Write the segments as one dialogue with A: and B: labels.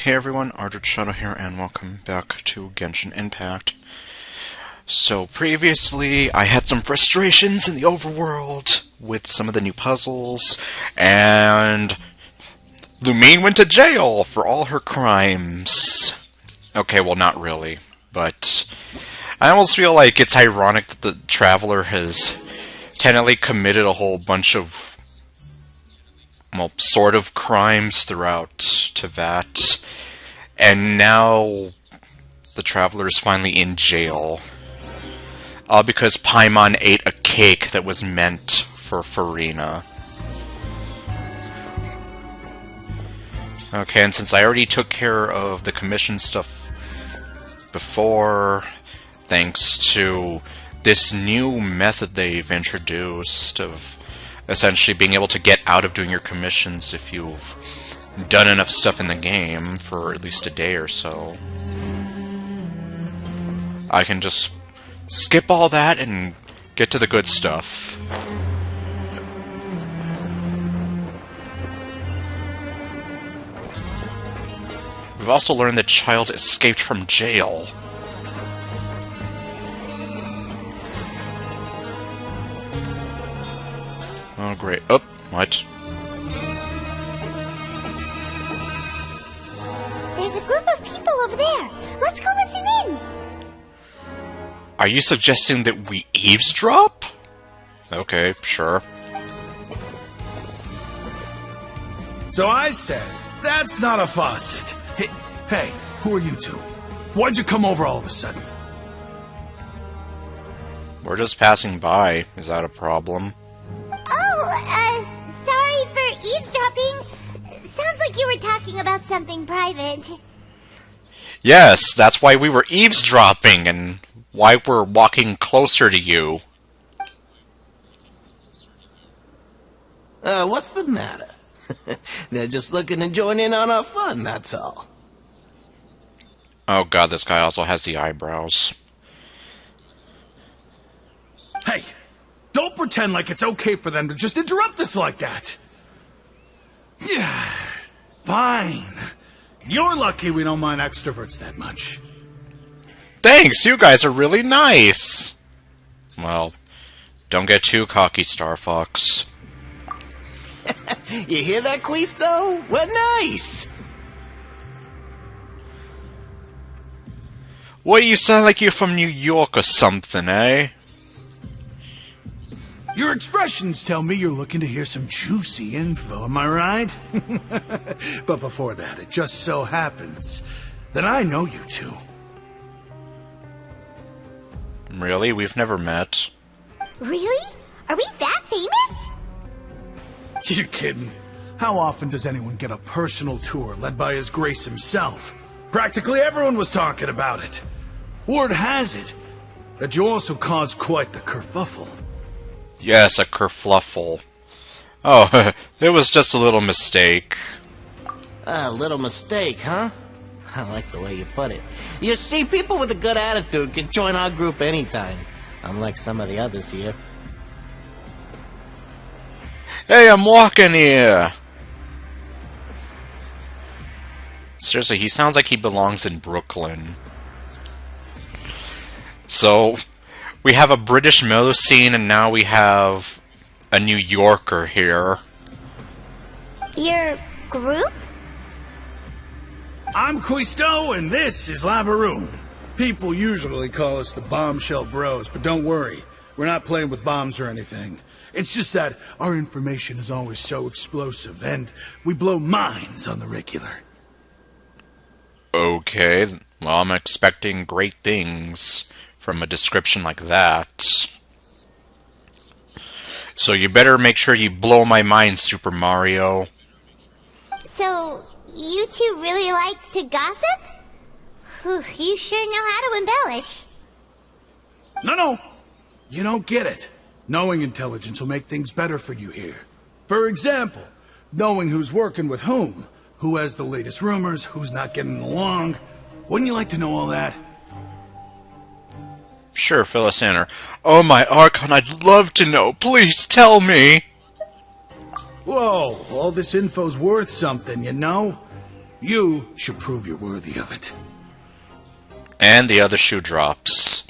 A: Hey everyone, Ardred Shadow here, and welcome back to Genshin Impact. So previously, I had some frustrations in the overworld with some of the new puzzles, and Lumine went to jail for all her crimes. Okay, well not really, but I almost feel like it's ironic that the Traveler has technically committed a whole bunch of, well, sort of crimes throughout Teyvat, and now the Traveler is finally in jail. All because Paimon ate a cake that was meant for Farina. Okay, and since I already took care of the commission stuff before, thanks to this new method they've introduced of essentially being able to get out of doing your commissions if you've done enough stuff in the game for at least a day or so, I can just skip all that and get to the good stuff. We've also learned the child escaped from jail. Oh, great. Oh, what?
B: There's a group of people over there. Let's go listen in.
A: Are you suggesting that we eavesdrop? Okay, sure.
C: So I said, that's not a faucet. Hey, who are you two? Why'd you come over all of a sudden?
A: We're just passing by. Is that a problem?
B: Sorry for eavesdropping. Sounds like you were talking about something private.
A: Yes, that's why we were eavesdropping, and why we're walking closer to you.
D: What's the matter? They're just looking to join in on our fun, that's all.
A: Oh god, this guy also has the eyebrows.
C: Hey, don't pretend like it's okay for them to just interrupt us like that. Yeah, fine. You're lucky we don't mind extroverts that much.
A: Thanks, you guys are really nice! Well, don't get too cocky, Star Fox.
D: You hear that, Quisto? We're nice!
A: What, you sound like you're from New York or something, eh?
C: Your expressions tell me you're looking to hear some juicy info, am I right? But before that, it just so happens that I know you two.
A: Really? We've never met.
B: Really? Are we that famous?
C: You're kidding. How often does anyone get a personal tour led by His Grace himself? Practically everyone was talking about it. Word has it that you also caused quite the kerfuffle.
A: Yes, a kerfluffle. Oh, it was just a little mistake.
D: A little mistake, huh? I like the way you put it. You see, people with a good attitude can join our group anytime, unlike some of the others here.
A: Hey, I'm walking here! Seriously, he sounds like he belongs in Brooklyn. So, we have a British meadow scene, and now we have a New Yorker here.
B: Your group?
C: I'm Quisto, and this is Lavaroon. People usually call us the Bombshell Bros, but don't worry. We're not playing with bombs or anything. It's just that our information is always so explosive, and we blow minds on the regular.
A: Okay, well, I'm expecting great things from a description like that. So you better make sure you blow my mind, Super Mario.
B: So, you two really like to gossip? Whew, you sure know how to embellish.
C: No. You don't get it. Knowing intelligence will make things better for you here. For example, knowing who's working with who has the latest rumors, who's not getting along. Wouldn't you like to know all that?
A: Sure, fill us in. Oh my Archon, I'd love to know. Please tell me.
C: Whoa, all this info's worth something, you know? You should prove you're worthy of it.
A: And the other shoe drops.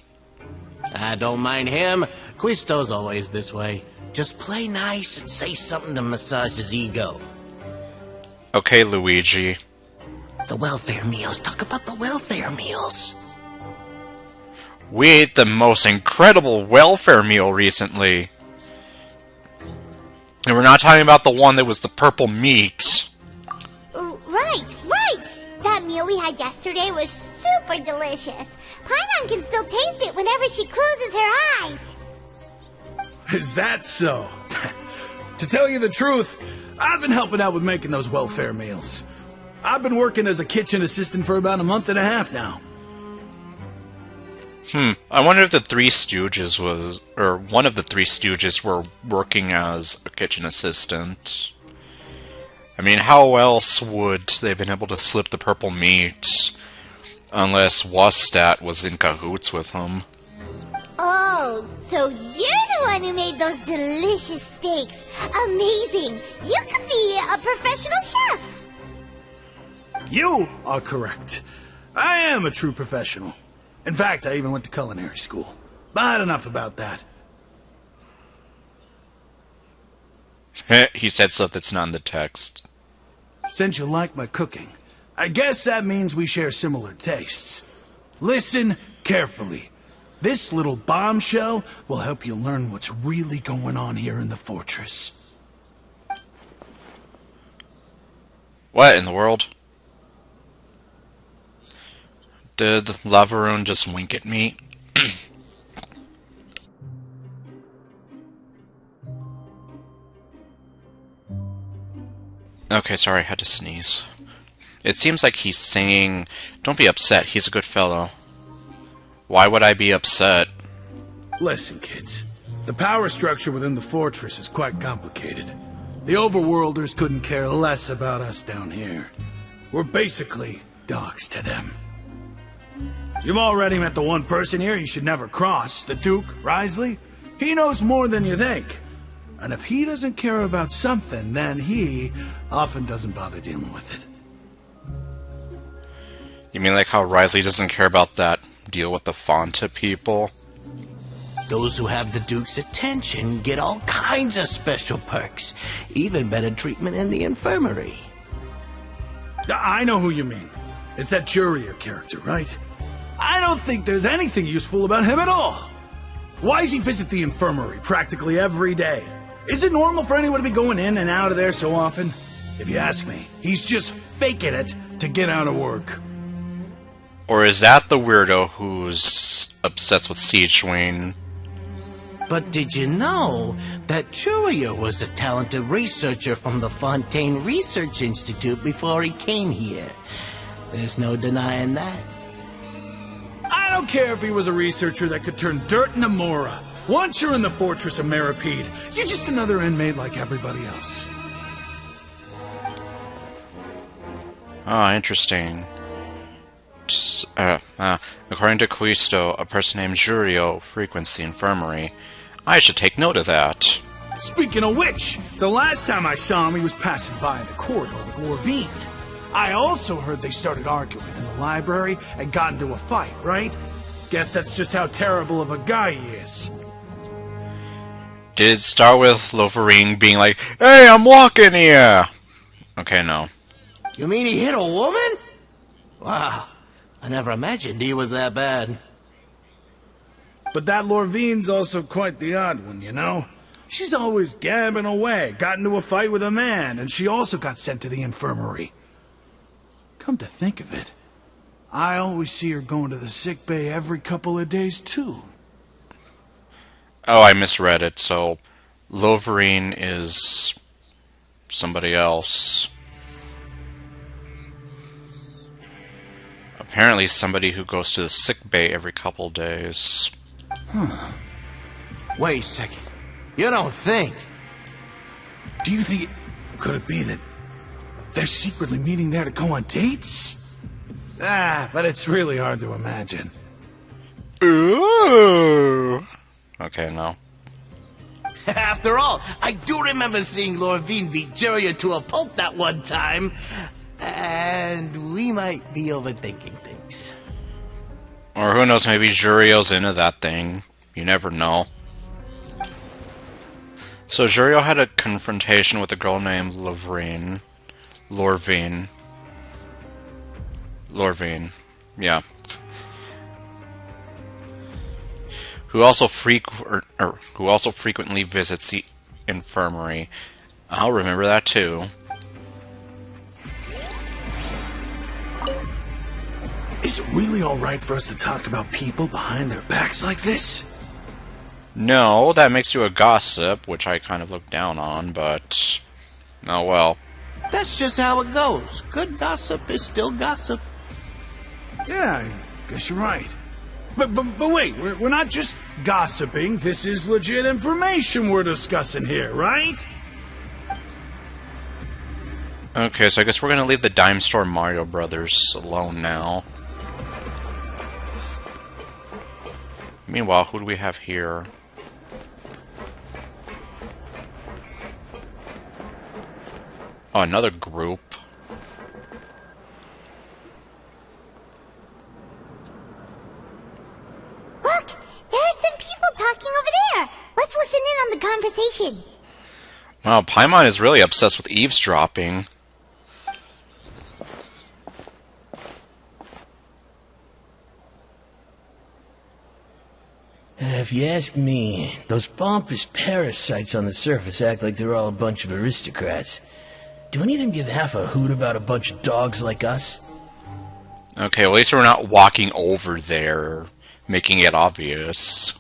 D: I don't mind him. Quisto's always this way. Just play nice and say something to massage his ego.
A: Okay, Luigi.
D: The welfare meals. Talk about the welfare meals.
A: We ate the most incredible welfare meal recently. And we're not talking about the one that was the purple meat.
B: Right. That meal we had yesterday was super delicious. Paimon can still taste it whenever she closes her eyes.
C: Is that so? To tell you the truth, I've been helping out with making those welfare meals. I've been working as a kitchen assistant for about a month and a half now.
A: I wonder if the Three Stooges one of the Three Stooges were working as a kitchen assistant. I mean, how else would they have been able to slip the purple meat? Unless Wastat was in cahoots with him.
B: Oh, so you're the one who made those delicious steaks. Amazing. You could be a professional chef.
C: You are correct. I am a true professional. In fact, I even went to culinary school. But enough about that.
A: He said stuff that's not in the text.
C: Since you like my cooking, I guess that means we share similar tastes. Listen carefully. This little bombshell will help you learn what's really going on here in the fortress.
A: What in the world? Did Lavaroon just wink at me? Okay, sorry, I had to sneeze. It seems like he's saying, don't be upset, he's a good fellow. Why would I be upset?
C: Listen, kids. The power structure within the fortress is quite complicated. The overworlders couldn't care less about us down here. We're basically dogs to them. You've already met the one person here you should never cross, the Duke, Risley. He knows more than you think. And if he doesn't care about something, then he often doesn't bother dealing with it.
A: You mean like how Risley doesn't care about that deal with the Fonta people?
D: Those who have the Duke's attention get all kinds of special perks. Even better treatment in the infirmary.
C: I know who you mean. It's that Jurier character, right? I don't think there's anything useful about him at all. Why does he visit the infirmary practically every day? Is it normal for anyone to be going in and out of there so often? If you ask me, he's just faking it to get out of work.
A: Or is that the weirdo who's obsessed with Siege Wayne?
D: But did you know that Churia was a talented researcher from the Fontaine Research Institute before he came here? There's no denying that.
C: I don't care if he was a researcher that could turn dirt into Mora. Once you're in the fortress of Meripede, you're just another inmate like everybody else.
A: Ah, interesting. According to Quisto, a person named Jurio frequents the infirmary. I should take note of that.
C: Speaking of which, the last time I saw him, he was passing by in the corridor with Lorvine. I also heard they started arguing in the library and got into a fight, right? Guess that's just how terrible of a guy he is.
A: Did it start with Loverine being like, "Hey, I'm walking here"? Okay, no.
D: You mean he hit a woman? Wow, I never imagined he was that bad.
C: But that Lorvine's also quite the odd one, you know? She's always gabbing away, got into a fight with a man, and she also got sent to the infirmary. Come to think of it, I always see her going to the sick bay every couple of days, too.
A: Oh, I misread it, so Loverine is somebody else. Apparently somebody who goes to the sick bay every couple days.
D: Wait a second. You don't think?
C: Do you think could it be that they're secretly meeting there to go on dates? But it's really hard to imagine.
A: Ooh. Okay, no.
D: After all, I do remember seeing Lorvine beat Juria to a pulp that one time. And we might be overthinking things.
A: Or who knows, maybe Jurio's into that thing. You never know. So Jurio had a confrontation with a girl named Lorvine. Yeah. Who also frequently visits the infirmary. I'll remember that too.
C: Is it really alright for us to talk about people behind their backs like this?
A: No, that makes you a gossip, which I kind of look down on, but... oh well.
D: That's just how it goes. Good gossip is still gossip.
C: Yeah, I guess you're right. But wait, we're not just gossiping. This is legit information we're discussing here, right?
A: Okay, so I guess we're gonna leave the Dime Store Mario Brothers alone now. Meanwhile, who do we have here? Oh, another group.
B: Look, there are some people talking over there. Let's listen in on the conversation.
A: Wow, Paimon is really obsessed with eavesdropping.
E: If you ask me, those pompous parasites on the surface act like they're all a bunch of aristocrats. Do any of them give half a hoot about a bunch of dogs like us?
A: Okay, well, at least we're not walking over there, making it obvious.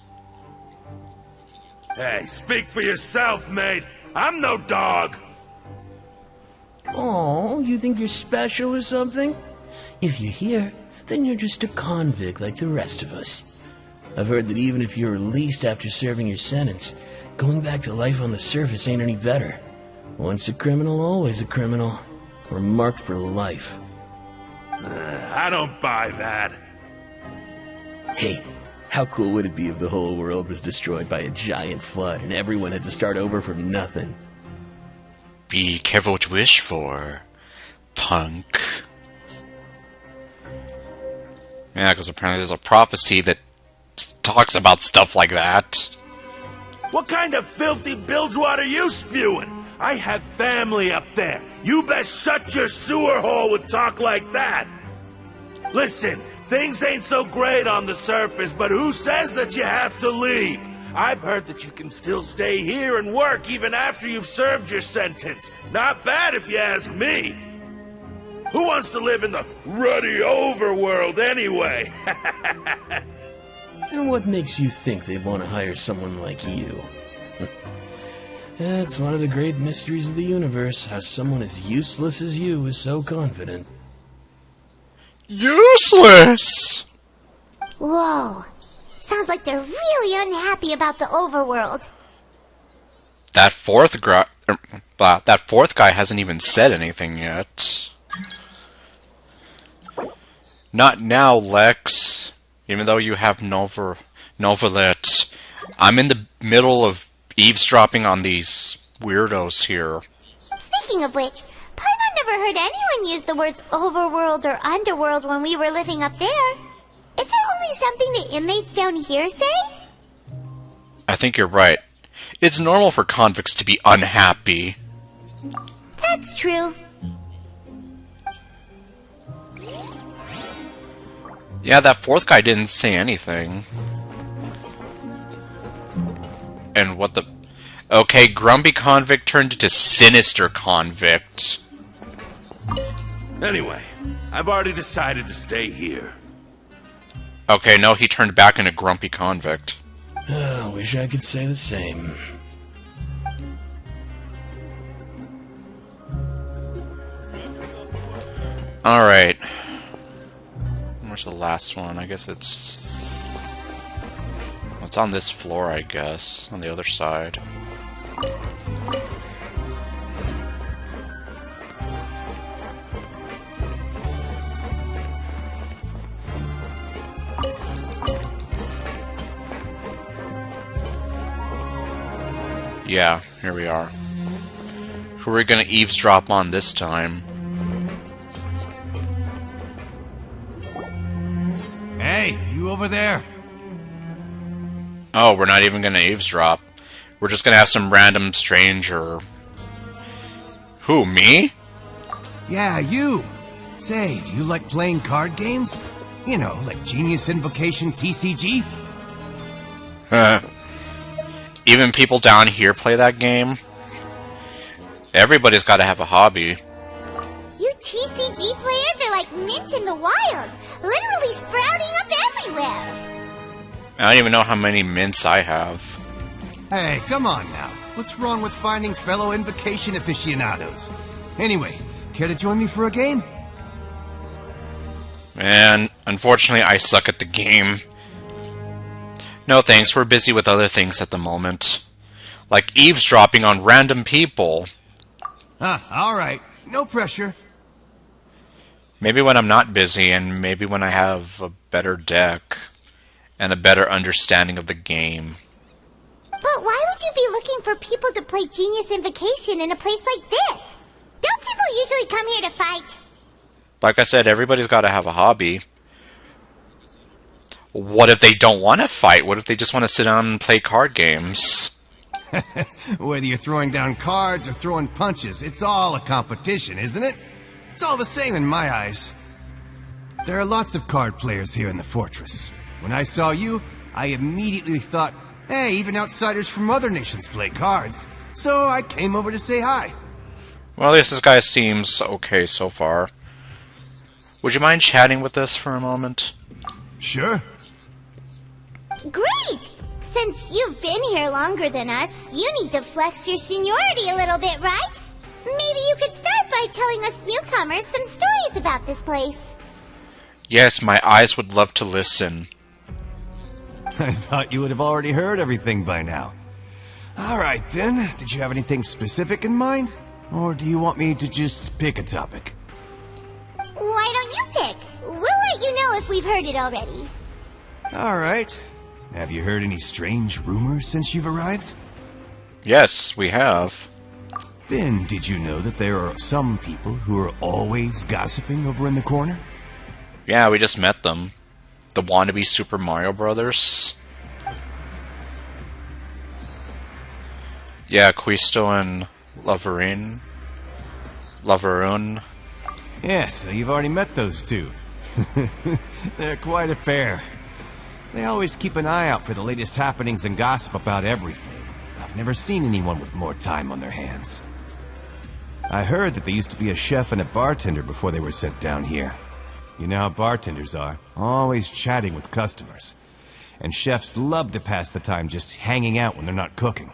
F: Hey, speak for yourself, mate. I'm no dog.
E: Oh, you think you're special or something? If you're here, then you're just a convict like the rest of us. I've heard that even if you're released after serving your sentence, going back to life on the surface ain't any better. Once a criminal, always a criminal. We're marked for life.
F: I don't buy that.
E: Hey, how cool would it be if the whole world was destroyed by a giant flood and everyone had to start over from nothing?
A: Be careful what you wish for, punk. Yeah, because apparently there's a prophecy that talks about stuff like that.
F: What kind of filthy bilgewater are you spewing? I have family up there. You best shut your sewer hole with talk like that. Listen, things ain't so great on the surface, but who says that you have to leave? I've heard that you can still stay here and work even after you've served your sentence. Not bad if you ask me. Who wants to live in the ruddy overworld anyway?
E: And what makes you think they'd want to hire someone like you? That's one of the great mysteries of the universe, how someone as useless as you is so confident.
A: Useless!
B: Whoa. Sounds like they're really unhappy about the overworld.
A: That fourth guy hasn't even said anything yet. Not now, Lex. Even though you have Novalet. I'm in the middle of eavesdropping on these weirdos here.
B: Speaking of which, Paimon never heard anyone use the words overworld or underworld when we were living up there. Is that only something the inmates down here say?
A: I think you're right. It's normal for convicts to be unhappy.
B: That's true.
A: Yeah, that fourth guy didn't say anything. And what the... Okay, Grumpy Convict turned into Sinister Convict.
F: Anyway, I've already decided to stay here.
A: Okay, no, he turned back into Grumpy Convict.
E: I wish I could say the same.
A: Alright. Where's the last one? I guess it's... It's on this floor, I guess. On the other side. Yeah, here we are. Who are we gonna eavesdrop on this time?
G: You over there?
A: Oh, we're not even gonna eavesdrop. We're just gonna have some random stranger. Who, me?
G: Yeah, you. Say, do you like playing card games? You know, like Genius Invocation TCG?
A: Even people down here play that game? Everybody's gotta have a hobby.
B: You TCG players are like mint in the wild, literally sprouting up everywhere.
A: I don't even know how many mints I have.
G: Hey, come on now. What's wrong with finding fellow Invocation aficionados? Anyway, care to join me for a game?
A: Man, unfortunately I suck at the game. No thanks, we're busy with other things at the moment. Like eavesdropping on random people.
G: Alright. No pressure.
A: Maybe when I'm not busy, and maybe when I have a better deck and a better understanding of the game.
B: But why would you be looking for people to play Genius Invocation in a place like this? Don't people usually come here to fight?
A: Like I said, everybody's got to have a hobby. What if they don't want to fight? What if they just want to sit down and play card games?
G: Whether you're throwing down cards or throwing punches, it's all a competition, isn't it? It's all the same in my eyes. There are lots of card players here in the fortress. When I saw you, I immediately thought, hey, even outsiders from other nations play cards. So I came over to say hi.
A: Well, at least this guy seems okay so far. Would you mind chatting with us for a moment?
G: Sure.
B: Great! Since you've been here longer than us, you need to flex your seniority a little bit, right? Maybe you could start by telling us newcomers some stories about this place.
A: Yes, my eyes would love to listen.
G: I thought you would have already heard everything by now. Alright then, did you have anything specific in mind? Or do you want me to just pick a topic?
B: Why don't you pick? We'll let you know if we've heard it already.
G: Alright. Have you heard any strange rumors since you've arrived?
A: Yes, we have.
G: Then, did you know that there are some people who are always gossiping over in the corner?
A: Yeah, we just met them. The wannabe Super Mario Brothers. Yeah, Quisto and Laverin. Laveroon.
G: Yeah, so you've already met those two. They're quite a pair. They always keep an eye out for the latest happenings and gossip about everything. I've never seen anyone with more time on their hands. I heard that they used to be a chef and a bartender before they were sent down here. You know how bartenders are, always chatting with customers. And chefs love to pass the time just hanging out when they're not cooking.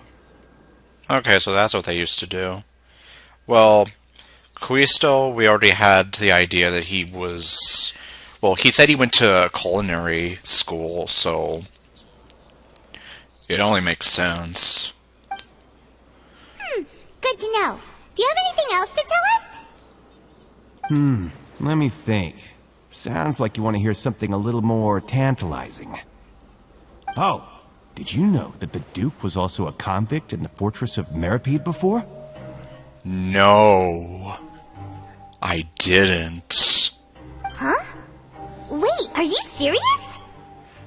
A: Okay, so that's what they used to do. Well, Quisto, we already had the idea that he was... Well, he said he went to culinary school, so... It only makes sense.
B: Good to know. Do you have anything else to tell us?
G: Let me think. Sounds like you want to hear something a little more tantalizing. Oh, did you know that the Duke was also a convict in the fortress of Meripede before?
A: No. I didn't.
B: Huh? Wait, are you serious?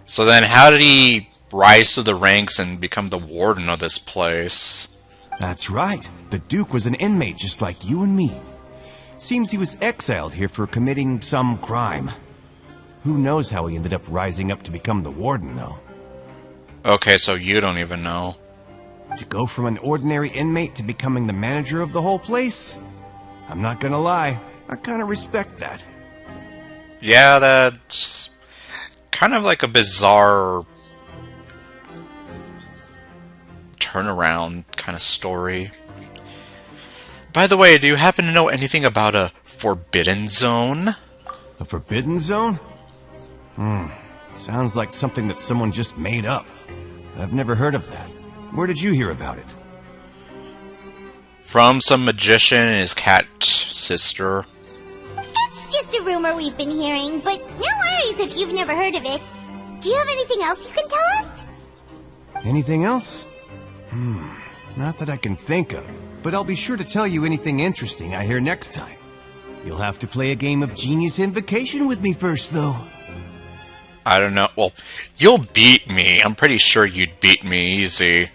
G: So then how did he rise to the ranks and become the warden of this place? That's right. The Duke was an inmate just like you and me. Seems he was exiled here for committing some crime. Who knows how he ended up rising up to become the warden, though.
A: Okay, so you don't even know.
G: To go from an ordinary inmate to becoming the manager of the whole place? I'm not gonna lie, I kinda respect that.
A: Yeah, that's kind of like a bizarre turnaround kind of story. By the way, do you happen to know anything about a forbidden zone?
G: A forbidden zone? Sounds like something that someone just made up. I've never heard of that. Where did you hear about it?
A: From some magician and his cat sister.
B: It's just a rumor we've been hearing, but no worries if you've never heard of it. Do you have anything else you can tell us?
G: Anything else? Not that I can think of, but I'll be sure to tell you anything interesting I hear next time. You'll have to play a game of Genius Invocation with me first, though.
A: I don't know. Well, you'll beat me. I'm pretty sure you'd beat me easy.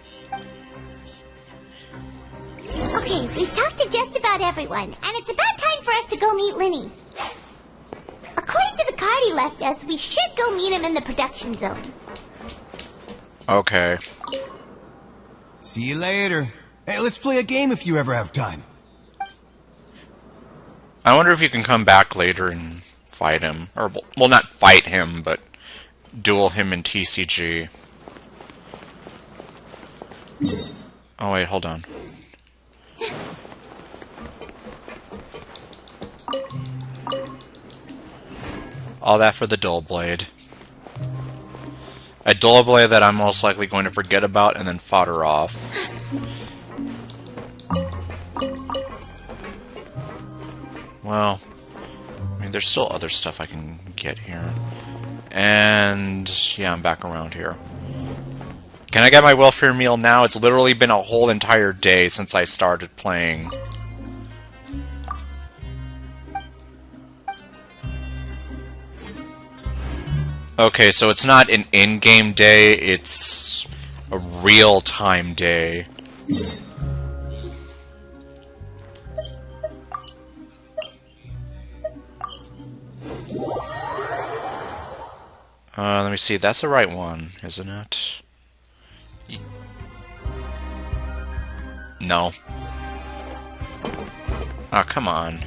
B: Okay, we've talked to just about everyone, and it's about time for us to go meet Linny. According to the card he left us, we should go meet him in the production zone.
A: Okay.
G: See you later. Hey, let's play a game if you ever have time.
A: I wonder if you can come back later and fight him. Or, well, not fight him, but duel him in TCG. Oh, wait, hold on. All that for the dull blade. A dull blade that I'm most likely going to forget about and then fodder off. Well, I mean, there's still other stuff I can get here. And, yeah, I'm back around here. Can I get my welfare meal now? It's literally been a whole entire day since I started playing. Okay, so it's not an in-game day, it's a real-time day. Let me see, that's the right one, isn't it? No. Oh, come on.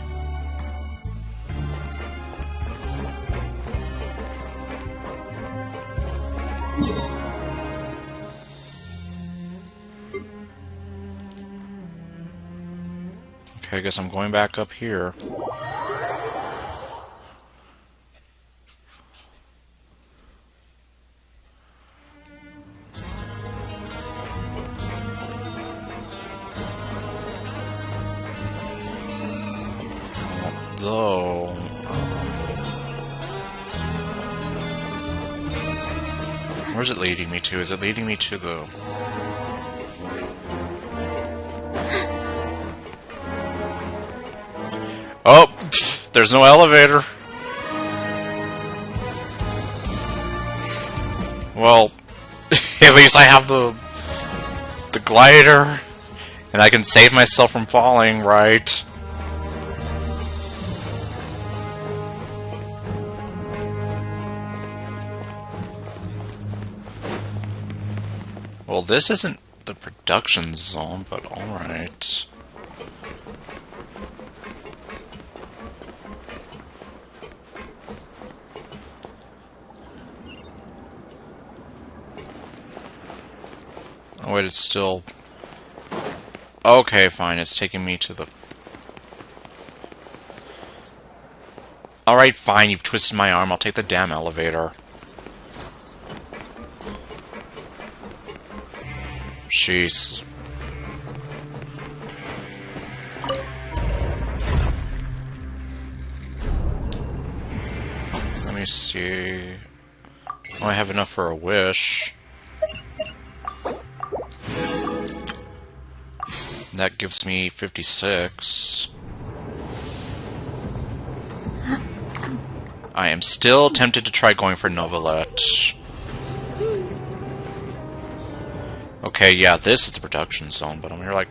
A: Okay, I guess I'm going back up here. Though... where's it leading me to? Is it leading me to the... Oh! Pfft, there's no elevator! Well, at least I have the glider, and I can save myself from falling, right? Well, this isn't the production zone, but alright. Oh wait, it's still... Okay, fine, it's taking me to the... Alright, fine, you've twisted my arm, I'll take the damn elevator. Jeez. Let me see... Oh, I have enough for a wish. That gives me 56. I am still tempted to try going for Novelette. Okay, yeah, this is the production zone, but I'm here like...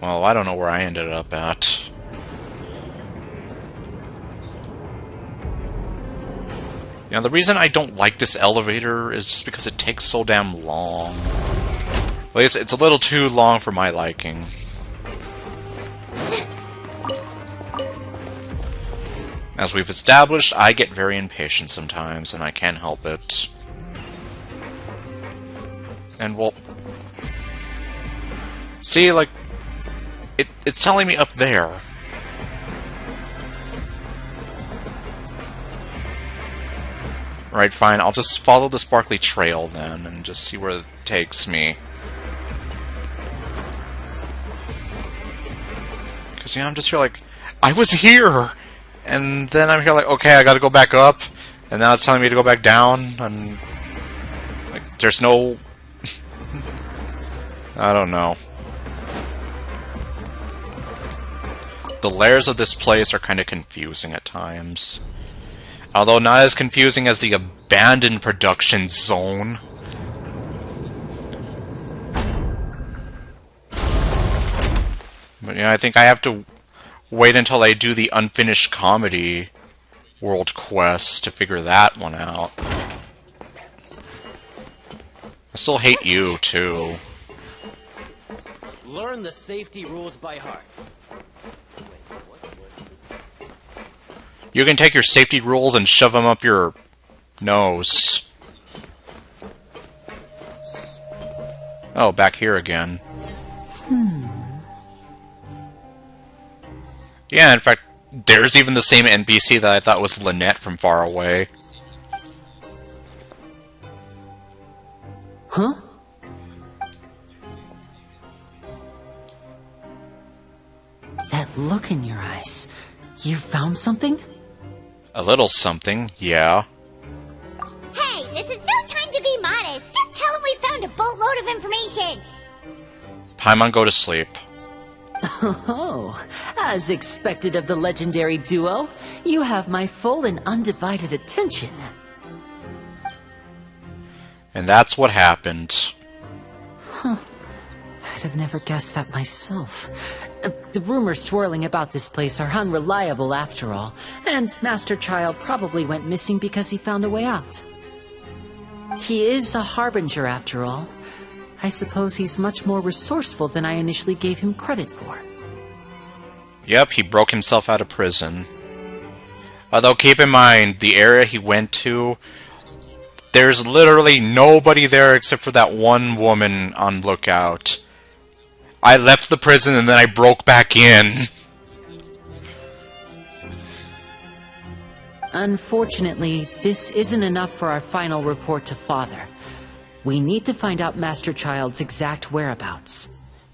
A: Well, I don't know where I ended up at. Yeah, the reason I don't like this elevator is just because it takes so damn long. At least it's a little too long for my liking. As we've established, I get very impatient sometimes, and I can't help it. And, well... See, like... It's telling me up there. Right, fine, I'll just follow the sparkly trail, then, and just see where it takes me. Because, you know, I'm just here like... I was here! And then I'm here like, okay, I gotta go back up. And now it's telling me to go back down, and... Like, there's no... I don't know. The layers of this place are kind of confusing at times. Although not as confusing as the abandoned production zone. But yeah, I think I have to wait until I do the unfinished comedy world quest to figure that one out. I still hate you, too.
H: Learn the safety rules by heart.
A: You can take your safety rules and shove them up your nose. Oh, back here again. Yeah, in fact, there's even the same NPC that I thought was Lynette from far away.
I: Huh? That look in your eyes. You found something?
A: A little something, yeah.
B: Hey, this is no time to be modest. Just tell him we found a boatload of information.
A: Paimon, go to sleep.
I: Oh, as expected of the legendary duo, you have my full and undivided attention.
A: And that's what happened.
I: I'd have never guessed that myself. The rumors swirling about this place are unreliable after all, and Master Child probably went missing because he found a way out. He is a harbinger after all. I suppose he's much more resourceful than I initially gave him credit for.
A: Yep, he broke himself out of prison. Although, keep in mind, the area he went to, there's literally nobody there except for that one woman on lookout. I left the prison and then I broke back in.
I: Unfortunately, this isn't enough for our final report to Father. We need to find out Master Child's exact whereabouts.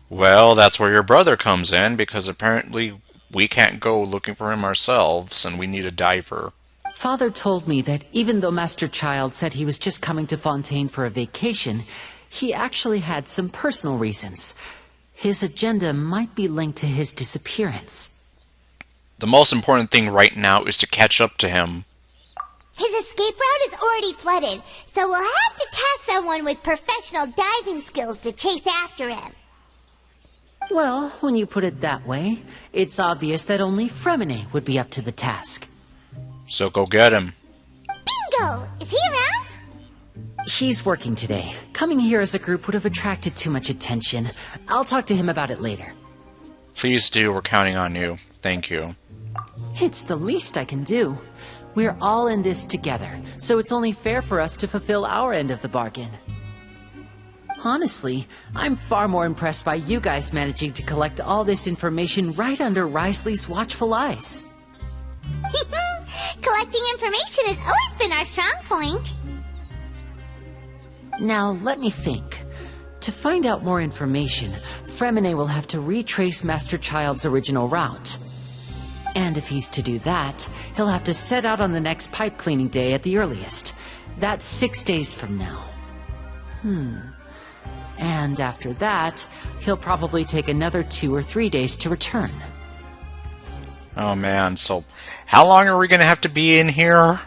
A: Well, that's where your brother comes in, because apparently we can't go looking for him ourselves, and we need a diver.
I: Father told me that even though Master Child said he was just coming to Fontaine for a vacation, he actually had some personal reasons. His agenda might be linked to his disappearance.
A: The most important thing right now is to catch up to him.
B: His escape route is already flooded, so we'll have to task someone with professional diving skills to chase after him.
I: Well, when you put it that way, it's obvious that only Fremine would be up to the task.
A: So go get him.
B: Bingo! Is he around?
I: He's working today. Coming here as a group would have attracted too much attention. I'll talk to him about it later.
A: Please do, we're counting on you. Thank you.
I: It's the least I can do. We're all in this together, so it's only fair for us to fulfill our end of the bargain. Honestly, I'm far more impressed by you guys managing to collect all this information right under Risley's watchful eyes.
B: Collecting information has always been our strong point.
I: Now, let me think. To find out more information, Fremine will have to retrace Master Child's original route. And if he's to do that, he'll have to set out on the next pipe cleaning day at the earliest. That's 6 days from now. And after that, he'll probably take another 2 or 3 days to return.
A: Oh man, so how long are we gonna have to be in here?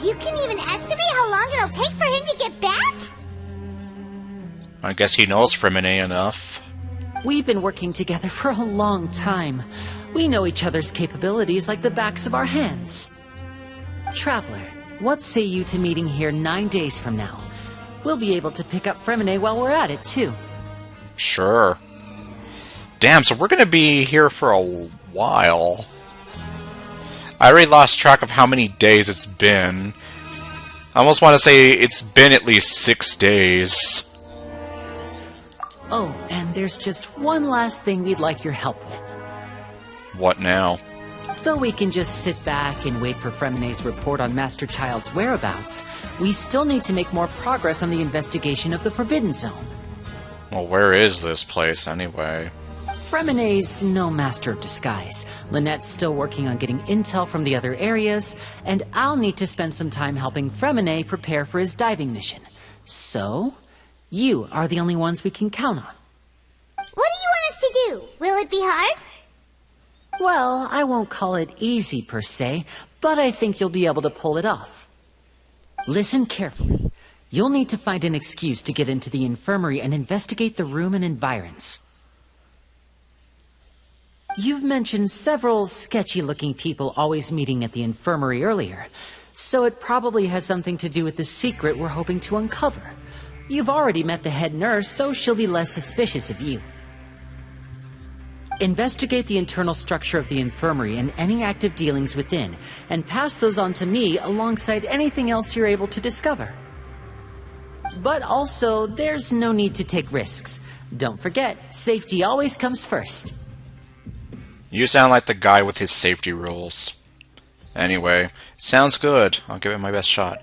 B: You can even estimate how long it'll take for him to get back?
A: I guess he knows Fremine enough.
I: We've been working together for a long time. We know each other's capabilities like the backs of our hands. Traveler, what say you to meeting here 9 days from now? We'll be able to pick up Fremine while we're at it, too.
A: Sure. Damn, so we're gonna be here for a while. I already lost track of how many days it's been. I almost want to say it's been at least 6 days.
I: Oh, and there's just one last thing we'd like your help with.
A: What now?
I: Though we can just sit back and wait for Fremine's report on Master Child's whereabouts, we still need to make more progress on the investigation of the Forbidden Zone.
A: Well, where is this place, anyway?
I: Fremine's no master of disguise. Lynette's still working on getting intel from the other areas, and I'll need to spend some time helping Fremine prepare for his diving mission. So, you are the only ones we can count on.
B: What do you want us to do? Will it be hard?
I: Well, I won't call it easy per se, but I think you'll be able to pull it off. Listen carefully. You'll need to find an excuse to get into the infirmary and investigate the room and environs. You've mentioned several sketchy-looking people always meeting at the infirmary earlier, so it probably has something to do with the secret we're hoping to uncover. You've already met the head nurse, so she'll be less suspicious of you. Investigate the internal structure of the infirmary and any active dealings within, and pass those on to me alongside anything else you're able to discover. But also, there's no need to take risks. Don't forget, safety always comes first.
A: You sound like the guy with his safety rules. Anyway, sounds good. I'll give it my best shot.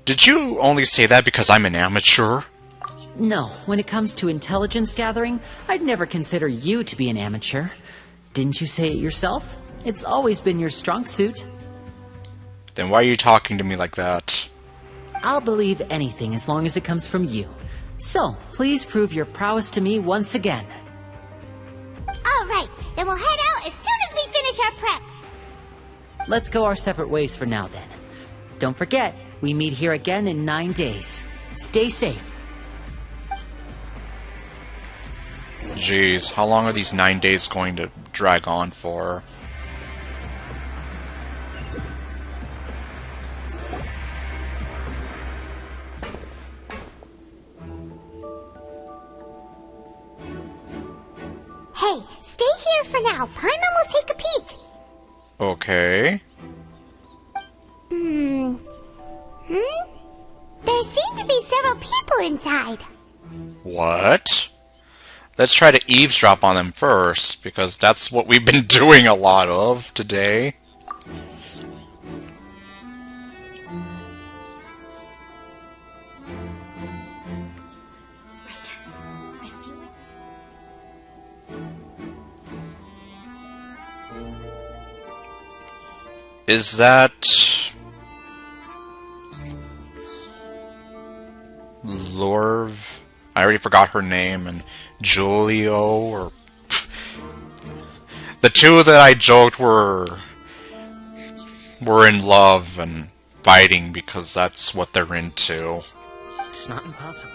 A: Did you only say that because I'm an amateur?
I: No, when it comes to intelligence gathering, I'd never consider you to be an amateur. Didn't you say it yourself? It's always been your strong suit.
A: Then why are you talking to me like that?
I: I'll believe anything as long as it comes from you. So, please prove your prowess to me once again.
B: Alright, then we'll head out as soon as we finish our prep.
I: Let's go our separate ways for now then. Don't forget, we meet here again in 9 days. Stay safe.
A: Jeez, how long are these 9 days going to drag on for?
B: Hey, stay here for now. Paimon will take a peek.
A: Okay.
B: There seem to be several people inside.
A: What? Let's try to eavesdrop on them first, because that's what we've been doing a lot of today. Is that Lorv? I already forgot her name, and Julio, or the two that I joked were in love and fighting because that's what they're into.
I: It's not impossible.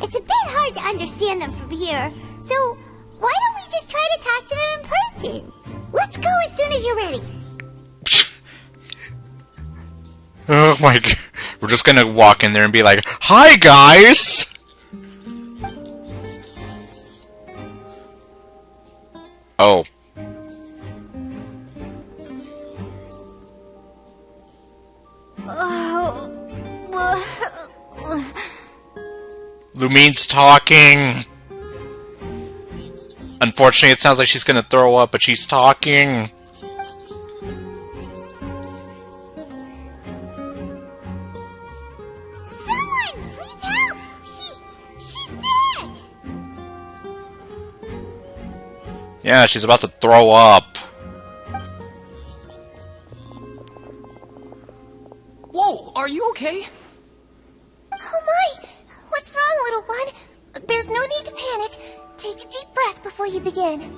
B: It's a bit hard to understand them from here, so why don't we just try to talk to them in person? Let's go as soon as you're ready.
A: Oh my god. We're just gonna walk in there and be like, "Hi, guys!" Oh. Lumine's talking. Unfortunately, it sounds like she's gonna throw up, but she's talking.
B: Someone, please help! She's sick!
A: Yeah, she's about to throw up.
J: Whoa, are you okay?
B: Oh my! What's wrong, little one? There's no need to panic. Take a deep breath before you begin.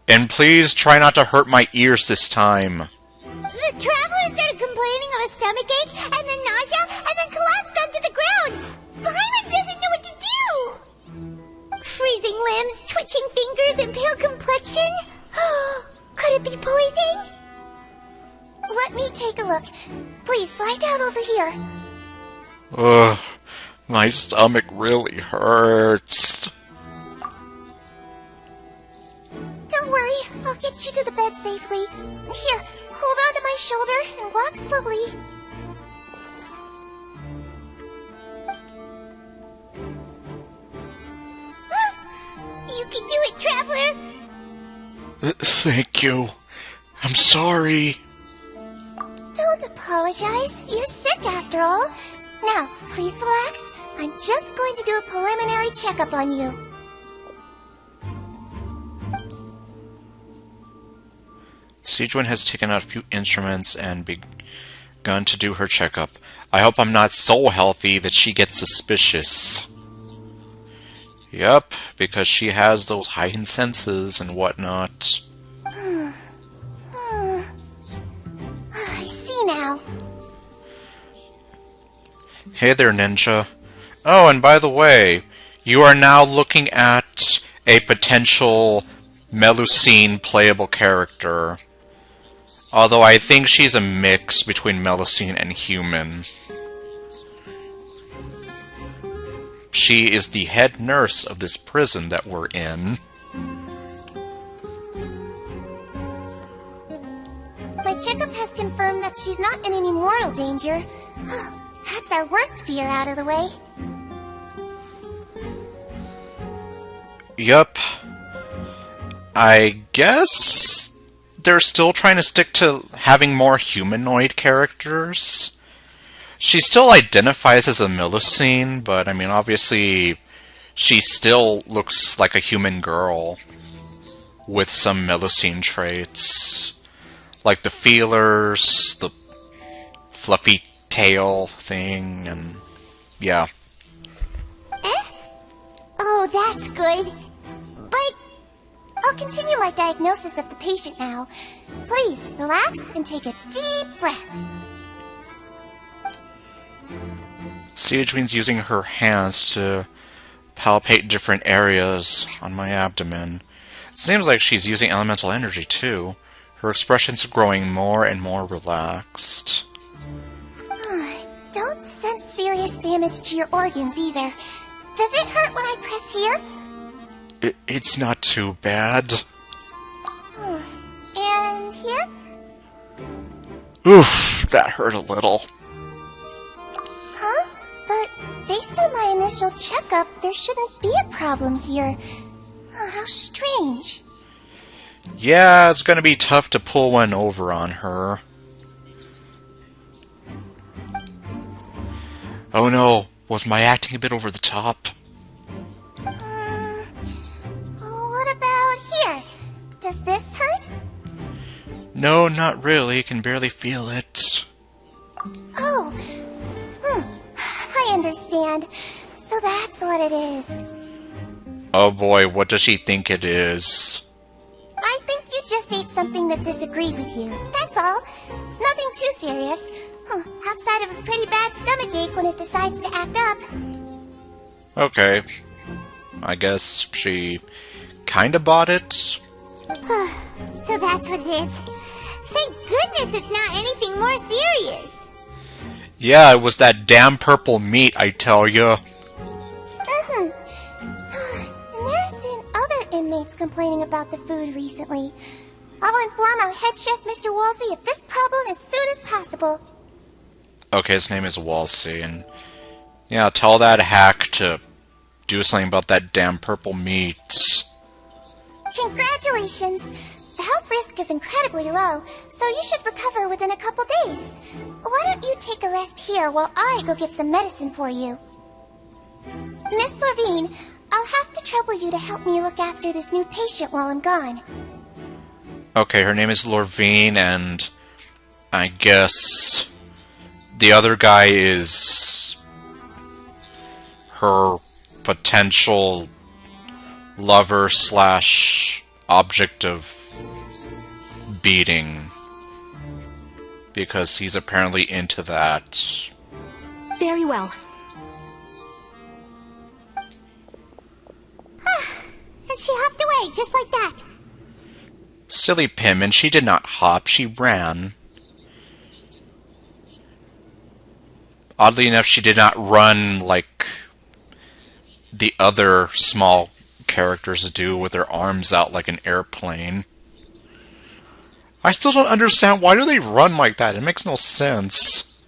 A: And please try not to hurt my ears this time.
B: The traveler started complaining of a stomachache, and then nausea, and then collapsed onto the ground. Paimon doesn't know what to do. Freezing limbs, twitching fingers, and pale complexion? Could it be poison? Let me take a look. Please, lie down over here.
A: Ugh, my stomach really hurts.
B: Don't worry, I'll get you to the bed safely. Here, hold on to my shoulder and walk slowly. You can do it, Traveler!
A: Thank you. I'm sorry.
B: Don't apologize. You're sick after all. Now, please relax. I'm just going to do a preliminary checkup on you.
A: Sijuan has taken out a few instruments and Going to do her checkup. I hope I'm not so healthy that she gets suspicious. Yep, because she has those heightened senses and whatnot.
B: I see now.
A: Hey there, Ninja. Oh, and by the way, you are now looking at a potential Melusine playable character. Although I think she's a mix between Melusine and human. She is the head nurse of this prison that we're in.
B: My checkup has confirmed that she's not in any mortal danger. That's our worst fear out of the way.
A: Yup. I guess they're still trying to stick to having more humanoid characters. She still identifies as a Melusine, but I mean, obviously, she still looks like a human girl with some Melusine traits. Like the feelers, the fluffy tail thing, and yeah.
B: Oh, that's good. But I'll continue my diagnosis of the patient now. Please, relax and take a deep breath.
A: Siegewine's using her hands to palpate different areas on my abdomen. It seems like she's using elemental energy, too. Her expression's growing more and more relaxed.
B: Don't sense serious damage to your organs either. Does it hurt when I press here?
A: It's not too bad.
B: And here?
A: Oof, that hurt a little.
B: Huh? But based on my initial checkup, there shouldn't be a problem here. Oh, how strange.
A: Yeah, it's gonna be tough to pull one over on her. Oh no, was my acting a bit over the top?
B: What about here? Does this hurt?
A: No, not really. Can barely feel it.
B: Oh, I understand. So that's what it is.
A: Oh boy, what does she think it is?
B: I think you just ate something that disagreed with you. That's all. Nothing too serious. Outside of a pretty bad stomachache when it decides to act up.
A: Okay. I guess she kinda bought it.
B: So that's what it is. Thank goodness it's not anything more serious.
A: Yeah, it was that damn purple meat, I tell ya.
B: And there have been other inmates complaining about the food recently. I'll inform our head chef, Mr. Wolsey, of this problem as soon as possible.
A: Okay, his name is Wolsey, and yeah, tell that hack to do something about that damn purple meat.
B: Congratulations! The health risk is incredibly low, so you should recover within a couple days. Why don't you take a rest here while I go get some medicine for you? Miss Lorvine, I'll have to trouble you to help me look after this new patient while I'm gone.
A: Okay, her name is Lorvine, and I guess the other guy is her potential lover slash object of beating, because he's apparently into that.
K: Very well.
B: And she hopped away, just like that.
A: Silly Pimmon, she did not hop, she ran. Oddly enough, she did not run like the other small characters do with their arms out like an airplane. I still don't understand, why do they run like that? It makes no sense.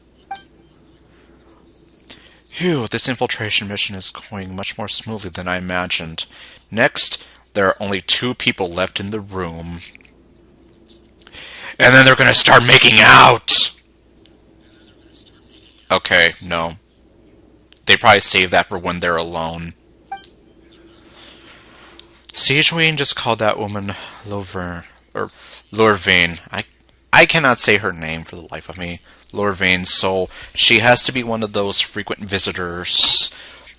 A: Phew, this infiltration mission is going much more smoothly than I imagined. Next, there are only 2 people left in the room. And then they're gonna start making out! Okay, no. They probably save that for when they're alone. Siegewine just called that woman Lorvine. I I cannot say her name for the life of me, Lorvain, so she has to be one of those frequent visitors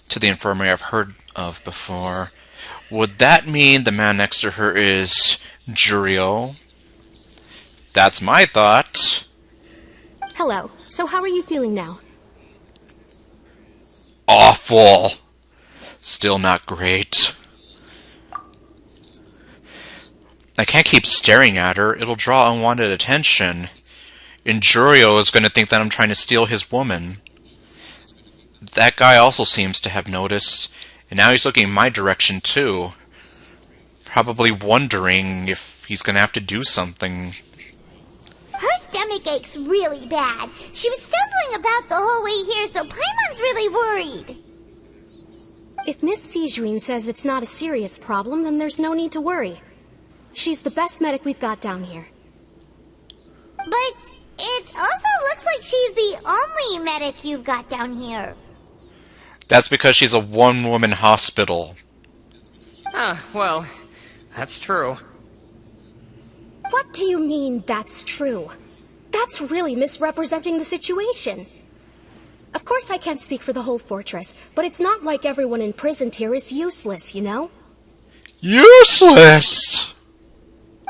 A: to the infirmary I've heard of before. Would that mean the man next to her is Jurio? That's my thought.
K: Hello. So how are you feeling now?
A: Awful. Still not great. I can't keep staring at her. It'll draw unwanted attention. And Jurio is going to think that I'm trying to steal his woman. That guy also seems to have noticed, and now he's looking in my direction too. Probably wondering if he's going to have to do something.
B: Her stomach ache's really bad. She was stumbling about the whole way here, so Paimon's really worried.
K: If Miss Sijuin says it's not a serious problem, then there's no need to worry. She's the best medic we've got down here.
B: But it also looks like she's the only medic you've got down here.
A: That's because she's a one-woman hospital.
J: Well, that's true.
K: What do you mean, that's true? That's really misrepresenting the situation. Of course I can't speak for the whole fortress, but it's not like everyone imprisoned here is useless, you know?
A: Useless!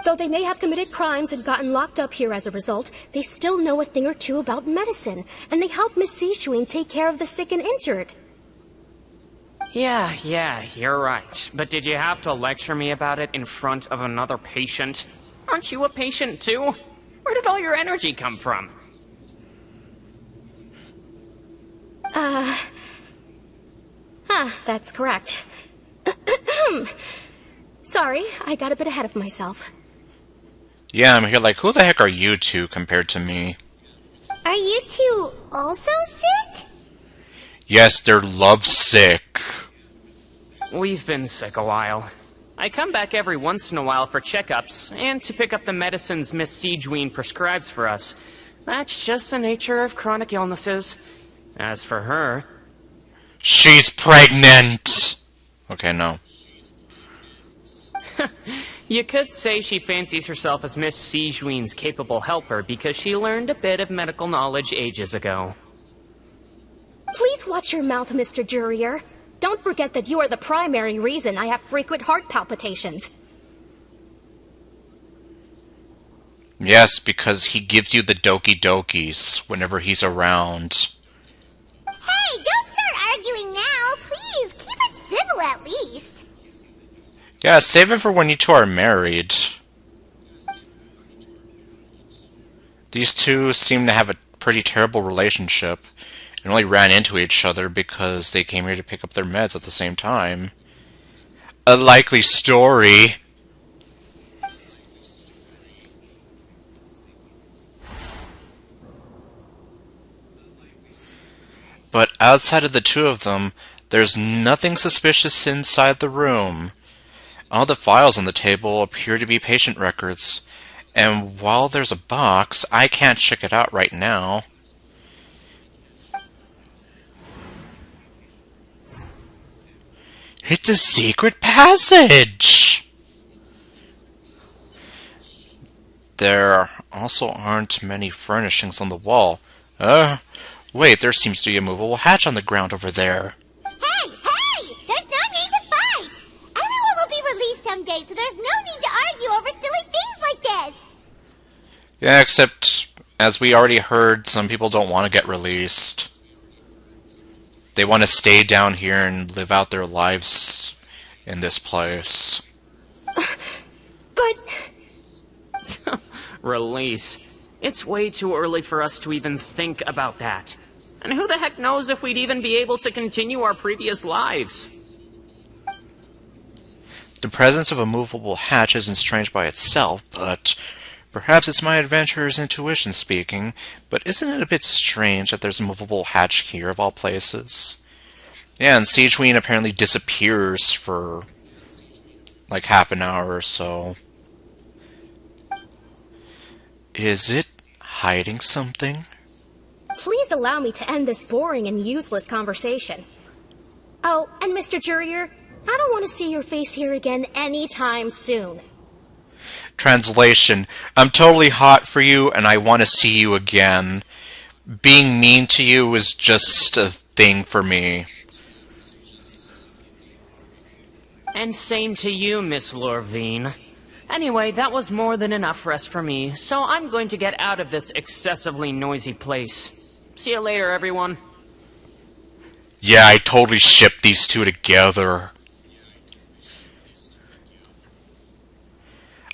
K: Though they may have committed crimes and gotten locked up here as a result, they still know a thing or two about medicine, and they help Miss Sishuin take care of the sick and injured.
J: Yeah, you're right. But did you have to lecture me about it in front of another patient? Aren't you a patient too? Where did all your energy come from?
K: That's correct. Sorry, I got a bit ahead of myself.
A: Yeah, I'm here like, who the heck are you two compared to me?
B: Are you two also sick?
A: Yes, they're lovesick.
J: We've been sick a while. I come back every once in a while for checkups, and to pick up the medicines Miss Sijuin prescribes for us. That's just the nature of chronic illnesses. As for her...
A: She's pregnant! Okay, no.
J: You could say she fancies herself as Miss Sijuin's capable helper because she learned a bit of medical knowledge ages ago.
K: Please watch your mouth, Mr. Jurier. Don't forget that you are the primary reason I have frequent heart palpitations.
A: Yes, because he gives you the doki dokis whenever he's around.
B: Hey, don't start arguing now. Please, keep it civil at least.
A: Yeah, save it for when you two are married. These two seem to have a pretty terrible relationship, and only ran into each other because they came here to pick up their meds at the same time. A likely story. But outside of the two of them, there's nothing suspicious inside the room. All the files on the table appear to be patient records, and while there's a box, I can't check it out right now. It's a secret passage! There also aren't many furnishings on the wall. Wait, there seems to be a movable hatch on the ground over there.
B: Hey! There's no need to fight! Everyone will be released someday, so there's no need to argue over silly things like this!
A: Yeah, except, as we already heard, some people don't want to get released. They want to stay down here and live out their lives in this place.
K: But...
J: Release. It's way too early for us to even think about that. And who the heck knows if we'd even be able to continue our previous lives?
A: The presence of a movable hatch isn't strange by itself, but perhaps it's my adventurer's intuition speaking, but isn't it a bit strange that there's a movable hatch here of all places? Yeah, and Siegeween apparently disappears for like half an hour or so. Is it hiding something?
K: Please allow me to end this boring and useless conversation. Oh, and Mr. Jurier, I don't want to see your face here again anytime soon.
A: Translation: I'm totally hot for you and I want to see you again. Being mean to you is just a thing for me.
J: And same to you, Miss Lorvine. Anyway, that was more than enough rest for me, so I'm going to get out of this excessively noisy place. See you later, everyone.
A: Yeah, I totally shipped these two together.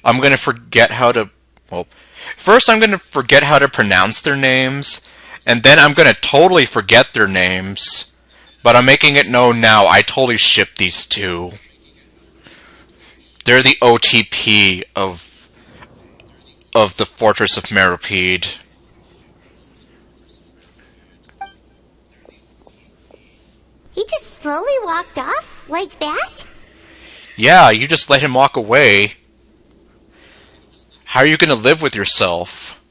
A: I'm gonna forget how to... Well, first I'm gonna forget how to pronounce their names, and then I'm gonna totally forget their names. But I'm making it known now, I totally shipped these two. They're the OTP of the Fortress of Meropide.
B: He just slowly walked off like that?
A: Yeah, you just let him walk away. How are you gonna live with yourself?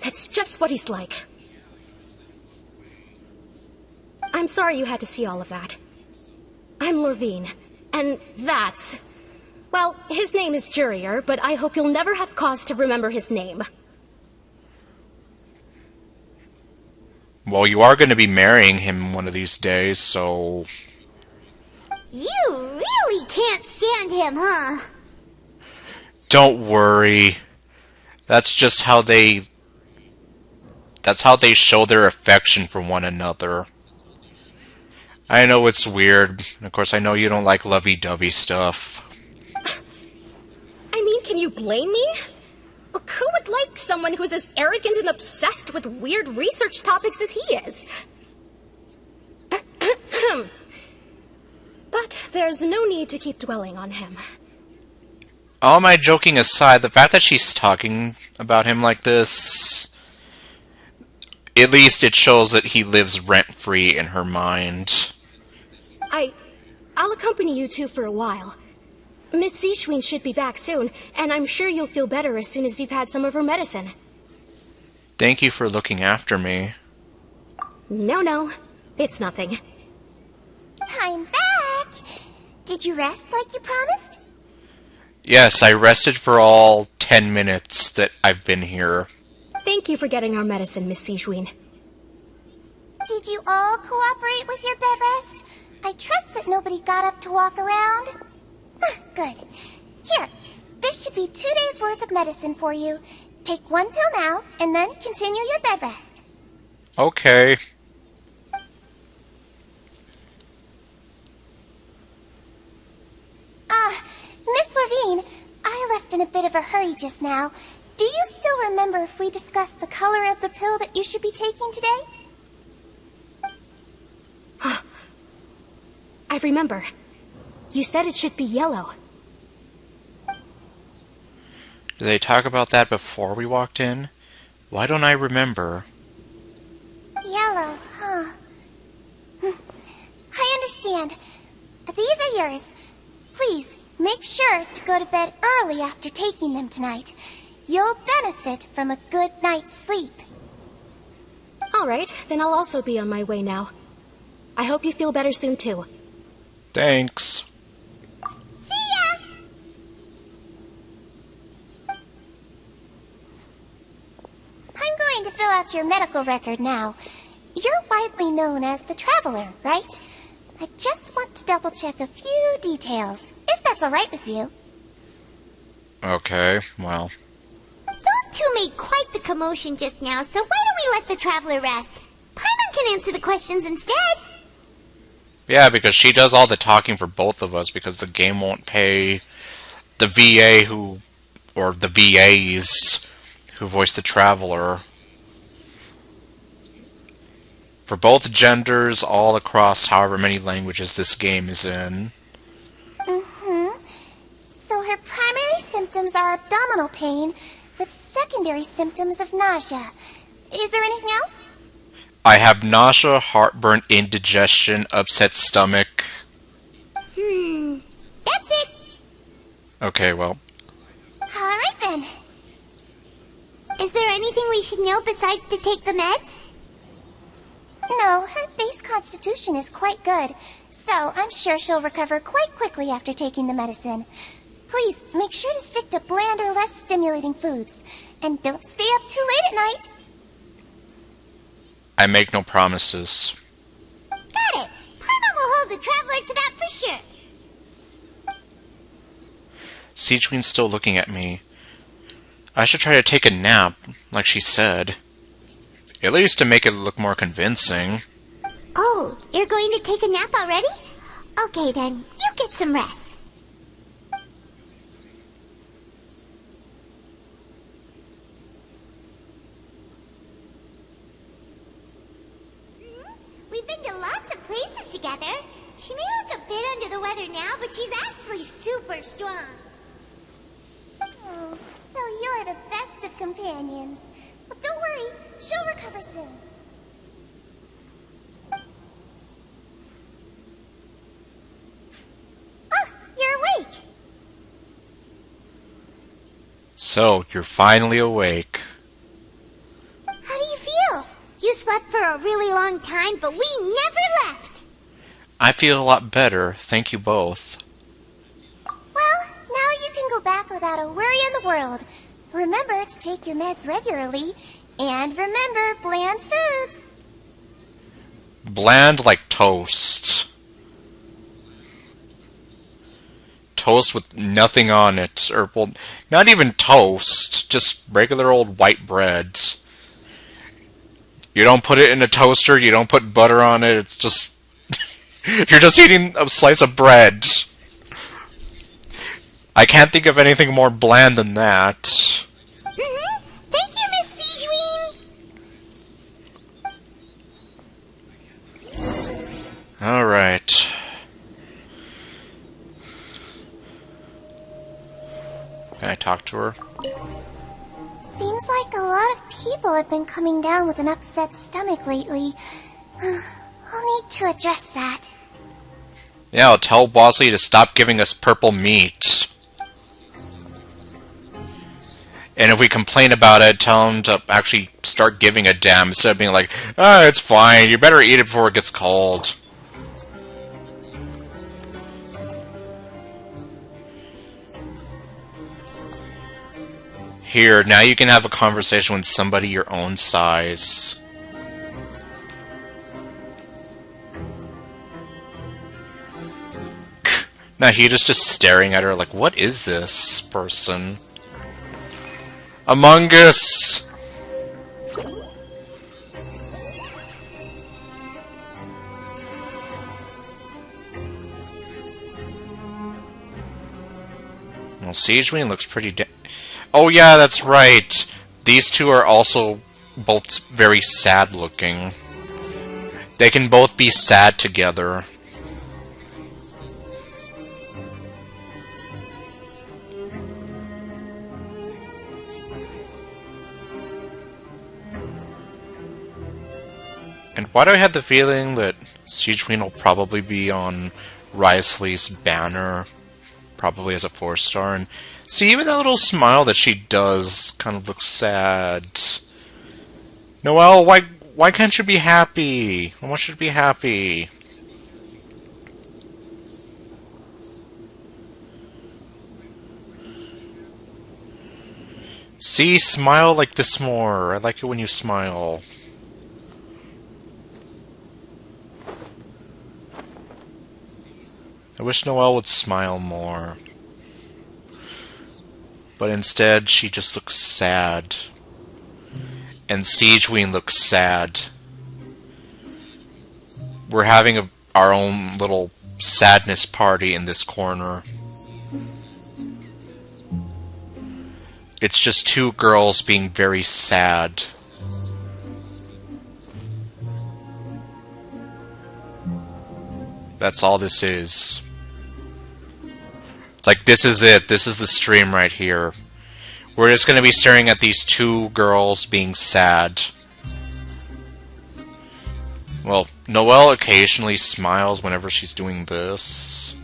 K: That's just what he's like. I'm sorry you had to see all of that. I'm Lorvine, and that's... Well, his name is Jurier, but I hope you'll never have cause to remember his name.
A: Well, you are going to be marrying him one of these days, so...
B: You really can't stand him, huh?
A: Don't worry. That's just how they... That's how they show their affection for one another. I know it's weird. Of course, I know you don't like lovey-dovey stuff.
K: I mean, can you blame me? Look, who would like someone who's as arrogant and obsessed with weird research topics as he is? But there's no need to keep dwelling on him.
A: All my joking aside, the fact that she's talking about him like this... At least it shows that he lives rent-free in her mind.
K: I'll accompany you two for a while. Miss Seashween should be back soon, and I'm sure you'll feel better as soon as you've had some of her medicine.
A: Thank you for looking after me.
K: No, it's nothing.
B: I'm back! Did you rest like you promised?
A: Yes, I rested for all 10 minutes that I've been here.
K: Thank you for getting our medicine, Miss Seashween.
B: Did you all cooperate with your bed rest? I trust that nobody got up to walk around. Good. Here, this should be 2 days' worth of medicine for you. Take one pill now, and then continue your bed rest.
A: Okay.
B: Miss Lorvine, I left in a bit of a hurry just now. Do you still remember if we discussed the color of the pill that you should be taking today?
K: I remember. You said it should be yellow.
A: Did they talk about that before we walked in? Why don't I remember?
B: Yellow, huh? I understand. These are yours. Please, make sure to go to bed early after taking them tonight. You'll benefit from a good night's sleep.
K: All right, then I'll also be on my way now. I hope you feel better soon, too.
A: Thanks.
B: See ya! I'm going to fill out your medical record now. You're widely known as the Traveler, right? I just want to double-check a few details, if that's all right with you.
A: Okay, well...
B: Those two made quite the commotion just now, so why don't we let the Traveler rest? Paimon can answer the questions instead.
A: Yeah, because she does all the talking for both of us, because the game won't pay the VA who... or the VAs who voice the Traveler. For both genders, all across however many languages this game is in.
B: So her primary symptoms are abdominal pain, with secondary symptoms of nausea. Is there anything else?
A: I have nausea, heartburn, indigestion, upset stomach.
B: That's it.
A: Okay, well.
B: Alright then. Is there anything we should know besides to take the meds? No, her base constitution is quite good, so I'm sure she'll recover quite quickly after taking the medicine. Please, make sure to stick to bland or less stimulating foods. And don't stay up too late at night.
A: I make no promises.
B: Got it. Paimon will hold the traveler to that for sure.
A: Siege Queen's still looking at me. I should try to take a nap, like she said. At least to make it look more convincing.
B: Oh, you're going to take a nap already? Okay then, you get some rest. We've been to lots of places together. She may look a bit under the weather now, but she's actually super strong. Oh, so you're the best of companions. Well, don't worry, she'll recover soon. Ah, you're awake.
A: So, you're finally awake.
B: How do you feel? You slept for a really long time, but we never left.
A: I feel a lot better, thank you both.
B: Well, now you can go back without a worry in the world. Remember to take your meds regularly, and remember bland foods.
A: Bland like toast. Toast with nothing on it. Or, well, not even toast. Just regular old white bread. You don't put it in a toaster, you don't put butter on it, it's just... You're just eating a slice of bread. I can't think of anything more bland than that.
B: Thank you, Miss Siegeween.
A: Alright. Can I talk to her?
B: Seems like a lot of people have been coming down with an upset stomach lately. I'll need to address that.
A: Yeah, I'll tell Bosley to stop giving us purple meat. And if we complain about it, tell him to actually start giving a damn instead of being like, "Ah, it's fine, you better eat it before it gets cold." Here, now you can have a conversation with somebody your own size. Now he just staring at her like, what is this person? Among Us! Well, Siegeween looks pretty oh yeah, that's right! These two are also both very sad looking. They can both be sad together. And why do I have the feeling that Siegeween will probably be on Wriothesley's banner, probably as a 4-star, and see, even that little smile that she does kind of looks sad. Noelle, why can't you be happy? Why should you be happy? See, smile like this more. I like it when you smile. I wish Noelle would smile more. But instead, she just looks sad. And Siegeween looks sad. We're having our own little sadness party in this corner. It's just two girls being very sad. That's all this is. It's like, this is it. This is the stream right here. We're just going to be staring at these two girls being sad. Well, Noelle occasionally smiles whenever she's doing this.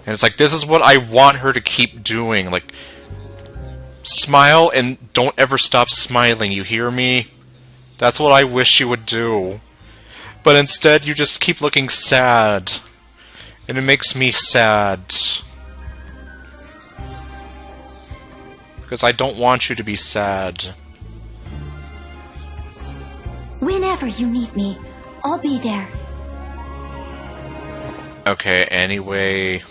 A: And it's like, this is what I want her to keep doing. Like, smile and don't ever stop smiling, you hear me? That's what I wish you would do. But instead, you just keep looking sad. And it makes me sad. Because I don't want you to be sad.
B: Whenever you need me, I'll be there.
A: Okay, anyway...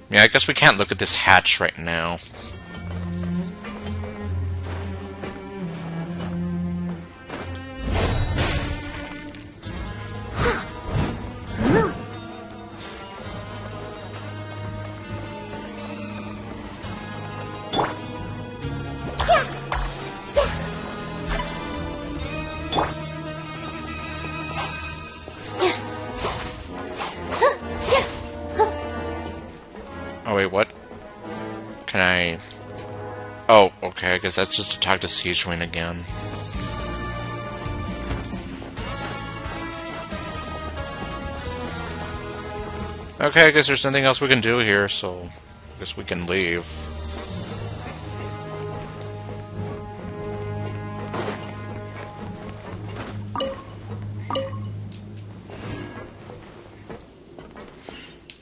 A: Yeah, I guess we can't look at this hatch right now. Oh wait, what? Can I... Oh, okay, I guess that's just to talk to Siegewing again. Okay, I guess there's nothing else we can do here, so... I guess we can leave.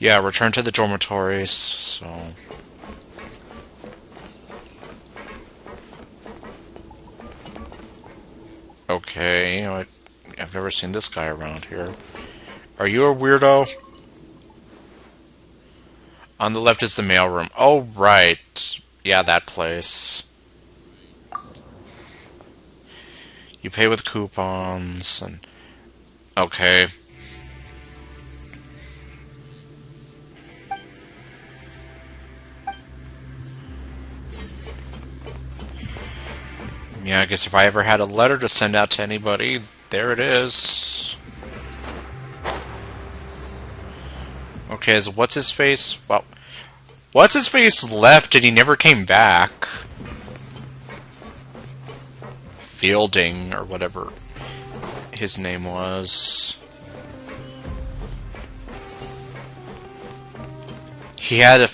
A: Yeah, return to the dormitories, so... Okay, you know, I've never seen this guy around here. Are you a weirdo? On the left is the mailroom. Oh, right. Yeah, that place. You pay with coupons, and... Okay. Yeah, I guess if I ever had a letter to send out to anybody, there it is. Okay, so what's-his-face? Well, what's-his-face left and he never came back. Fielding, or whatever his name was. He had a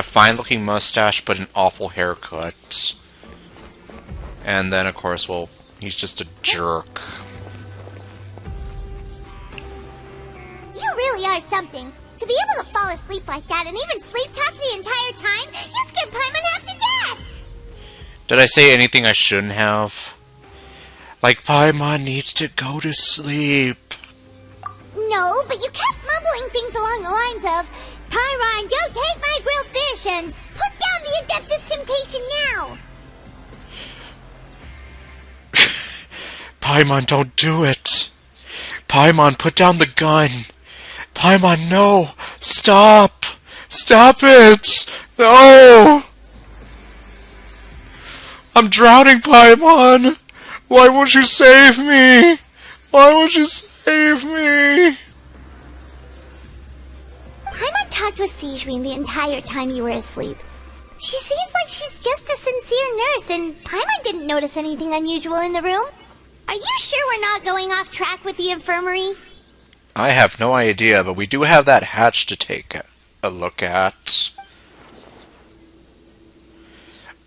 A: fine-looking mustache, but an awful haircut. And then, of course, well, he's just a jerk.
B: You really are something. To be able to fall asleep like that and even sleep talk the entire time, you scared Paimon half to death!
A: Did I say anything I shouldn't have? Like, Paimon needs to go to sleep.
B: No, but you kept mumbling things along the lines of, Pyron, don't take my grilled fish and put down the Adeptus Temptation now!
A: Paimon, don't do it! Paimon, put down the gun! Paimon, no! Stop! Stop it! No! I'm drowning, Paimon! Why won't you save me? Why won't you save me?
B: Paimon talked with Siegewing the entire time you were asleep. She seems like she's just a sincere nurse, and Paimon didn't notice anything unusual in the room. Are you sure we're not going off track with the infirmary?
A: I have no idea, but we do have that hatch to take a look at.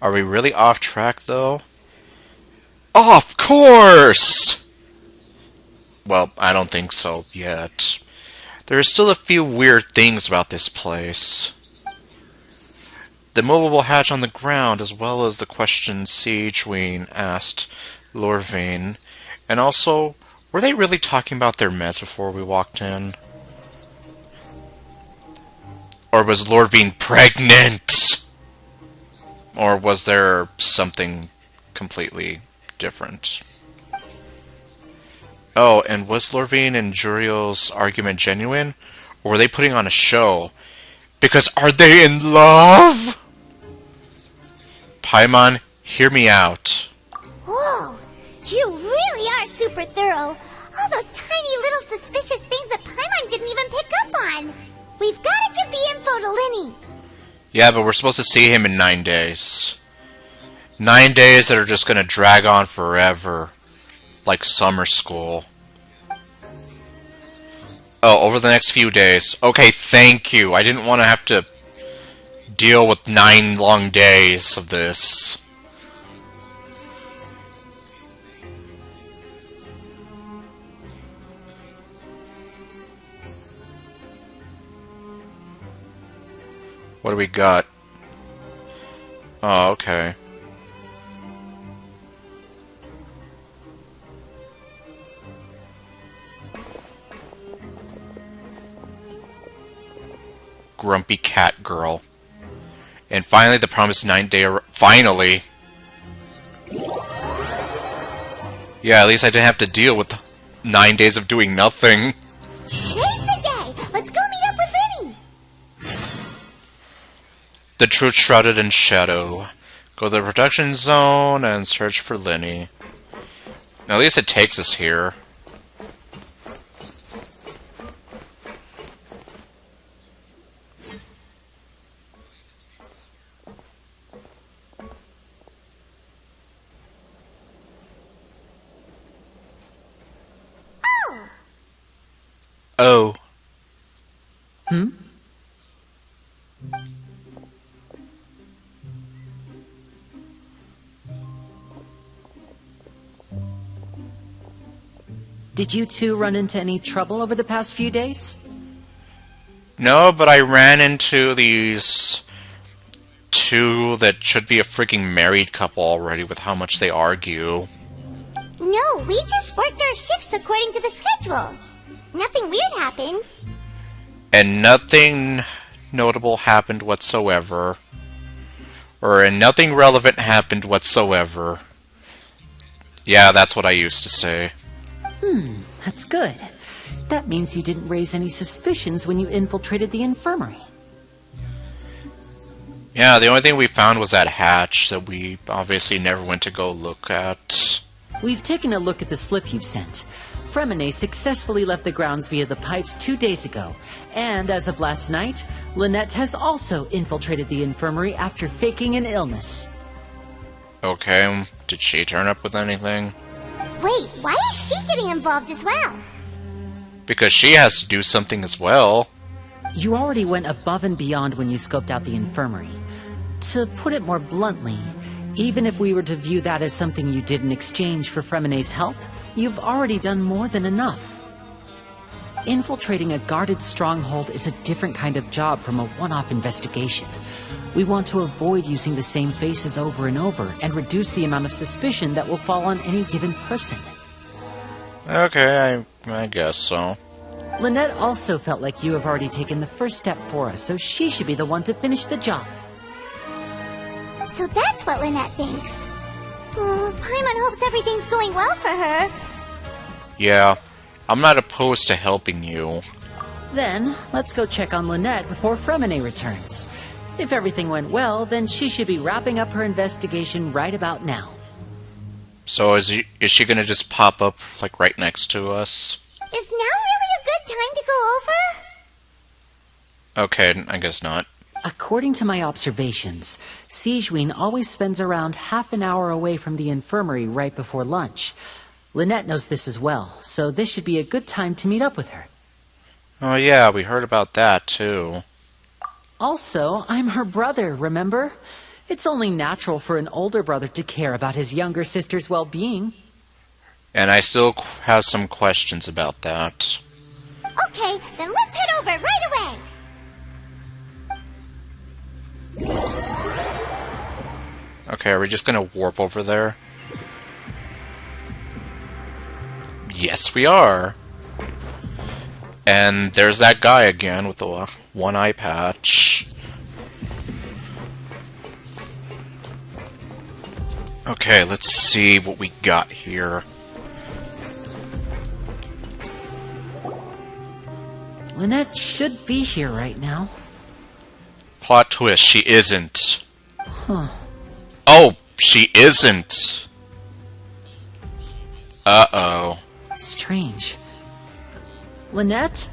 A: Are we really off track, though? Of course! Well, I don't think so yet. There are still a few weird things about this place. The movable hatch on the ground, as well as the question Siegewing asked Lorvain. And also, were they really talking about their meds before we walked in? Or was Lorvain pregnant? Or was there something completely different? Oh, and was Lorvain and Juriel's argument genuine? Or were they putting on a show? Because are they in love? Paimon, hear me out.
B: Whoa, you really are super thorough. All those tiny little suspicious things that Paimon didn't even pick up on. We've got to get the info to Linny.
A: Yeah, but we're supposed to see him in 9 days. 9 days that are just gonna drag on forever. Like summer school. Oh, over the next few days. Okay, thank you. I didn't want to have to deal with 9 long days of this. What do we got? Oh, okay. Grumpy cat girl. And finally, the promised 9-day... Finally! Yeah, at least I didn't have to deal with 9 days of doing nothing.
B: Today's the day! Let's go meet up with Lenny!
A: The truth shrouded in shadow. Go to the production zone and search for Lenny. At least it takes us here. Oh.
I: Hmm? Did you two run into any trouble over the past few days?
A: No, but I ran into these two that should be a freaking married couple already with how much they argue.
B: No, we just worked our shifts according to the schedule. Nothing weird happened.
A: And nothing notable happened whatsoever. And nothing relevant happened whatsoever. Yeah, that's what I used to say.
I: That's good. That means you didn't raise any suspicions when you infiltrated the infirmary.
A: Yeah, the only thing we found was that hatch that we obviously never went to go look at.
I: We've taken a look at the slip you've sent. Fremine successfully left the grounds via the pipes 2 days ago, and as of last night, Lynette has also infiltrated the infirmary after faking an illness.
A: Okay, did she turn up with anything?
B: Wait, why is she getting involved as well?
A: Because she has to do something as well.
I: You already went above and beyond when you scoped out the infirmary. To put it more bluntly, even if we were to view that as something you did in exchange for Fremine's help, you've already done more than enough. Infiltrating a guarded stronghold is a different kind of job from a one-off investigation. We want to avoid using the same faces over and over and reduce the amount of suspicion that will fall on any given person.
A: Okay, I guess so.
I: Lynette also felt like you have already taken the first step for us, so she should be the one to finish the job.
B: So that's what Lynette thinks. Oh, Paimon hopes everything's going well for her.
A: Yeah, I'm not opposed to helping you.
I: Then, let's go check on Lynette before Fremine returns. If everything went well, then she should be wrapping up her investigation right about now.
A: So is she gonna just pop up, like, right next to us?
B: Is now really a good time to go over?
A: Okay, I guess not.
I: According to my observations, Sigewinne always spends around half an hour away from the infirmary right before lunch. Lynette knows this as well, so this should be a good time to meet up with her.
A: Oh yeah, we heard about that too.
I: Also, I'm her brother, remember? It's only natural for an older brother to care about his younger sister's well-being.
A: And I still have some questions about that.
B: Okay, then let's head over right away.
A: Okay, are we just gonna warp over there? Yes, we are. And there's that guy again with the one eye patch. Okay, let's see what we got here.
I: Lynette should be here right now.
A: Plot twist, she isn't.
I: Huh.
A: Oh, she isn't. Uh-oh.
I: Strange. Lynette?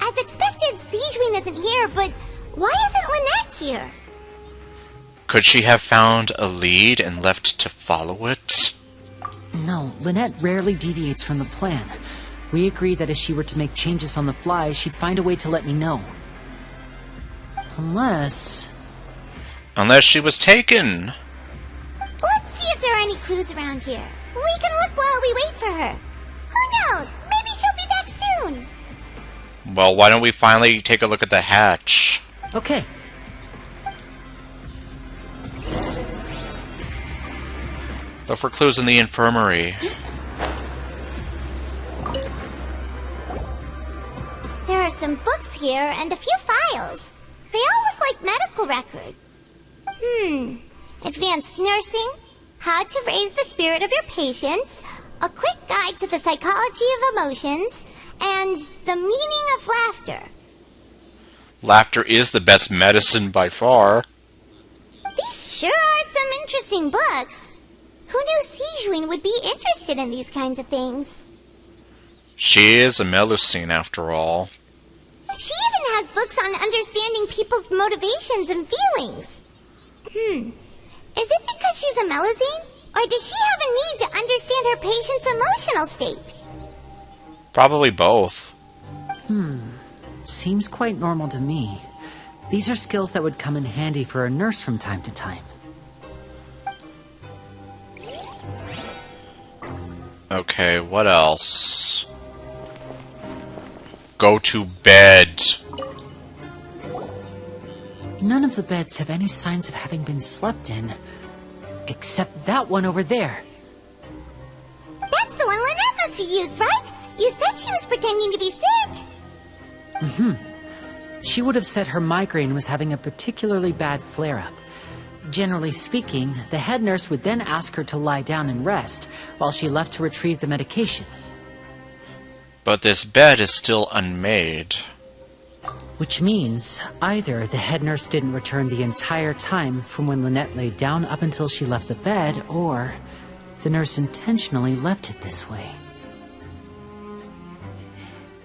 B: As expected, Sigewinne isn't here, but why isn't Lynette here?
A: Could she have found a lead and left to follow it?
I: No, Lynette rarely deviates from the plan. We agreed that if she were to make changes on the fly, she'd find a way to let me know. Unless
A: she was taken.
B: Let's see if there are any clues around here. We can look while we wait for her. Who knows? Maybe she'll be back soon.
A: Well, why don't we finally take a look at the hatch?
I: Okay.
A: Look for clues in the infirmary.
B: There are some books here and a few files. They all look like medical records. Advanced nursing, how to raise the spirit of your patients, a quick guide to the psychology of emotions, and the meaning of laughter.
A: Laughter is the best medicine by far.
B: These sure are some interesting books. Who knew Sijuin would be interested in these kinds of things?
A: She is a Melusine, after all.
B: She even has books on understanding people's motivations and feelings. Is it because she's a Melusine? Or does she have a need to understand her patient's emotional state?
A: Probably both.
I: Seems quite normal to me. These are skills that would come in handy for a nurse from time to time.
A: Okay, what else? Go to bed.
I: None of the beds have any signs of having been slept in. Except that one over there.
B: That's the one Lynette must have used, right? You said she was pretending to be sick.
I: She would have said her migraine was having a particularly bad flare-up. Generally speaking, the head nurse would then ask her to lie down and rest, while she left to retrieve the medication.
A: But this bed is still unmade.
I: Which means either the head nurse didn't return the entire time from when Lynette lay down up until she left the bed, or the nurse intentionally left it this way.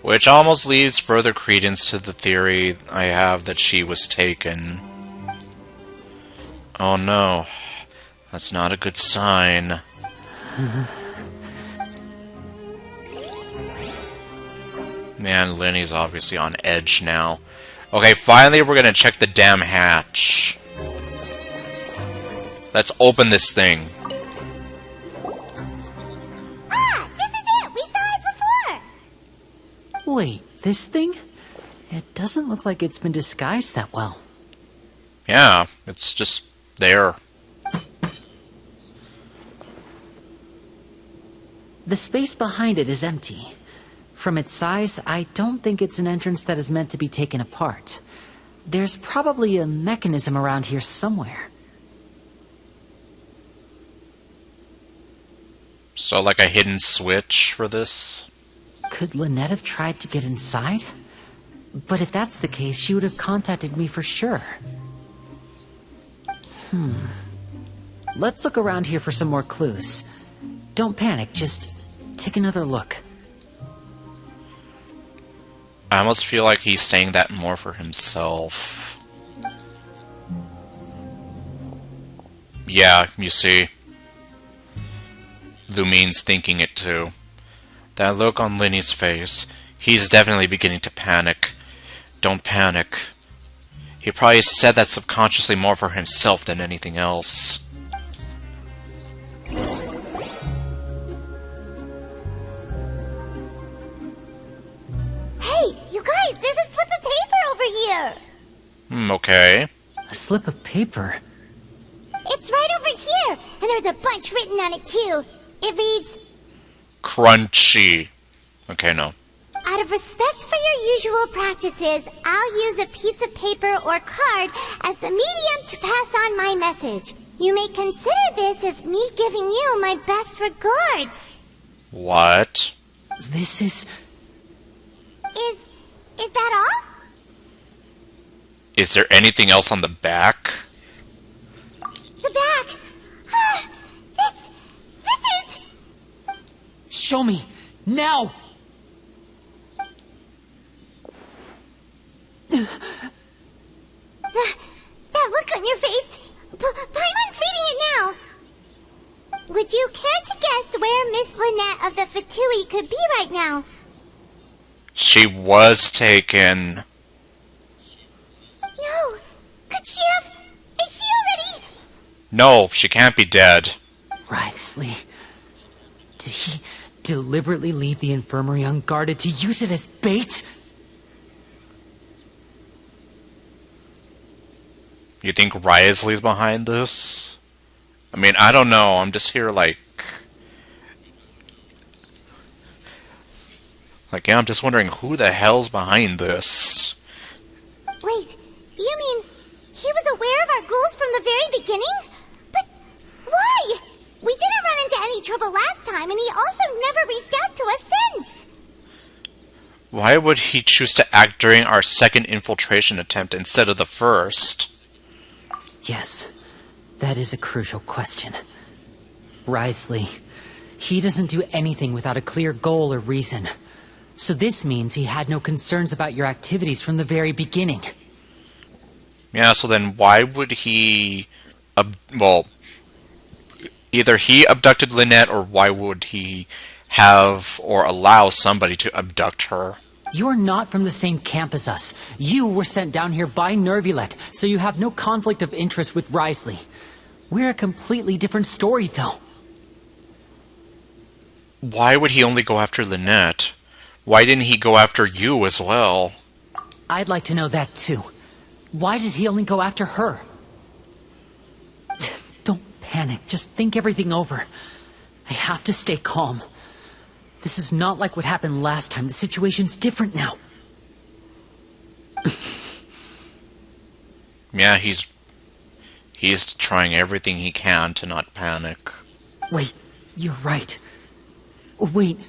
A: Which almost leaves further credence to the theory I have that she was taken. Oh no. That's not a good sign. Man, Lenny's obviously on edge now. Okay, finally we're gonna check the damn hatch. Let's open this thing.
B: Ah, this is it! We saw it before!
I: Wait, this thing? It doesn't look like it's been disguised that well.
A: Yeah, it's just there.
I: The space behind it is empty. From its size, I don't think it's an entrance that is meant to be taken apart. There's probably a mechanism around here somewhere.
A: So like a hidden switch for this?
I: Could Lynette have tried to get inside? But if that's the case, she would have contacted me for sure. Let's look around here for some more clues. Don't panic, just take another look.
A: I almost feel like he's saying that more for himself. Yeah, you see. Lumine's thinking it too. That look on Lenny's face, he's definitely beginning to panic. Don't panic. He probably said that subconsciously more for himself than anything else.
B: Hey, you guys, there's a slip of paper over here!
A: Okay.
I: A slip of paper?
B: It's right over here, and there's a bunch written on it too. It reads,
A: Crunchy. Okay, no.
B: out of respect for your usual practices, I'll use a piece of paper or card as the medium to pass on my message. You may consider this as me giving you my best regards.
A: What?
I: This is...
B: Is that all?
A: Is there anything else on the back?
B: The back. This is...
I: Show me! Now!
B: That look on your face. Paimon's reading it now. Would you care to guess where Miss Lynette of the Fatui could be right now?
A: She was taken.
B: No. Could she have... Is she already...
A: No, she can't be dead.
I: Wriothesley. Did he deliberately leave the infirmary unguarded to use it as bait?
A: You think Risley's behind this? I mean, I don't know. I'm just here like, yeah, I'm just wondering who the hell's behind this.
B: Wait, you mean he was aware of our goals from the very beginning? But why? We didn't run into any trouble last time, and he also never reached out to us since.
A: Why would he choose to act during our second infiltration attempt instead of the first?
I: Yes, that is a crucial question. Risley, he doesn't do anything without a clear goal or reason. So this means he had no concerns about your activities from the very beginning.
A: Yeah, so then why would he... well, either he abducted Lynette, or why would he have or allow somebody to abduct her?
I: You're not from the same camp as us. You were sent down here by Nervulet, so you have no conflict of interest with Risley. We're a completely different story, though.
A: Why would he only go after Lynette? Why didn't he go after you as well?
I: I'd like to know that, too. Why did he only go after her? Don't panic. Just think everything over. I have to stay calm. This is not like what happened last time. The situation's different now.
A: Yeah, he's trying everything he can to not panic.
I: Wait, you're right. Wait,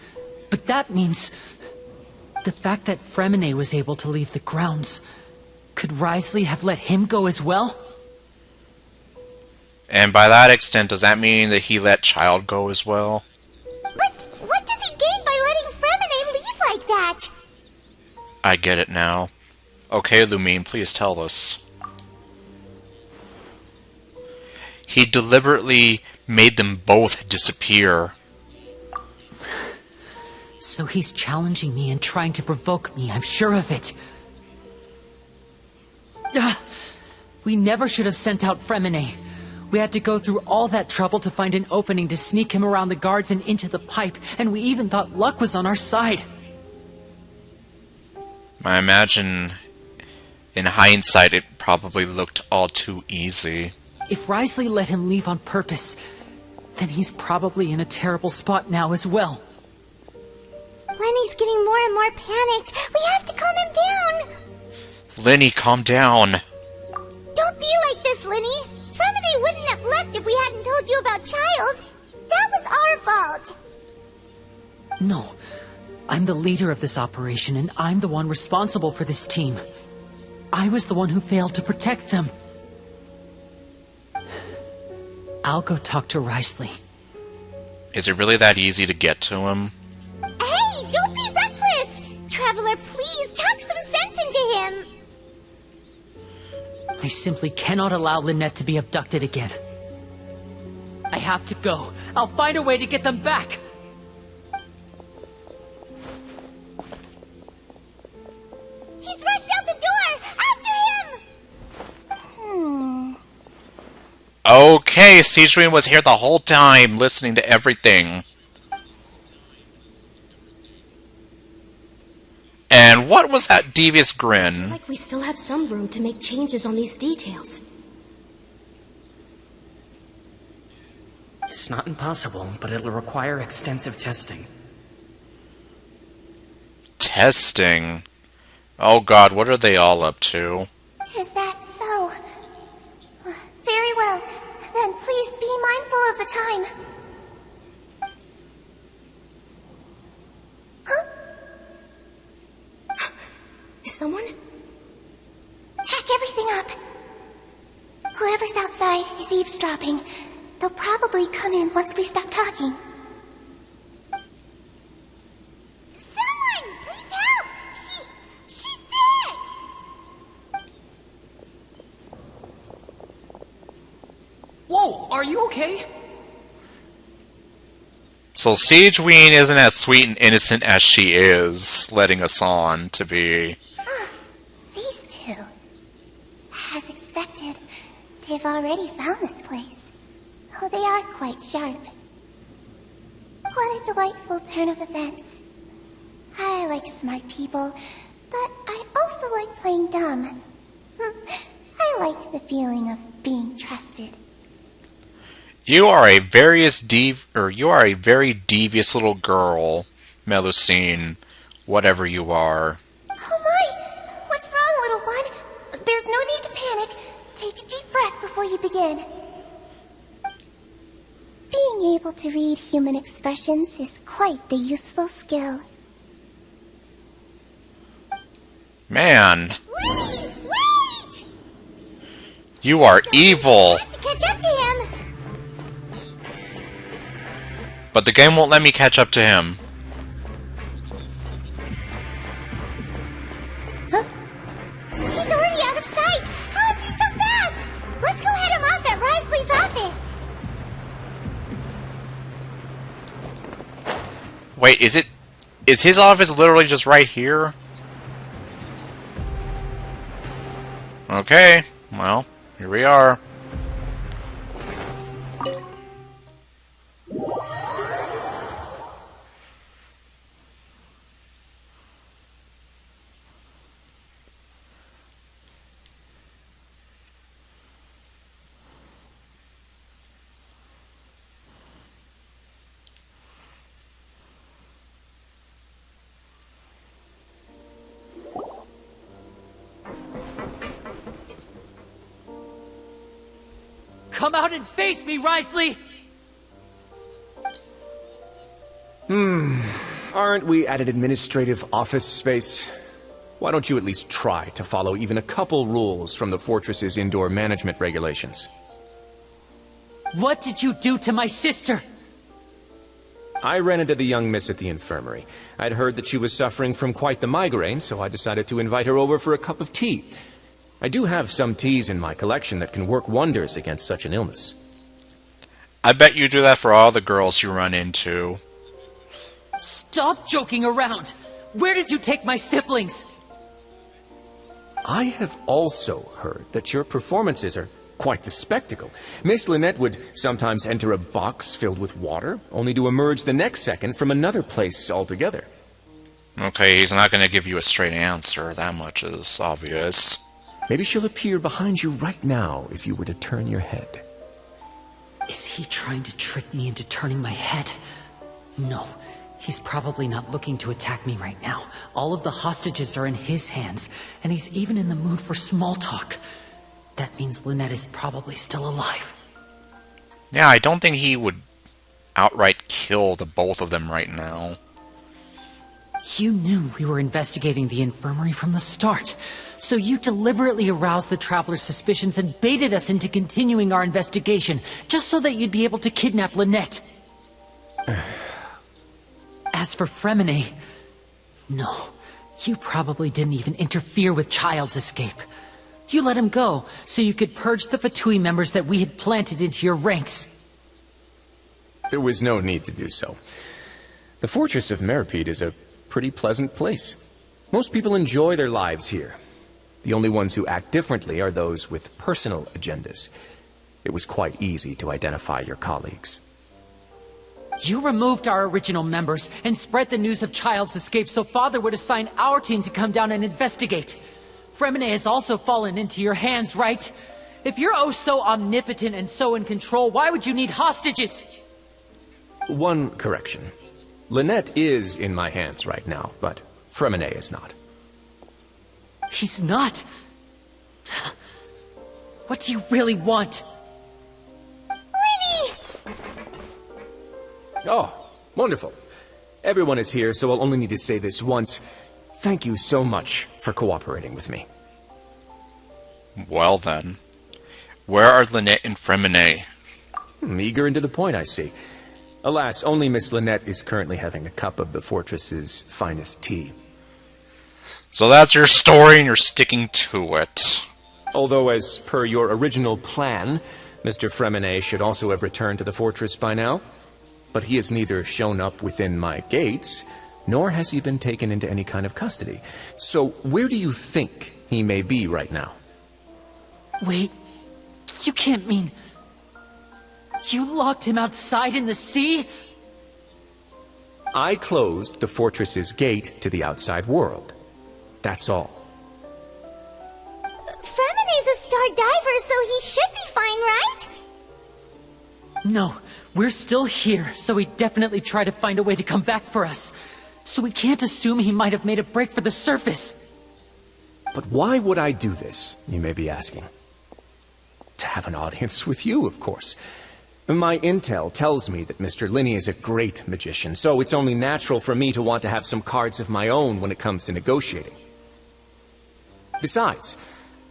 I: but that means... the fact that Fremine was able to leave the grounds... could Risley have let him go as well?
A: And by that extent, does that mean that he let Child go as well?
B: But what does he gain by letting Fremine leave like that?
A: I get it now. Okay, Lumine, please tell us. He deliberately made them both disappear.
I: So he's challenging me and trying to provoke me, I'm sure of it. We never should have sent out Fremine. We had to go through all that trouble to find an opening to sneak him around the guards and into the pipe, and we even thought luck was on our side.
A: I imagine, in hindsight, it probably looked all too easy.
I: If Risley let him leave on purpose, then he's probably in a terrible spot now as well.
B: Lenny's getting more and more panicked. We have to calm him down.
A: Lenny, calm down.
B: Don't be like this, Lenny. Fremine wouldn't have left if we hadn't told you about Child. That was our fault.
I: No. I'm the leader of this operation, and I'm the one responsible for this team. I was the one who failed to protect them. I'll go talk to Risley.
A: Is it really that easy to get to him?
B: Hey, don't be reckless! Traveler, please talk some sense into him!
I: I simply cannot allow Lynette to be abducted again. I have to go. I'll find a way to get them back!
B: He's rushed out the door! After him!
A: Okay, Sijuin was here the whole time, listening to everything. And what was that devious grin?
K: Like we still have some room to make changes on these details.
J: It's not impossible, but it'll require extensive testing.
A: Testing? Oh god, what are they all up to?
B: Is that so? Very well. Then please be mindful of the time. Huh?
K: Is someone?
B: Hack everything up. Whoever's outside is eavesdropping. They'll probably come in once we stop talking. Someone! Please help! She's sick!
J: Whoa, are you okay?
A: So Sijuin isn't as sweet and innocent as she is, letting us on to be.
B: These two. As expected, they've already found this place. Oh, they are quite sharp. What a delightful turn of events. I like smart people, but I also like playing dumb. I like the feeling of being trusted.
A: You are a very devious little girl, Melusine, whatever you are.
B: Oh my! What's wrong, little one? There's no need to panic. Take a deep breath before you begin. Being able to read human expressions is quite the useful skill.
A: Man.
B: Wait!
A: You are evil.
B: To catch up to him.
A: But the game won't let me catch up to him.
B: Huh? He's already out of sight! How is he so fast? Let's go head him off at Risley's office!
A: Wait, is his office literally just right here? Okay, well, here we are.
H: Come out and face me, Risley!
L: Aren't we at an administrative office space? Why don't you at least try to follow even a couple rules from the fortress's indoor management regulations?
H: What did you do to my sister?
L: I ran into the young miss at the infirmary. I'd heard that she was suffering from quite the migraine, so I decided to invite her over for a cup of tea. I do have some teas in my collection that can work wonders against such an illness.
A: I bet you do that for all the girls you run into.
H: Stop joking around! Where did you take my siblings?
L: I have also heard that your performances are quite the spectacle. Miss Lynette would sometimes enter a box filled with water, only to emerge the next second from another place altogether.
A: Okay, he's not going to give you a straight answer. That much is obvious.
L: Maybe she'll appear behind you right now if you were to turn your head.
I: Is he trying to trick me into turning my head? No, he's probably not looking to attack me right now. All of the hostages are in his hands, and he's even in the mood for small talk. That means Lynette is probably still alive.
A: Yeah, I don't think he would outright kill the both of them right now.
I: You knew we were investigating the infirmary from the start, so you deliberately aroused the Traveler's suspicions and baited us into continuing our investigation, just so that you'd be able to kidnap Lynette. As for Fremine, no, you probably didn't even interfere with Child's escape. You let him go, so you could purge the Fatui members that we had planted into your ranks.
L: There was no need to do so. The Fortress of Meripede is a pretty pleasant place. Most people enjoy their lives here. The only ones who act differently are those with personal agendas. It was quite easy to identify your colleagues.
I: You removed our original members and spread the news of Child's escape so Father would assign our team to come down and investigate. Fremine has also fallen into your hands, right? If you're oh so omnipotent and so in control, why would you need hostages?
L: One correction. Lynette is in my hands right now, but Fremine is not.
I: He's not. What do you really want?
B: Winnie!
L: Oh, wonderful. Everyone is here, so I'll only need to say this once. Thank you so much for cooperating with me.
A: Well then, where are Lynette and Fremine?
L: Eager and to the point, I see. Alas, only Miss Lynette is currently having a cup of the fortress's finest tea.
A: So that's your story and you're sticking to it.
L: Although, as per your original plan, Mr. Fremine should also have returned to the fortress by now. But he has neither shown up within my gates, nor has he been taken into any kind of custody. So where do you think he may be right now?
I: Wait, you can't mean... You locked him outside in the sea?
L: I closed the fortress's gate to the outside world. That's all.
B: Fremine's a star diver, so he should be fine, right?
I: No, we're still here, so he definitely tried to find a way to come back for us. So we can't assume he might have made a break for the surface.
L: But why would I do this, you may be asking? To have an audience with you, of course. My intel tells me that Mr. Linney is a great magician, so it's only natural for me to want to have some cards of my own when it comes to negotiating. Besides,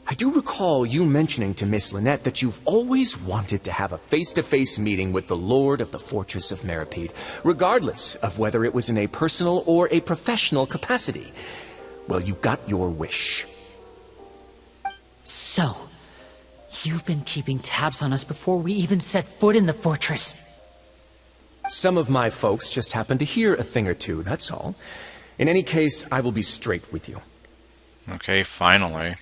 L: I do recall you mentioning to Miss Lynette that you've always wanted to have a face-to-face meeting with the Lord of the Fortress of Meripede, regardless of whether it was in a personal or a professional capacity. Well, you got your wish.
I: So, you've been keeping tabs on us before we even set foot in the fortress.
L: Some of my folks just happened to hear a thing or two, that's all. In any case, I will be straight with you.
A: Okay, finally.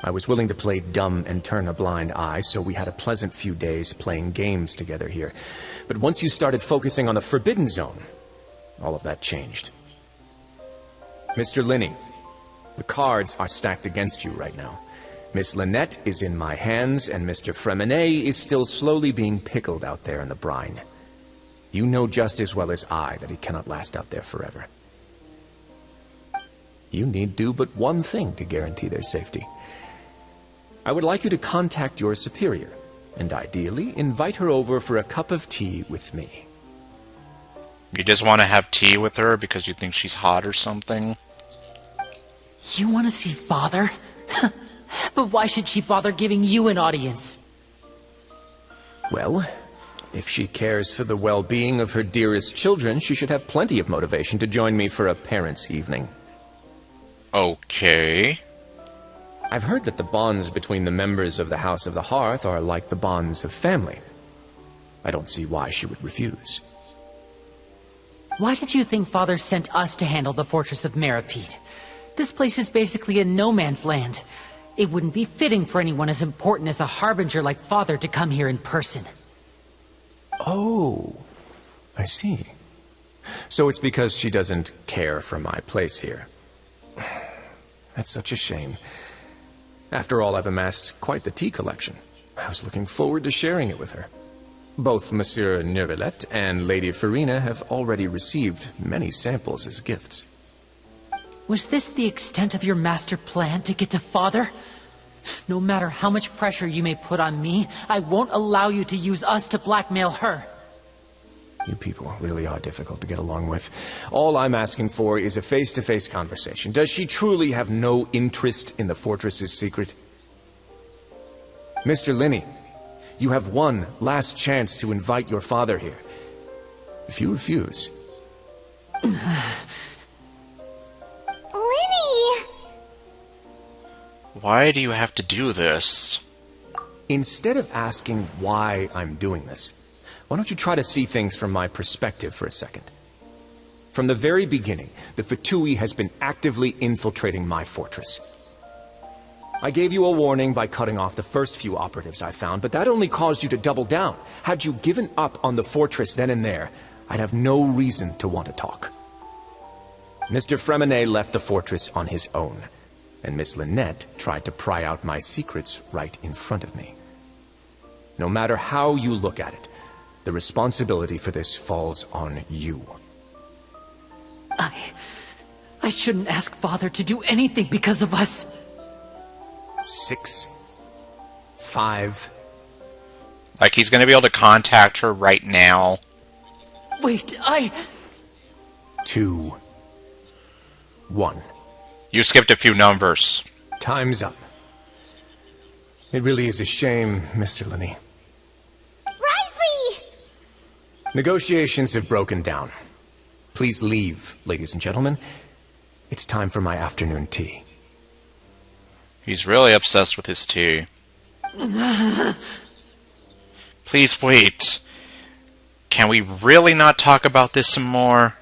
L: I was willing to play dumb and turn a blind eye, so we had a pleasant few days playing games together here. But once you started focusing on the Forbidden Zone, all of that changed. Mr. Linney, the cards are stacked against you right now. Miss Lynette is in my hands, and Mr. Fremenet is still slowly being pickled out there in the brine. You know just as well as I that he cannot last out there forever. You need do but one thing to guarantee their safety. I would like you to contact your superior, and ideally invite her over for a cup of tea with me.
A: You just want to have tea with her because you think she's hot or something?
I: You want to see Father? But why should she bother giving you an audience?
L: Well, if she cares for the well-being of her dearest children, she should have plenty of motivation to join me for a parents' evening.
A: Okay.
L: I've heard that the bonds between the members of the House of the Hearth are like the bonds of family. I don't see why she would refuse.
I: Why did you think Father sent us to handle the Fortress of Meripede? This place is basically a no-man's land. It wouldn't be fitting for anyone as important as a harbinger like Father to come here in person.
L: Oh, I see. So it's because she doesn't care for my place here. That's such a shame. After all, I've amassed quite the tea collection. I was looking forward to sharing it with her. Both Monsieur Neuvillette and Lady Farina have already received many samples as gifts.
I: Was this the extent of your master plan to get to Father? No matter how much pressure you may put on me, I won't allow you to use us to blackmail her.
L: You people really are difficult to get along with. All I'm asking for is a face-to-face conversation. Does she truly have no interest in the fortress's secret? Mr. Linney, you have one last chance to invite your father here. If you refuse...
B: Linny!
A: Why do you have to do this?
L: Instead of asking why I'm doing this, why don't you try to see things from my perspective for a second? From the very beginning, the Fatui has been actively infiltrating my fortress. I gave you a warning by cutting off the first few operatives I found, but that only caused you to double down. Had you given up on the fortress then and there, I'd have no reason to want to talk. Mr. Fremenet left the fortress on his own, and Miss Lynette tried to pry out my secrets right in front of me. No matter how you look at it, the responsibility for this falls on you.
I: I shouldn't ask Father to do anything because of us.
L: 6, 5...
A: Like he's gonna be able to contact her right now.
I: Wait,
L: 2, 1.
A: You skipped a few numbers.
L: Time's up. It really is a shame, Mr. Linney.
B: Risley!
L: Negotiations have broken down. Please leave, ladies and gentlemen. It's time for my afternoon tea.
A: He's really obsessed with his tea. Please wait. Can we really not talk about this some more?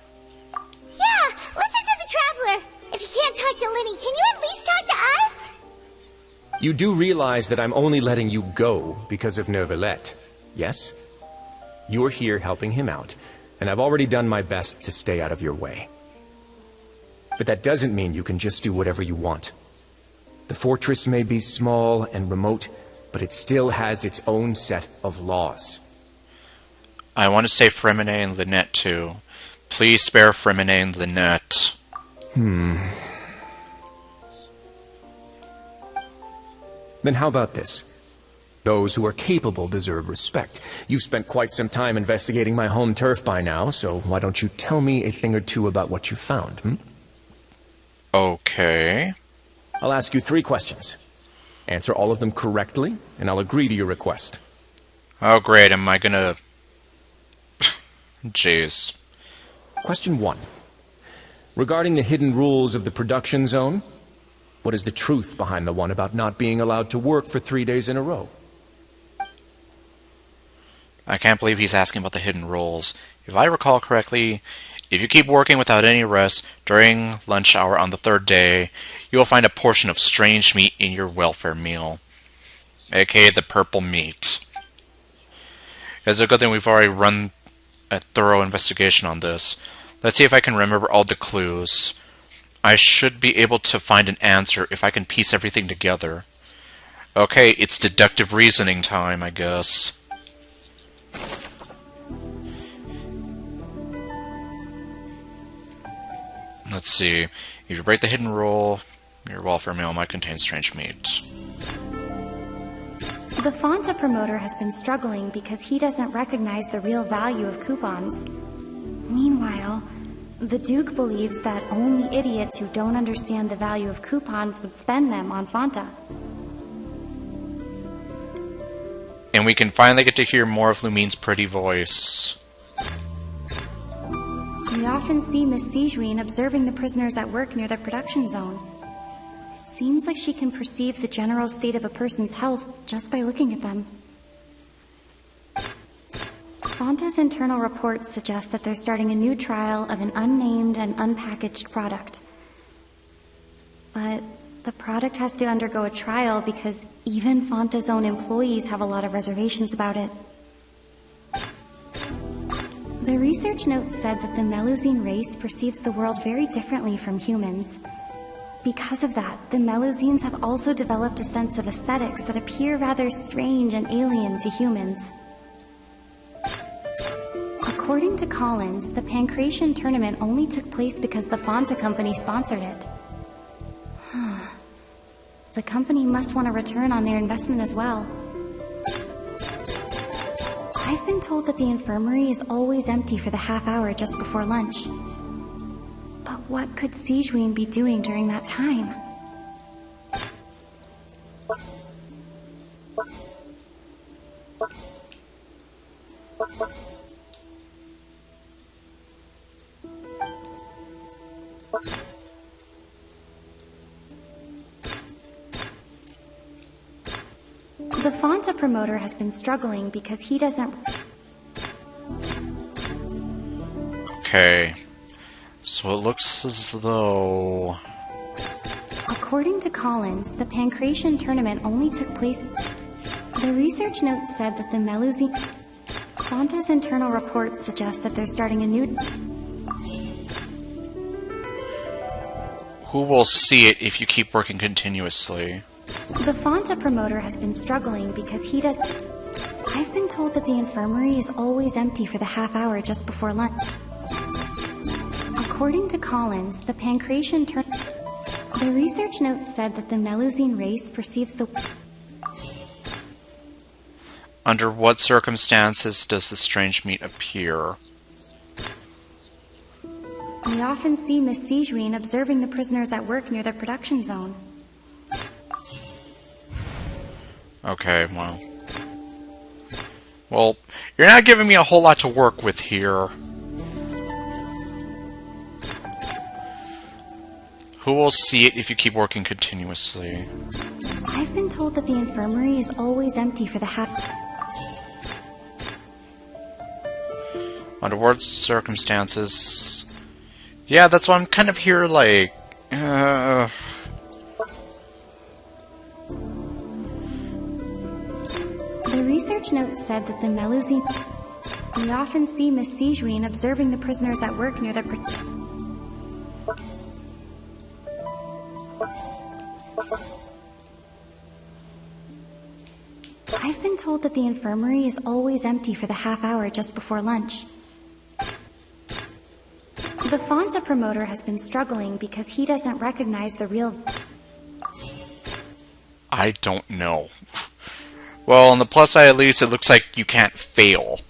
B: Yeah, listen to the Traveler. If you can't talk to Linny, can you at least talk to us?
L: You do realize that I'm only letting you go because of Neuvillette, yes? You're here helping him out, and I've already done my best to stay out of your way. But that doesn't mean you can just do whatever you want. The fortress may be small and remote, but it still has its own set of laws.
A: I want to say Fremine and Lynette too. Please spare Fremine and Lynette.
L: Then how about this? Those who are capable deserve respect. You've spent quite some time investigating my home turf by now, so why don't you tell me a thing or two about what you found,
A: Okay.
L: I'll ask you 3 questions. Answer all of them correctly, and I'll agree to your request.
A: Oh great, am I gonna... Jeez.
L: Question 1. Regarding the hidden rules of the production zone, what is the truth behind the one about not being allowed to work for 3 days in a row?
A: I can't believe he's asking about the hidden rules. If I recall correctly, if you keep working without any rest during lunch hour on the 3rd day, you will find a portion of strange meat in your welfare meal, aka the purple meat. It's a good thing we've already run a thorough investigation on this. Let's see if I can remember all the clues. I should be able to find an answer if I can piece everything together. Okay, it's deductive reasoning time, I guess. Let's see. If you break the hidden rule, your welfare meal might contain strange meat.
M: The Fanta promoter has been struggling because he doesn't recognize the real value of coupons. Meanwhile, the Duke believes that only idiots who don't understand the value of coupons would spend them on Fanta.
A: And we can finally get to hear more of Lumine's pretty voice.
M: We often see Miss Sijuin observing the prisoners at work near the production zone. Seems like she can perceive the general state of a person's health just by looking at them. Fanta's internal reports suggest that they're starting a new trial of an unnamed and unpackaged product. But the product has to undergo a trial because even Fanta's own employees have a lot of reservations about it. The research note said that the Melusine race perceives the world very differently from humans. Because of that, the Melusines have also developed a sense of aesthetics that appear rather strange and alien to humans. According to Collins, the Pancration tournament only took place because the Fanta company sponsored it. The company must want a return on their investment as well. I've been told that the infirmary is always empty for the half hour just before lunch. But what could Sijuin be doing during that time? The Fanta promoter has been struggling because he doesn't...
A: Okay. So it looks as though...
M: According to Collins, the Pancration tournament only took place... The research note said that the Melusine... Fanta's internal reports suggest that they're starting a new...
A: Who will see it if you keep working continuously?
M: The Fanta promoter has been struggling because he does... I've been told that the infirmary is always empty for the half hour just before lunch. According to Collins, the Pancration The research note said that the Melusine race perceives the...
A: Under what circumstances does the strange meat appear?
M: We often see Miss Sijuin observing the prisoners at work near the production zone.
A: Okay, well... Well, you're not giving me a whole lot to work with here. Who will see it if you keep working continuously?
M: I've been told that the infirmary is always empty for the half...
A: Under what circumstances... Yeah, that's why I'm kind of here, like... The
M: research note said that the Melusine... We often see Miss Sijuin observing the prisoners at work near the... I've been told that the infirmary is always empty for the half hour just before lunch. The Fonta promoter has been struggling because he doesn't recognize the real...
A: I don't know. Well, on the plus side, at least, it looks like you can't fail.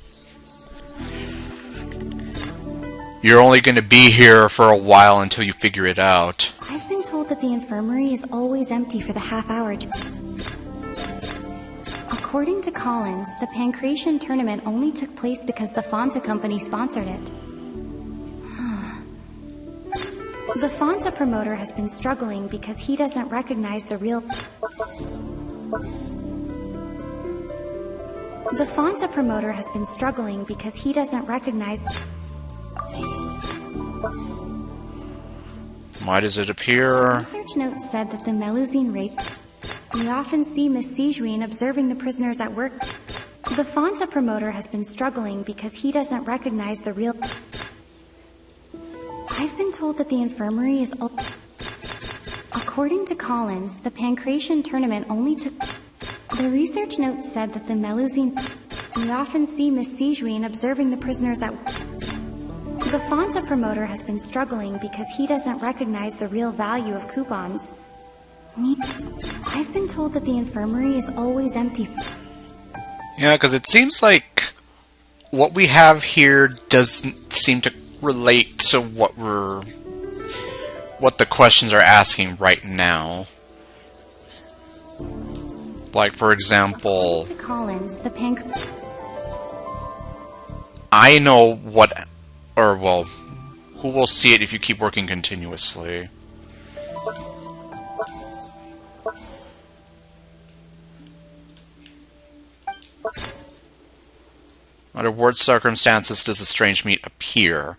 A: You're only going to be here for a while until you figure it out.
M: I've been told that the infirmary is always empty for the half hour. According to Collins, the Pancration tournament only took place because the Fonta company sponsored it. The Fonta promoter has been struggling because he doesn't recognize the real... The Fonta promoter has been struggling because he doesn't recognize...
A: Why does it appear?
M: Research notes said that the Melusine rape... We often see Miss Sijuin observing the prisoners at work. The Fonta promoter has been struggling because he doesn't recognize the real... I've been told that the infirmary is... According to Collins, the Pancration tournament only took... The research note said that the Melusine... We often see Miss Sijuin observing the prisoners at... The Fonta promoter has been struggling because he doesn't recognize the real value of coupons. I've been told that the infirmary is always empty.
A: Yeah, because it seems like what we have here doesn't seem to relate to what the questions are asking right now. Like, for example,
M: To Collins, the
A: I know what, or well, who will see it if you keep working continuously? Under what circumstances does a strange meat appear?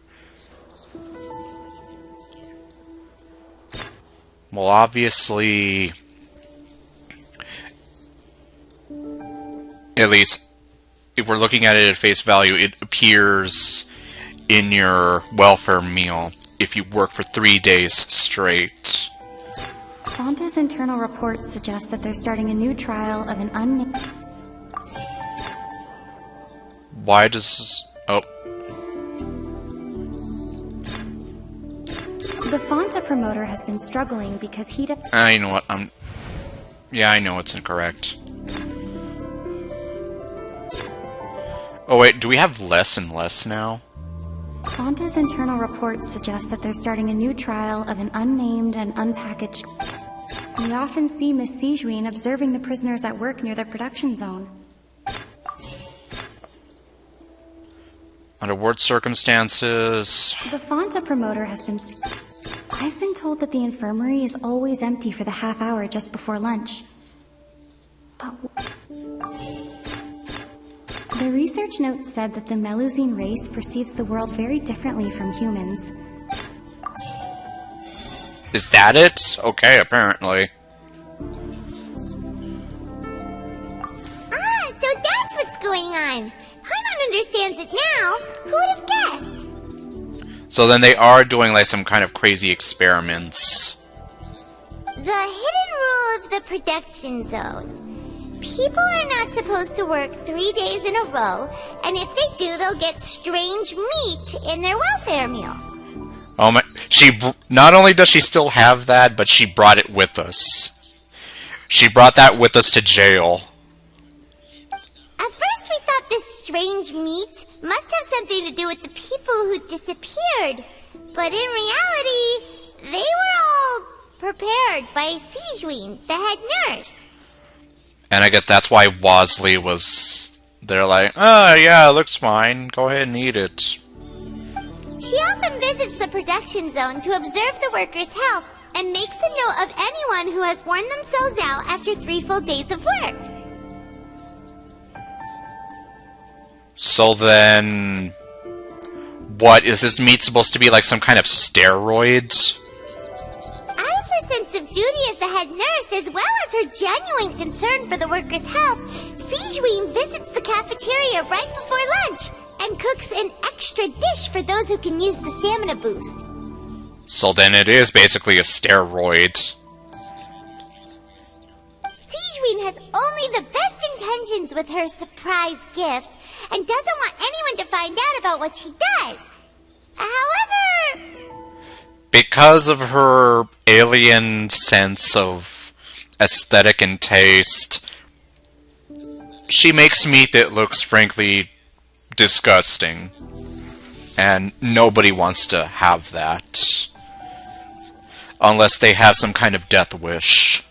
A: Well, obviously, at least if we're looking at it at face value, it appears in your welfare meal if you work for 3 days straight.
M: Fonta's internal reports suggest that they're starting a new trial of an unnamed...
A: Why does... Oh.
M: The Fonta promoter has been struggling because he...
A: You know what, yeah, I know it's incorrect. Oh wait, do we have less and less now?
M: Fonta's internal reports suggest that they're starting a new trial of an unnamed and unpackaged... We often see Miss Sijuin observing the prisoners at work near the production zone.
A: Under what circumstances?
M: The Fonta promoter has been... I've been told that the infirmary is always empty for the half hour just before lunch. But... The research note said that the Melusine race perceives the world very differently from humans.
A: Is that it? Okay, apparently.
B: Ah, so that's what's going on. Paimon understands it now. Who would have guessed?
A: So then they are doing like some kind of crazy experiments.
B: The hidden rule of the production zone. People are not supposed to work 3 days in a row, and if they do, they'll get strange meat in their welfare meal.
A: Oh my! Not only does she still have that, but she brought it with us. She brought that with us to jail.
B: At first we thought this strange meat must have something to do with the people who disappeared. But in reality, they were all prepared by Sijuin, the head nurse.
A: And I guess that's why Wasley was... They're like, oh yeah, it looks fine. Go ahead and eat it.
B: She often visits the production zone to observe the workers' health and makes a note of anyone who has worn themselves out after 3 full days of work.
A: So then... What, is this meat supposed to be like some kind of steroids?
B: Out of her sense of duty as the head nurse, as well as her genuine concern for the workers' health, Sijuin visits the cafeteria right before lunch and cooks an extra dish for those who can use the stamina boost.
A: So then it is basically a steroid.
B: Sijuin has only the best intentions with her surprise gift and doesn't want anyone to find out about what she does. However...
A: because of her alien sense of aesthetic and taste, she makes meat that looks frankly disgusting. And nobody wants to have that. Unless they have some kind of death wish.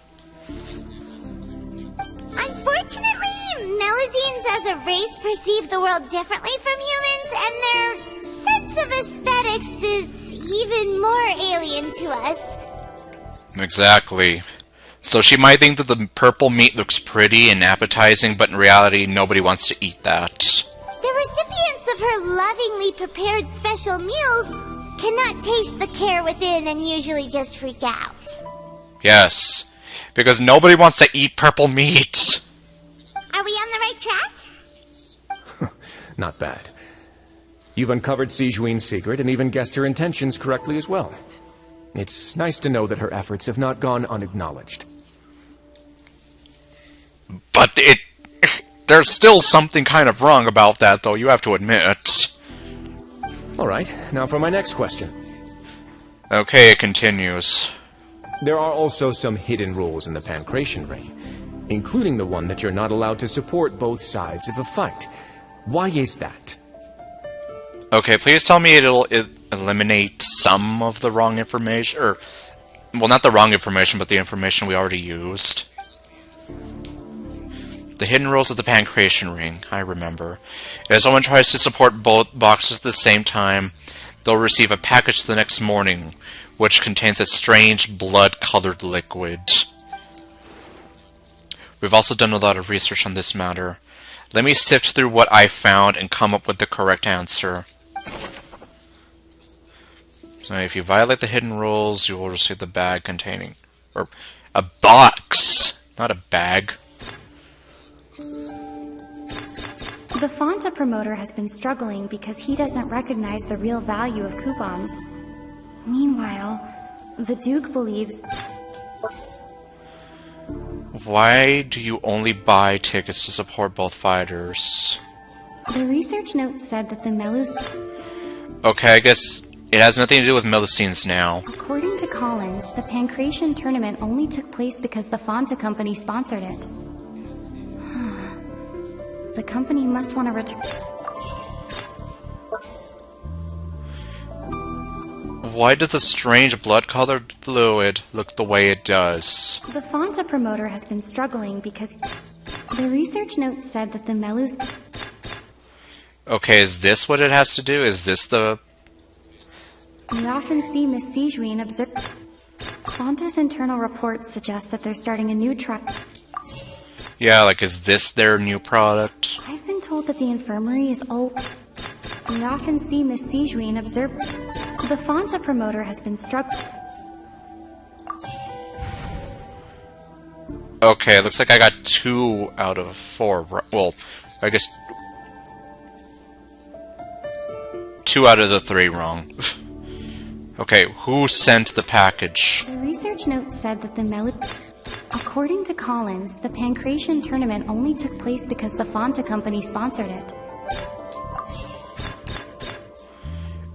B: Unfortunately, Melusines as a race perceive the world differently from humans, and their sense of aesthetics is even more alien to us.
A: Exactly. So she might think that the purple meat looks pretty and appetizing, but in reality, nobody wants to eat that.
B: The recipients of her lovingly prepared special meals cannot taste the care within and usually just freak out.
A: Yes, because nobody wants to eat purple meat.
B: Are we on the right track?
L: Not bad. You've uncovered Sijuin's secret and even guessed her intentions correctly as well. It's nice to know that her efforts have not gone unacknowledged.
A: But there's still something kind of wrong about that, though, you have to admit.
L: Alright, now for my next question.
A: Okay, it continues.
L: There are also some hidden rules in the Pancration Ring, including the one that you're not allowed to support both sides of a fight. Why is that?
A: Okay, please tell me it'll eliminate some of the wrong information, or... well, not the wrong information, but the information we already used. The hidden rules of the Pancration Ring, I remember. If someone tries to support both boxes at the same time, they'll receive a package the next morning, which contains a strange blood-colored liquid. We've also done a lot of research on this matter. Let me sift through what I found and come up with the correct answer. So if you violate the hidden rules, you will receive the bag containing... or a box! Not a bag.
M: The Fonta promoter has been struggling because he doesn't recognize the real value of coupons. Meanwhile, the Duke believes...
A: Why do you only buy tickets to support both fighters?
M: The research note said that the Melus...
A: Okay, I guess it has nothing to do with Melusines now.
M: According to Collins, the Pancration tournament only took place because the Fonta company sponsored it. The company must want to return...
A: Why does the strange blood-colored fluid look the way it does?
M: The Fonta promoter has been struggling because... The research note said that the Melus...
A: Okay, is this what it has to do? Is this the...
M: We often see Miss Sijuin observe... Fonta's internal reports suggest that they're starting a new truck...
A: Yeah, like, is this their new product?
M: I've been told that the infirmary is all... We often see Miss Sijuin observe... The Fonta promoter has been struggling...
A: Okay, looks like I got 2 out of 4. Well, I guess... 2 out of the 3 wrong. Okay, who sent the package?
M: The research note said that the According to Collins, the Pancration tournament only took place because the Fonta company sponsored it.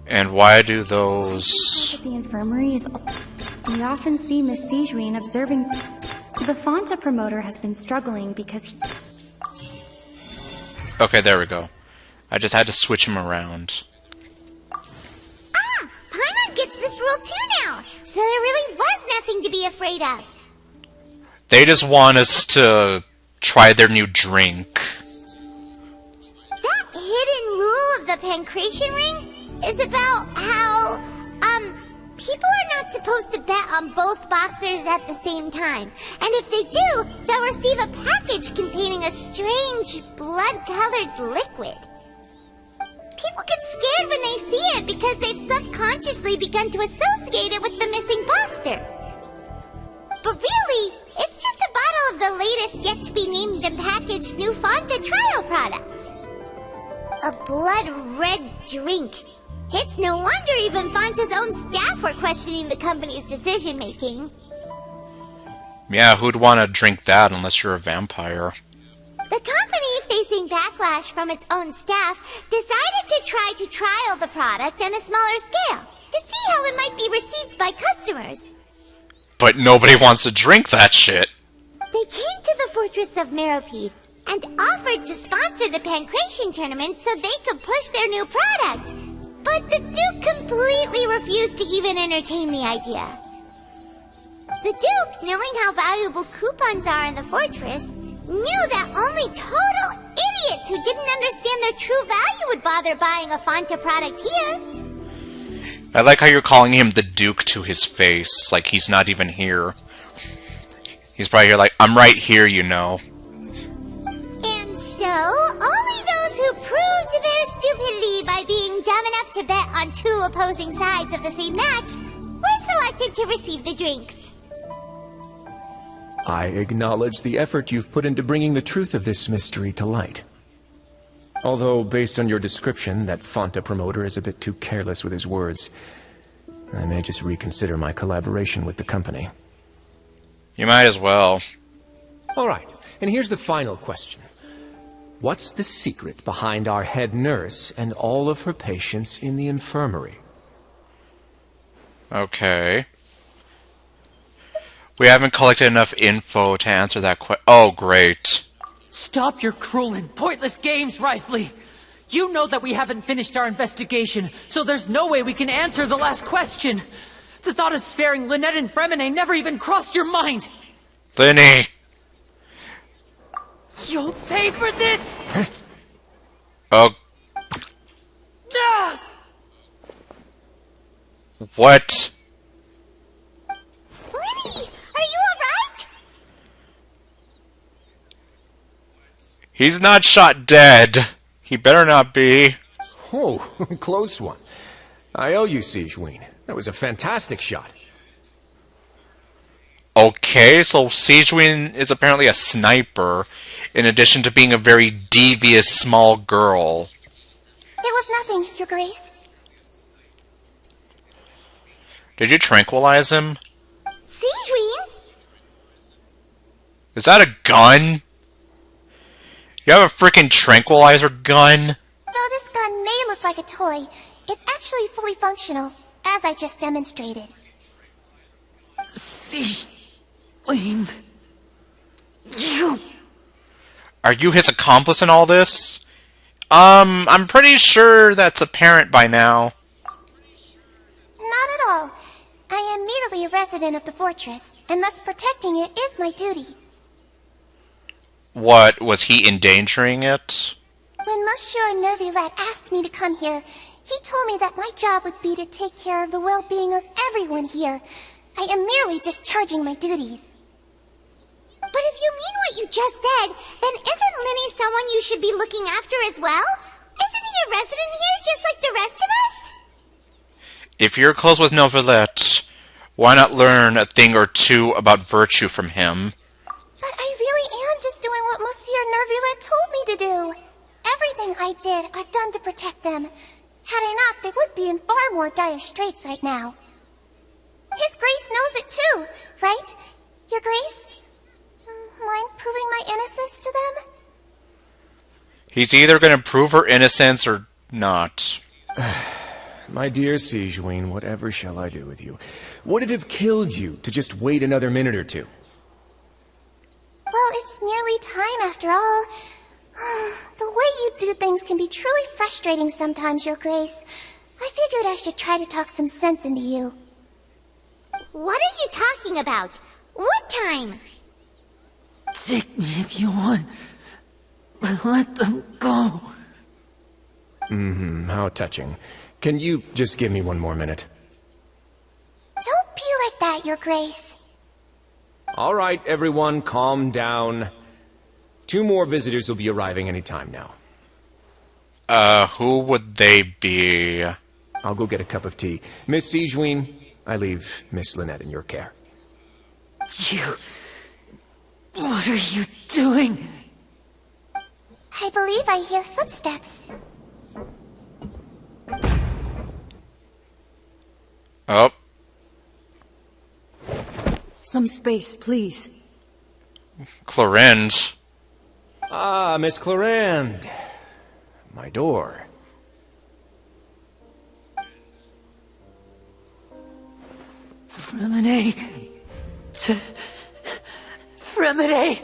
A: And why do those...
M: The infirmary is... We often see Miss Sijuin observing... The Fonta promoter has been struggling because he...
A: Okay, there we go. I just had to switch him around.
B: Ah! Paimon gets this rule too now! So there really was nothing to be afraid of.
A: They just want us to try their new drink.
B: That hidden rule of the Pancration Ring is about how, people are not supposed to bet on both boxers at the same time. And if they do, they'll receive a package containing a strange, blood-colored liquid. People get scared when they see it because they've subconsciously begun to associate it with the missing boxer. But really, it's just a bottle of the latest yet-to-be-named and packaged new Fonta trial product. A blood-red drink. It's no wonder even Fonta's own staff were questioning the company's decision-making.
A: Yeah, who'd want to drink that unless you're a vampire?
B: The company, facing backlash from its own staff, decided to try to trial the product on a smaller scale to see how it might be received by customers.
A: But nobody wants to drink that shit.
B: They came to the fortress of Meropide and offered to sponsor the Pancration tournament so they could push their new product. But the Duke completely refused to even entertain the idea. The Duke, knowing how valuable coupons are in the fortress, knew that only total idiots who didn't understand their true value would bother buying a Fanta product here.
A: I like how you're calling him the Duke to his face, like he's not even here. He's probably here like, I'm right here, you know.
B: And so, only those who proved their stupidity by being dumb enough to bet on two opposing sides of the same match were selected to receive the drinks.
L: I acknowledge the effort you've put into bringing the truth of this mystery to light. Although, based on your description, that Fanta promoter is a bit too careless with his words, I may just reconsider my collaboration with the company.
A: You might as well.
L: Alright, and here's the final question. What's the secret behind our head nurse and all of her patients in the infirmary?
A: Okay. We haven't collected enough info to answer that question. Oh, great.
H: Stop your cruel and pointless games, Risley! You know that we haven't finished our investigation, so there's no way we can answer the last question! The thought of sparing Lynette and Fremine never even crossed your mind!
A: Linny!
H: You'll pay for this!
A: Oh.
H: Ah!
A: What?
B: Lenny, are you alright?
A: He's not shot dead. He better not be.
L: Oh, close one. I owe you, Sigewinne. That was a fantastic shot.
A: Okay, so Sigewinne is apparently a sniper, in addition to being a very devious small girl.
B: It was nothing, Your Grace.
A: Did you tranquilize him?
B: Sigewinne?
A: Is that a gun? You have a freaking tranquilizer gun?
B: Though this gun may look like a toy, it's actually fully functional, as I just demonstrated.
H: Sigewinne... You...
A: Are you his accomplice in all this? I'm pretty sure that's apparent by now.
B: Not at all. I am merely a resident of the fortress, and thus protecting it is my duty.
A: What, was he endangering it?
B: When Monsieur Nervulette asked me to come here, he told me that my job would be to take care of the well-being of everyone here. I am merely discharging my duties. But if you mean what you just said, then isn't Linny someone you should be looking after as well? Isn't he a resident here just like the rest of us?
A: If you're close with Nervulette, why not learn a thing or two about virtue from him?
B: But I really am just doing what Monsieur Nervulette told me to do. Everything I did, I've done to protect them. Had I not, they would be in far more dire straits right now. His Grace knows it too, right? Your Grace? Mind proving my innocence to them?
A: He's either going to prove her innocence or not.
L: My dear Sigewinne, whatever shall I do with you? Would it have killed you to just wait another minute or two?
B: Well, it's nearly time after all. The way you do things can be truly frustrating sometimes, Your Grace. I figured I should try to talk some sense into you. What are you talking about? What time?
H: Take me if you want, but let them go.
L: How touching. Can you just give me one more minute?
B: Don't be like that, Your Grace.
L: All right, everyone, calm down. 2 more visitors will be arriving any time now.
A: Who would they be?
L: I'll go get a cup of tea. Miss Sigewinne, I leave Miss Lynette in your care.
H: You... What are you doing?
B: I believe I hear footsteps.
A: Oh.
N: Some space, please.
A: Clarence.
L: Ah, Miss Clorand. My door.
H: Fremine. Fremine.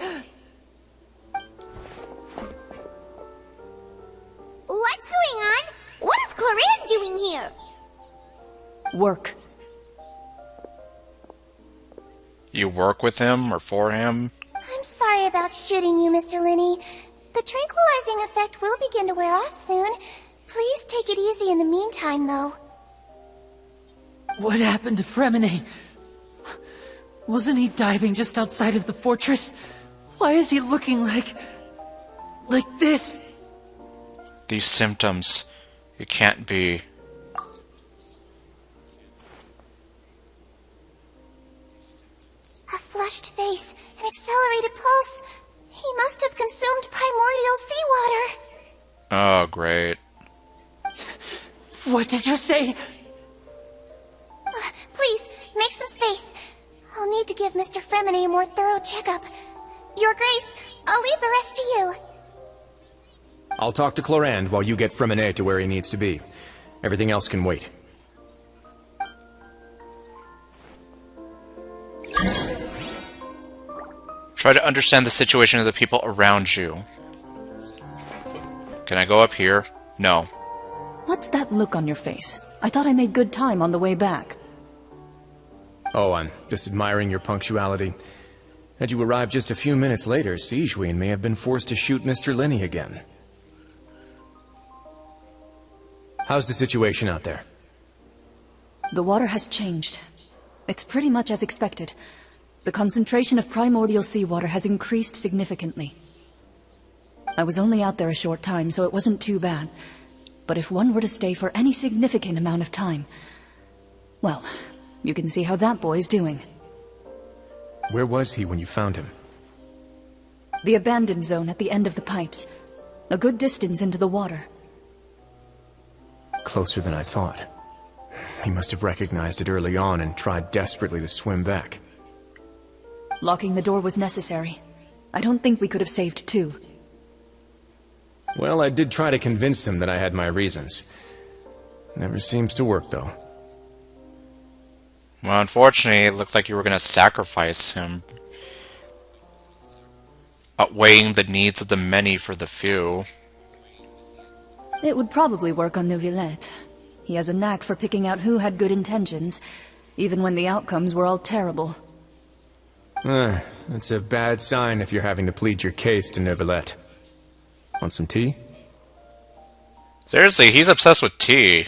B: What's going on? What is Clorand doing here?
N: Work.
A: You work with him or for him?
B: I'm sorry about shooting you, Mr. Linney. The tranquilizing effect will begin to wear off soon. Please take it easy in the meantime, though.
H: What happened to Fremine? Wasn't he diving just outside of the fortress? Why is he looking like this?
A: These symptoms. It can't be.
B: A flushed face, an accelerated pulse. He must have consumed primordial seawater.
A: Oh, great.
H: What did you say?
B: Please, make some space. I'll need to give Mr. Fremine a more thorough checkup. Your Grace, I'll leave the rest to you.
L: I'll talk to Clorand while you get Fremine to where he needs to be. Everything else can wait.
A: Try to understand the situation of the people around you. Can I go up here? No.
N: What's that look on your face? I thought I made good time on the way back.
L: Oh, I'm just admiring your punctuality. Had you arrived just a few minutes later, Sigewinne may have been forced to shoot Mr. Linney again. How's the situation out there?
N: The water has changed. It's pretty much as expected. The concentration of primordial seawater has increased significantly. I was only out there a short time, so it wasn't too bad. But if one were to stay for any significant amount of time... well, you can see how that boy's doing.
L: Where was he when you found him?
N: The abandoned zone at the end of the pipes. A good distance into the water.
L: Closer than I thought. He must have recognized it early on and tried desperately to swim back.
N: Locking the door was necessary. I don't think we could have saved two.
L: Well, I did try to convince him that I had my reasons. Never seems to work, though.
A: Well, unfortunately, it looked like you were going to sacrifice him. Outweighing the needs of the many for the few.
N: It would probably work on Neuvillette. He has a knack for picking out who had good intentions, even when the outcomes were all terrible.
L: That's a bad sign if you're having to plead your case to Neuvillette. Want some tea?
A: Seriously, he's obsessed with tea.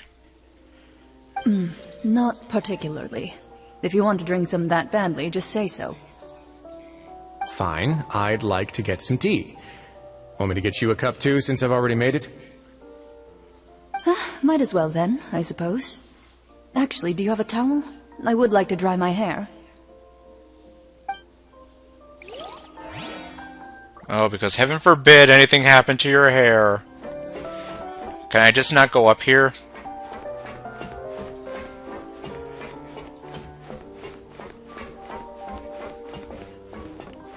N: Not particularly. If you want to drink some that badly, just say so.
L: Fine, I'd like to get some tea. Want me to get you a cup too, since I've already made it?
N: Might as well then, I suppose. Actually, do you have a towel? I would like to dry my hair.
A: Oh, because heaven forbid anything happened to your hair. Can I just not go up here?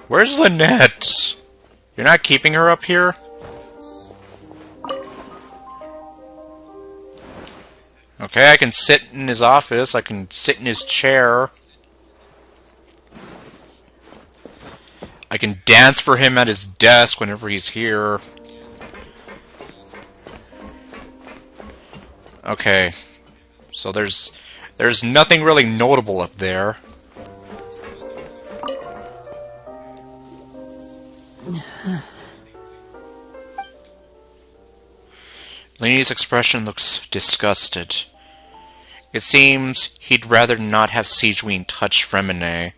A: Where's Lynette? You're not keeping her up here? Okay, I can sit in his office. I can sit in his chair. I can dance for him at his desk whenever he's here. Okay. So there's nothing really notable up there. Lenny's expression looks disgusted. It seems he'd rather not have Sigewinne touch Fremine.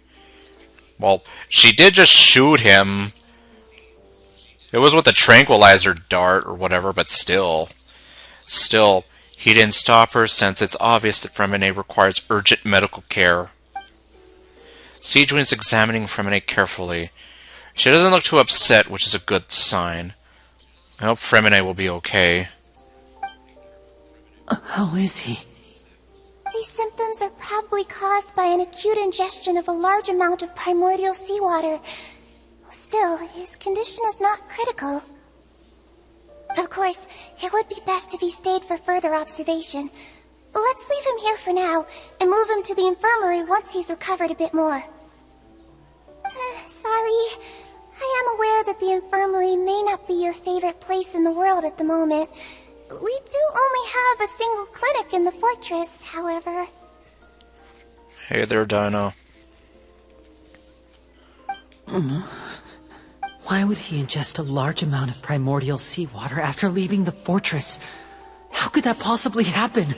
A: Well, she did just shoot him. It was with a tranquilizer dart or whatever, but still. Still, he didn't stop her since it's obvious that Fremine requires urgent medical care. Sigewinne's examining Fremine carefully. She doesn't look too upset, which is a good sign. I hope Fremine will be okay.
H: How is he?
B: These symptoms are probably caused by an acute ingestion of a large amount of primordial seawater. Still, his condition is not critical. Of course, it would be best if he stayed for further observation. Let's leave him here for now, and move him to the infirmary once he's recovered a bit more. Sorry. I am aware that the infirmary may not be your favorite place in the world at the moment. We do only have a single clinic in the fortress, however.
A: Hey there, Dino.
I: Why would he ingest a large amount of primordial seawater after leaving the fortress? How could that possibly happen?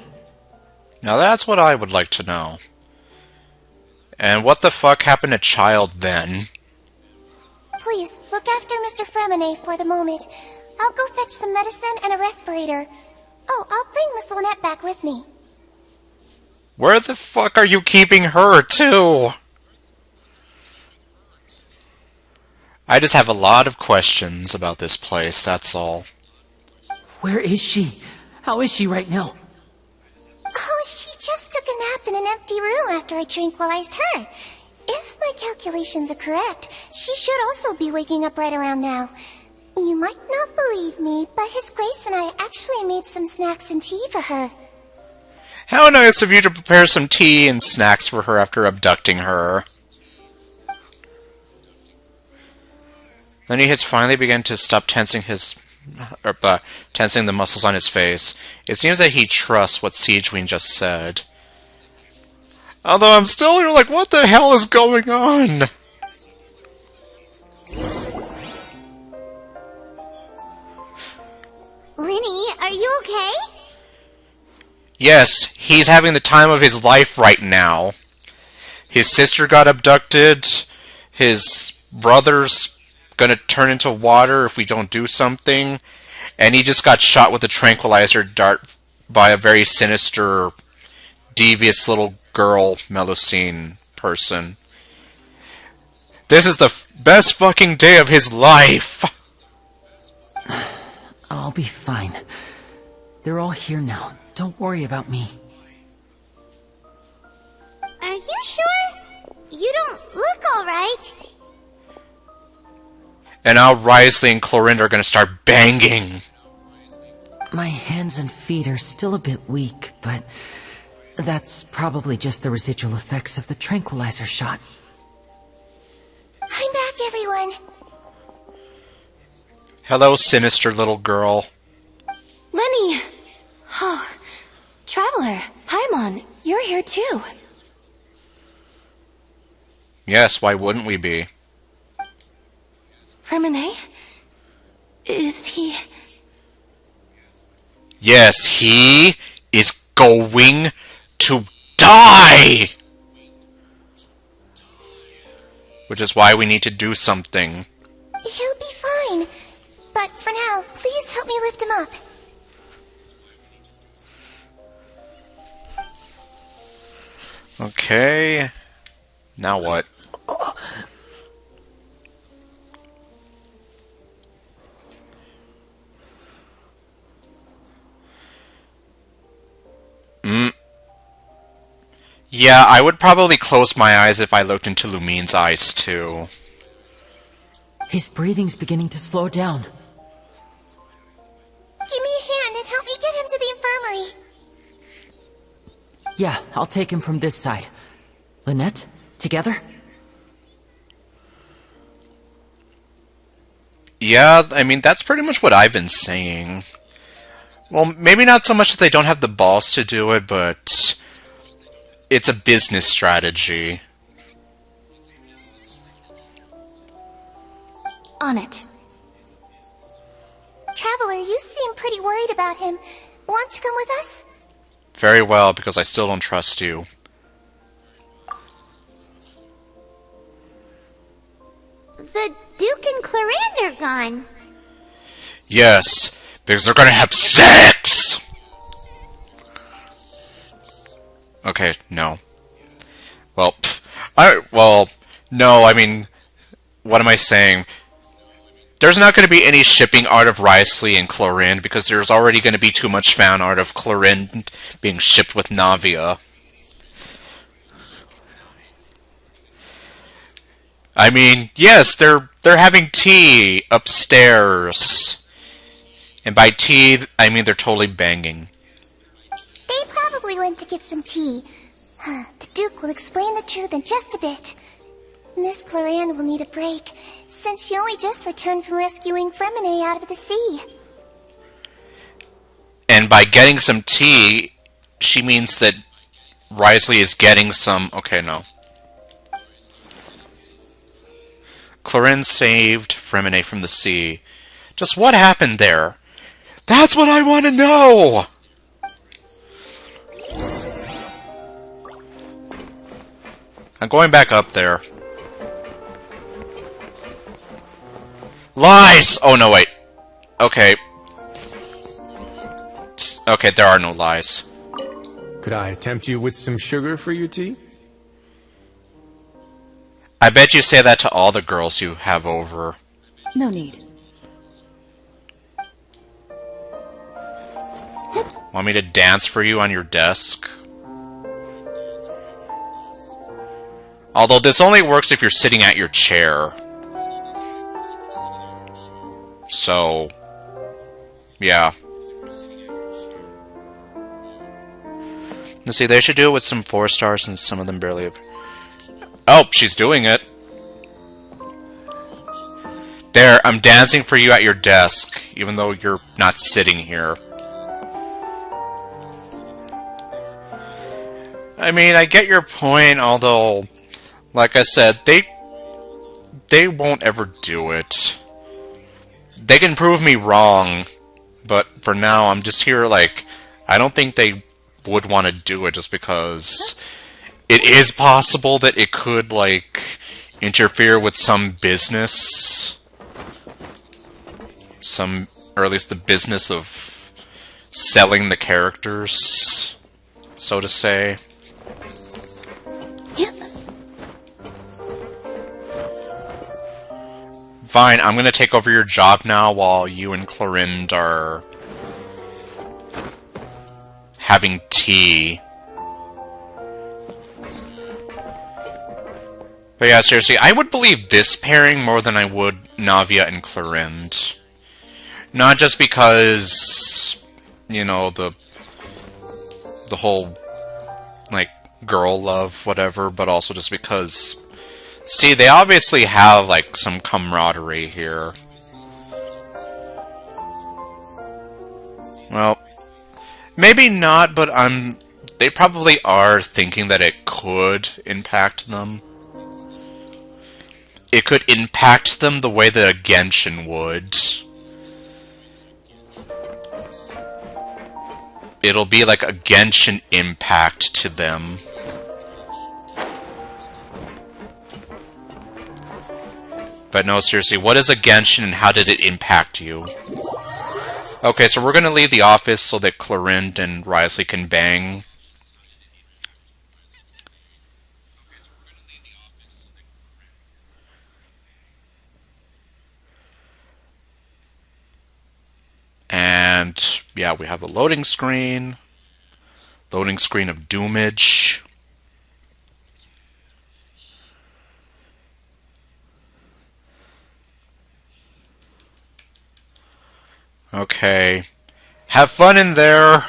A: Now that's what I would like to know. And what the fuck happened to Child then?
B: Please, look after Mr. Fremine for the moment. I'll go fetch some medicine and a respirator. Oh, I'll bring Miss Lynette back with me.
A: Where the fuck are you keeping her, too? I just have a lot of questions about this place, that's all.
I: Where is she? How is she right now?
B: Oh, she just took a nap in an empty room after I tranquilized her. If my calculations are correct, she should also be waking up right around now. You might not believe me, but His Grace and I actually made some snacks and tea for her.
A: How nice of you to prepare some tea and snacks for her after abducting her. Then he has finally begun to stop tensing tensing the muscles on his face. It seems that he trusts what Siegeween just said. Although I'm still like, what the hell is going on?
B: Rennie, are you okay?
A: Yes, he's having the time of his life right now. His sister got abducted. His brother's gonna turn into water if we don't do something. And he just got shot with a tranquilizer dart by a very sinister, devious little girl, Melusine person. This is the best fucking day of his life!
I: I'll be fine. They're all here now. Don't worry about me.
B: Are you sure? You don't look alright.
A: And now Risley and Clorinda are gonna start banging.
I: My hands and feet are still a bit weak, but that's probably just the residual effects of the tranquilizer shot.
B: I'm back, everyone.
A: Hello, sinister little girl.
K: Lenny! Oh, Traveler, Paimon, you're here too.
A: Yes, why wouldn't we be?
K: Fremine? Is he...
A: Yes, he is going to die! Which is why we need to do something.
B: He'll be fine. But for now, please help me lift him up.
A: Okay. Now what? Yeah, I would probably close my eyes if I looked into Lumine's eyes, too.
I: His breathing's beginning to slow down.
B: Give me a hand and help me get him to the infirmary.
I: Yeah, I'll take him from this side. Lynette, together?
A: Yeah, I mean, that's pretty much what I've been saying. Well, maybe not so much that they don't have the balls to do it, but it's a business strategy.
B: On it. Traveler, you seem pretty worried about him. Want to come with us?
A: Very well, because I still don't trust you.
B: The Duke and Clorinda are gone.
A: Yes, because they're gonna have sex! Okay, no. Well, no, I mean, what am I saying? There's not going to be any shipping art of Risley and Clorinda because there's already going to be too much fan art of Clorinda being shipped with Navia. I mean, yes, they're having tea upstairs. And by tea, I mean they're totally banging.
B: They probably went to get some tea. The Duke will explain the truth in just a bit. Miss Cloran will need a break, since she only just returned from rescuing Fremine out of the sea.
A: And by getting some tea, she means that Wriothesley is getting some... Okay, no. Cloran saved Fremine from the sea. Just what happened there? That's what I want to know! I'm going back up there. Lies! Oh, no, wait. Okay. Okay, there are no lies.
L: Could I tempt you with some sugar for your tea?
A: I bet you say that to all the girls you have over.
N: No need.
A: Want me to dance for you on your desk? Although this only works if you're sitting at your chair. So, yeah. Let's see, they should do it with some 4 stars and some of them barely have... Oh, she's doing it. There, I'm dancing for you at your desk, even though you're not sitting here. I mean, I get your point, although, like I said, they won't ever do it. They can prove me wrong, but for now, I'm just here, like, I don't think they would want to do it just because it is possible that it could, like, interfere with some business. Or at least the business of selling the characters, so to say. Fine, I'm gonna take over your job now while you and Clorinde are having tea. But yeah, seriously, I would believe this pairing more than I would Navia and Clorinde. Not just because, you know, the whole, like, girl love, whatever, but also just because... See, they obviously have, like, some camaraderie here. Well, maybe not, but they probably are thinking that it could impact them. It could impact them the way that a Genshin would. It'll be like a Genshin impact to them. But no, seriously, what is a Genshin and how did it impact you? Okay, so we're gonna leave the office so that Clorinde and Wriothesley can bang. And, yeah, we have a loading screen. Loading screen of Doomage. Okay. Have fun in there.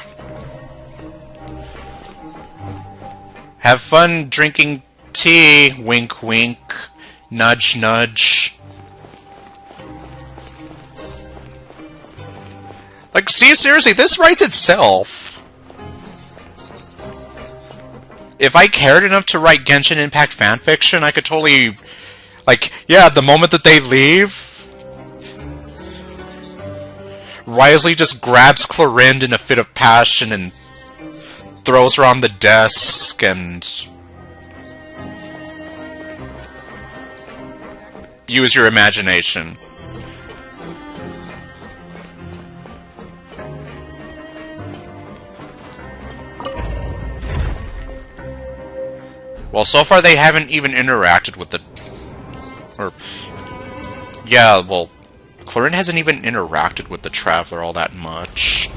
A: Have fun drinking tea. Wink, wink. Nudge, nudge. Like, see, seriously, this writes itself. If I cared enough to write Genshin Impact fanfiction, I could totally... Like, yeah, the moment that they leave... Wriothesley just grabs Clorinde in a fit of passion and throws her on the desk and... Use your imagination. Well, so far they haven't even interacted with the... Or... Yeah, well... Clorinde hasn't even interacted with the Traveler all that much.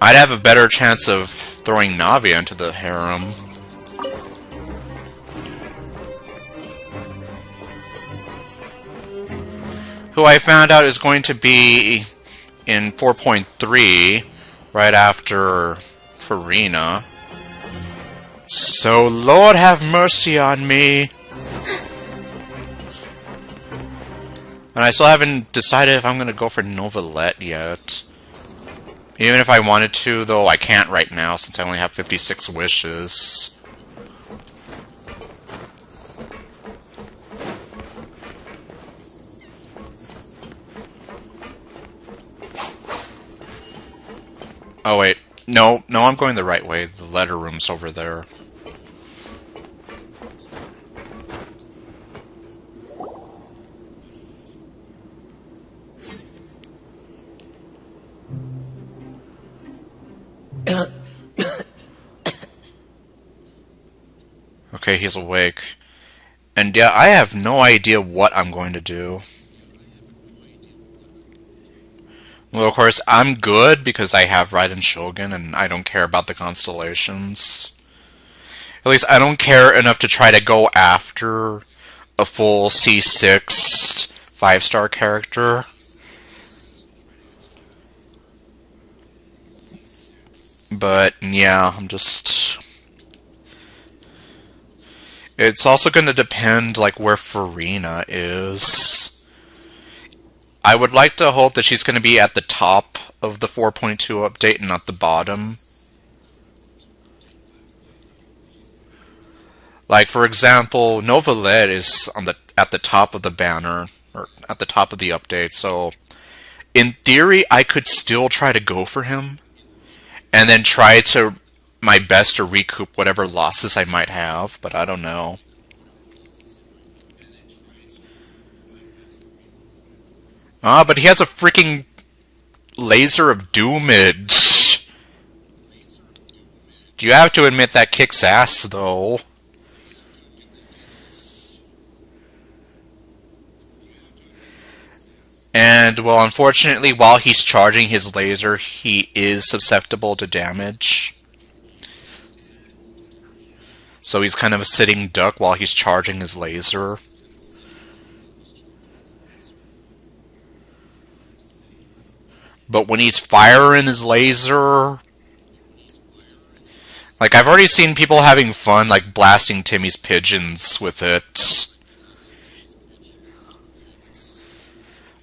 A: I'd have a better chance of throwing Navia into the harem. Who I found out is going to be in 4.3, right after Farina. So, Lord have mercy on me. And I still haven't decided if I'm going to go for Novelette yet. Even if I wanted to, though, I can't right now since I only have 56 wishes. Oh, wait. No, I'm going the right way. The letter room's over there. Okay, he's awake. And yeah, I have no idea what I'm going to do. Well, of course, I'm good because I have Raiden Shogun and I don't care about the constellations. At least I don't care enough to try to go after a full C6 5-star character. But yeah, I'm just... It's also going to depend, like, where Farina is. I would like to hope that she's going to be at the top of the 4.2 update and not the bottom. Like, for example, Novelette is at the top of the banner, or at the top of the update, so in theory, I could still try to go for him, and then try to my best to recoup whatever losses I might have, but I don't know. Ah, but he has a freaking laser of doomage. You have to admit that kicks ass, though. And, well, unfortunately, while he's charging his laser, he is susceptible to damage. So he's kind of a sitting duck while he's charging his laser. But when he's firing his laser... Like, I've already seen people having fun, like, blasting Timmy's pigeons with it.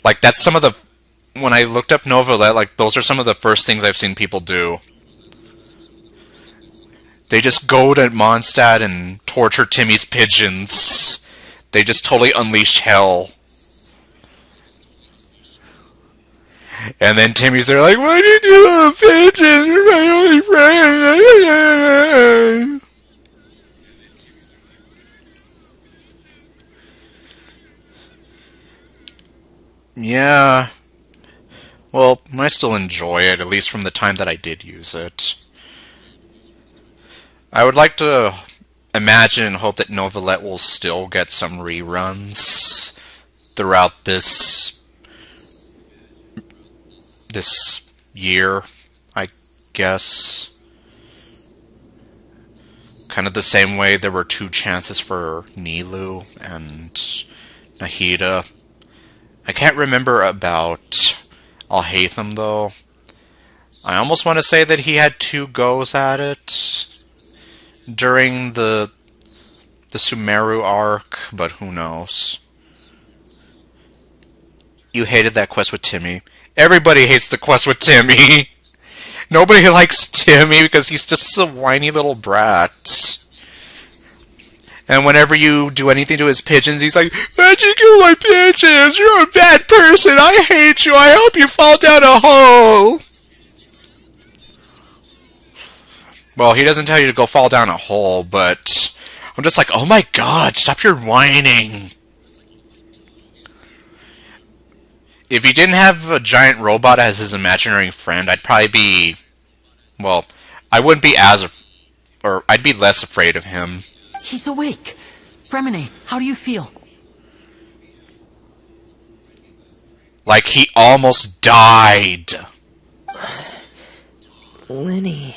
A: Like, that's some of the... When I looked up Novelette, like, those are some of the first things I've seen people do. They just go to Mondstadt and torture Timmy's pigeons. They just totally unleash hell. And then Timmy's there like, why did you do a pigeon? You're my only friend. Yeah. Well, I still enjoy it, at least from the time that I did use it. I would like to imagine and hope that Novelette will still get some reruns throughout this year, I guess. Kind of the same way there were 2 chances for Nilu and Nahida. I can't remember about Alhaitham, though. I almost want to say that he had 2 goes at it during the Sumeru arc, but who knows. You hated that quest with Timmy. Everybody hates the quest with Timmy. Nobody likes Timmy because he's just a whiny little brat. And whenever you do anything to his pigeons, he's like, why'd you kill my pigeons? You're a bad person. I hate you. I hope you fall down a hole. Well, he doesn't tell you to go fall down a hole, but I'm just like, oh my god, stop your whining. If he didn't have a giant robot as his imaginary friend, I'd probably be... Well, I wouldn't be as... Or I'd be less afraid of him.
I: He's awake. Fremine, how do you feel?
A: Like he almost died.
E: Lenny,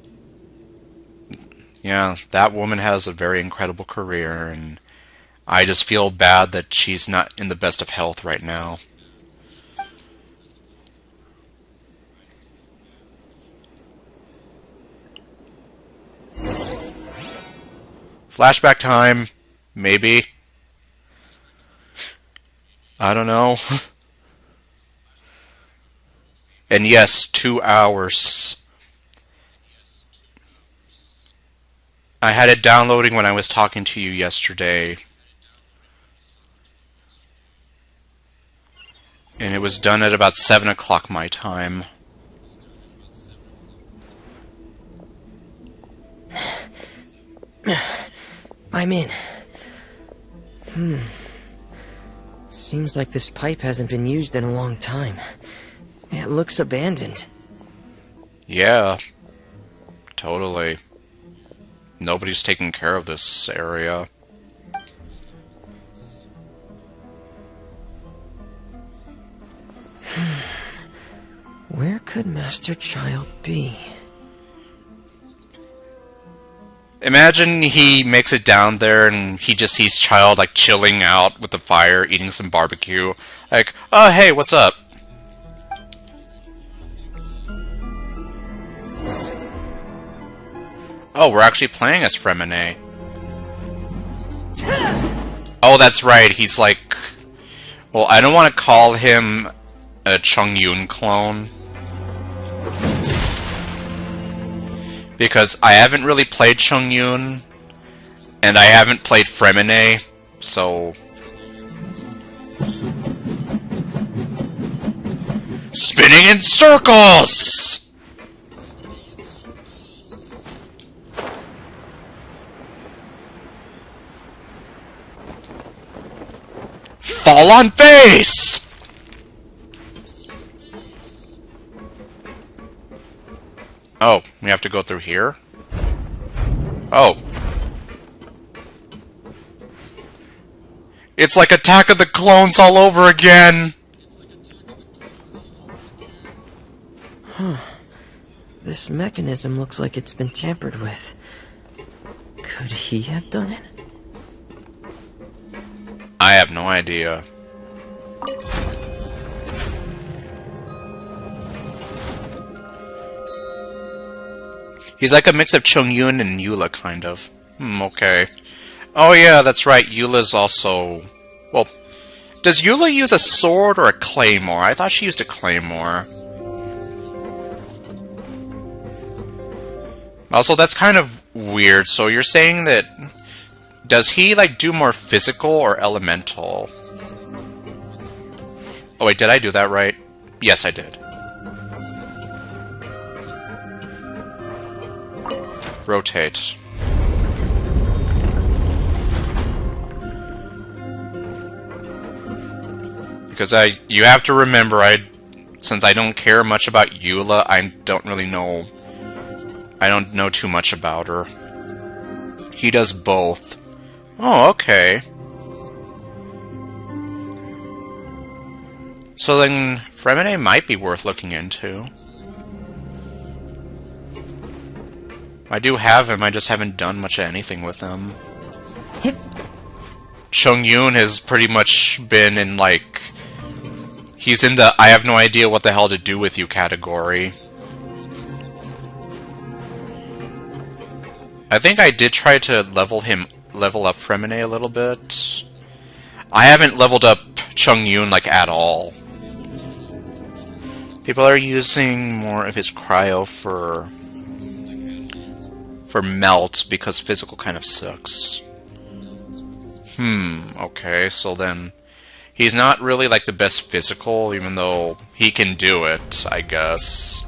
A: Yeah, that woman has a very incredible career, and I just feel bad that she's not in the best of health right now. Flashback time, maybe. I don't know. And yes, 2 hours. I had it downloading when I was talking to you yesterday. And it was done at about 7 o'clock my time.
O: I'm in. Seems like this pipe hasn't been used in a long time. It looks abandoned.
A: Yeah. Totally. Nobody's taking care of this area.
O: Where could Master Child be?
A: Imagine he makes it down there and he just sees Child like chilling out with the fire, eating some barbecue. Like, oh hey, what's up? Oh, we're actually playing as Fremine. Oh, that's right, he's like... Well, I don't want to call him a Chongyun clone. Because I haven't really played Chongyun, and I haven't played Fremine, so... Spinning in circles! Fall on face! Oh, we have to go through here? Oh. It's like Attack of the Clones all over again!
O: Huh. This mechanism looks like it's been tampered with. Could he have done it?
A: I have no idea. He's like a mix of Chongyun and Eula, kind of. Okay. Oh yeah, that's right, Eula's also... Well, does Eula use a sword or a claymore? I thought she used a claymore. Also, that's kind of weird, so you're saying that... Does he, like, do more physical or elemental? Oh wait, did I do that right? Yes, I did. Rotate. Because you have to remember, since I don't care much about Eula, I don't know too much about her. He does both. Oh, okay. So then, Fremine might be worth looking into. I do have him, I just haven't done much of anything with him. Chongyun has pretty much been in, like... He's in the I have no idea what the hell to do with you category. I think I did try to level up Fremine a little bit. I haven't leveled up Chongyun, like, at all. People are using more of his cryo for melt, because physical kind of sucks. Okay, so then... He's not really, like, the best physical, even though he can do it, I guess.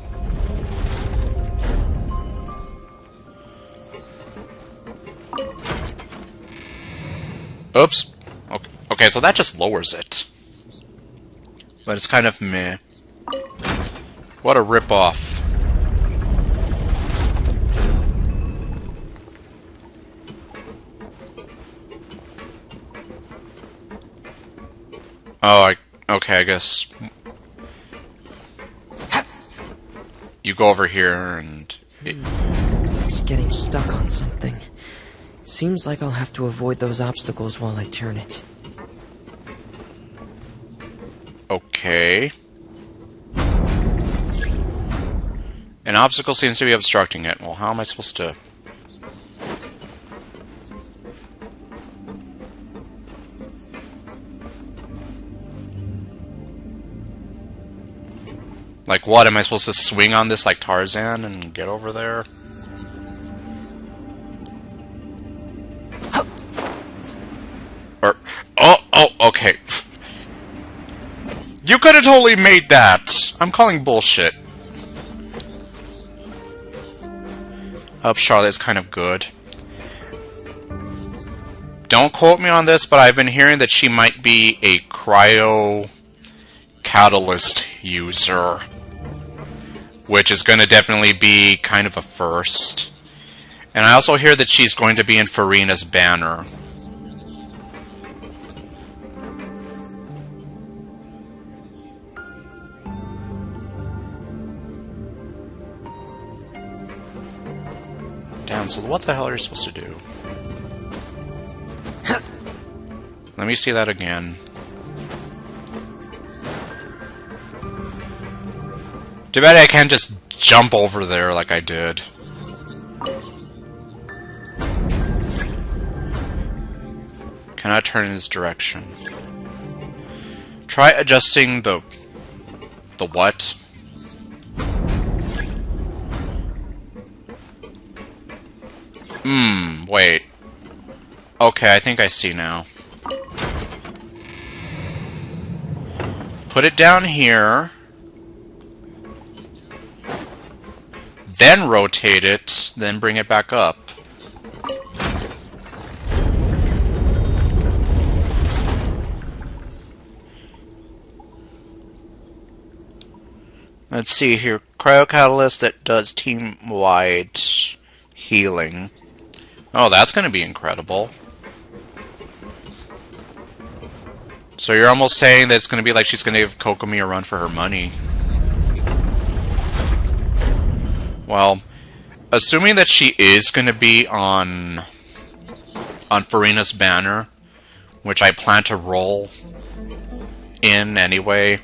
A: Oops. Okay, so that just lowers it. But it's kind of meh. What a rip-off. Oh, okay, I guess... You go over here and...
O: It's getting stuck on something. Seems like I'll have to avoid those obstacles while I turn it.
A: Okay. An obstacle seems to be obstructing it. Well, how am I supposed to... Like what? Am I supposed to swing on this like Tarzan and get over there? Or... Oh, okay. You could have totally made that! I'm calling bullshit. Up Charlotte's kind of good. Don't quote me on this, but I've been hearing that she might be a cryo catalyst user, which is going to definitely be kind of a first. And I also hear that she's going to be in Farina's banner. Damn, so what the hell are you supposed to do? Let me see that again. Too bad I can't just jump over there like I did. Cannot turn in this direction. Try adjusting the what? Wait. Okay, I think I see now. Put it down here. Then rotate it, then bring it back up. Let's see here. Cryocatalyst that does team-wide healing. Oh, that's going to be incredible. So you're almost saying that it's going to be like she's going to give Kokomi a run for her money. Well, assuming that she is going to be on Farina's banner, which I plan to roll in anyway,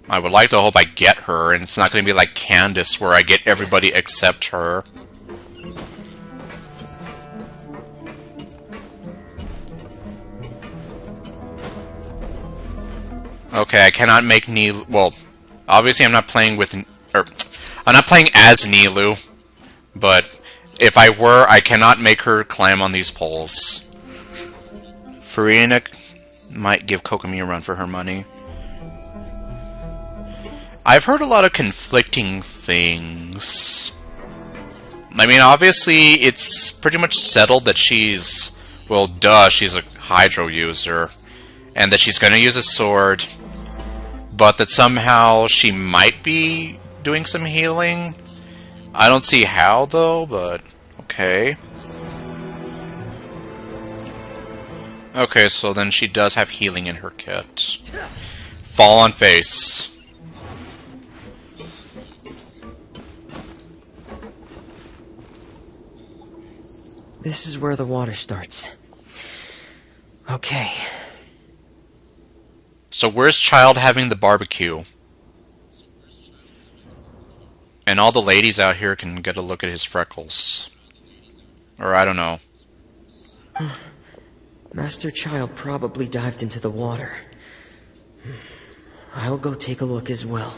A: I would like to hope I get her, and it's not going to be like Candace, where I get everybody except her. Okay, I cannot make Nilu... Well, obviously I'm not playing with... I'm not playing as Nilu, but if I were, I cannot make her climb on these poles. Farina might give Kokomi a run for her money. I've heard a lot of conflicting things. I mean, obviously, it's pretty much settled that she's... Well, duh, she's a Hydro user. And that she's going to use a sword. But that somehow she might be doing some healing. I don't see how, though, but... Okay. Okay, so then she does have healing in her kit. Fall on face.
O: This is where the water starts. Okay.
A: So where's Child having the barbecue? And all the ladies out here can get a look at his freckles. Or I don't know.
O: Master Child probably dived into the water. I'll go take a look as well.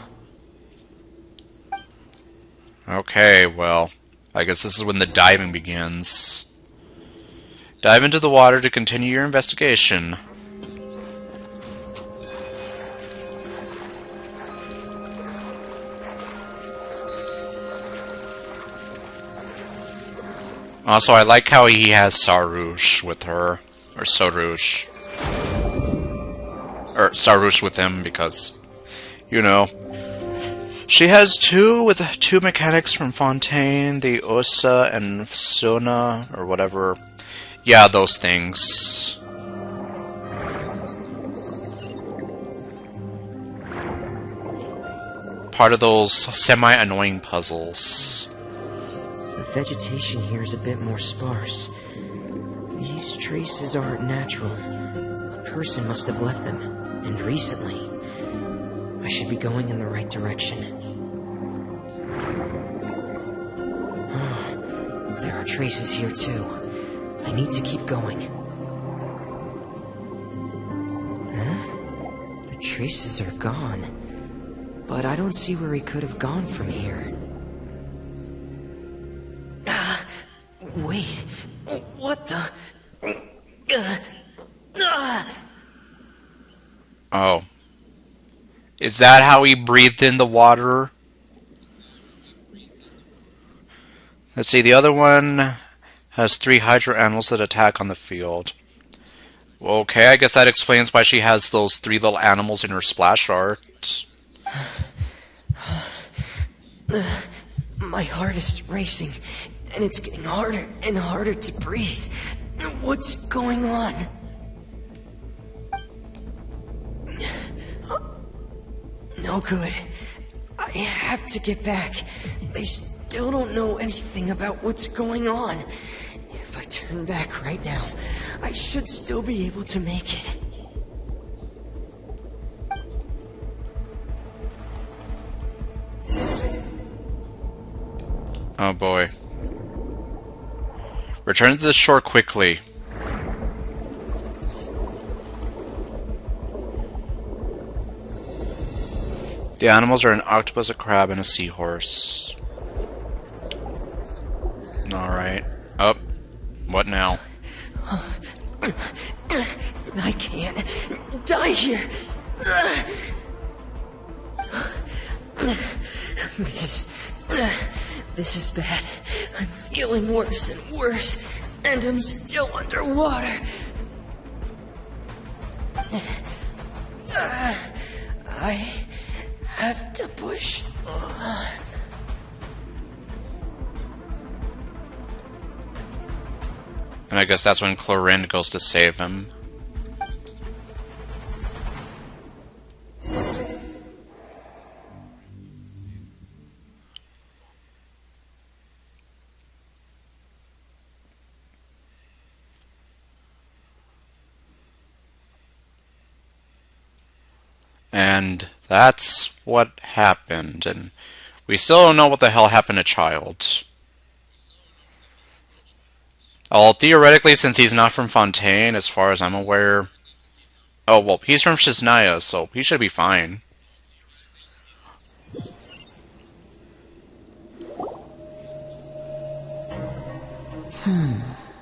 A: Okay, well, I guess this is when the diving begins. Dive into the water to continue your investigation. Also, I like how he has Sarouche with her. Or Sorouche. Or Sarouche with him because, you know. She has two mechanics from Fontaine, the Osa and Sona, or whatever. Yeah, those things. Part of those semi-annoying puzzles.
O: The vegetation here is a bit more sparse. These traces aren't natural. A person must have left them, and recently. I should be going in the right direction. There are traces here too. I need to keep going. Huh? The traces are gone. But I don't see where he could have gone from here. Wait. What the...
A: Oh. Is that how he breathed in the water? Let's see, the other one has 3 Hydra animals that attack on the field. Okay, I guess that explains why she has those 3 little animals in her splash art.
O: My heart is racing, and it's getting harder and harder to breathe. What's going on? No good. I have to get back. They still don't know anything about what's going on. If I turn back right now, I should still be able to make it.
A: Oh boy. Return to the shore quickly. The animals are an octopus, a crab, and a seahorse. Alright. Up. What now?
O: I can't die here. This is bad. I'm feeling worse and worse, and I'm still underwater. I have to push on.
A: And I guess that's when Chlorinde goes to save him. And that's what happened, and we still don't know what the hell happened to Child. Well, theoretically, since he's not from Fontaine, as far as I'm aware... Oh, well, he's from Shiznaya, so he should be fine.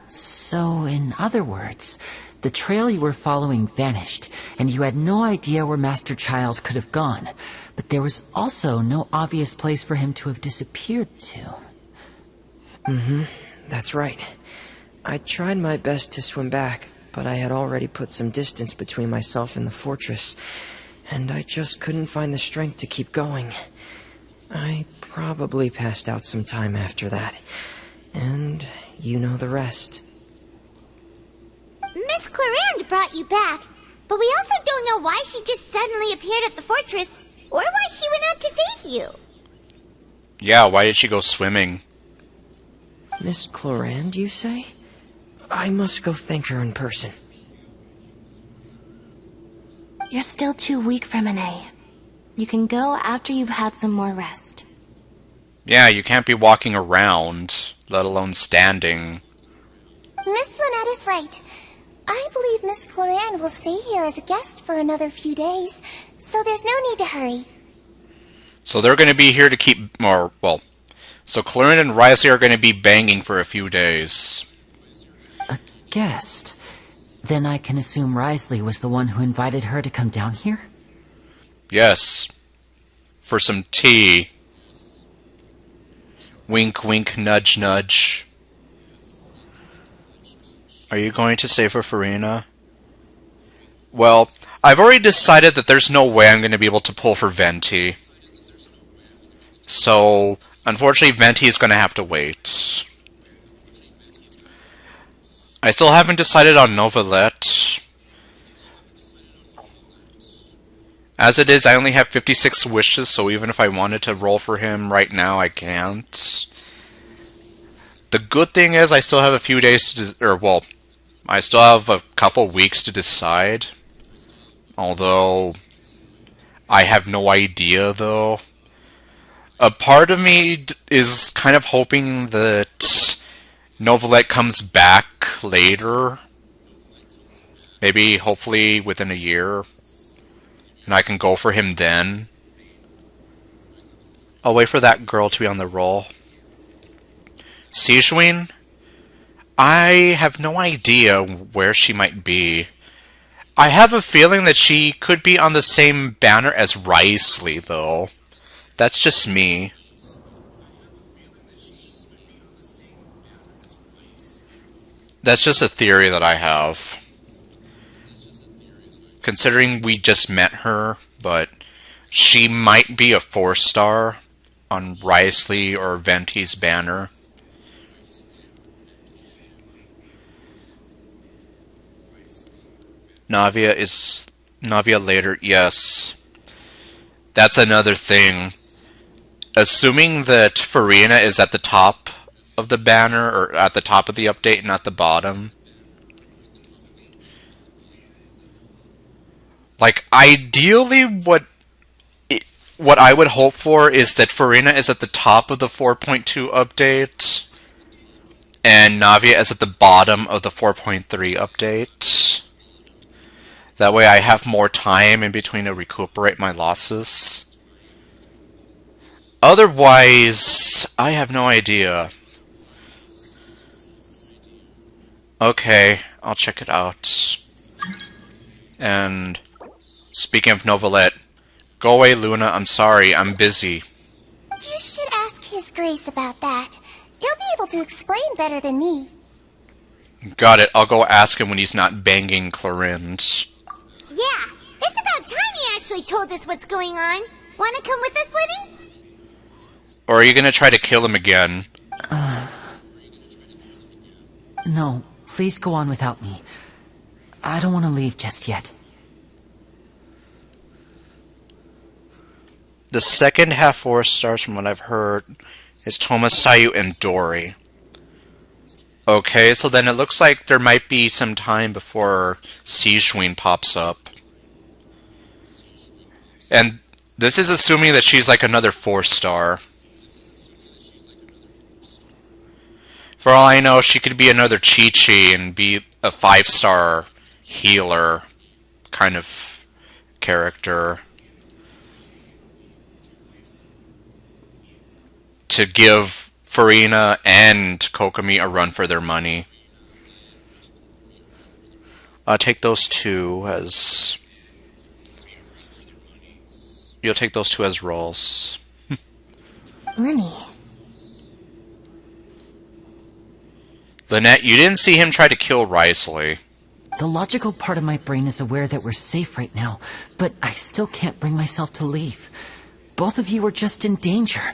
I: So, in other words, the trail you were following vanished, and you had no idea where Master Child could have gone. But there was also no obvious place for him to have disappeared to.
O: That's right. I tried my best to swim back, but I had already put some distance between myself and the fortress, and I just couldn't find the strength to keep going. I probably passed out some time after that, and you know the rest.
B: Miss Chlorinde brought you back, but we also don't know why she just suddenly appeared at the fortress, or why she went out to save you.
A: Yeah, why did she go swimming?
O: Miss Chlorinde, you say? I must go thank her in person.
P: You're still too weak for Monet. You can go after you've had some more rest.
A: Yeah, you can't be walking around, let alone standing.
B: Miss Lynette is right. I believe Miss Chlorinde will stay here as a guest for another few days, so there's no need to hurry.
A: So they're going to be here to keep more, well, so Chlorinde and Risley are going to be banging for a few days.
I: A guest? Then I can assume Risley was the one who invited her to come down here?
A: Yes. For some tea. Wink, wink, nudge, nudge. Are you going to save her, Farina? Well, I've already decided that there's no way I'm going to be able to pull for Venti. So, unfortunately, Venti is going to have to wait. I still haven't decided on Novelette. As it is, I only have 56 wishes, so even if I wanted to roll for him right now, I can't. The good thing is I still have a few days to, I still have a couple weeks to decide. Although, I have no idea, though. A part of me is kind of hoping that Novelette comes back later. Maybe, hopefully, within a year. And I can go for him then. I'll wait for that girl to be on the roll. Sijwin? I have no idea where she might be. I have a feeling that she could be on the same banner as Risley, though. That's just me. That's just a theory that I have. Considering we just met her, but she might be a 4-star on Risley or Venti's banner. Navia later, yes. That's another thing. Assuming that Farina is at the top of the banner, or at the top of the update, not the bottom. Like, ideally, what I would hope for is that Farina is at the top of the 4.2 update, and Navia is at the bottom of the 4.3 update. That way I have more time in between to recuperate my losses. Otherwise, I have no idea. Okay, I'll check it out. And speaking of Novelette, go away, Luna. I'm sorry, I'm busy.
B: You should ask His Grace about that. He'll be able to explain better than me.
A: Got it. I'll go ask him when he's not banging Clarins.
B: Yeah, it's about time he actually told us what's going on. Wanna come with us, Liddy?
A: Or are you gonna try to kill him again?
I: No, please go on without me. I don't want to leave just yet.
A: The second half 4 stars from what I've heard is Thomas, Sayu, and Dory. Okay, so then it looks like there might be some time before Sijwin pops up. And this is assuming that she's like another 4-star. For all I know, she could be another Chi-Chi and be a 5-star healer kind of character. To give Farina and Kokomi a run for their money. Take those two as... You'll take those two as rolls.
P: Lenny.
A: Lynette, you didn't see him try to kill Risley.
I: The logical part of my brain is aware that we're safe right now, but I still can't bring myself to leave. Both of you are just in danger.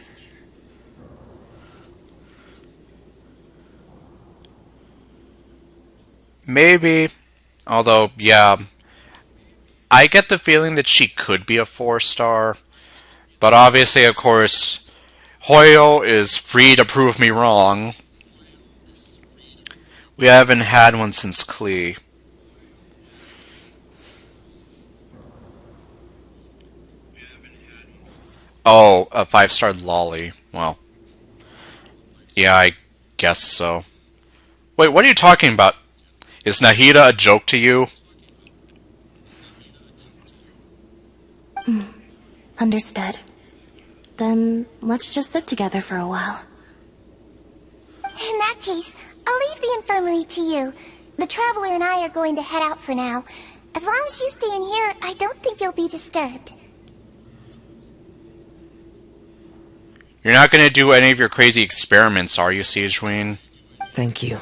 A: Maybe. Although, yeah. I get the feeling that she could be a 4-star. But obviously, of course, Hoyo is free to prove me wrong. We haven't had one since Klee. Oh, a 5-star lolly. Well. Yeah, I guess so. Wait, what are you talking about? Is Nahida a joke to you?
P: Understood. Then let's just sit together for a while.
B: In that case, I'll leave the infirmary to you. The Traveler and I are going to head out for now. As long as you stay in here, I don't think you'll be disturbed.
A: You're not going to do any of your crazy experiments, are you, Sijwin?
O: Thank you.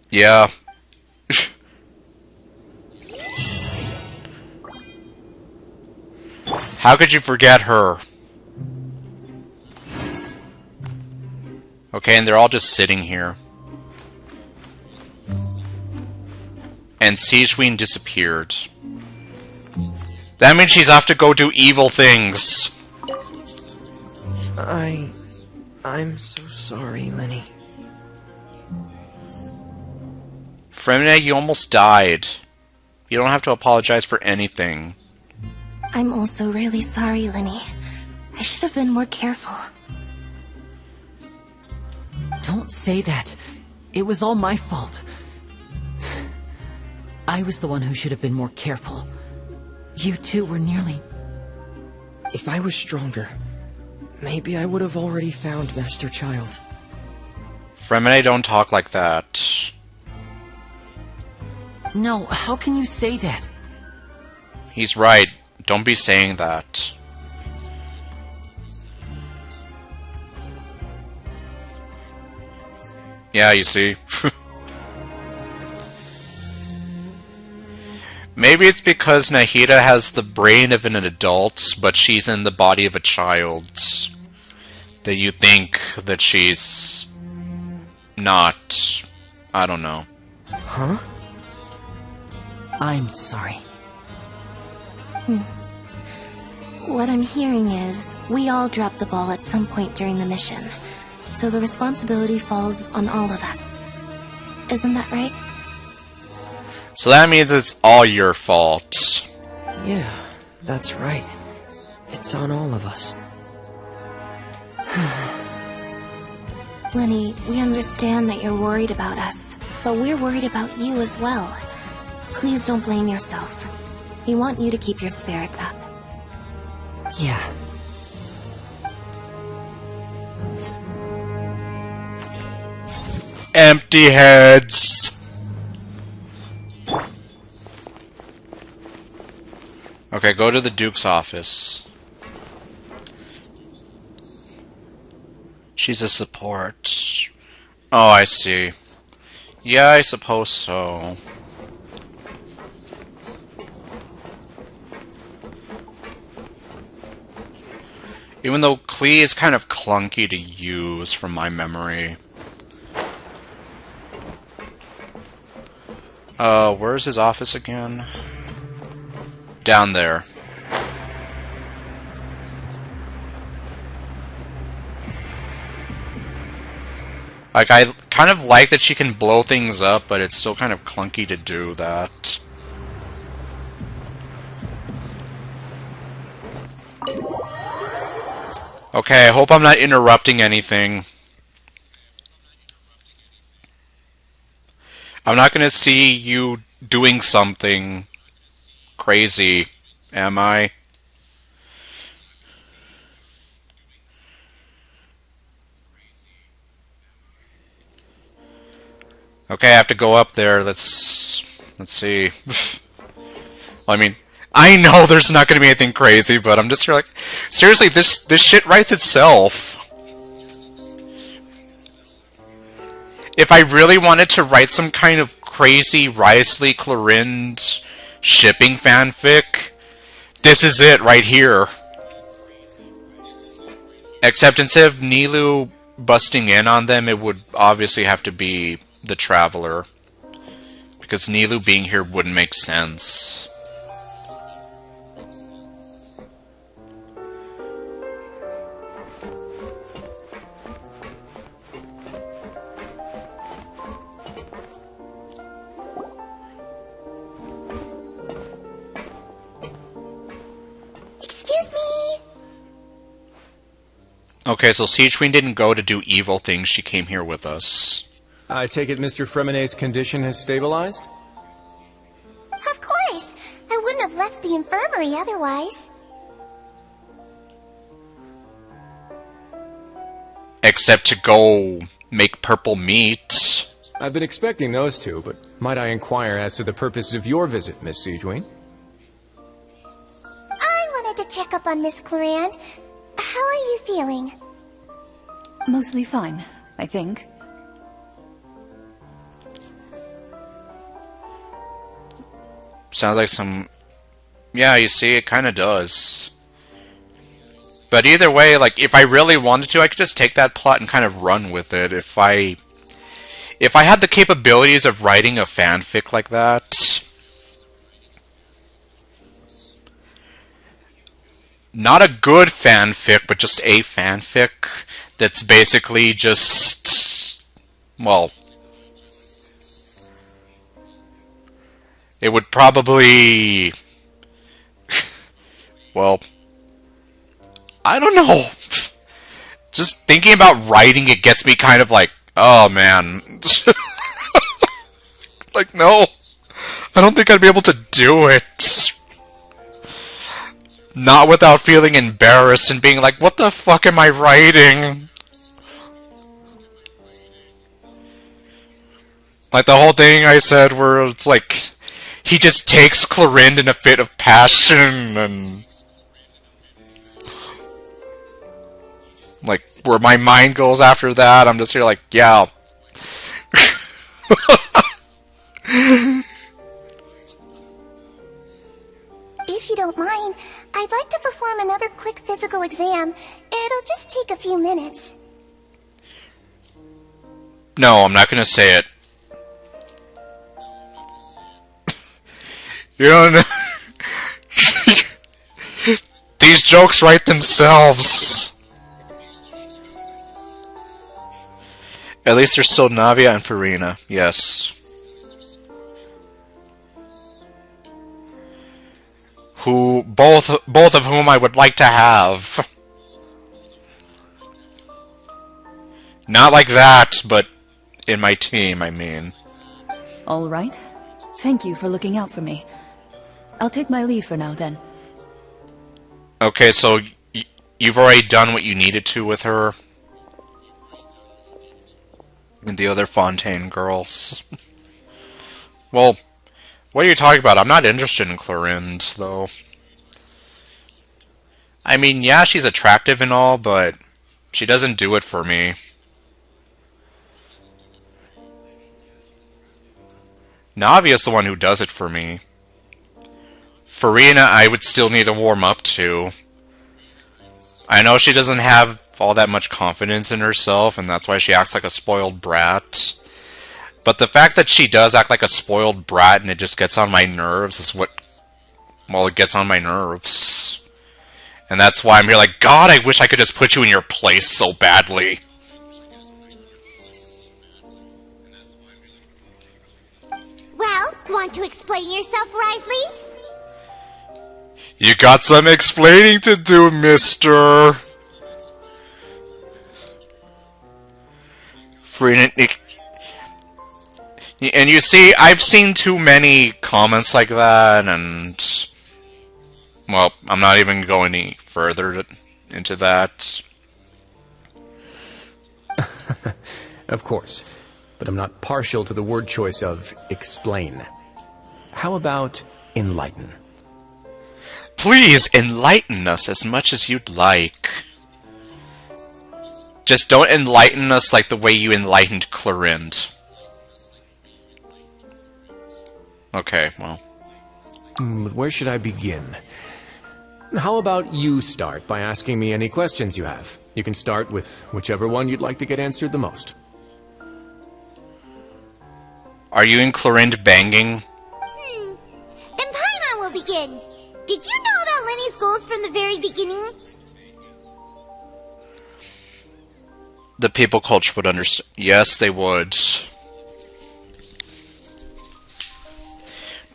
A: Yeah. How could you forget her? Okay, and they're all just sitting here. And Sijwin disappeared. That means she's off to go do evil things.
O: I'm so sorry, Lenny.
A: Fremine, you almost died. You don't have to apologize for anything.
P: I'm also really sorry, Lenny. I should have been more careful.
I: Don't say that. It was all my fault. I was the one who should have been more careful. You two were nearly...
O: If I was stronger, maybe I would have already found Master Child.
A: Fremine, don't talk like that.
I: No, how can you say that?
A: He's right. Don't be saying that. Yeah, you see. Maybe it's because Nahida has the brain of an adult, but she's in the body of a child. That you think that she's... not... I don't know.
O: Huh?
I: I'm sorry.
P: What I'm hearing is, we all dropped the ball at some point during the mission. So the responsibility falls on all of us. Isn't that right?
A: So that means it's all your fault.
O: Yeah, that's right. It's on all of us.
P: Lenny, we understand that you're worried about us, but we're worried about you as well. Please don't blame yourself. We want you to keep your spirits up.
I: Yeah.
A: Empty heads! Okay, go to the Duke's office. She's a support. Oh, I see. Yeah, I suppose so. Even though Klee is kind of clunky to use from my memory. Where's his office again? Down there. Like, I kind of like that she can blow things up, but it's still kind of clunky to do that. Okay, I hope I'm not interrupting anything. I'm not gonna see you doing something crazy, am I? Okay, I have to go up there. Let's see. I mean, I know there's not going to be anything crazy, but I'm just like, seriously, this shit writes itself. If I really wanted to write some kind of crazy Risley Clorind shipping fanfic, this is it right here. Except instead of Nilou busting in on them, it would obviously have to be the Traveler. Because Nilou being here wouldn't make sense.
B: Excuse me.
A: Okay, so Siege Queen didn't go to do evil things, she came here with us.
L: I take it Mr. Fremine's condition has stabilized?
B: Of course. I wouldn't have left the infirmary otherwise.
A: Except to go make purple meat.
L: I've been expecting those two, but might I inquire as to the purpose of your visit, Miss Siegeween?
B: I wanted to check up on Miss Cloran. How are you feeling?
N: Mostly fine, I think.
A: Sounds like some... Yeah, you see, it kind of does. But either way, like, if I really wanted to, I could just take that plot and kind of run with it. If I had the capabilities of writing a fanfic like that... not a good fanfic, but just a fanfic that's basically just, well, it would probably, well, I don't know. Just thinking about writing it gets me kind of like, oh man. Like, no. I don't think I'd be able to do it. Not without feeling embarrassed and being like, what the fuck am I writing? Like the whole thing I said where it's like, he just takes Clorinde in a fit of passion and... like, where my mind goes after that, I'm just here like, yeah.
B: If you don't mind, I'd like to perform another quick physical exam. It'll just take a few minutes.
A: No, I'm not gonna say it. You don't know. These jokes write themselves. At least there's still Navia and Farina, yes. Who both of whom I would like to have. Not like that, but in my team, I mean.
N: All right. Thank you for looking out for me. I'll take my leave for now, then.
A: Okay, so you've already done what you needed to with her? And the other Fontaine girls. Well, what are you talking about? I'm not interested in Clorinde, though. I mean, yeah, she's attractive and all, but she doesn't do it for me. Navia's the one who does it for me. Farina, I would still need to warm up to. I know she doesn't have all that much confidence in herself, and that's why she acts like a spoiled brat. But the fact that she does act like a spoiled brat and it just gets on my nerves is what... well, it gets on my nerves. And that's why I'm here like, God, I wish I could just put you in your place so badly.
B: Well, want to explain yourself, Risley?
A: You got some explaining to do, mister. And you see, I've seen too many comments like that, and... well, I'm not even going any further into that.
L: Of course, but I'm not partial to the word choice of explain. How about enlighten?
A: Please enlighten us as much as you'd like. Just don't enlighten us like the way you enlightened Clorinde. Okay, well.
L: Where should I begin? How about you start by asking me any questions you have? You can start with whichever one you'd like to get answered the most.
A: Are you and Clorinde banging?
B: Then Paimon will begin. Did you know about Lenny's goals from the very beginning?
A: The people culture would understand. Yes, they would.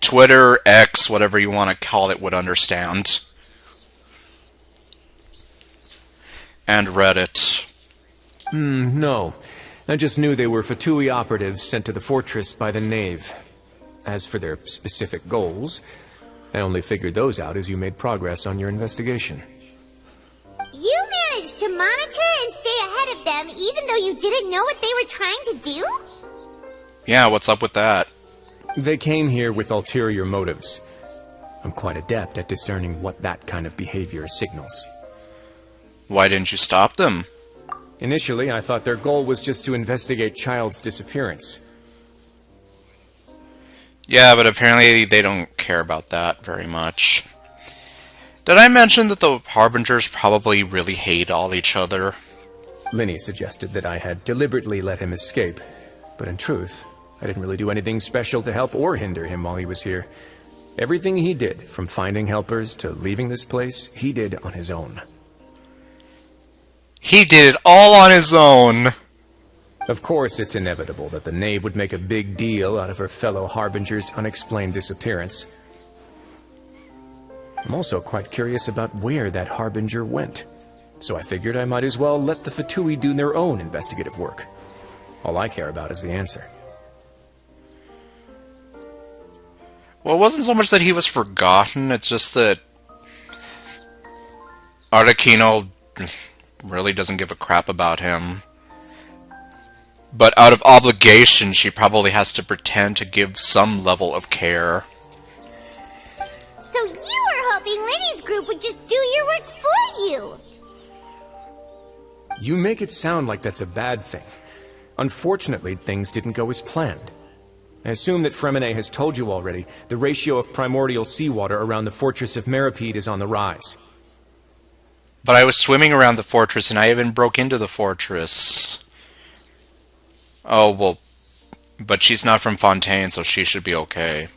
A: Twitter, X, whatever you want to call it, would understand. And Reddit.
L: No. I just knew they were Fatui operatives sent to the fortress by the Knave. As for their specific goals, I only figured those out as you made progress on your investigation.
B: You managed to monitor and stay ahead of them even though you didn't know what they were trying to do?
A: Yeah, what's up with that?
L: They came here with ulterior motives. I'm quite adept at discerning what that kind of behavior signals.
A: Why didn't you stop them?
L: Initially, I thought their goal was just to investigate Child's disappearance.
A: Yeah, but apparently they don't care about that very much. Did I mention that the Harbingers probably really hate all each other?
L: Linny suggested that I had deliberately let him escape, but in truth, I didn't really do anything special to help or hinder him while he was here. Everything he did, from finding helpers to leaving this place, he did on his own.
A: He did it all on his own.
L: Of course, it's inevitable that the knave would make a big deal out of her fellow Harbinger's unexplained disappearance. I'm also quite curious about where that Harbinger went, so I figured I might as well let the Fatui do their own investigative work. All I care about is the answer.
A: Well, it wasn't so much that he was forgotten, it's just that Arlecchino really doesn't give a crap about him. But out of obligation, she probably has to pretend to give some level of care.
B: So you were hoping Lenny's group would just do your work for you!
L: You make it sound like that's a bad thing. Unfortunately, things didn't go as planned. I assume that Fremine has told you already, the ratio of primordial seawater around the fortress of Meripede is on the rise.
A: But I was swimming around the fortress, and I even broke into the fortress. Oh, well, but she's not from Fontaine, so she should be okay.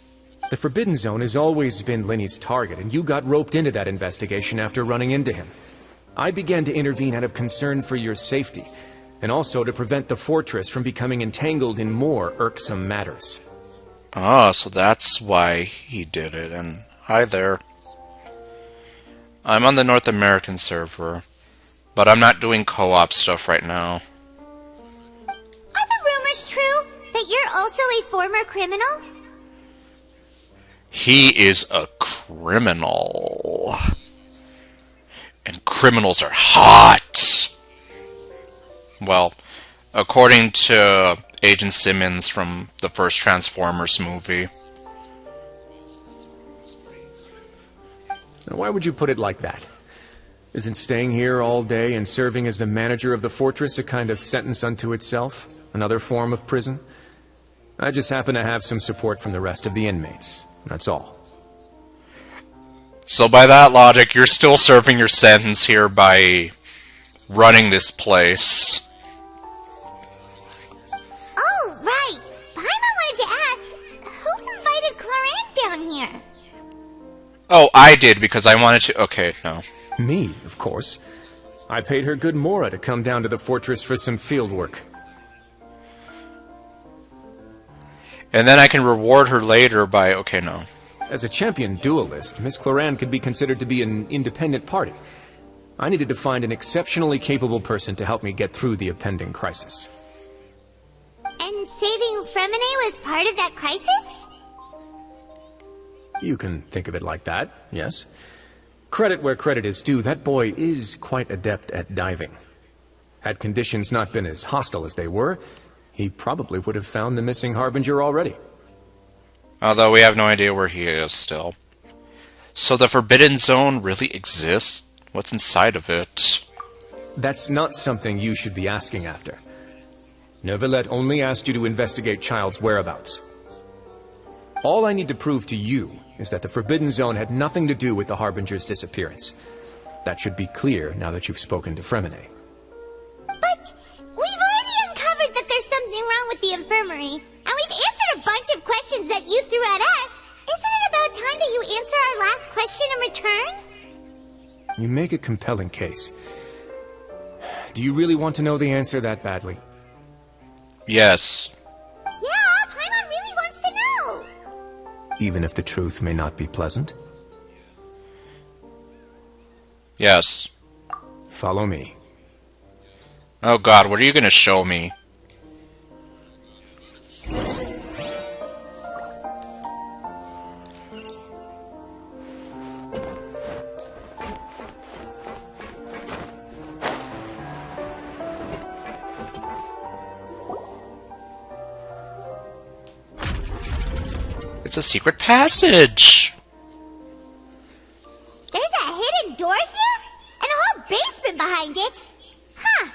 L: The Forbidden Zone has always been Lenny's target, and you got roped into that investigation after running into him. I began to intervene out of concern for your safety, and also to prevent the fortress from becoming entangled in more irksome matters.
A: Ah, so that's why he did it, and hi there. I'm on the North American server, but I'm not doing co-op stuff right now.
B: Are the rumors true that you're also a former criminal?
A: He is a criminal. And criminals are hot! Well, according to Agent Simmons from the first Transformers movie.
L: Now, why would you put it like that? Isn't staying here all day and serving as the manager of the fortress a kind of sentence unto itself? Another form of prison? I just happen to have some support from the rest of the inmates. That's all.
A: So by that logic, you're still serving your sentence here by running this place.
B: Oh, right. Paimon wanted to ask, who invited Clorant down here?
A: Oh, I did, because I wanted to... Okay, no.
L: Me, of course. I paid her good mora to come down to the fortress for some field work.
A: And then I can reward her later by... Okay, no.
L: As a champion duelist, Miss Clorant could be considered to be an independent party. I needed to find an exceptionally capable person to help me get through the impending crisis.
B: And saving Fremine was part of that crisis?
L: You can think of it like that, yes. Credit where credit is due, that boy is quite adept at diving. Had conditions not been as hostile as they were, he probably would have found the missing Harbinger already.
A: Although we have no idea where he is still. So the Forbidden Zone really exists? What's inside of it?
L: That's not something you should be asking after. Neuvillette only asked you to investigate Child's whereabouts. All I need to prove to you is that the Forbidden Zone had nothing to do with the Harbinger's disappearance. That should be clear now that you've spoken to Fremine.
B: But we've already uncovered that there's something wrong with the infirmary, and we've answered a bunch of questions that you threw at us. Isn't it about time that you answer our last question in return?
L: You make a compelling case. Do you really want to know the answer that badly?
A: Yes.
B: Yeah, Paimon really wants to know.
L: Even if the truth may not be pleasant?
A: Yes.
L: Follow me.
A: Oh god, what are you gonna show me? It's a secret passage!
B: There's a hidden door here? And a whole basement behind it? Huh.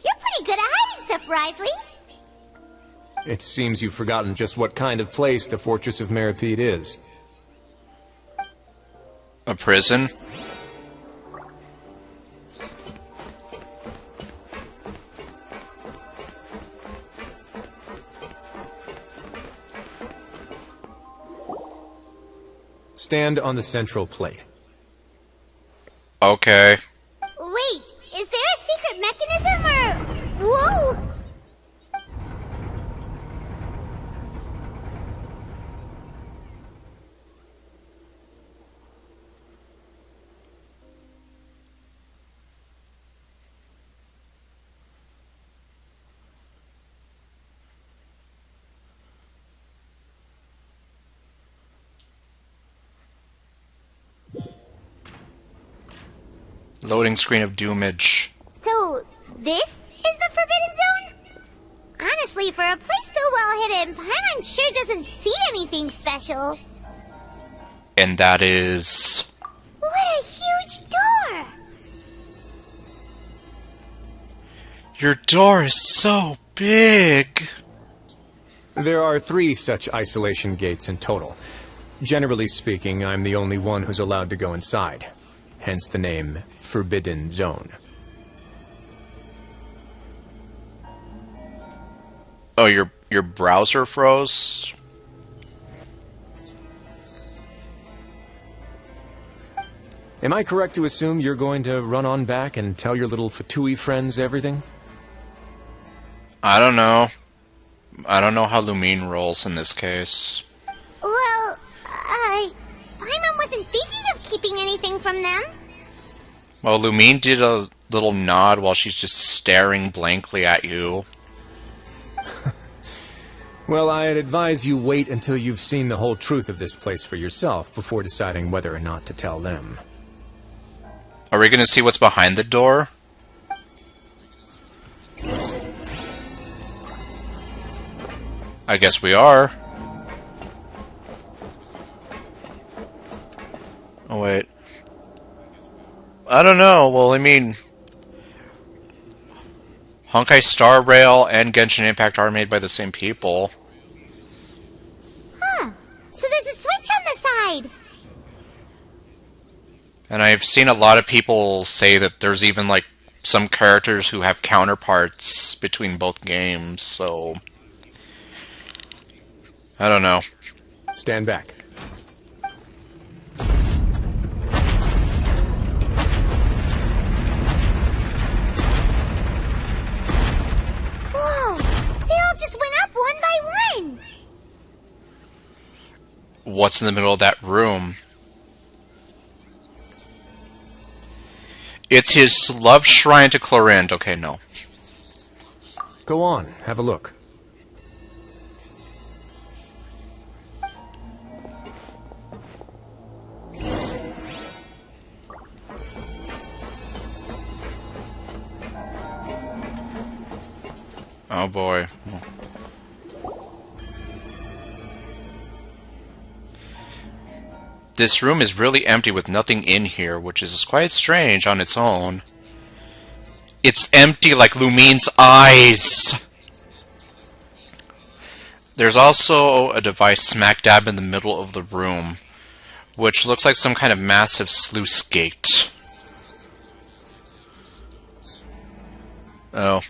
B: You're pretty good at hiding stuff, Risley.
L: It seems you've forgotten just what kind of place the Fortress of Meripede is.
A: A prison?
L: Stand on the central plate.
A: Okay.
B: Wait, is there a secret mechanism or... Whoa!
A: Loading screen of Doomage.
B: So, this is the Forbidden Zone? Honestly, for a place so well hidden, Paimon sure doesn't see anything special.
A: And that is...
B: What a huge door!
A: Your door is so big!
L: There are 3 such isolation gates in total. Generally speaking, I'm the only one who's allowed to go inside. Hence the name Forbidden Zone.
A: Oh, your browser froze?
L: Am I correct to assume you're going to run on back and tell your little Fatui friends everything?
A: I don't know. I don't know how Lumine rolls in this case.
B: Well, Paimon wasn't thinking of keeping anything from them.
A: Well, Lumine did a little nod while she's just staring blankly at you.
L: Well, I'd advise you wait until you've seen the whole truth of this place for yourself before deciding whether or not to tell them.
A: Are we going to see what's behind the door? I guess we are. Oh, wait. I don't know. Well, I mean... Honkai Star Rail and Genshin Impact are made by the same people.
B: Huh. So there's a switch on the side.
A: And I've seen a lot of people say that there's even, like, some characters who have counterparts between both games, so... I don't know.
L: Stand back.
B: Whoa! They all just went up one by one!
A: What's in the middle of that room? It's his love shrine to Clorinde. Okay, no.
L: Go on, have a look.
A: Oh boy. This room is really empty with nothing in here, which is quite strange on its own. It's empty like Lumine's eyes! There's also a device smack dab in the middle of the room, which looks like some kind of massive sluice gate. Oh.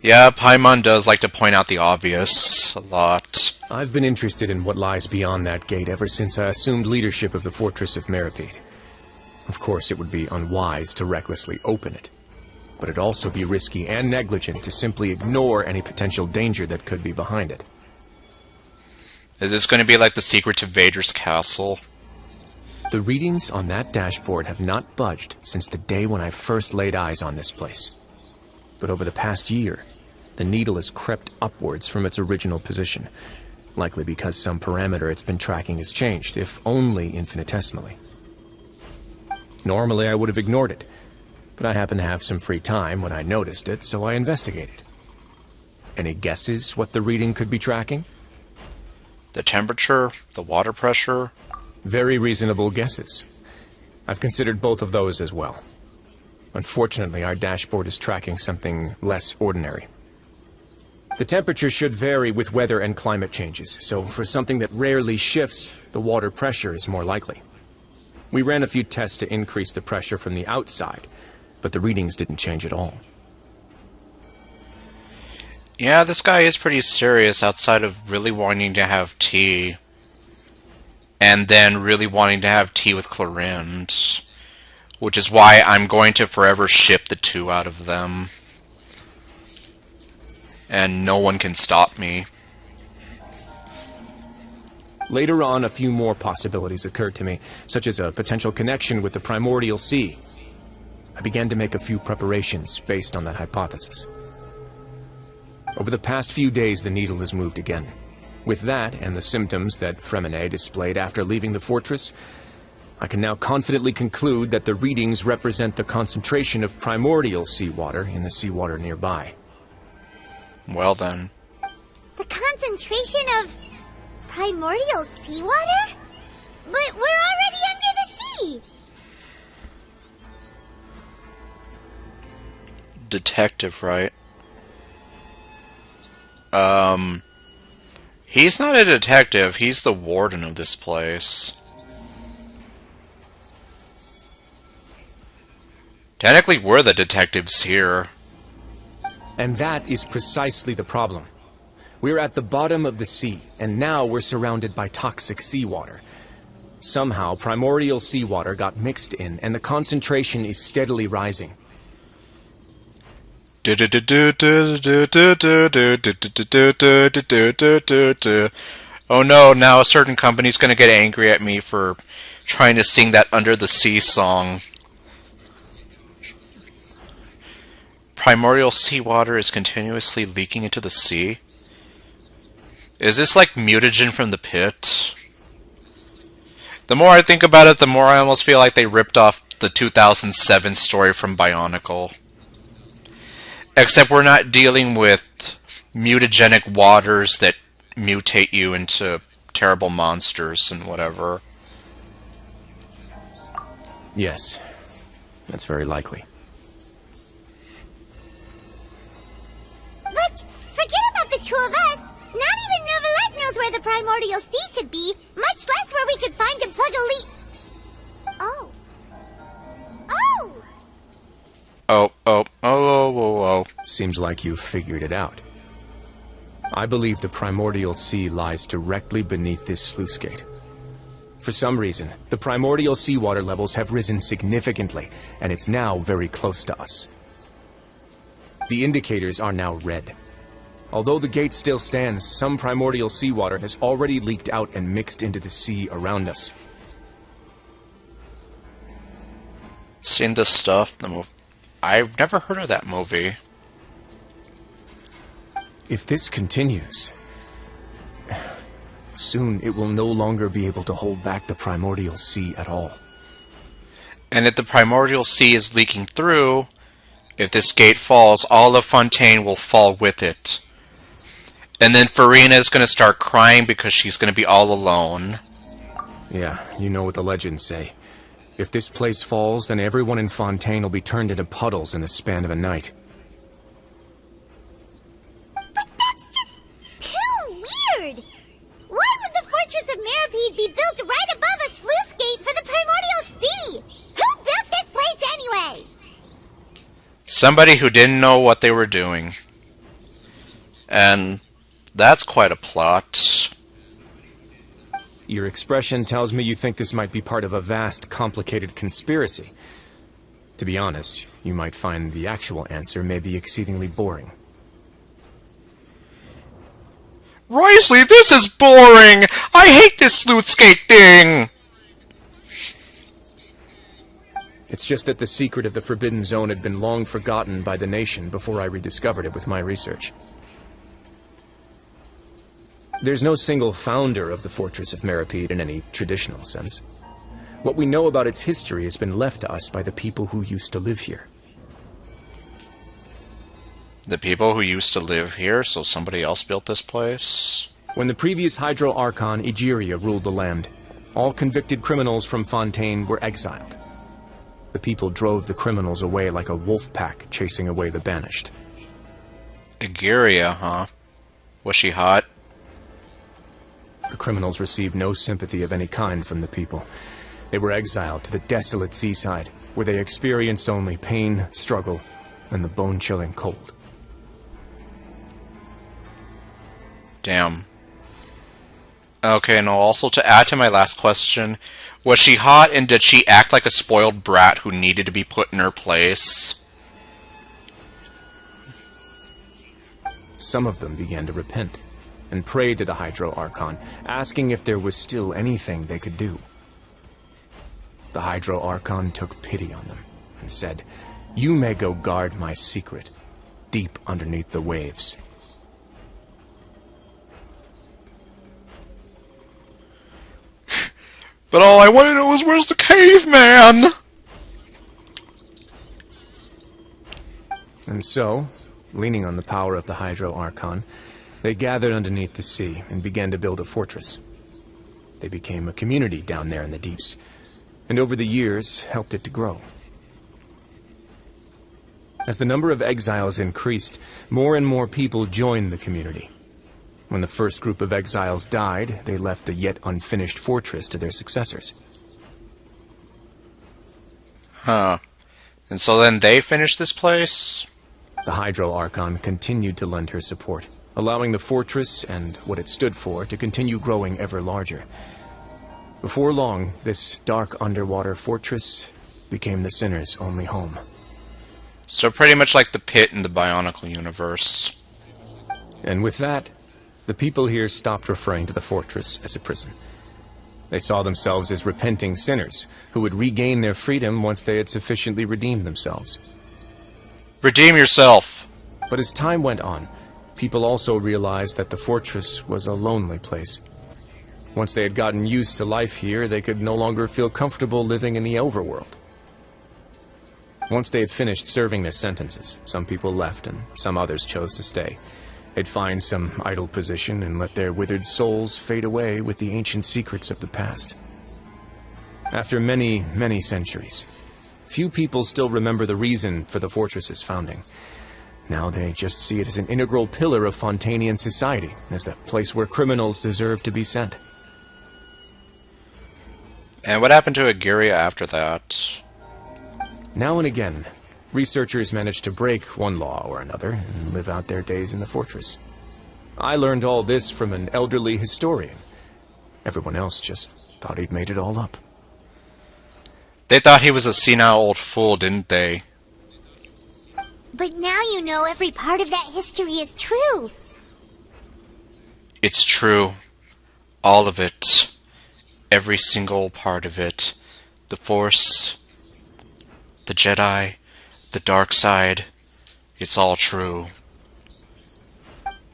A: Yeah, Paimon does like to point out the obvious a lot.
L: I've been interested in what lies beyond that gate ever since I assumed leadership of the Fortress of Meripede. Of course, it would be unwise to recklessly open it, but it'd also be risky and negligent to simply ignore any potential danger that could be behind it.
A: Is this going to be like the secret to Vader's castle?
L: The readings on that dashboard have not budged since the day when I first laid eyes on this place. But over the past year, the needle has crept upwards from its original position, likely because some parameter it's been tracking has changed, if only infinitesimally. Normally I would have ignored it, but I happened to have some free time when I noticed it, so I investigated. Any guesses what the reading could be tracking?
A: The temperature? The water pressure?
L: Very reasonable guesses. I've considered both of those as well. Unfortunately, our dashboard is tracking something less ordinary. The temperature should vary with weather and climate changes, so for something that rarely shifts, the water pressure is more likely. We ran a few tests to increase the pressure from the outside, but the readings didn't change at all.
A: Yeah, this guy is pretty serious outside of really wanting to have tea. and then really wanting to have tea with Clorinde, which is why I'm going to forever ship the two out of them. And no one can stop me.
L: Later on, a few more possibilities occurred to me, such as a potential connection with the primordial sea. I began to make a few preparations based on that hypothesis. Over the past few days, the needle has moved again. With that, and the symptoms that Fremine displayed after leaving the fortress, I can now confidently conclude that the readings represent the concentration of primordial seawater in the seawater nearby.
A: Well then.
B: The concentration of primordial seawater? But we're already under the sea!
A: Detective, right? He's not a detective, he's the warden of this place. Technically, we're the detectives here.
L: And that is precisely the problem. We're at the bottom of the sea, and now we're surrounded by toxic seawater. Somehow, primordial seawater got mixed in, and the concentration is steadily rising.
A: Oh no, now a certain company's gonna get angry at me for trying to sing that Under the Sea song. Primordial seawater is continuously leaking into the sea? Is this like mutagen from the pit? The more I think about it, the more I almost feel like they ripped off the 2007 story from Bionicle. Except we're not dealing with mutagenic waters that mutate you into terrible monsters and whatever.
L: Yes, that's very likely.
B: But forget about the two of us. Not even Neuvillette knows where the primordial sea could be, much less where we could find and plug a leak. Oh.
A: Oh.
L: Seems like you've figured it out. I believe the primordial sea lies directly beneath this sluice gate. For some reason, the primordial seawater levels have risen significantly, and it's now very close to us. The indicators are now red. Although the gate still stands, some primordial seawater has already leaked out and mixed into the sea around us.
A: Seen this stuff? I've never heard of that movie.
L: If this continues, soon it will no longer be able to hold back the primordial sea at all.
A: And if the primordial sea is leaking through, if this gate falls, all of Fontaine will fall with it. And then Farina is going to start crying because she's going to be all alone.
L: Yeah, you know what the legends say. If this place falls, then everyone in Fontaine will be turned into puddles in the span of a night.
B: But that's just too weird! Why would the Fortress of Meripede be built right above a sluice gate for the primordial sea? Who built this place anyway?
A: Somebody who didn't know what they were doing. And that's quite a plot.
L: Your expression tells me you think this might be part of a vast, complicated conspiracy. To be honest, you might find the actual answer may be exceedingly boring.
A: Wriothesley, this is boring! I hate this sluice gate thing!
L: It's just that the secret of the Forbidden Zone had been long forgotten by the nation before I rediscovered it with my research. There's no single founder of the Fortress of Meripede in any traditional sense. What we know about its history has been left to us by the people who used to live here.
A: The people who used to live here, so somebody else built this place?
L: When the previous Hydro Archon, Egeria, ruled the land, all convicted criminals from Fontaine were exiled. The people drove the criminals away like a wolf pack chasing away the banished.
A: Egeria, huh? Was she hot?
L: The criminals received no sympathy of any kind from the people. They were exiled to the desolate seaside, where they experienced only pain, struggle, and the bone-chilling cold.
A: Damn. Okay, and also to add to my last question, was she hot and did she act like a spoiled brat who needed to be put in her place?
L: Some of them began to repent and pray to the Hydro Archon, asking if there was still anything they could do. The Hydro Archon took pity on them and said, "You may go guard my secret, deep underneath the waves."
A: But all I wanted to know was, where's the caveman?
L: And so, leaning on the power of the Hydro Archon, they gathered underneath the sea and began to build a fortress. They became a community down there in the deeps, and over the years helped it to grow. As the number of exiles increased, more and more people joined the community. When the first group of exiles died, they left the yet unfinished fortress to their successors.
A: Huh. And so then they finished this place?
L: The Hydro Archon continued to lend her support, allowing the fortress and what it stood for to continue growing ever larger. Before long, this dark underwater fortress became the Sinner's only home.
A: So pretty much like the pit in the Bionicle universe.
L: And with that, the people here stopped referring to the fortress as a prison. They saw themselves as repenting sinners who would regain their freedom once they had sufficiently redeemed themselves.
A: Redeem yourself!
L: But as time went on, people also realized that the fortress was a lonely place. Once they had gotten used to life here, they could no longer feel comfortable living in the overworld. Once they had finished serving their sentences, some people left and some others chose to stay. They'd find some idle position and let their withered souls fade away with the ancient secrets of the past. After many, many centuries, few people still remember the reason for the fortress's founding. Now they just see it as an integral pillar of Fontanian society, as the place where criminals deserve to be sent.
A: And what happened to Agiria after that?
L: Now and again, researchers manage to break one law or another and live out their days in the fortress. I learned all this from an elderly historian. Everyone else just thought he'd made it all up.
A: They thought he was a senile old fool, didn't they?
B: But now you know every part of that history is true.
A: It's true. All of it. Every single part of it. The Force, the Jedi, the dark side. It's all true.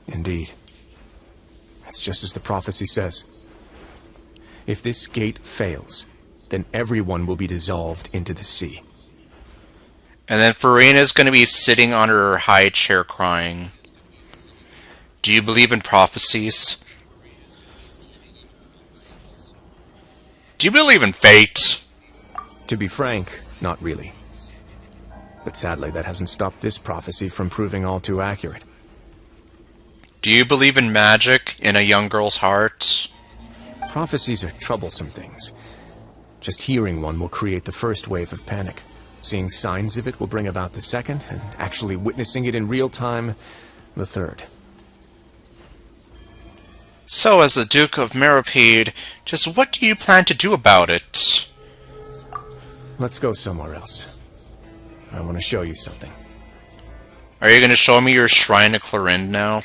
L: Indeed. That's just as the prophecy says. If this gate fails, then everyone will be dissolved into the sea.
A: And then Farina's going to be sitting on her high chair crying. Do you believe in prophecies? Do you believe in fate?
L: To be frank, not really. But sadly, that hasn't stopped this prophecy from proving all too accurate.
A: Do you believe in magic in a young girl's heart?
L: Prophecies are troublesome things. Just hearing one will create the first wave of panic. Seeing signs of it will bring about the second, and actually witnessing it in real time, the third.
A: So, as the Duke of Meripede, just what do you plan to do about it?
L: Let's go somewhere else. I want to show you something.
A: Are you going to show me your shrine to Clorind now?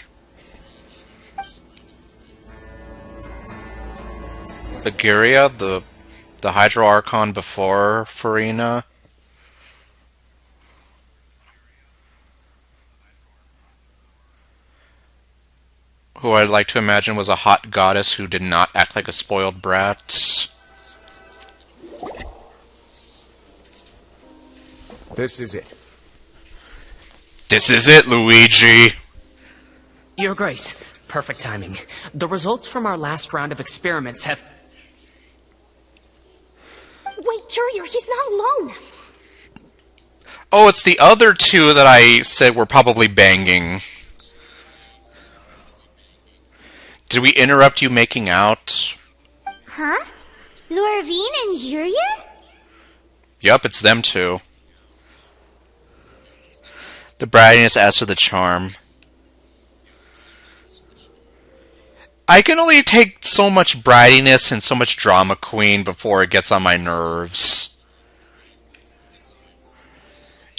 A: Agiria, the Hydro Archon before Farina? Who I'd like to imagine was a hot goddess who did not act like a spoiled brat.
L: This is it.
A: This is it, Luigi!
J: Your Grace, perfect timing. The results from our last round of experiments have...
K: Wait, Jurier, he's not alone.
A: Oh, it's the other two that I said were probably banging. Did we interrupt you making out?
B: Huh? Lorvine and Jurier?
A: Yup, it's them two. The brattiness adds to the charm. I can only take so much brattiness and so much drama queen before it gets on my nerves.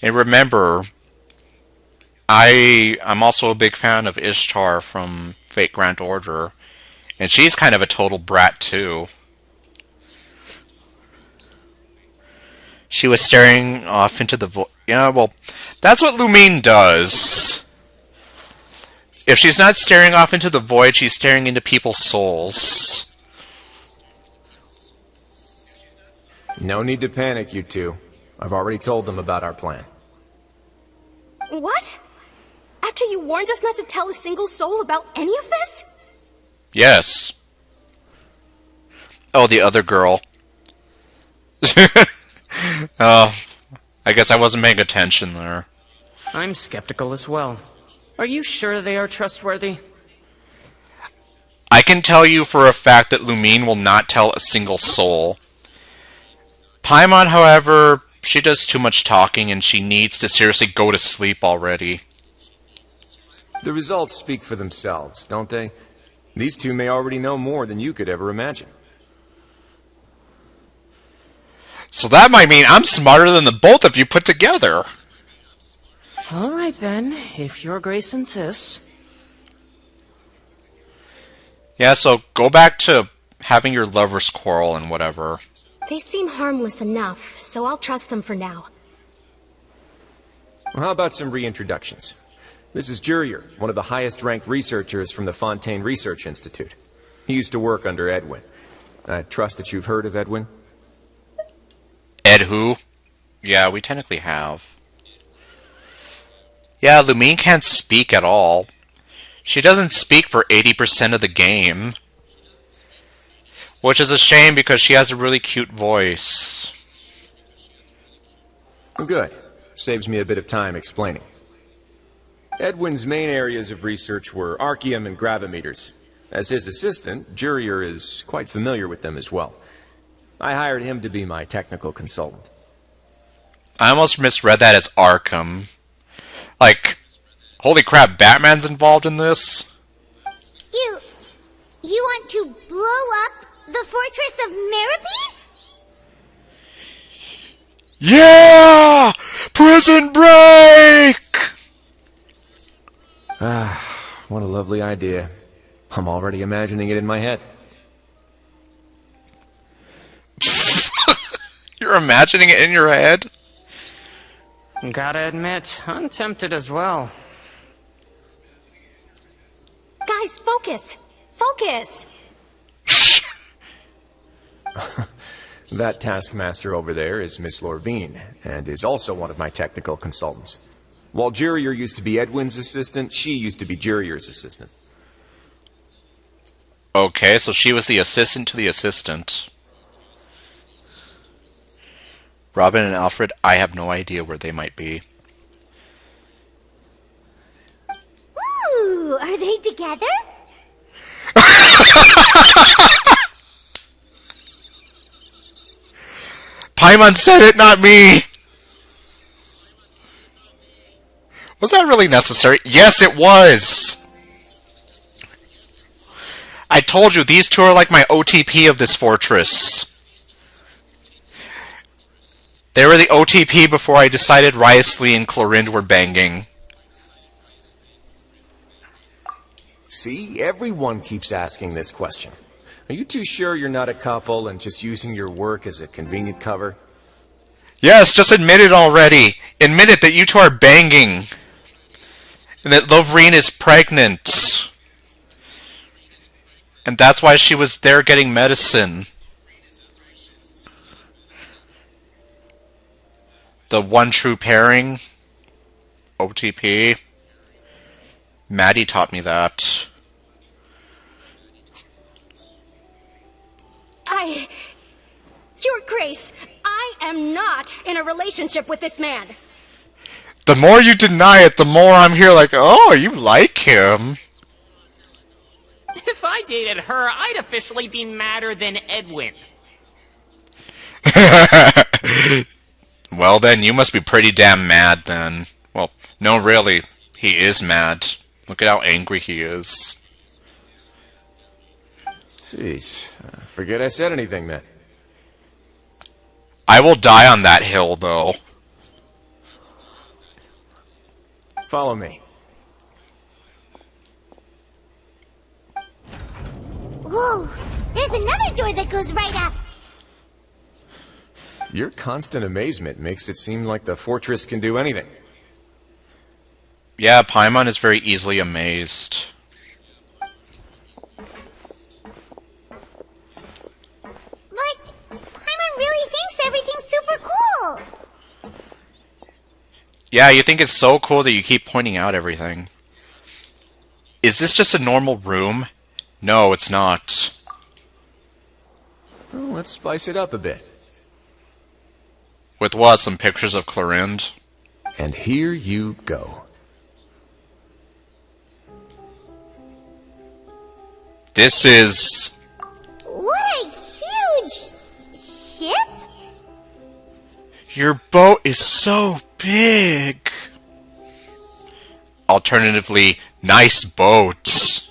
A: And remember, I'm also a big fan of Ishtar from Fate Grand Order, and she's kind of a total brat too. She was staring off into the void. Yeah, well, that's what Lumine does. If she's not staring off into the void, she's staring into people's souls.
L: No need to panic, you two. I've already told them about our plan.
K: What? After you warned us not to tell a single soul about any of this?
A: Yes. Oh, the other girl. Oh, I guess I wasn't paying attention there.
J: I'm skeptical as well. Are you sure they are trustworthy?
A: I can tell you for a fact that Lumine will not tell a single soul. Paimon, however, she does too much talking and she needs to seriously go to sleep already.
L: The results speak for themselves, don't they? These two may already know more than you could ever imagine.
A: So that might mean I'm smarter than the both of you put together.
J: Alright then, if your grace insists.
A: Yeah, so go back to having your lovers quarrel and whatever.
K: They seem harmless enough, so I'll trust them for now.
L: Well, how about some reintroductions? This is Jurier, one of the highest-ranked researchers from the Fontaine Research Institute. He used to work under Edwin. I trust that you've heard of Edwin?
A: Ed who? Yeah, we technically have. Yeah, Lumine can't speak at all. She doesn't speak for 80% of the game. Which is a shame because she has a really cute voice.
L: Good. Saves me a bit of time explaining. Edwin's main areas of research were archaeum and gravimeters. As his assistant, Jurier is quite familiar with them as well. I hired him to be my technical consultant.
A: I almost misread that as Arkham. Like, holy crap, Batman's involved in this?
B: You want to blow up the fortress of Meripede?
A: Yeah! Prison break!
L: Ah, what a lovely idea. I'm already imagining it in my head.
A: You're imagining it in your head?
J: Gotta admit, I'm tempted as well.
K: Guys, focus! Focus!
L: That taskmaster over there is Miss Lorvine, and is also one of my technical consultants. While Jurier used to be Edwin's assistant, she used to be Jurier's assistant.
A: Okay, so she was the assistant to the assistant. Robin and Alfred, I have no idea where they might be.
B: Ooh, are they together?
A: Paimon said it, not me! Was that really necessary? Yes, it was! I told you, these two are like my OTP of this fortress. They were the OTP before I decided Riosley and Clorind were banging.
L: See, everyone keeps asking this question. Are you too sure you're not a couple and just using your work as a convenient cover?
A: Yes, just admit it already. Admit it that you two are banging. And that Lorvine is pregnant. And that's why she was there getting medicine. The one true pairing. OTP. Maddie taught me that.
K: Your Grace, I am not in a relationship with this man.
A: The more you deny it, the more I'm here like, oh, you like him.
J: If I dated her, I'd officially be madder than Edwin.
A: Well then, you must be pretty damn mad then. Well, no really, he is mad. Look at how angry he is.
L: Jeez, forget I said anything then.
A: I will die on that hill, though.
L: Follow me.
B: Whoa! There's another door that goes right up!
L: Your constant amazement makes it seem like the fortress can do anything.
A: Yeah, Paimon is very easily amazed.
B: But Paimon really thinks everything's super cool!
A: Yeah, you think it's so cool that you keep pointing out everything. Is this just a normal room? No, it's not.
L: Well, let's spice it up a bit.
A: With what? Some pictures of Clorinde?
L: And here you go.
A: This is...
B: What a huge ship?
A: Your boat is so big. Alternatively, nice boat.
B: This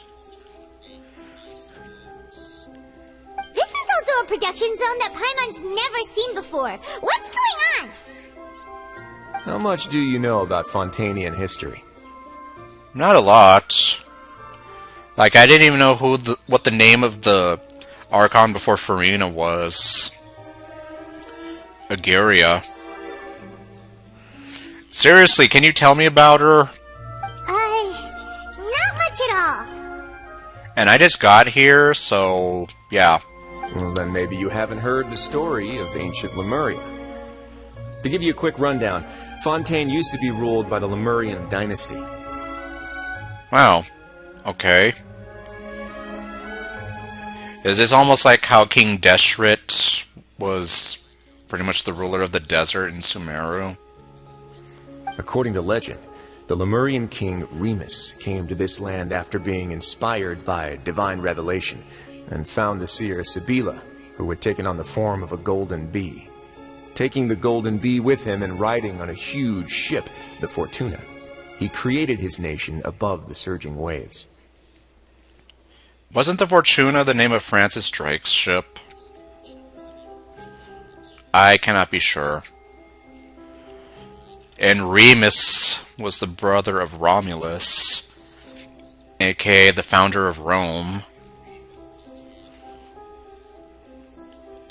B: is also a production zone that Paimon's never seen before. What's going on?
L: How much do you know about Fontanian history?
A: Not a lot. Like, I didn't even know what the name of the Archon before Farina was. Aguria. Seriously, can you tell me about her?
B: Not much at all.
A: And I just got here, so yeah.
L: Well, then maybe you haven't heard the story of ancient Lemuria. To give you a quick rundown, Fontaine used to be ruled by the Lemurian dynasty.
A: Wow. Okay. Is this almost like how King Deshret was pretty much the ruler of the desert in Sumeru?
L: According to legend, the Lemurian king Remus came to this land after being inspired by divine revelation and found the seer Sibila, who had taken on the form of a golden bee. Taking the golden bee with him and riding on a huge ship, the Fortuna, he created his nation above the surging waves.
A: Wasn't the Fortuna the name of Francis Drake's ship? I cannot be sure. And Remus was the brother of Romulus, aka the founder of Rome.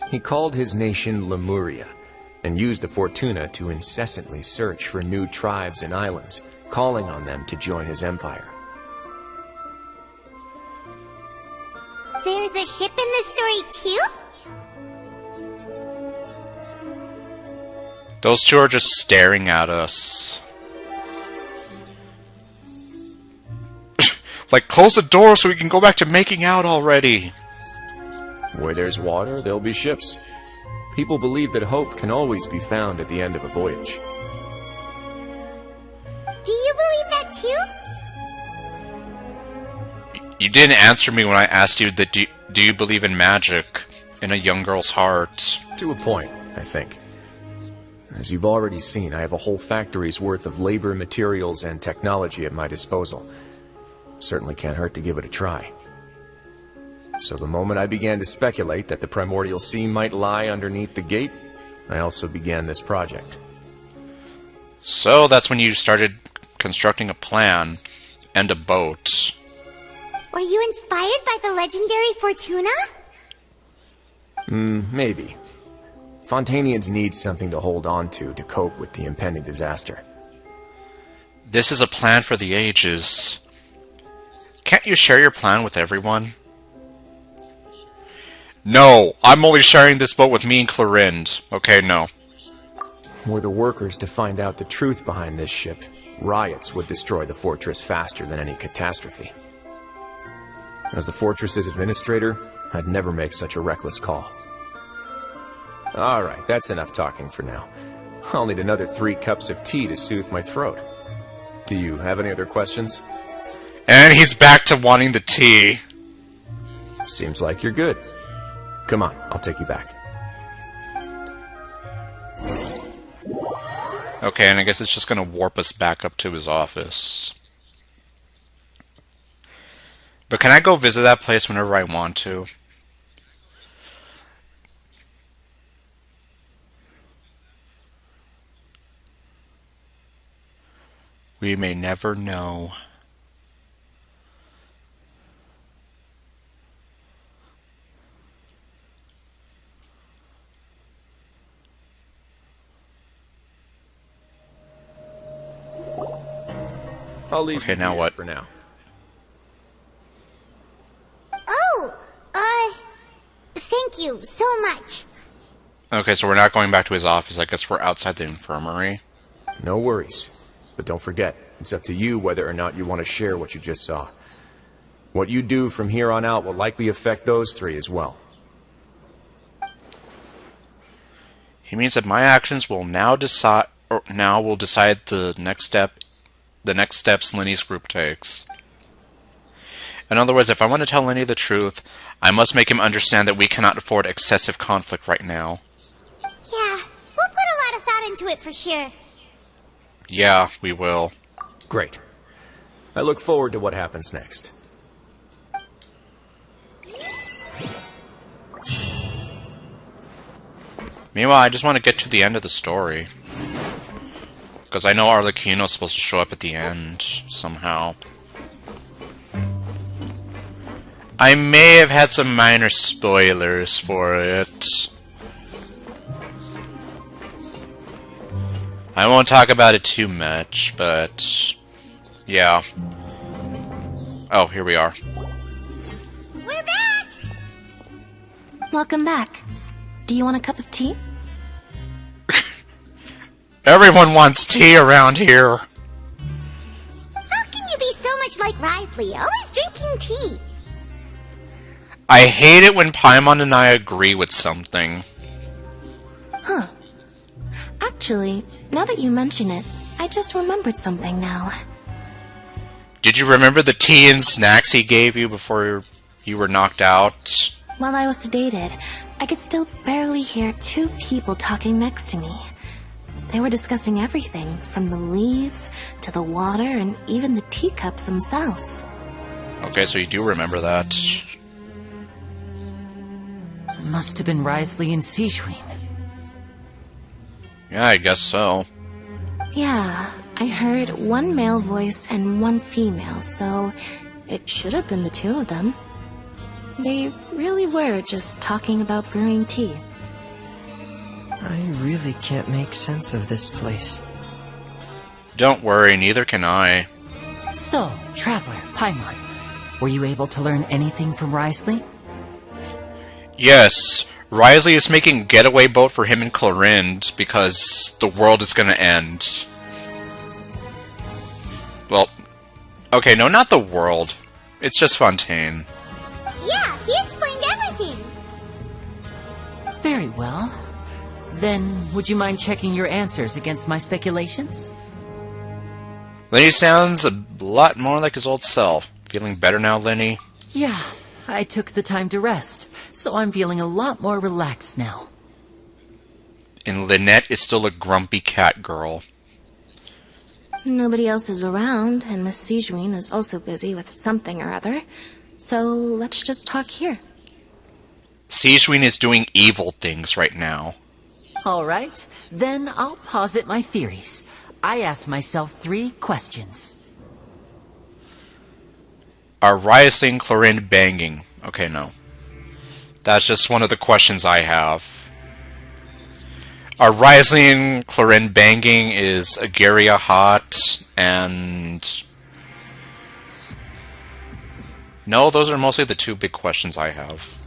L: He called his nation Lemuria, and used the Fortuna to incessantly search for new tribes and islands, calling on them to join his empire.
B: There's a ship in this story too?
A: Those two are just staring at us. It's like, close the door so we can go back to making out already.
L: Where there's water, there'll be ships. People believe that hope can always be found at the end of a voyage.
B: Do you believe that too?
A: You didn't answer me when I asked you that do you believe in magic in a young girl's heart?
L: To a point, I think. As you've already seen, I have a whole factory's worth of labor, materials, and technology at my disposal. Certainly can't hurt to give it a try. So the moment I began to speculate that the primordial sea might lie underneath the gate, I also began this project.
A: So that's when you started constructing a plan and a boat.
B: Were you inspired by the legendary Fortuna?
L: Maybe. Fontanians need something to hold on to cope with the impending disaster.
A: This is a plan for the ages. Can't you share your plan with everyone? No, I'm only sharing this boat with me and Clorinde. Okay, no.
L: Were the workers to find out the truth behind this ship, riots would destroy the fortress faster than any catastrophe. As the fortress's administrator, I'd never make such a reckless call. Alright, that's enough talking for now. I'll need another 3 cups of tea to soothe my throat. Do you have any other questions?
A: And he's back to wanting the tea.
L: Seems like you're good. Come on, I'll take you back.
A: Okay, and I guess it's just gonna warp us back up to his office. But can I go visit that place whenever I want to? We may never know.
L: I'll leave
A: Okay,
L: you
A: now
L: here
A: what?
L: for now.
B: Oh, thank you so much.
A: Okay, so we're not going back to his office. I guess we're outside the infirmary.
L: No worries. But don't forget, it's up to you whether or not you want to share what you just saw. What you do from here on out will likely affect those three as well.
A: He means that my actions will now decide the next steps Lenny's group takes. In other words, if I want to tell Lenny the truth, I must make him understand that we cannot afford excessive conflict right now.
B: Yeah, we'll put a lot of thought into it for sure.
A: Yeah, we will.
L: Great. I look forward to what happens next.
A: Meanwhile, I just want to get to the end of the story. Because I know Arlecchino's supposed to show up at the end, somehow. I may have had some minor spoilers for it. I won't talk about it too much, but... yeah. Oh, here we are.
B: We're back!
P: Welcome back. Do you want a cup of tea?
A: Everyone wants tea around here.
B: How can you be so much like Risley, always drinking tea?
A: I hate it when Paimon and I agree with something.
P: Huh. Actually, now that you mention it, I just remembered something now.
A: Did you remember the tea and snacks he gave you before you were knocked out?
P: While I was sedated, I could still barely hear two people talking next to me. They were discussing everything, from the leaves to the water and even the teacups themselves.
A: Okay, so you do remember that.
I: Must have been Risley and Sejuin.
A: Yeah, I guess so.
P: Yeah, I heard one male voice and one female, so it should have been the two of them. They really were just talking about brewing tea.
O: I really can't make sense of this place.
A: Don't worry, neither can I.
I: So, Traveler, Paimon, were you able to learn anything from Risley?
A: Yes, Risley is making a getaway boat for him and Clorinde because the world is gonna end. Well, okay, no, not the world. It's just Fontaine.
B: Yeah, he explained everything.
I: Very well. Then, would you mind checking your answers against my speculations?
A: Lenny sounds a lot more like his old self. Feeling better now, Lenny?
I: Yeah, I took the time to rest, so I'm feeling a lot more relaxed now.
A: And Lynette is still a grumpy cat girl.
P: Nobody else is around, and Miss Sejuin is also busy with something or other. So let's just talk here.
A: Sejuin is doing evil things right now.
I: All right, then I'll posit my theories. I asked myself 3 questions.
A: Are Risley and Clorinde banging? Okay, no. That's just one of the questions I have. Are Risley and Clorinde banging? Is Agaria hot? And... no, those are mostly the 2 big questions I have.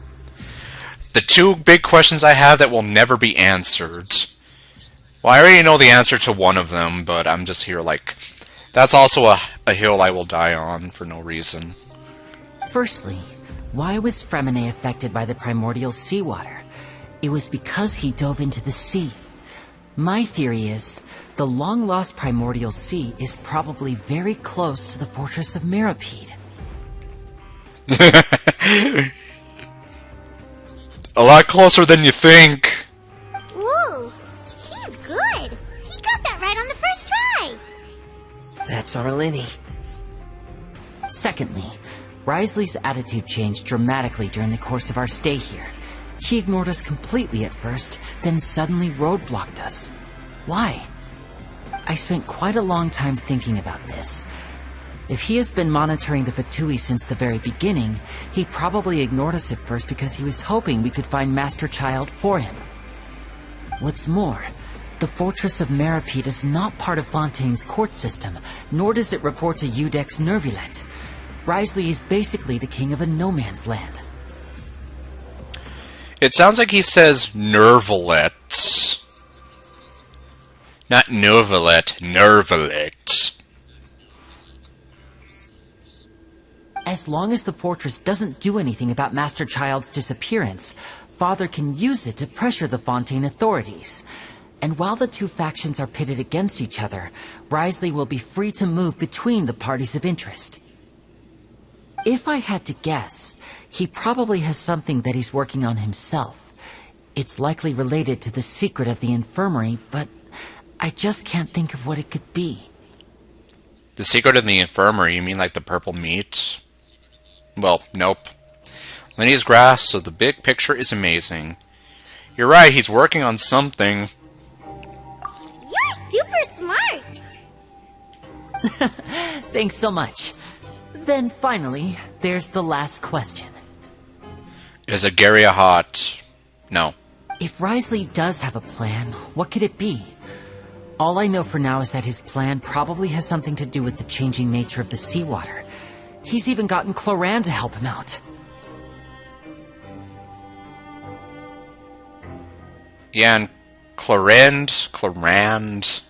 A: The 2 big questions I have that will never be answered. Well, I already know the answer to one of them, but I'm just here like... that's also a hill I will die on for no reason.
I: Firstly, why was Fremine affected by the primordial seawater? It was because he dove into the sea. My theory is, the long-lost primordial sea is probably very close to the fortress of Mirapede.
A: A lot closer than you think.
B: Whoa, he's good. He got that right on the first try.
O: That's our Lenny.
I: Secondly, Risley's attitude changed dramatically during the course of our stay here. He ignored us completely at first, then suddenly roadblocked us. Why? I spent quite a long time thinking about this. If he has been monitoring the Fatui since the very beginning, he probably ignored us at first because he was hoping we could find Master Child for him. What's more, the Fortress of Meripede is not part of Fontaine's court system, nor does it report to Udex Nervulet. Wriothesley is basically the king of a no-man's land.
A: It sounds like he says Nervulet. Not Nervulet, Nervulet.
I: As long as the fortress doesn't do anything about Master Child's disappearance, Father can use it to pressure the Fontaine authorities. And while the two factions are pitted against each other, Wriothesley will be free to move between the parties of interest. If I had to guess, he probably has something that he's working on himself. It's likely related to the secret of the infirmary, but I just can't think of what it could be.
A: The secret of the infirmary? You mean like the purple meat? Well, nope. Lenny's grasp of the big picture is amazing. You're right, he's working on something.
B: You're super smart!
I: Thanks so much. Then finally, there's the last question.
A: Is Agaria hot? No.
I: If Wriothesley does have a plan, what could it be? All I know for now is that his plan probably has something to do with the changing nature of the seawater. He's even gotten Cloran to help him out.
A: Yeah, and Clorand,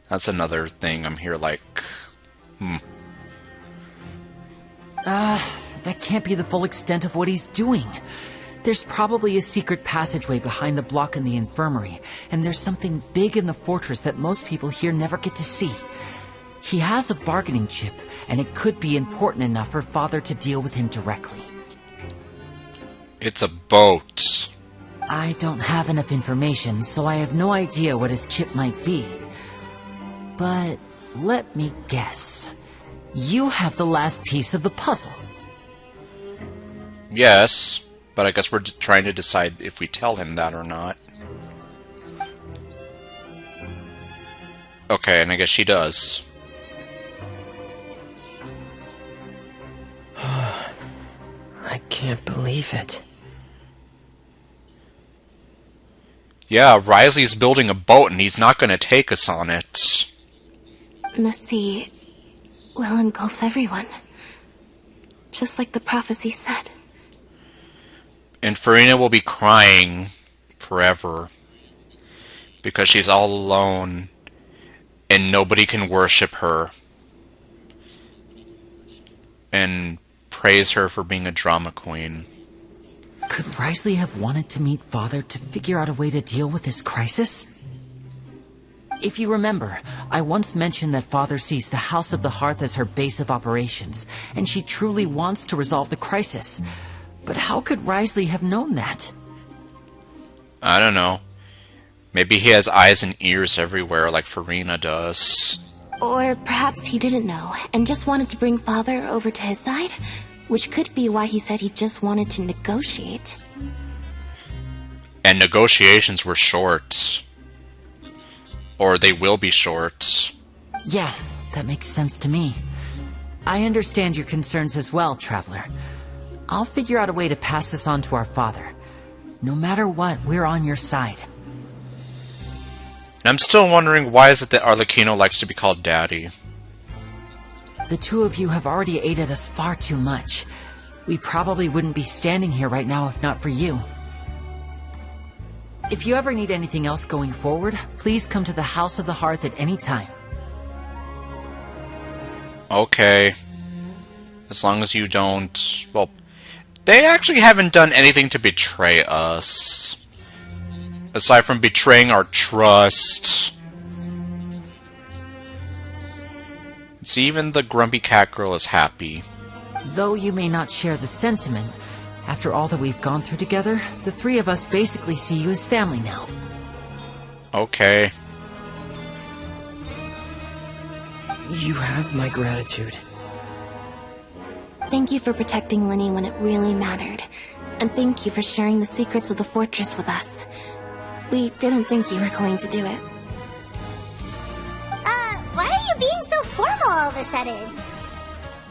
A: that's another thing I'm here like,
I: That can't be the full extent of what he's doing. There's probably a secret passageway behind the block in the infirmary, and there's something big in the fortress that most people here never get to see. He has a bargaining chip, and it could be important enough for Father to deal with him directly.
A: It's a boat.
I: I don't have enough information, so I have no idea what his chip might be. But let me guess. You have the last piece of the puzzle.
A: Yes, but I guess we're trying to decide if we tell him that or not. Okay, and I guess she does.
O: I can't believe it.
A: Yeah, Wriothesley's building a boat and he's not going to take us on it.
P: The sea will engulf everyone. Just like the prophecy said.
A: And Farina will be crying forever. Because she's all alone. And nobody can worship her. And praise her for being a drama queen.
I: Could Wriothesley have wanted to meet Father to figure out a way to deal with this crisis? If you remember, I once mentioned that Father sees the House of the Hearth as her base of operations, and she truly wants to resolve the crisis. But how could Wriothesley have known that?
A: I don't know. Maybe he has eyes and ears everywhere like Farina does.
P: Or perhaps he didn't know, and just wanted to bring Father over to his side? Which could be why he said he just wanted to negotiate.
A: And negotiations were short. Or they will be short.
I: Yeah, that makes sense to me. I understand your concerns as well, Traveler. I'll figure out a way to pass this on to our father. No matter what, we're on your side.
A: And I'm still wondering why is it that Arlecchino likes to be called Daddy?
I: The two of you have already aided us far too much. We probably wouldn't be standing here right now if not for you. If you ever need anything else going forward, please come to the House of the Hearth at any time.
A: Okay. As long as you don't... Well, they actually haven't done anything to betray us. Aside from betraying our trust. See, even the grumpy cat girl is happy.
I: Though you may not share the sentiment, after all that we've gone through together, the three of us basically see you as family now.
A: Okay.
O: You have my gratitude.
P: Thank you for protecting Lenny when it really mattered. And thank you for sharing the secrets of the fortress with us. We didn't think you were going to do it.
B: all of a sudden?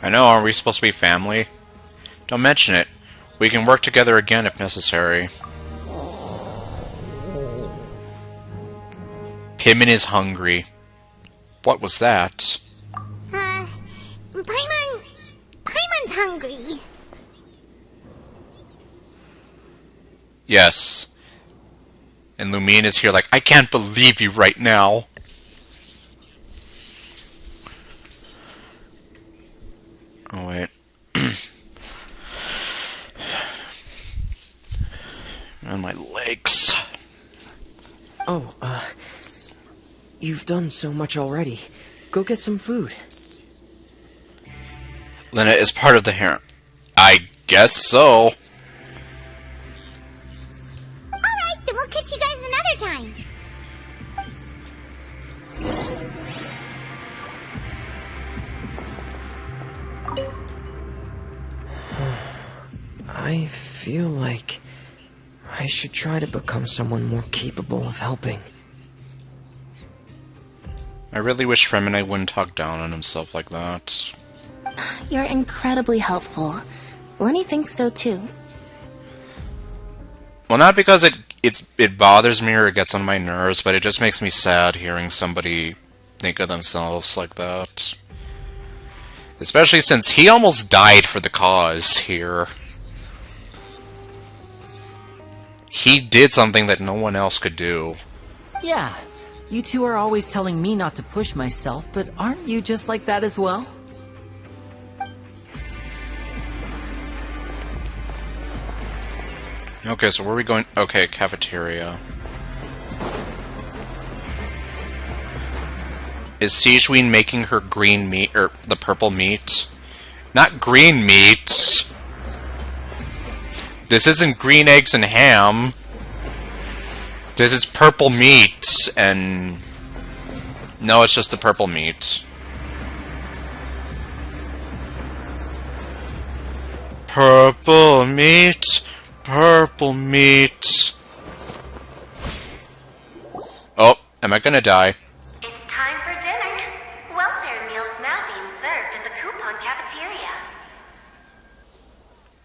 A: I know, aren't we supposed to be family? Don't mention it. We can work together again if necessary. Pimmon is hungry. What was that?
B: Paimon's hungry.
A: Yes. And Lumine is here like, I can't believe you right now. Oh, wait. And my legs.
O: Oh, you've done so much already. Go get some food.
A: Lynette is part of the harem. I guess so.
B: Alright, then we'll catch you guys another time.
O: I feel like I should try to become someone more capable of helping.
A: I really wish Fremine wouldn't talk down on himself like that.
P: You're incredibly helpful. Lenny thinks so too.
A: Well, not because it bothers me or it gets on my nerves, but it just makes me sad hearing somebody think of themselves like that. Especially since he almost died for the cause here. He did something that no one else could do.
I: Yeah, you two are always telling me not to push myself, but aren't you just like that as well?
A: Okay, so where are we going? Okay, cafeteria. Is Siegeween making her green meat, or the purple meat? Not green meat! This isn't green eggs and ham. This is purple meat, and... No, it's just the purple meat. Purple meat, purple meat. Oh, am I gonna die?
Q: It's time for dinner. Welfare meals now being served in the coupon cafeteria.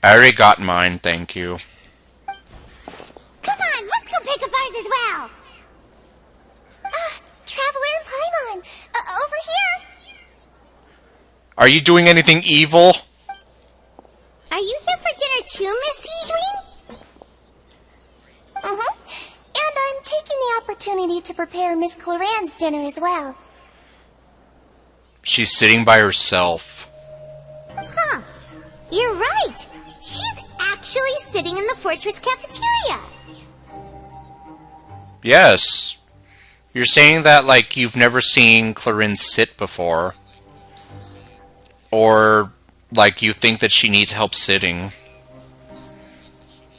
A: I already got mine, thank you.
B: Come on, let's go pick up ours as well.
Q: Traveler and Paimon, over here.
A: Are you doing anything evil?
B: Are you here for dinner too, Miss Siegeween?
Q: And I'm taking the opportunity to prepare Miss Cloran's dinner as well.
A: She's sitting by herself.
B: Huh. You're right. She's actually sitting in the fortress cafeteria.
A: Yes. You're saying that like you've never seen Clorin sit before. Or like you think that she needs help sitting.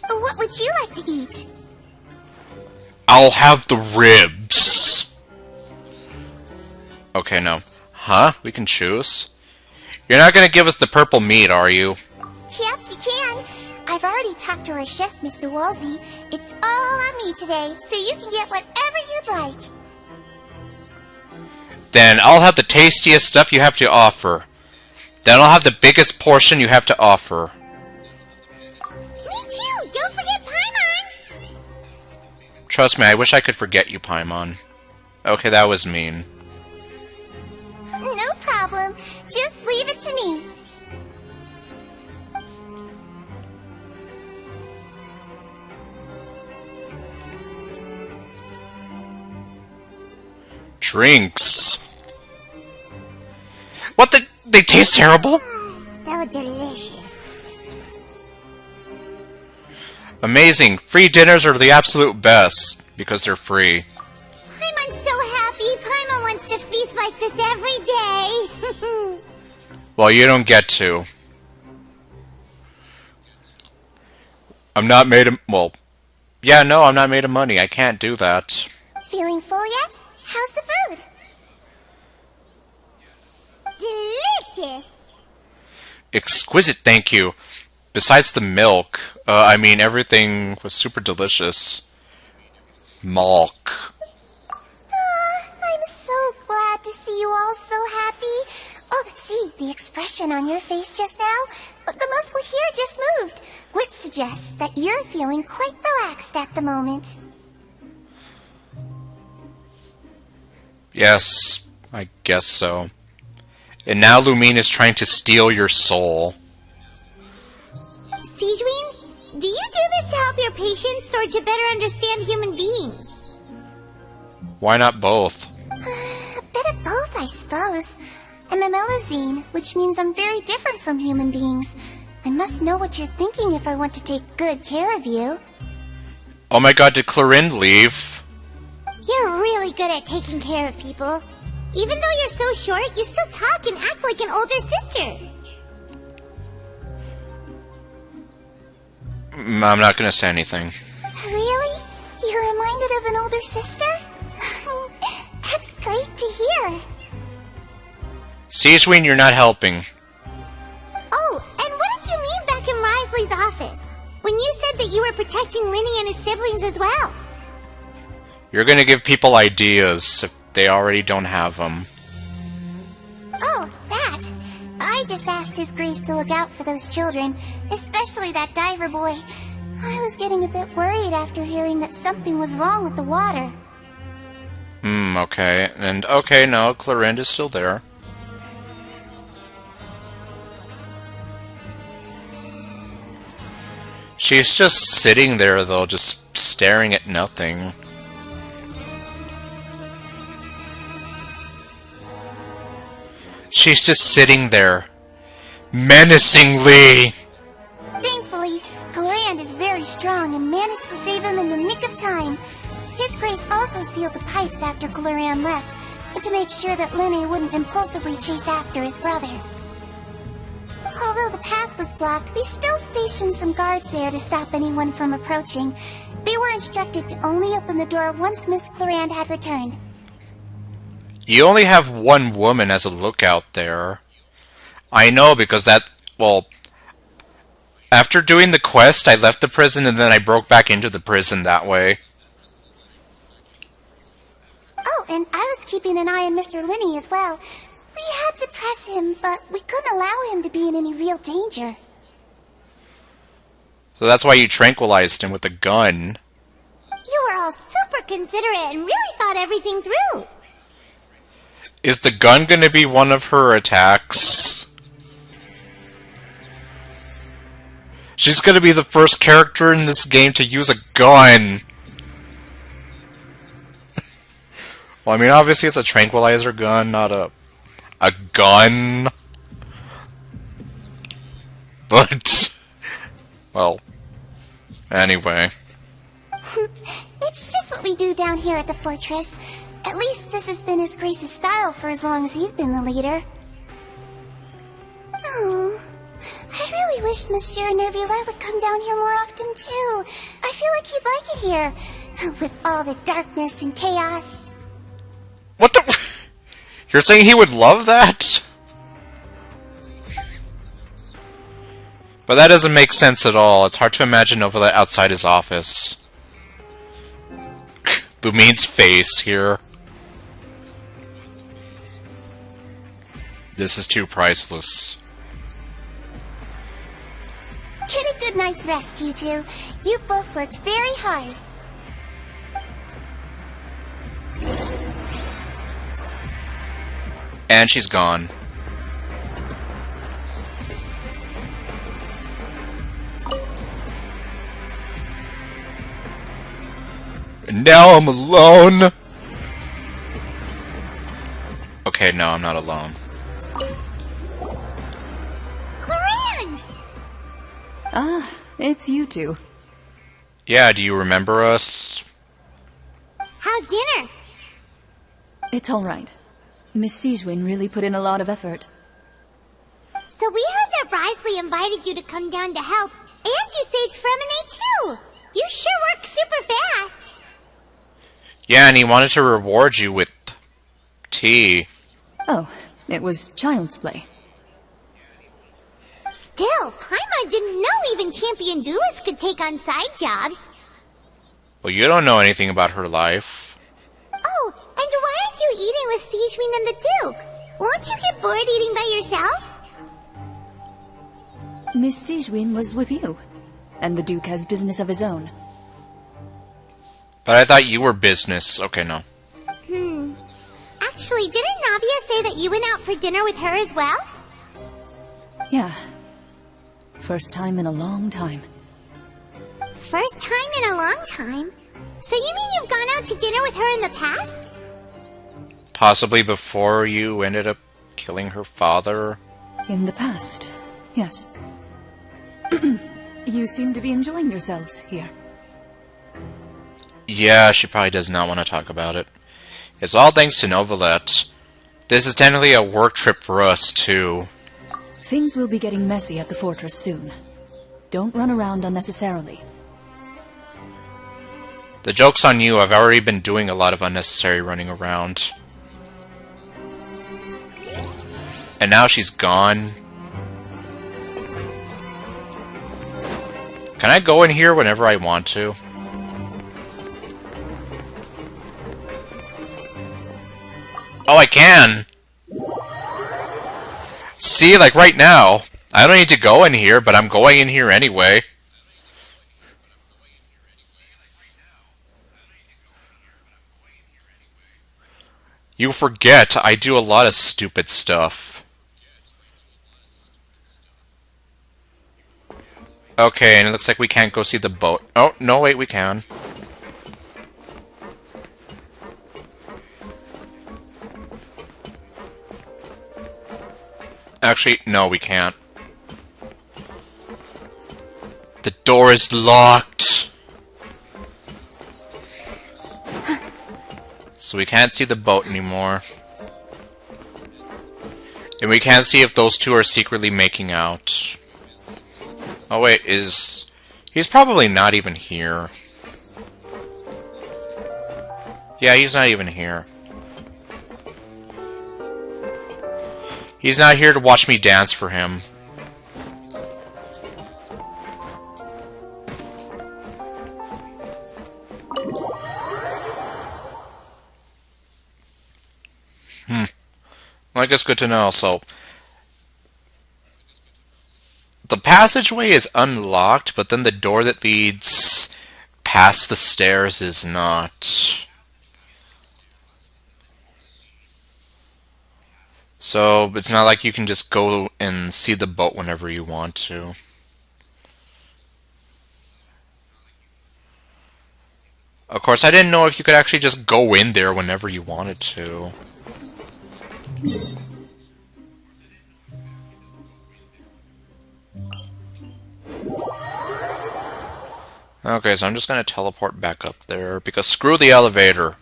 Q: What would you like to eat?
A: I'll have the ribs. Okay, no. Huh? We can choose? You're not gonna give us the purple meat, are you?
Q: Yep, you can. I've already talked to our chef, Mr. Wolsey. It's all on me today, so you can get whatever you'd like.
A: Then I'll have the tastiest stuff you have to offer. Then I'll have the biggest portion you have to offer.
B: Me too! Don't forget Paimon!
A: Trust me, I wish I could forget you, Paimon. Okay, that was mean.
Q: No problem. Just leave it to me.
A: Drinks. What the? They taste terrible?
B: So delicious.
A: Amazing. Free dinners are the absolute best. Because they're free.
B: Paimon's so happy. Paimon wants to feast like this every day.
A: Well, you don't get to. I'm not made of... Well, yeah, no, I'm not made of money. I can't do that.
Q: Feeling full yet? How's the food?
B: Delicious.
A: Exquisite, thank you. Besides the milk, I mean, everything was super delicious. Milk.
Q: I'm so glad to see you all so happy. Oh, see, the expression on your face just now? The muscle here just moved, which suggests that you're feeling quite relaxed at the moment.
A: Yes, I guess so. And now Lumine is trying to steal your soul.
B: Sigewinne, do you do this to help your patients or to better understand human beings?
A: Why not both?
Q: A bit of both, I suppose. I'm a Melusine, which means I'm very different from human beings. I must know what you're thinking if I want to take good care of you.
A: Oh my god, did Clorinde leave?
B: You're really good at taking care of people. Even though you're so short, you still talk and act like an older sister.
A: I'm not gonna say anything.
Q: Really? You're reminded of an older sister? That's great to hear.
A: Sigewinne, you're not helping.
B: Oh, and what did you mean back in Wriothesley's office? When you said that you were protecting Linny and his siblings as well?
A: You're gonna give people ideas if they already don't have them.
Q: Oh, that. I just asked His Grace to look out for those children, especially that diver boy. I was getting a bit worried after hearing that something was wrong with the water.
A: Okay. And okay, no, Clorinde is still there. She's just sitting there, though, just staring at nothing. She's just sitting there, menacingly.
Q: Thankfully, Clorinde is very strong and managed to save him in the nick of time. His Grace also sealed the pipes after Clorinde left, to make sure that Linny wouldn't impulsively chase after his brother. Although the path was blocked, we still stationed some guards there to stop anyone from approaching. They were instructed to only open the door once Miss Clorinde had returned.
A: You only have one woman as a lookout there. I know, because after doing the quest, I left the prison and then I broke back into the prison that way.
Q: Oh, and I was keeping an eye on Mr. Linny as well. We had to press him, but we couldn't allow him to be in any real danger.
A: So that's why you tranquilized him with a gun.
B: You were all super considerate and really thought everything through.
A: Is the gun going to be one of her attacks? She's going to be the first character in this game to use a gun. Well, I mean, obviously it's a tranquilizer gun, not a gun. But, well, anyway.
Q: It's just what we do down here at the fortress. At least this has been His Grace's style for as long as he's been the leader. Oh, I really wish Monsieur Nervula would come down here more often too. I feel like he'd like it here, with all the darkness and chaos.
A: What the? You're saying he would love that? But that doesn't make sense at all. It's hard to imagine over there outside his office. Lumine's face here. This is too priceless.
Q: Get a good night's rest, you two. You both worked very hard.
A: And she's gone. And now I'm alone. Okay, no, I'm not alone.
B: Clorinde!
N: Ah, it's you two.
A: Yeah, do you remember us?
B: How's dinner?
N: It's all right. Miss Sigewinne really put in a lot of effort.
B: So we heard that Wriothesley invited you to come down to help, and you saved Fremine too! You sure work super fast!
N: Yeah, and he wanted to reward you with tea.
R: Oh, it was child's play.
B: Still, Paimon didn't know even champion duelists could take on side jobs.
N: Well, you don't know anything about her life.
B: Oh, and why aren't you eating with Sigewinne and the Duke? Won't you get bored eating by yourself?
N: Miss Sigewin was with you, and the Duke has business of his own.
A: But I thought you were business. Okay, no.
B: Actually, didn't Navia say that you went out for dinner with her as well?
N: Yeah. First time in a long time.
B: First time in a long time? So you mean you've gone out to dinner with her in the past?
A: Possibly before you ended up killing her father?
N: In the past, yes. You seem to be enjoying yourselves here.
A: Yeah, she probably does not want to talk about it. It's all thanks to Novelet. This is technically a work trip for us, too.
N: Things will be getting messy at the fortress soon. Don't run around unnecessarily.
A: The joke's on you. I've already been doing a lot of unnecessary running around. And now she's gone. Can I go in here whenever I want to? Oh, I can! See, like right now, I don't need to go in here, but I'm going in here anyway. You forget, I do a lot of stupid stuff. Okay, and it looks like we can't go see the boat. Oh, no, wait, we can. Actually, no, we can't. The door is locked. So we can't see the boat anymore. And we can't see if those two are secretly making out. Oh wait, he's probably not even here. Yeah, he's not even here. He's not here to watch me dance for him. Well, I guess good to know. So, the passageway is unlocked, but then the door that leads past the stairs is not. So, it's not like you can just go and see the boat whenever you want to. Of course, I didn't know if you could actually just go in there whenever you wanted to. Okay, so I'm just gonna teleport back up there, because screw the elevator.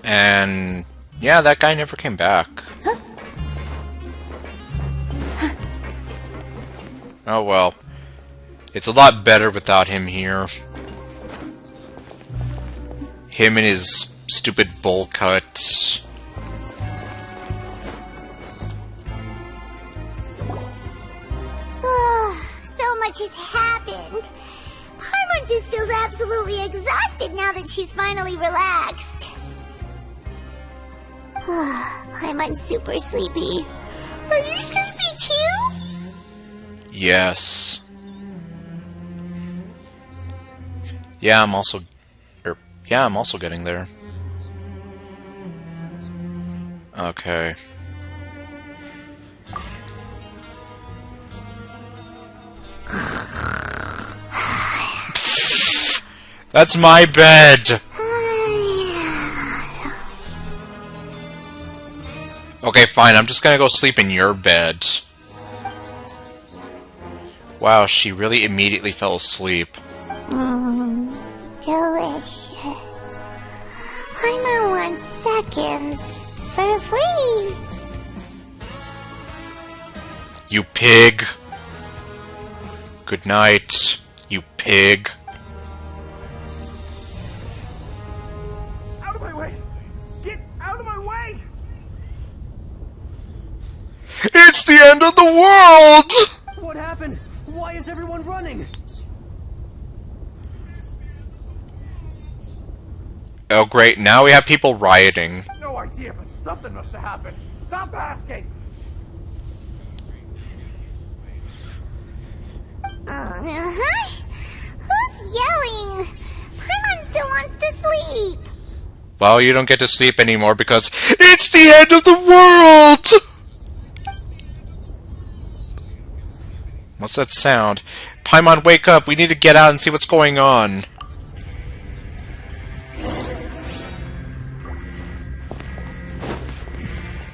A: And yeah, that guy never came back. Oh well. It's a lot better without him here. Him and his stupid bowl cut.
B: So much has happened. Paimon just feels absolutely exhausted now that she's finally relaxed. Paimon's super sleepy. Are you sleepy too?
A: Yes. Yeah, I'm also getting there. Okay. That's my bed! Okay, fine, I'm just gonna go sleep in your bed. Wow, she really immediately fell asleep.
B: Delicious. Paimon wants seconds for free.
A: You pig. Good night, you pig.
F: Out of my way! Get
A: the end of the world!
S: What happened? Why is everyone running?
A: Oh great, now we have people rioting.
S: No idea, but something must have happened. Stop asking!
B: Who's yelling? Paimon still wants to sleep.
A: Well, you don't get to sleep anymore because it's the end of the world! What's that sound? Paimon, wake up! We need to get out and see what's going on.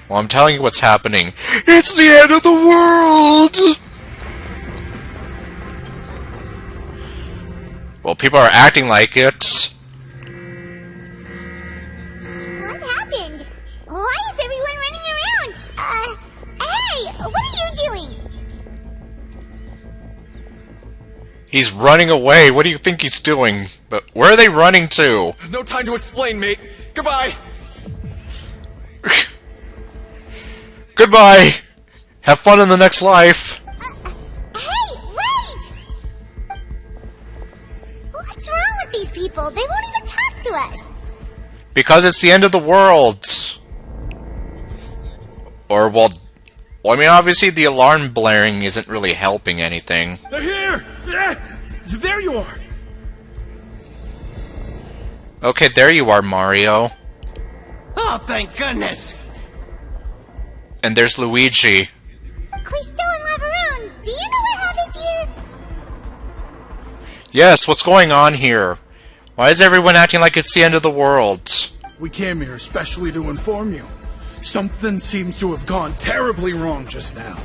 A: Well, I'm telling you what's happening. It's the end of the world! Well, people are acting like it.
B: What happened? Why is everyone running around? Hey, what are you doing?
A: He's running away. What do you think he's doing? But where are they running to?
T: There's no time to explain, mate. Goodbye.
A: Goodbye. Have fun in the next life.
B: Hey, wait! What's wrong with these people? They won't even talk to us.
A: Because it's the end of the world. Or, well, I mean, obviously the alarm blaring isn't really helping anything.
C: They're here! There you are!
A: Okay, there you are, Mario.
D: Oh, thank goodness!
A: And there's Luigi.
B: Quisto and Lavaroon, do you know what happened here?
A: Yes, what's going on here? Why is everyone acting like it's the end of the world?
C: We came here especially to inform you. Something seems to have gone terribly wrong just now.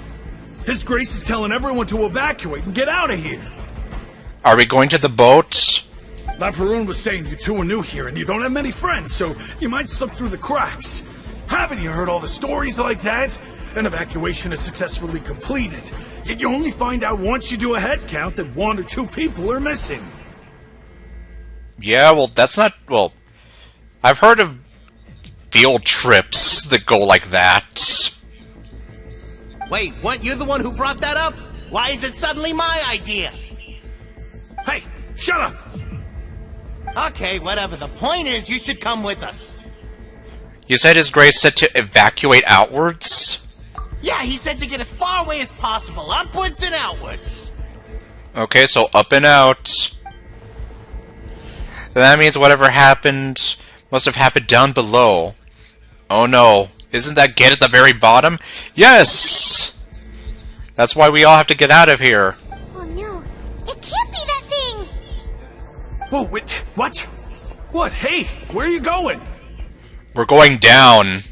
C: His Grace is telling everyone to evacuate and get out of here.
A: Are we going to the boat?
C: Lavaroon was saying you two are new here and you don't have many friends, so you might slip through the cracks. Haven't you heard all the stories like that? An evacuation is successfully completed, yet you only find out once you do a head count that 1 or 2 people are missing.
A: Yeah, well, that's not... Well, I've heard of field trips that go like that.
D: Wait, weren't you the one who brought that up? Why is it suddenly my idea?
C: Hey, shut up!
D: Okay, whatever. The point is, you should come with us.
A: You said His Grace said to evacuate outwards?
D: Yeah, he said to get as far away as possible, upwards and outwards.
A: Okay, so up and out. That means whatever happened must have happened down below. Oh no, isn't that gate at the very bottom? Yes! That's why we all have to get out of here.
B: Oh no, it can't be that thing!
C: Whoa, wait, what? What? Hey, where are you going?
A: We're going down.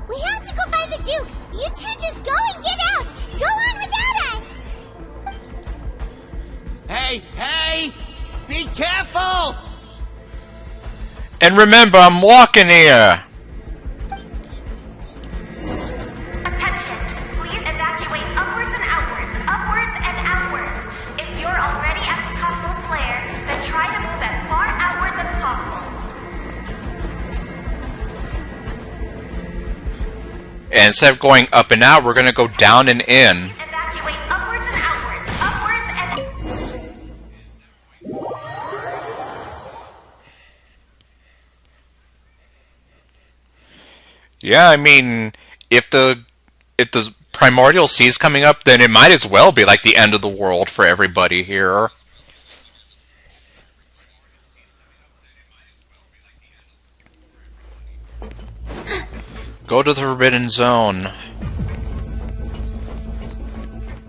B: We have to go find the Duke! You two just go and get out! Go on without us!
D: Hey! Be careful!
A: And remember, I'm walking here.
U: Attention! Please evacuate upwards and outwards. If you're already at the topmost layer, then try to move as far outwards as possible.
A: And instead of going up and out, we're going to go down and in.
U: Evacuate upwards and outwards. Upwards and...
A: Yeah, I mean, if the primordial sea is coming up, then it might as well be like the end of the world for everybody here. Go to the Forbidden Zone.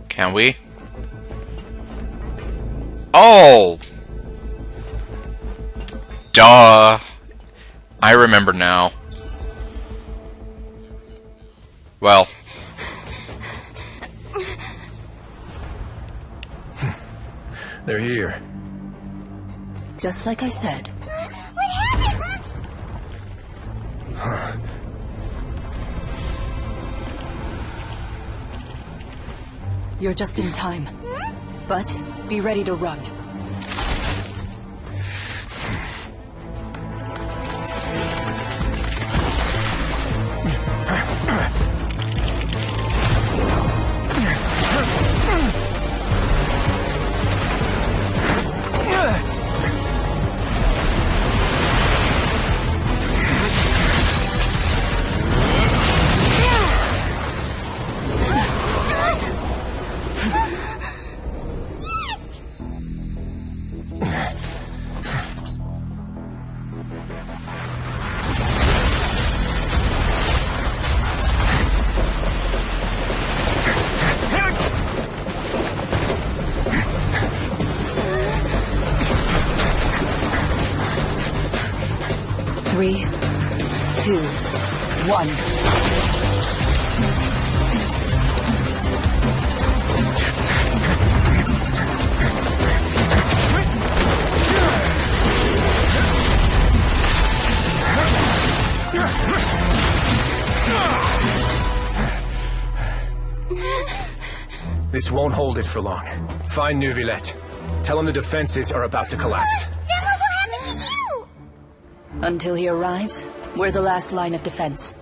A: Can we? Oh! Duh. I remember now. Well.
T: They're here.
N: Just like I said.
B: What happened?
T: Huh.
N: You're just in time. But be ready to run. 3, 2, 1.
T: This won't hold it for long. Find Neuvillette. Tell him the defenses are about to collapse.
B: Then what will happen to you?
N: Until he arrives, we're the last line of defense.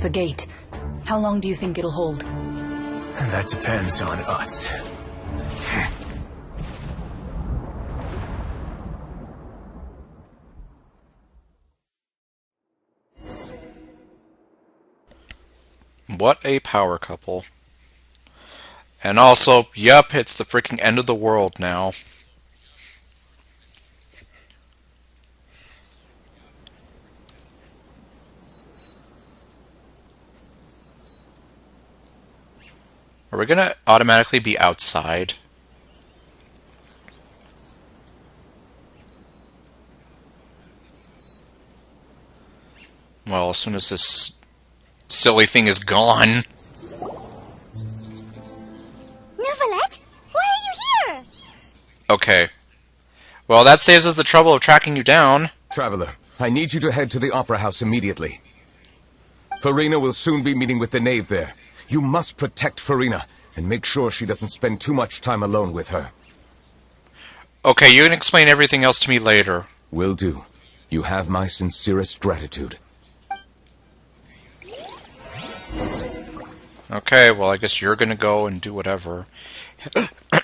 N: The gate. How long do you think it'll hold?
T: That depends on us.
A: What a power couple. And also, yep, it's the freaking end of the world now. Are we gonna automatically be outside? Well, as soon as this silly thing is gone.
B: Neuvillette, why are you here?
A: Okay. Well, that saves us the trouble of tracking you down.
G: Traveler, I need you to head to the Opera House immediately. Farina will soon be meeting with the knave there. You must protect Farina, and make sure she doesn't spend too much time alone with her.
A: Okay, you can explain everything else to me later.
G: Will do. You have my sincerest gratitude.
A: Okay, well, I guess you're gonna go and do whatever.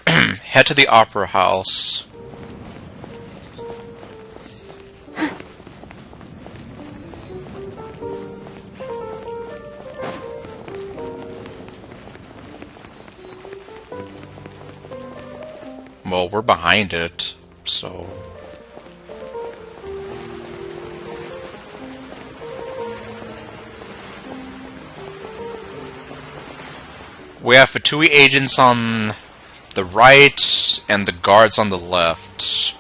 A: Head to the Opera House. Well, we're behind it, so... We have Fatui agents on the right and the guards on the left.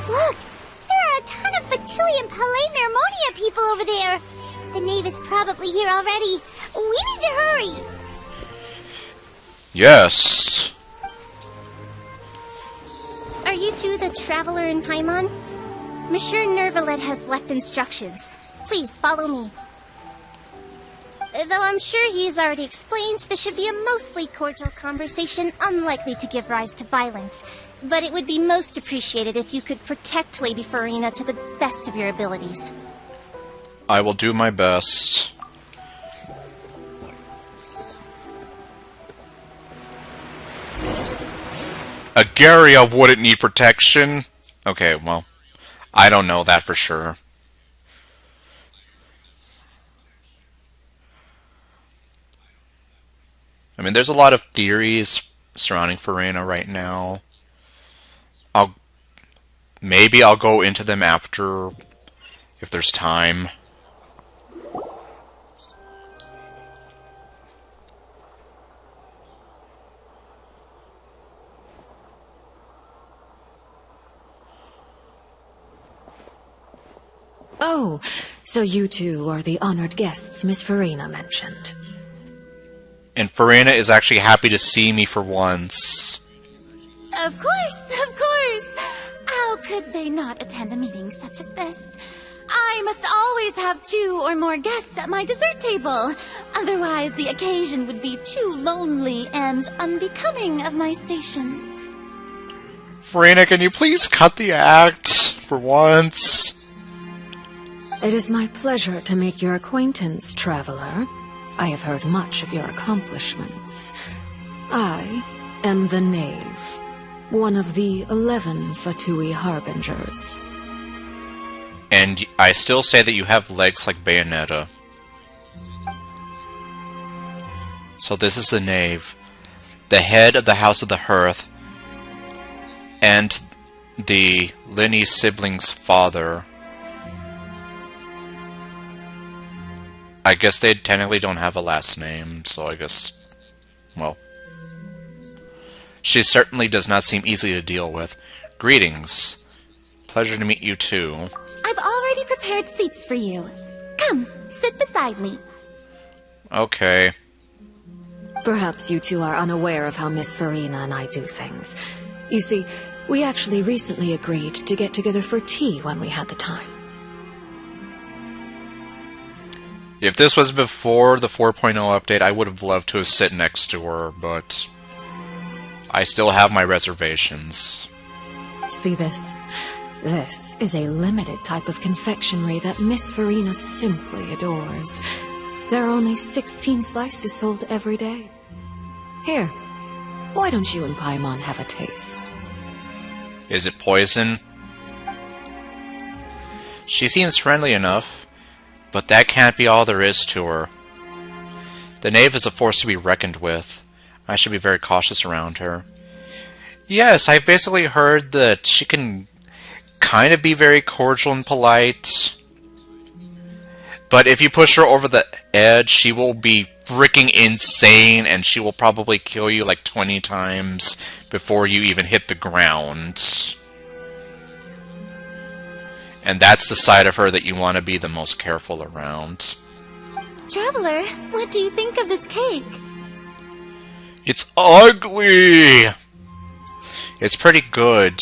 B: Look! There are a ton of Fatui and Palais Mermonia people over there. The knave is probably here already. We need to hurry.
A: Yes.
K: Are you two the traveler in Paimon? Monsieur Neuvillette has left instructions. Please follow me. Though I'm sure he's already explained, this should be a mostly cordial conversation, unlikely to give rise to violence. But it would be most appreciated if you could protect Lady Farina to the best of your abilities.
A: I will do my best. Agaria wouldn't need protection. Okay, well, I don't know that for sure. I mean, there's a lot of theories surrounding Farina right now. Maybe I'll go into them after, if there's time.
V: Oh, so you two are the honored guests Miss Farina mentioned.
A: And Farina is actually happy to see me for once.
W: Of course, of course. How could they not attend a meeting such as this? I must always have 2 or more guests at my dessert table. Otherwise, the occasion would be too lonely and unbecoming of my station.
A: Farina, can you please cut the act for once?
V: It is my pleasure to make your acquaintance, traveler. I have heard much of your accomplishments. I am the Knave, one of the 11 Fatui Harbingers.
A: And I still say that you have legs like Bayonetta. So this is the Knave, the head of the House of the Hearth, and the Linny sibling's father. I guess they technically don't have a last name, so I guess... well... She certainly does not seem easy to deal with. Greetings. Pleasure to meet you too.
W: I've already prepared seats for you. Come, sit beside me.
A: Okay.
V: Perhaps you two are unaware of how Miss Farina and I do things. You see, we actually recently agreed to get together for tea when we had the time.
A: If this was before the 4.0 update, I would have loved to have sit next to her, but I still have my reservations.
V: See this? This is a limited type of confectionery that Miss Farina simply adores. There are only 16 slices sold every day. Here, why don't you and Paimon have a taste?
A: Is it poison? She seems friendly enough, but that can't be all there is to her. The knave is a force to be reckoned with. I should be very cautious around her. Yes, I've basically heard that she can kind of be very cordial and polite. But if you push her over the edge, she will be freaking insane, and she will probably kill you like 20 times before you even hit the ground. And that's the side of her that you want to be the most careful around.
W: Traveler, what do you think of this cake?
A: It's ugly! It's pretty good,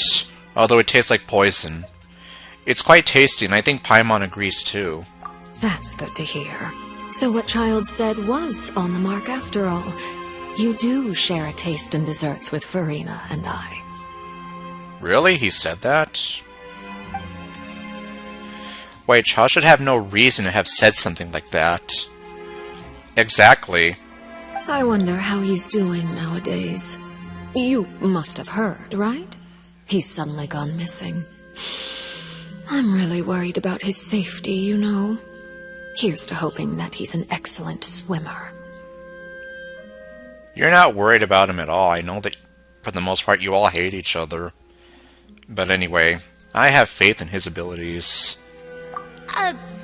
A: although it tastes like poison. It's quite tasty, and I think Paimon agrees too.
V: That's good to hear. So what Child said was on the mark after all. You do share a taste in desserts with Farina and I.
A: Really? He said that? Wait, Child should have no reason to have said something like that. Exactly.
V: I wonder how he's doing nowadays. You must have heard, right? He's suddenly gone missing. I'm really worried about his safety, you know. Here's to hoping that he's an excellent swimmer.
A: You're not worried about him at all. I know that, for the most part, you all hate each other. But anyway, I have faith in his abilities.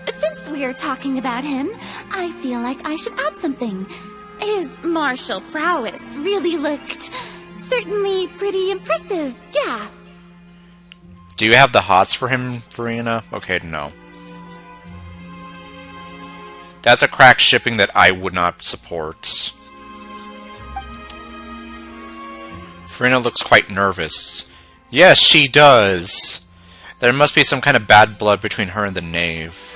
W: Since we're talking about him, I feel like I should add something. His martial prowess really looked certainly pretty impressive, yeah.
A: Do you have the hots for him, Farina? Okay, no. That's a crack shipping that I would not support. Farina looks quite nervous. Yes, she does. There must be some kind of bad blood between her and the knave.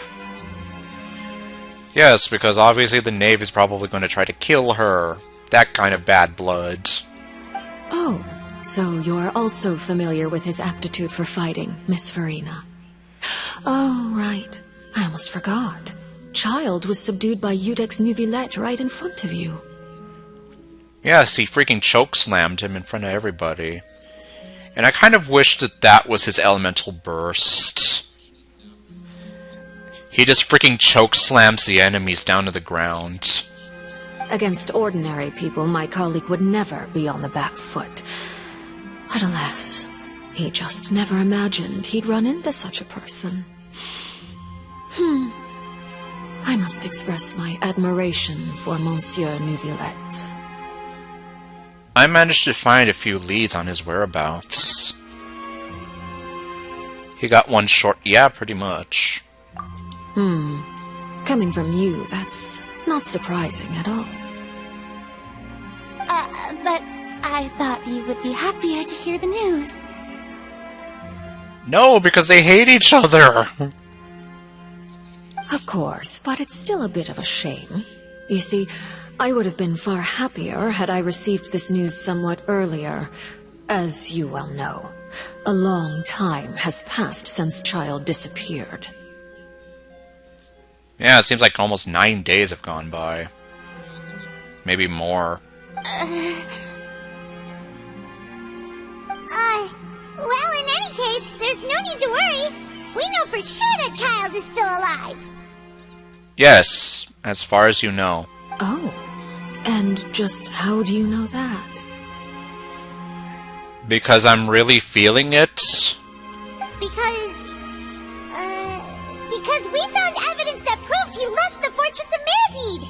A: Yes, because obviously the knave is probably going to try to kill her. That kind of bad blood.
V: Oh, so you're also familiar with his aptitude for fighting, Miss Farina. Oh, right. I almost forgot. Child was subdued by Udex Nuvillette right in front of you.
A: Yes, he freaking chokeslammed him in front of everybody. And I kind of wish that that was his elemental burst. He just freaking chokeslams the enemies down to the ground.
V: Against ordinary people, my colleague would never be on the back foot. But alas, he just never imagined he'd run into such a person. I must express my admiration for Monsieur Nuvillette.
A: I managed to find a few leads on his whereabouts. He got one short... yeah, pretty much.
V: Coming from you, that's not surprising at all.
W: But I thought you would be happier to hear the news.
A: No, because they hate each other!
V: Of course, but it's still a bit of a shame. You see, I would have been far happier had I received this news somewhat earlier. As you well know, a long time has passed since Child disappeared.
A: Yeah, it seems like almost 9 days have gone by. Maybe more.
B: Well, in any case, there's no need to worry. We know for sure that Child is still alive.
A: Yes, as far as you know.
V: Oh, and just how do you know that?
A: Because I'm really feeling it.
B: Because because we found evidence that proved he left the Fortress of Meripede.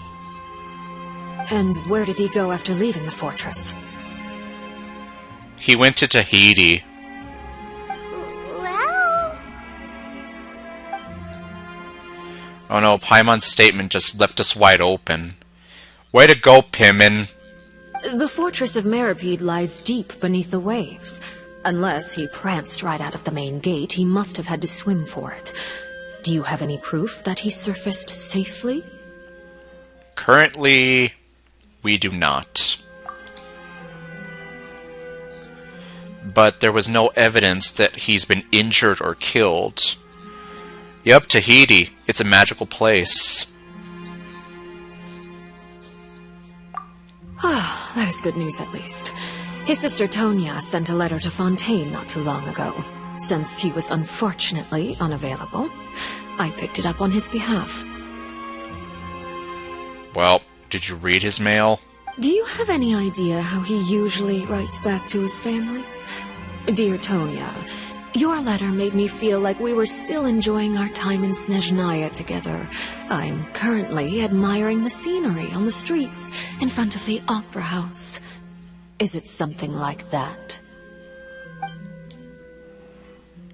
V: And where did he go after leaving the fortress?
A: He went to Tahiti.
B: Well...
A: Oh no, Paimon's statement just left us wide open. Way to go, Pimmon.
V: The Fortress of Meripede lies deep beneath the waves. Unless he pranced right out of the main gate, he must have had to swim for it. Do you have any proof that he surfaced safely?
A: Currently, we do not. But there was no evidence that he's been injured or killed. Yep, Tahiti. It's a magical place.
V: Ah, that is good news at least. His sister Tonya sent a letter to Fontaine not too long ago. Since he was unfortunately unavailable, I picked it up on his behalf.
A: Well, did you read his mail?
V: Do you have any idea how he usually writes back to his family? Dear Tonya, your letter made me feel like we were still enjoying our time in Snezhnaya together. I'm currently admiring the scenery on the streets in front of the opera house. Is it something like that?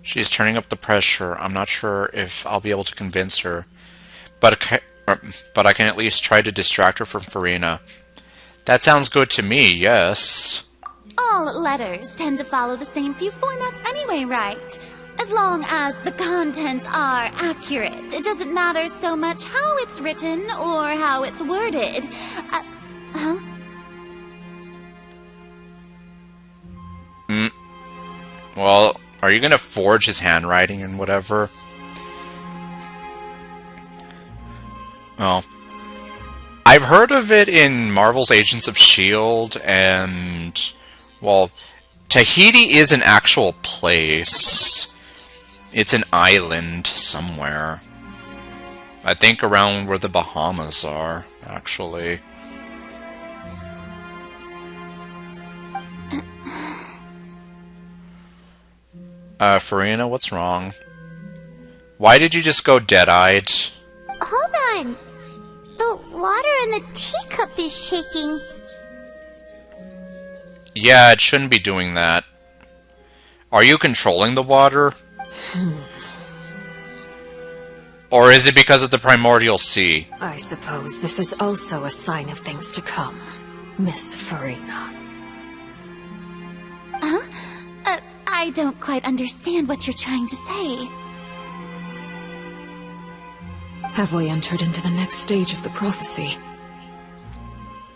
A: She's turning up the pressure. I'm not sure if I'll be able to convince her. But I can at least try to distract her from Farina. That sounds good to me, yes.
W: All letters tend to follow the same few formats anyway, right? As long as the contents are accurate, it doesn't matter so much how it's written or how it's worded. Huh?
A: Well, are you gonna forge his handwriting and whatever? Well, I've heard of it in Marvel's Agents of S.H.I.E.L.D. and, well, Tahiti is an actual place. It's an island somewhere. I think around where the Bahamas are, actually. Farina, what's wrong? Why did you just go dead-eyed?
B: Hold on. The water in the teacup is shaking.
A: Yeah, it shouldn't be doing that. Are you controlling the water? Or is it because of the primordial sea?
V: I suppose this is also a sign of things to come, Miss Farina.
W: Huh? I don't quite understand what you're trying to say.
V: Have we entered into the next stage of the prophecy?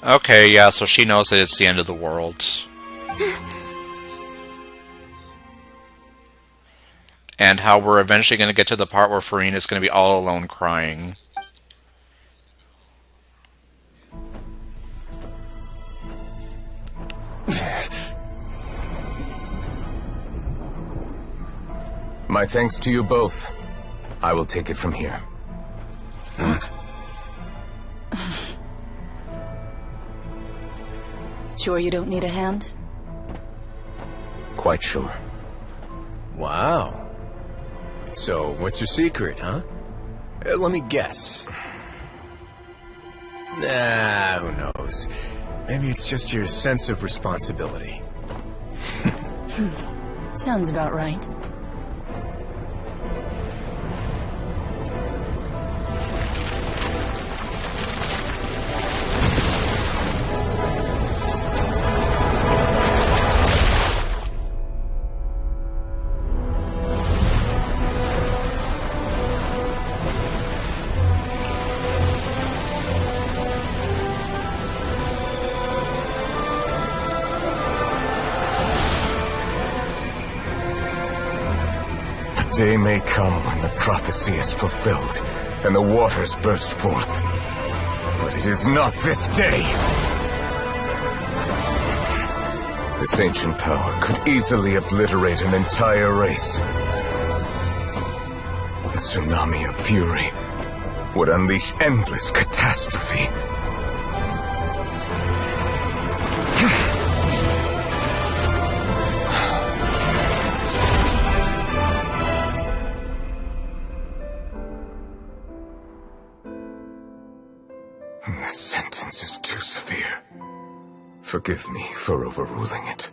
A: Okay, yeah, so she knows that it's the end of the world. And how we're eventually going to get to the part where Farina's going to be all alone crying.
G: My thanks to you both. I will take it from here.
N: Sure you don't need a hand?
G: Quite sure.
T: Wow. So, what's your secret, huh? Let me guess. Nah, who knows? Maybe it's just your sense of responsibility.
N: Sounds about right.
G: Day may come when the prophecy is fulfilled, and the waters burst forth. But it is not this day! This ancient power could easily obliterate an entire race. A tsunami of fury would unleash endless catastrophe. sentence is too severe. Forgive me for overruling it.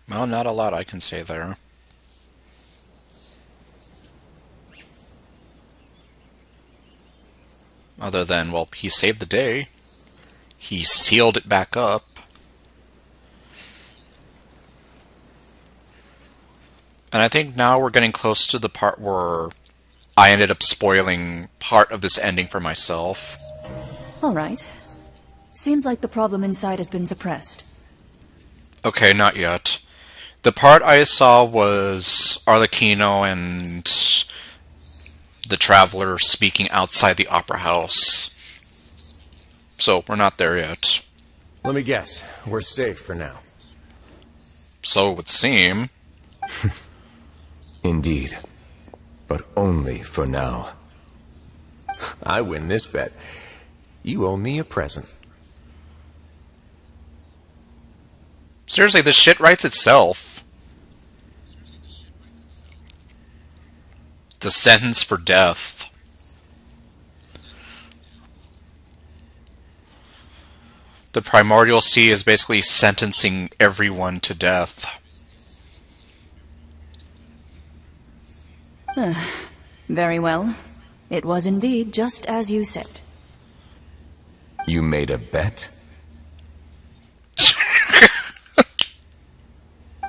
A: Well, not a lot I can say there. Other than, well, he saved the day. He sealed it back up. And I think now we're getting close to the part where I ended up spoiling part of this ending for myself.
N: Alright. Seems like the problem inside has been suppressed.
A: Okay, not yet. The part I saw was Arlecchino and the Traveler speaking outside the Opera House. So, we're not there yet.
L: Let me guess. We're safe for now.
A: So it would seem.
G: Indeed. But only for now.
L: I win this bet. You owe me a present.
A: Seriously, this shit writes itself. The sentence for death. The Primordial Sea is basically sentencing everyone to death.
N: Very well. It was indeed just as you said.
G: You made a bet?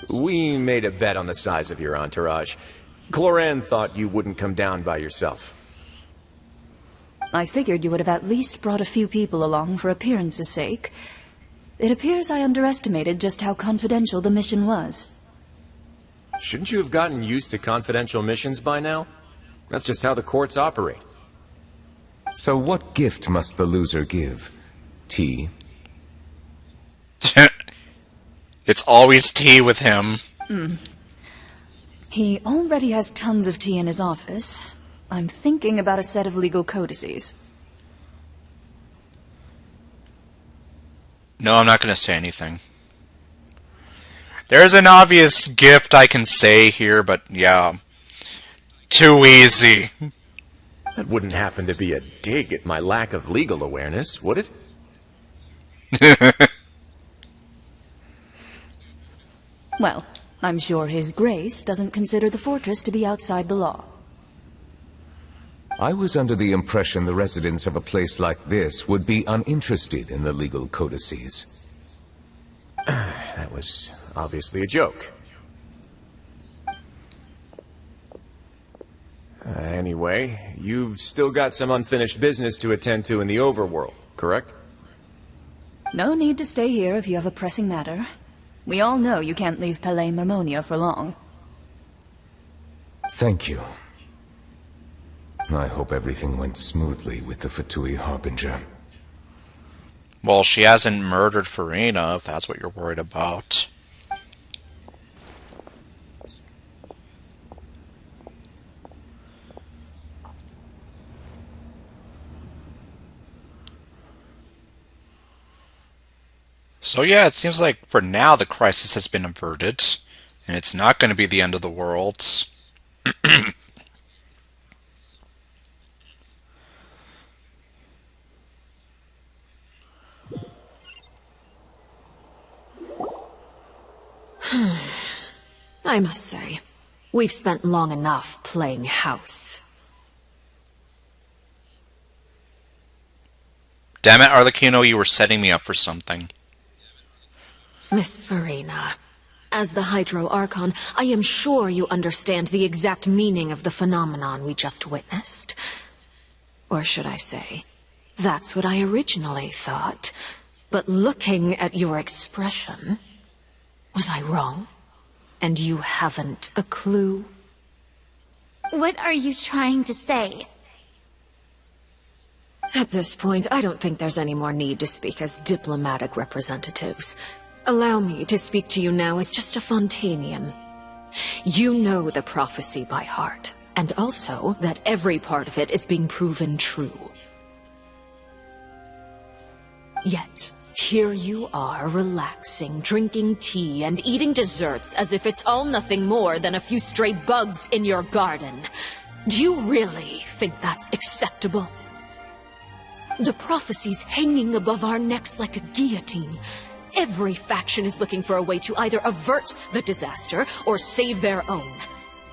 L: We made a bet on the size of your entourage. Cloran thought you wouldn't come down by yourself.
N: I figured you would have at least brought a few people along for appearance's sake. It appears I underestimated just how confidential the mission was.
L: Shouldn't you have gotten used to confidential missions by now? That's just how the courts operate.
G: So what gift must the loser give? Tea?
A: It's always tea with him.
N: He already has tons of tea in his office. I'm thinking about a set of legal codices.
A: No, I'm not going to say anything. There's an obvious gift I can say here, but yeah. Too easy.
L: That wouldn't happen to be a dig at my lack of legal awareness, would it?
N: Well, I'm sure His Grace doesn't consider the fortress to be outside the law.
G: I was under the impression the residents of a place like this would be uninterested in the legal codices.
L: That was obviously a joke. Anyway, you've still got some unfinished business to attend to in the overworld, correct?
N: No need to stay here if you have a pressing matter. We all know you can't leave Palais Marmonia for long.
G: Thank you. I hope everything went smoothly with the Fatui Harbinger.
A: Well, she hasn't murdered Farina, if that's what you're worried about. So yeah, it seems like for now the crisis has been averted, and it's not going to be the end of the world.
V: I must say, we've spent long enough playing house.
A: Damn it, Arlecchino, you were setting me up for something.
V: Miss Farina, as the Hydro Archon, I am sure you understand the exact meaning of the phenomenon we just witnessed. Or should I say, that's what I originally thought. But looking at your expression, was I wrong? And you haven't a clue?
W: What are you trying to say?
V: At this point, I don't think there's any more need to speak as diplomatic representatives. Allow me to speak to you now as just a Fontanian. You know the prophecy by heart, and also that every part of it is being proven true. Yet, here you are, relaxing, drinking tea, and eating desserts as if it's all nothing more than a few stray bugs in your garden. Do you really think that's acceptable? The prophecy's hanging above our necks like a guillotine. Every faction is looking for a way to either avert the disaster or save their own.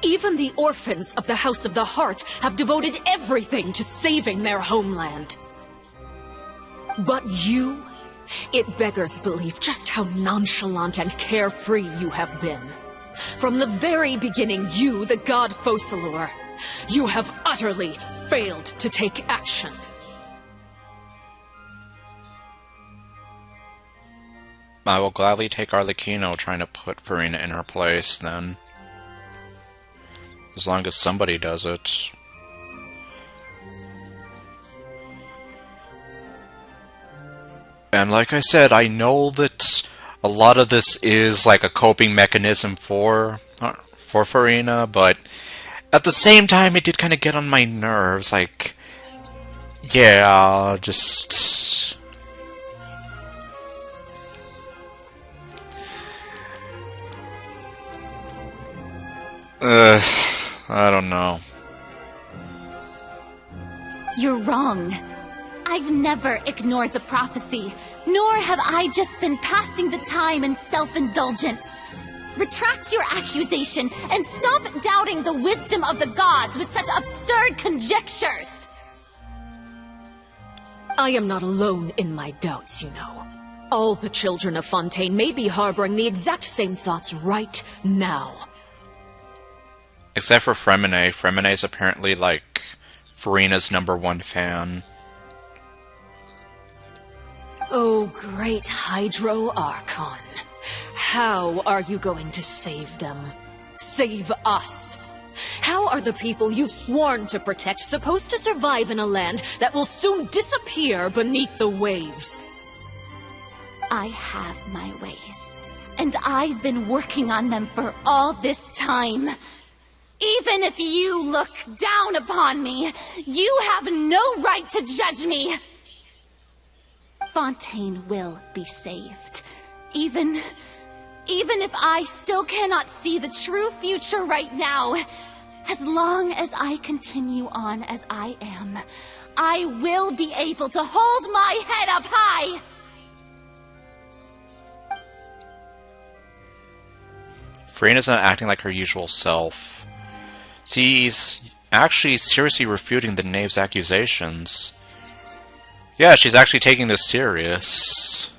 V: Even the orphans of the House of the Heart have devoted everything to saving their homeland. But you, it beggars belief just how nonchalant and carefree you have been. From the very beginning, you, the god Focalor, you have utterly failed to take action.
A: I will gladly take Arlecchino trying to put Farina in her place, then. As long as somebody does it. And like I said, I know that a lot of this is like a coping mechanism for Farina, but at the same time it did kind of get on my nerves, like, yeah, just... I don't know.
W: You're wrong. I've never ignored the prophecy, nor have I just been passing the time in self-indulgence. Retract your accusation and stop doubting the wisdom of the gods with such absurd conjectures.
V: I am not alone in my doubts, you know. All the children of Fontaine may be harboring the exact same thoughts right now.
A: Except for Fremine. Fremine's apparently, like, Farina's #1 fan.
V: Oh, great Hydro Archon. How are you going to save them? Save us? How are the people you've sworn to protect supposed to survive in a land that will soon disappear beneath the waves?
W: I have my ways, and I've been working on them for all this time. Even if you look down upon me, you have no right to judge me. Fontaine will be saved. Even if I still cannot see the true future right now, as long as I continue on as I am, I will be able to hold my head up high.
A: Farina's not acting like her usual self. She's actually seriously refuting the knave's accusations. Yeah, she's actually taking this serious.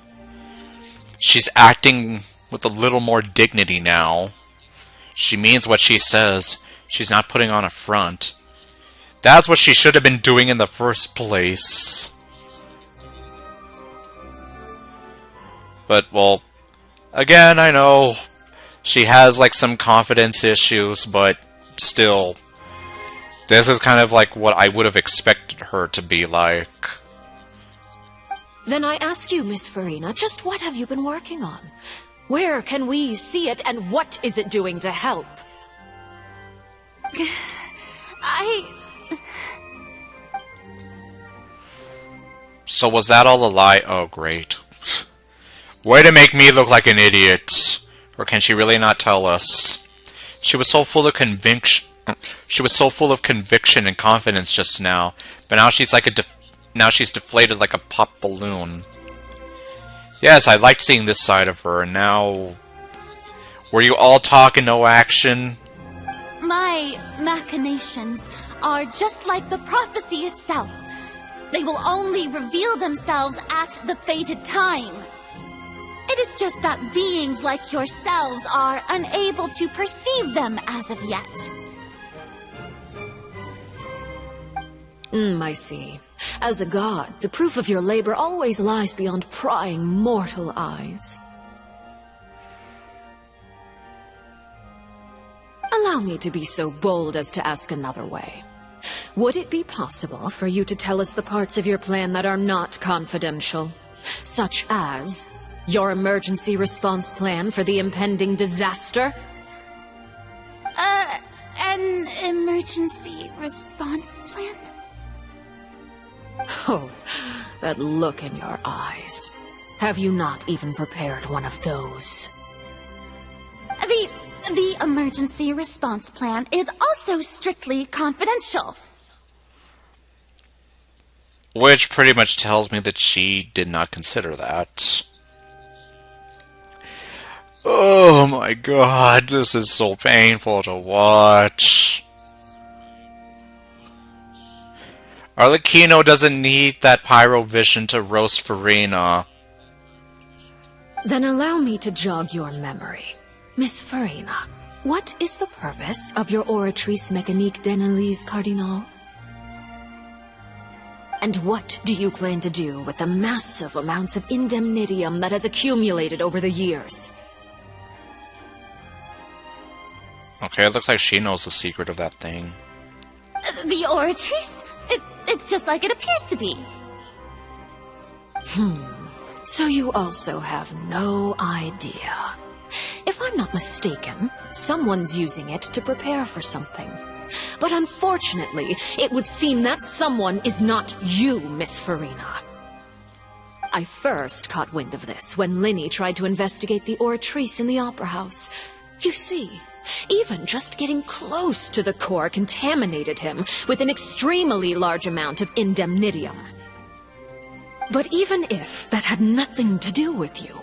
A: She's acting with a little more dignity now. She means what she says. She's not putting on a front. That's what she should have been doing in the first place. But, well, again, I know she has, like, some confidence issues, but still, this is kind of like what I would have expected her to be like.
V: Then I ask you, Miss Farina, just what have you been working on? Where can we see it, and what is it doing to help?
A: So was that all a lie? Oh, great. Way to make me look like an idiot. Or can she really not tell us? She was so full of conviction. She was so full of conviction and confidence just now, but now she's like now she's deflated like a pop balloon. Yes, I liked seeing this side of her, and now... Were you all talk and no action?
W: My machinations are just like the prophecy itself. They will only reveal themselves at the fated time. It is just that beings like yourselves are unable to perceive them as of yet.
V: I see. As a god, the proof of your labor always lies beyond prying mortal eyes. Allow me to be so bold as to ask another way. Would it be possible for you to tell us the parts of your plan that are not confidential? Such as your emergency response plan for the impending disaster?
W: An emergency response plan?
V: Oh, That look in your eyes. Have you not even prepared one of those?
W: The emergency response plan is also strictly confidential.
A: Which pretty much tells me that she did not consider that. Oh my god, this is so painful to watch. Arlecchino doesn't need that pyrovision to roast Farina.
V: Then allow me to jog your memory. Miss Farina, what is the purpose of your Oratrice Mécanique d'Analyse Cardinal? And what do you plan to do with the massive amounts of indemnitium that has accumulated over the years?
A: Okay, it looks like she knows the secret of that thing.
W: The Oratrice? It's just like it appears to be.
V: So you also have no idea. If I'm not mistaken, someone's using it to prepare for something. But unfortunately, it would seem that someone is not you, Miss Farina. I first caught wind of this when Linny tried to investigate the Oratrice in the Opera House. You see, even just getting close to the core contaminated him with an extremely large amount of indemnitium. But even if that had nothing to do with you,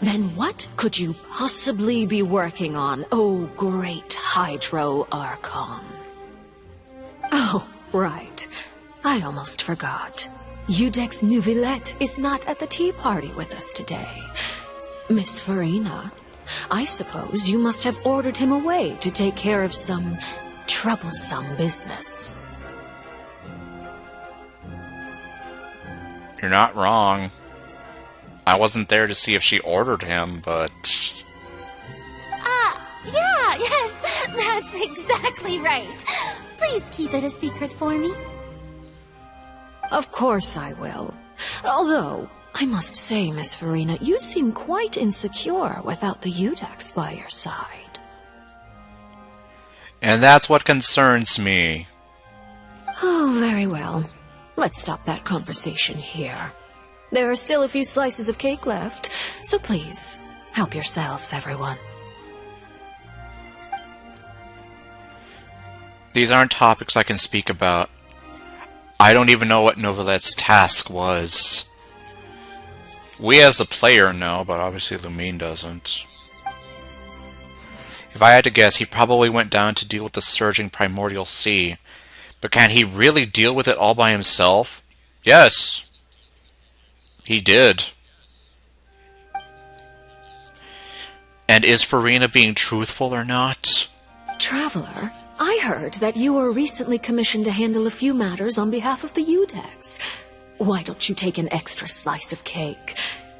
V: then what could you possibly be working on, oh great Hydro Archon? Oh, right. I almost forgot. Udex Neuvillette is not at the tea party with us today. Miss Farina, I suppose you must have ordered him away to take care of some troublesome business.
A: You're not wrong. I wasn't there to see if she ordered him, but...
W: Yeah, yes, that's exactly right. Please keep it a secret for me.
V: Of course I will. Although, I must say, Miss Farina, you seem quite insecure without the Udex by your side.
A: And that's what concerns me.
V: Oh, very well. Let's stop that conversation here. There are still a few slices of cake left, so please, help yourselves, everyone.
A: These aren't topics I can speak about. I don't even know what Neuvillette's task was. We as a player know, but obviously Lumine doesn't. If I had to guess, he probably went down to deal with the surging primordial sea. But can he really deal with it all by himself? Yes. He did. And is Farina being truthful or not?
V: Traveler, I heard that you were recently commissioned to handle a few matters on behalf of the Udex. Why don't you take an extra slice of cake?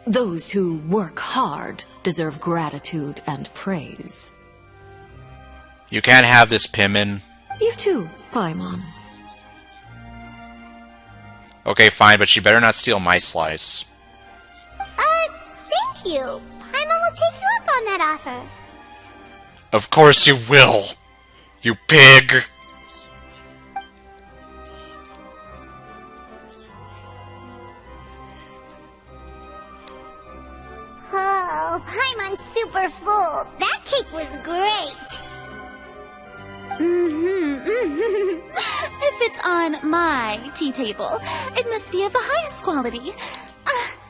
V: Those who work hard deserve gratitude and praise.
A: You can't have this, Pimin.
V: You too, Paimon.
A: Okay, fine, but she better not steal my slice.
B: Thank you. Paimon will take you up on that offer.
A: Of course you will, you pig!
B: Oh, Paimon's super full. That cake was great.
W: If it's on my tea table, it must be of the highest quality.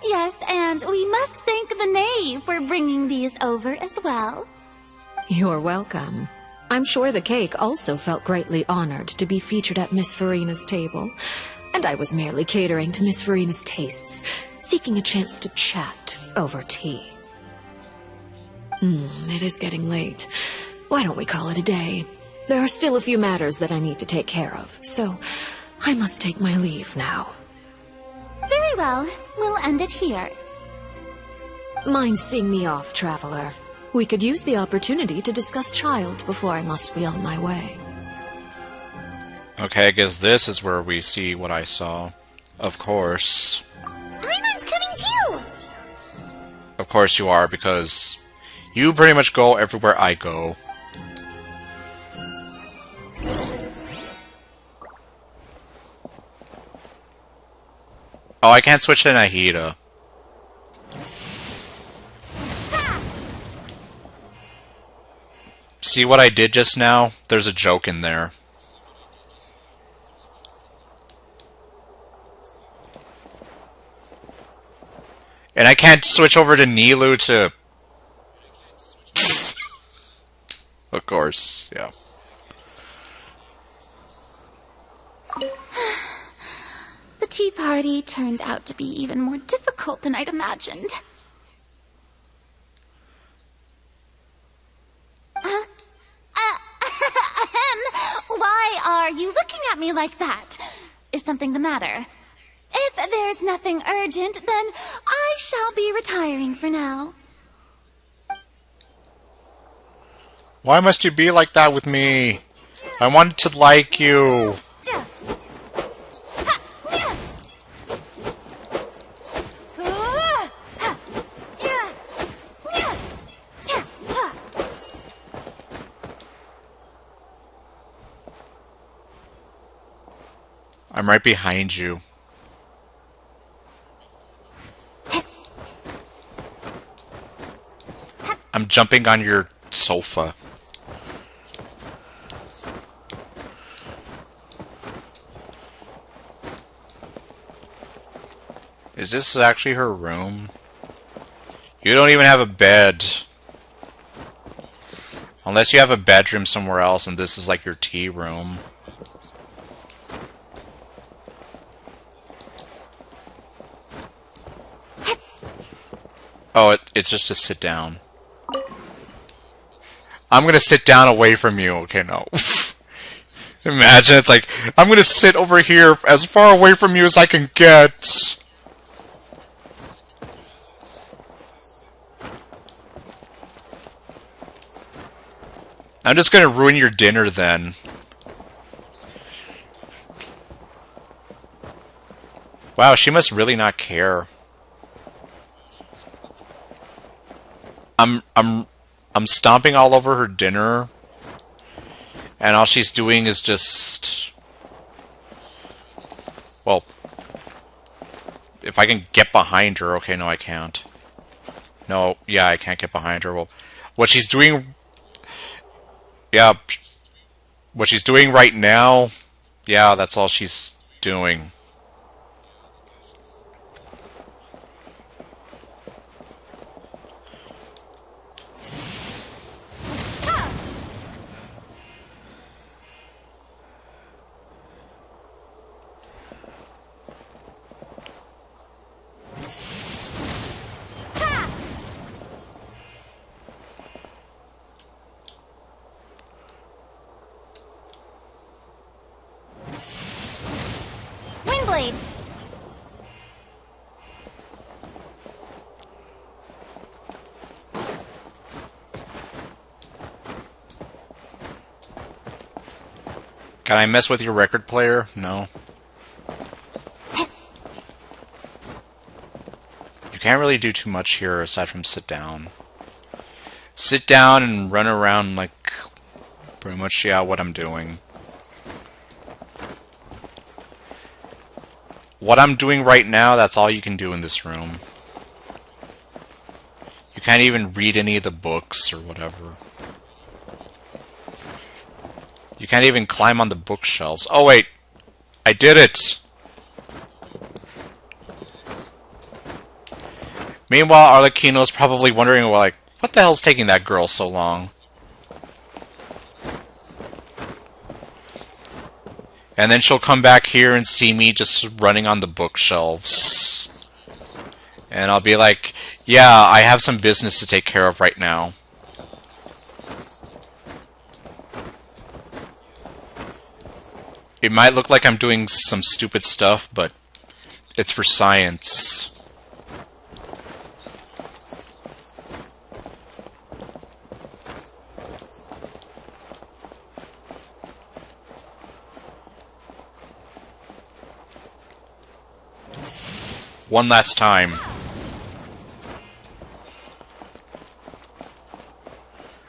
W: Yes, and we must thank the knave for bringing these over as well.
V: You're welcome. I'm sure the cake also felt greatly honored to be featured at Miss Farina's table. And I was merely catering to Miss Farina's tastes, seeking a chance to chat over tea. It is getting late. Why don't we call it a day? There are still a few matters that I need to take care of, so I must take my leave now.
W: Very well. We'll end it here.
V: Mind seeing me off, Traveler? We could use the opportunity to discuss Child before I must be on my way.
A: Okay, I guess this is where we see what I saw. Of course.
B: Paimon's coming too!
A: Of course you are, because you pretty much go everywhere I go. Oh, I can't switch to Nahida. See what I did just now? There's a joke in there. And I can't switch over to Nilu to... Of course, yeah.
W: The tea party turned out to be even more difficult than I'd imagined. Why are you looking at me like that? Is something the matter? If there's nothing urgent, then I shall be retiring for now.
A: Why must you be like that with me? I wanted to like you. I'm right behind you. I'm jumping on your sofa. Is this actually her room? You don't even have a bed. Unless you have a bedroom somewhere else and this is like your tea room. Oh, it's just to sit down. I'm gonna sit down away from you. Okay, no. Imagine it's like, I'm gonna sit over here as far away from you as I can get. I'm just gonna ruin your dinner then. Wow, she must really not care. I'm stomping all over her dinner, and all she's doing is just... Well, if I can get behind her... Okay, no, I can't. No, yeah, I can't get behind her. Well, what she's doing... Yeah, what she's doing right now... Yeah, that's all she's doing.
W: Windblade!
A: Can I mess with your record player? No. You can't really do too much here aside from sit down. Sit down and run around like pretty much, yeah, what I'm doing. What I'm doing right now, that's all you can do in this room. You can't even read any of the books or whatever. You can't even climb on the bookshelves. Oh wait, I did it! Meanwhile, Arlecchino's probably wondering, well, like, what the hell's taking that girl so long? And then she'll come back here and see me just running on the bookshelves. And I'll be like, yeah, I have some business to take care of right now. It might look like I'm doing some stupid stuff, but it's for science. One last time.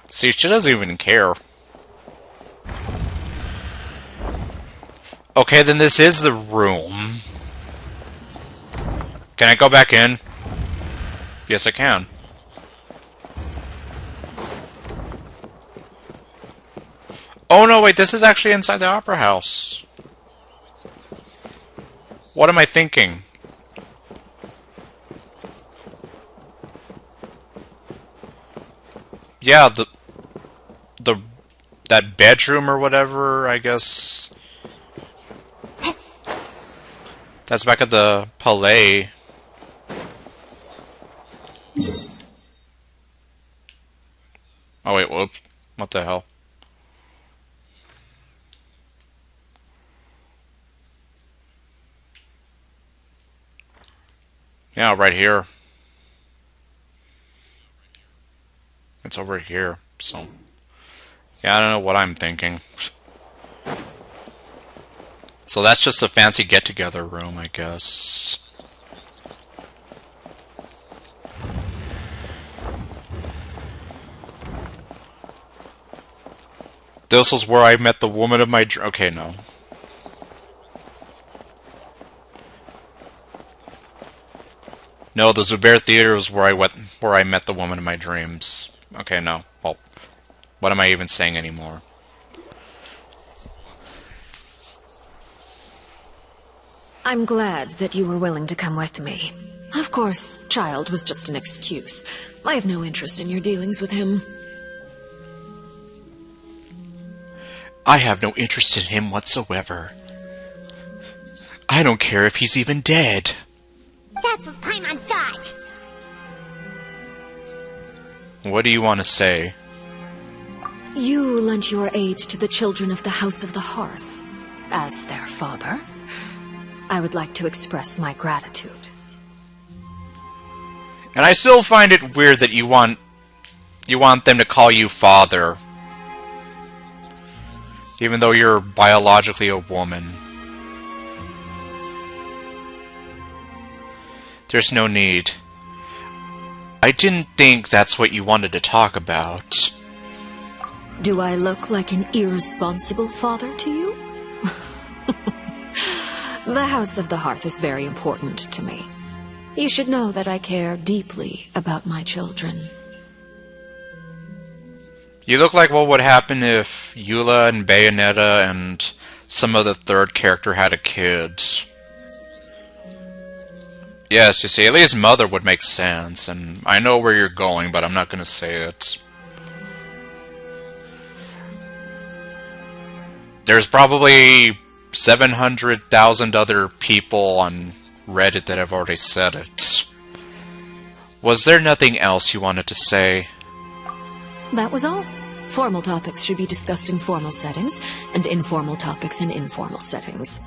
A: See, she doesn't even care. Okay, then this is the room. Can I go back in? Yes, I can. Oh no, wait, this is actually inside the Opera House. What am I thinking? Yeah, that bedroom or whatever, I guess. That's back at the Palais. Oh wait, whoops. What the hell? Yeah, right here. It's over here, so... Yeah, I don't know what I'm thinking. So that's just a fancy get-together room, I guess. This was where I met the woman of my dream. Okay, no. No, the Zubair Theater was where I met the woman of my dreams. Okay, no. Well, what am I even saying anymore?
V: I'm glad that you were willing to come with me. Of course, Child was just an excuse. I have no interest in your dealings with him.
A: I have no interest in him whatsoever. I don't care if he's even dead.
B: That's what Paimon thought.
A: What do you want to say?
V: You lent your aid to the children of the House of the Hearth. As their father, I would like to express my gratitude.
A: And I still find it weird that you want them to call you father. Even though you're biologically a woman. There's no need. I didn't think that's what you wanted to talk about.
V: Do I look like an irresponsible father to you? The House of the Hearth is very important to me. You should know that I care deeply about my children.
A: You look like what would happen if Eula and Bayonetta and some other third character had a kid. Yes, you see, at least Mother would make sense, and I know where you're going, but I'm not going to say it. There's probably 700,000 other people on Reddit that have already said it. Was there nothing else you wanted to say?
V: That was all. Formal topics should be discussed in formal settings, and informal topics in informal settings.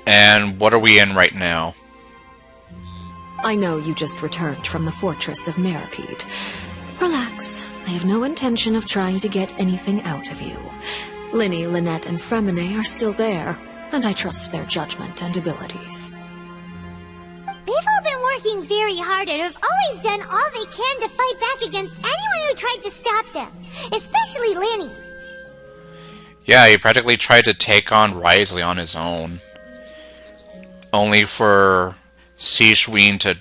A: And what are we in right now?
V: I know you just returned from the fortress of Meripede. Relax. I have no intention of trying to get anything out of you. Linny, Lynette, and Fremine are still there, and I trust their judgment and abilities.
B: They've all been working very hard and have always done all they can to fight back against anyone who tried to stop them. Especially Linny.
A: Yeah, he practically tried to take on Risley on his own. Only for Seishween to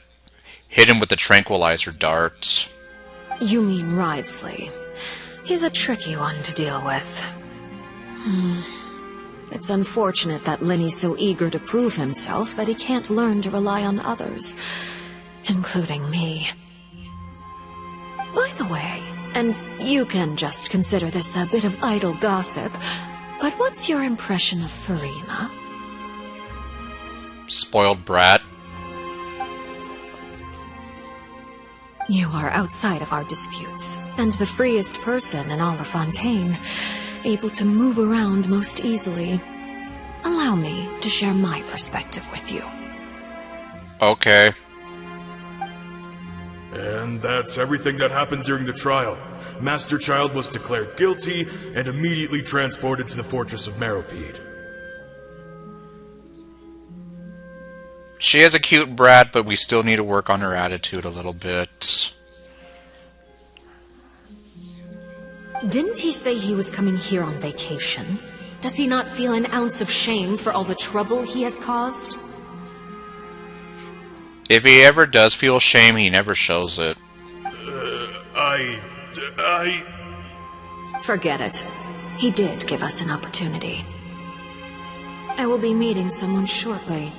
A: hit him with the tranquilizer darts.
V: You mean Ridesley. He's a tricky one to deal with. It's unfortunate that Linny's so eager to prove himself that he can't learn to rely on others, including me. By the way, and you can just consider this a bit of idle gossip, but what's your impression of Farina?
A: Spoiled brat.
V: You are outside of our disputes, and the freest person in all of Fontaine, able to move around most easily. Allow me to share my perspective with you.
A: Okay.
C: And that's everything that happened during the trial. Master Child was declared guilty and immediately transported to the fortress of Meripede.
A: She is a cute brat, but we still need to work on her attitude a little bit.
V: Didn't he say he was coming here on vacation? Does he not feel an ounce of shame for all the trouble he has caused?
A: If he ever does feel shame, he never shows it.
V: Forget it. He did give us an opportunity. I will be meeting someone shortly.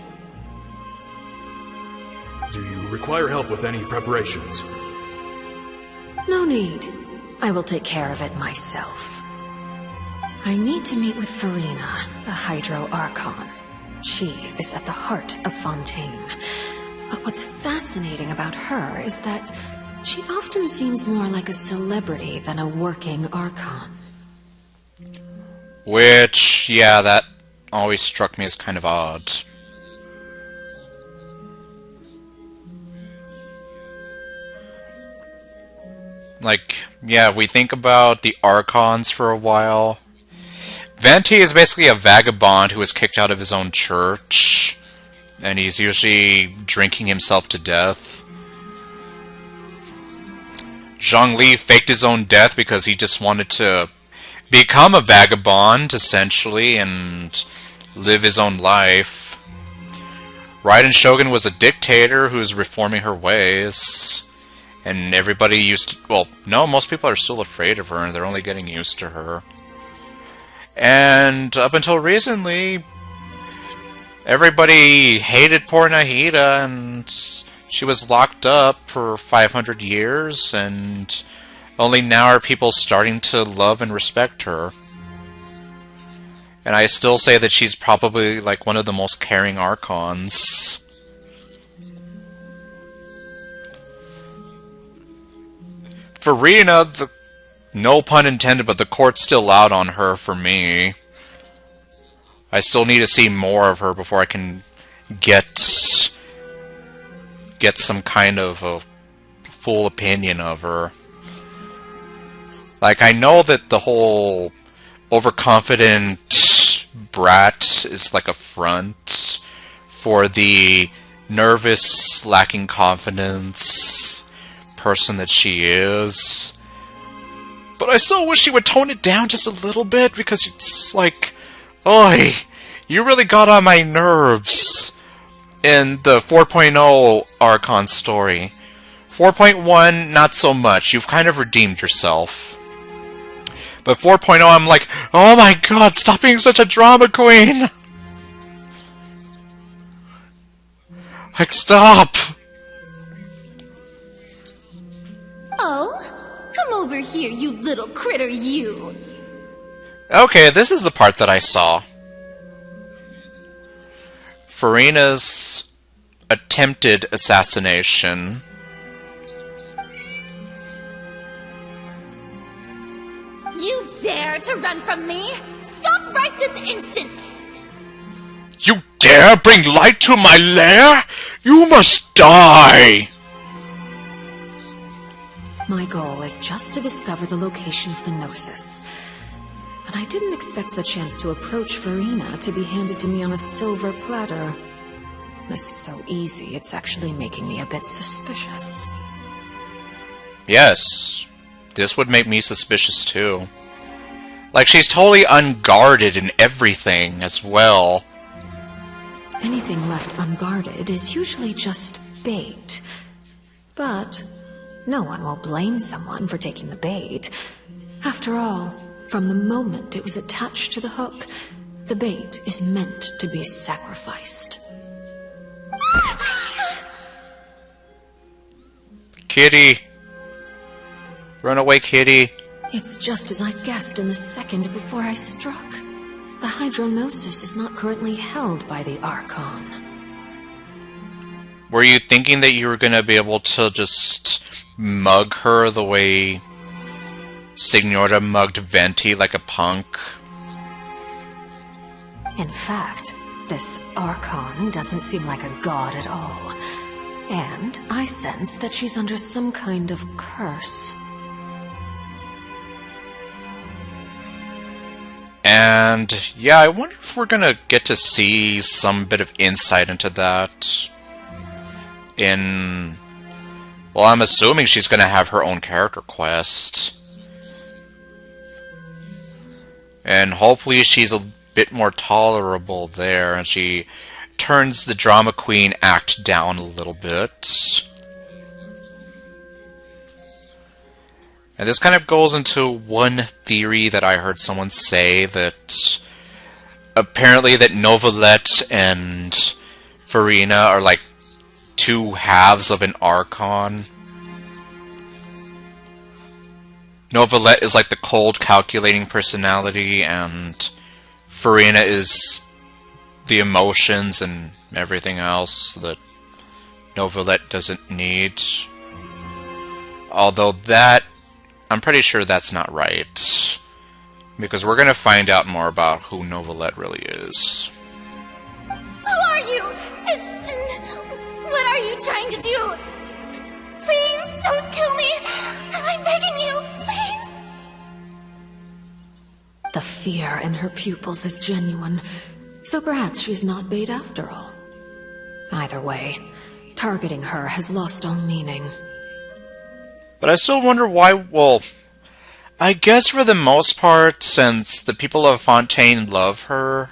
T: Do you require help with any preparations?
V: No need. I will take care of it myself. I need to meet with Farina, a Hydro Archon. She is at the heart of Fontaine. But what's fascinating about her is that she often seems more like a celebrity than a working Archon.
A: Which, yeah, that always struck me as kind of odd. Like, yeah, if we think about the Archons for a while, Venti is basically a vagabond who was kicked out of his own church, and he's usually drinking himself to death. Zhongli faked his own death because he just wanted to become a vagabond, essentially, and live his own life. Raiden Shogun was a dictator who was reforming her ways. And everybody used to... Well, no, most people are still afraid of her, and they're only getting used to her. And up until recently, everybody hated poor Nahida, and she was locked up for 500 years, and only now are people starting to love and respect her. And I still say that she's probably like one of the most caring Archons. Farina, no pun intended, but the court's still out on her for me. I still need to see more of her before I can get some kind of a full opinion of her. Like, I know that the whole overconfident brat is like a front for the nervous, lacking confidence person that she is. But I still wish she would tone it down just a little bit, because it's like, oi, you really got on my nerves in the 4.0 Archon story. 4.1, not so much. You've kind of redeemed yourself. But 4.0, I'm like, oh my god, stop being such a drama queen! Like, stop!
W: Oh, come over here, you little critter, you!
A: Okay, this is the part that I saw. Farina's attempted assassination.
W: You dare to run from me? Stop right this instant!
A: You dare bring light to my lair? You must die!
V: My goal is just to discover the location of the Gnosis. And I didn't expect the chance to approach Farina to be handed to me on a silver platter. This is so easy, it's actually making me a bit suspicious.
A: Yes, this would make me suspicious too. Like, she's totally unguarded in everything as well.
V: Anything left unguarded is usually just bait. But no one will blame someone for taking the bait. After all, from the moment it was attached to the hook, the bait is meant to be sacrificed.
A: Kitty! Run away, Kitty!
V: It's just as I guessed in the second before I struck. The Hydronosis is not currently held by the Archon.
A: Were you thinking that you were going to be able to just mug her the way Signora mugged Venti like a punk?
V: In fact, this Archon doesn't seem like a god at all. And I sense that she's under some kind of curse.
A: And yeah, I wonder if we're gonna get to see some bit of insight into that in... Well, I'm assuming she's gonna have her own character quest. And hopefully she's a bit more tolerable there, and she turns the drama queen act down a little bit. And this kind of goes into one theory that I heard someone say, that apparently that Novelette and Farina are like two halves of an Archon. Novelette is like the cold, calculating personality, and Farina is the emotions and everything else that Novelette doesn't need. Although that, I'm pretty sure that's not right, because we're going to find out more about who Novelette really is.
W: Who are you? And what are you trying to do? Please don't kill me. I'm begging you, please.
V: The fear in her pupils is genuine, so perhaps she's not bait after all. Either way, targeting her has lost all meaning.
A: But I still wonder why, well, I guess for the most part, since the people of Fontaine love her,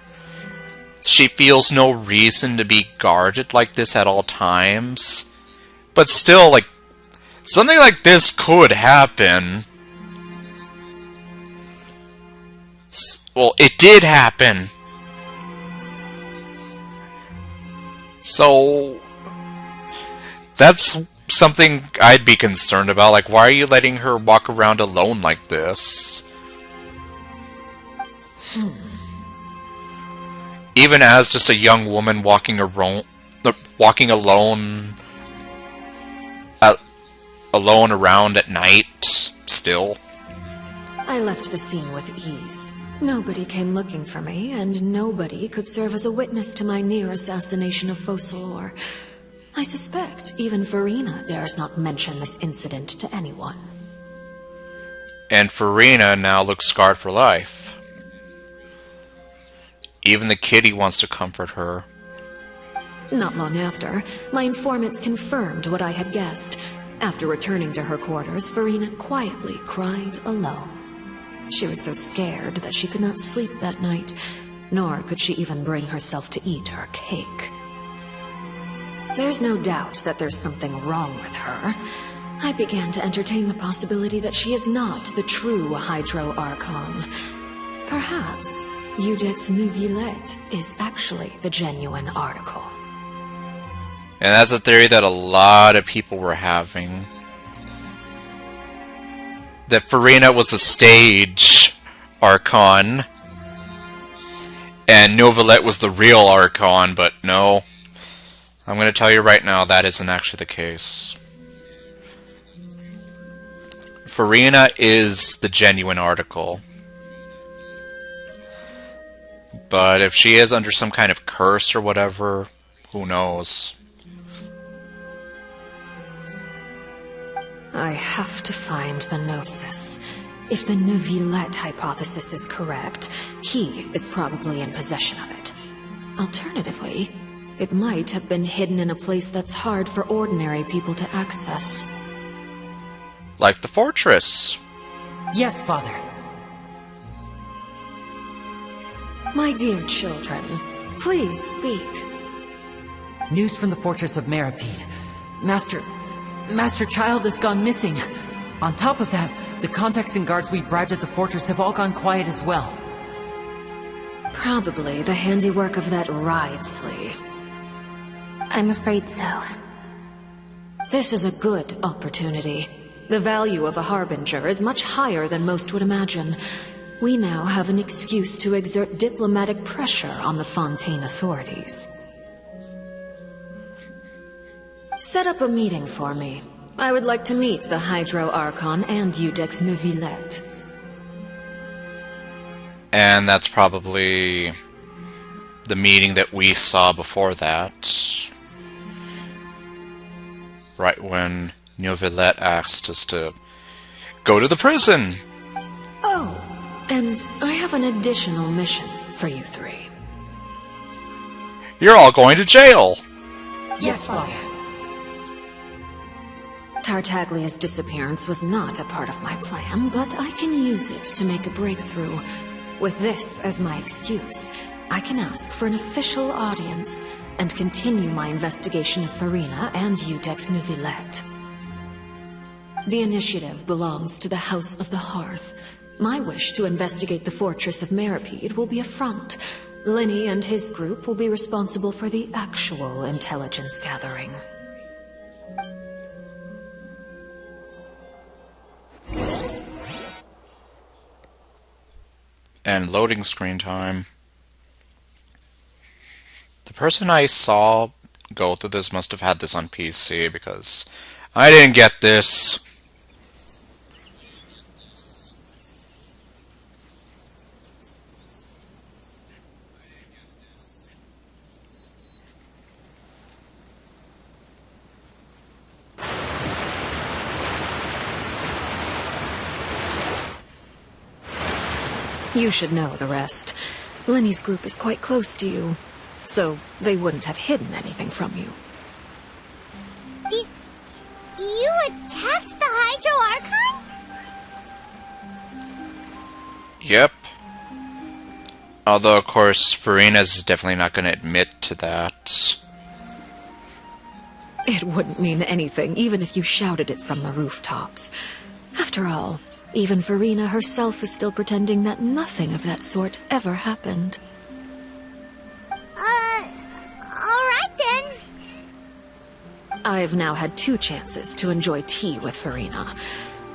A: she feels no reason to be guarded like this at all times. But still, like, something like this could happen. Well, it did happen. So, that's something I'd be concerned about. Like, why are you letting her walk around alone like this? Even as just a young woman walking alone around at night, still.
V: I left the scene with ease. Nobody came looking for me, and nobody could serve as a witness to my near assassination of Focalor. I suspect even Farina dares not mention this incident to anyone.
A: And Farina now looks scarred for life. Even the kitty wants to comfort her.
V: Not long after, my informants confirmed what I had guessed. After returning to her quarters, Farina quietly cried alone. She was so scared that she could not sleep that night, nor could she even bring herself to eat her cake. There's no doubt that there's something wrong with her. I began to entertain the possibility that she is not the true Hydro Archon. Perhaps Eudex Neuvillette is actually the genuine article.
A: And that's a theory that a lot of people were having. That Farina was the stage Archon, and Novelette was the real Archon, but no. I'm going to tell you right now, that isn't actually the case. Farina is the genuine article. But if she is under some kind of curse or whatever, who knows?
V: I have to find the Gnosis. If the Neuvillette hypothesis is correct, he is probably in possession of it. Alternatively, it might have been hidden in a place that's hard for ordinary people to access.
A: Like the fortress.
I: Yes, Father.
V: My dear children, please speak.
I: News from the fortress of Meripede. Master Child has gone missing. On top of that, the contacts and guards we bribed at the fortress have all gone quiet as well.
V: Probably the handiwork of that Ridesley.
P: I'm afraid so.
V: This is a good opportunity. The value of a Harbinger is much higher than most would imagine. We now have an excuse to exert diplomatic pressure on the Fontaine authorities. Set up a meeting for me. I would like to meet the Hydro Archon and Eudex Neuvillette.
A: And that's probably the meeting that we saw before that. Right when Neuvillette asked us to go to the prison.
V: Oh, and I have an additional mission for you three.
A: You're all going to jail!
I: Yes, Father.
V: Tartaglia's disappearance was not a part of my plan, but I can use it to make a breakthrough. With this as my excuse, I can ask for an official audience and continue my investigation of Farina and Udex Neuvillette. The initiative belongs to the House of the Hearth. My wish to investigate the fortress of Meripede will be a front. Linny and his group will be responsible for the actual intelligence gathering.
A: And loading screen time. The person I saw go through this must have had this on PC, because I didn't get this.
V: You should know the rest. Lenny's group is quite close to you, so they wouldn't have hidden anything from you.
B: You attacked the Hydro Archon?
A: Yep. Although, of course, Farina's definitely not going to admit to that.
V: It wouldn't mean anything, even if you shouted it from the rooftops. After all, even Farina herself is still pretending that nothing of that sort ever happened.
B: Alright then.
V: I've now had 2 chances to enjoy tea with Farina.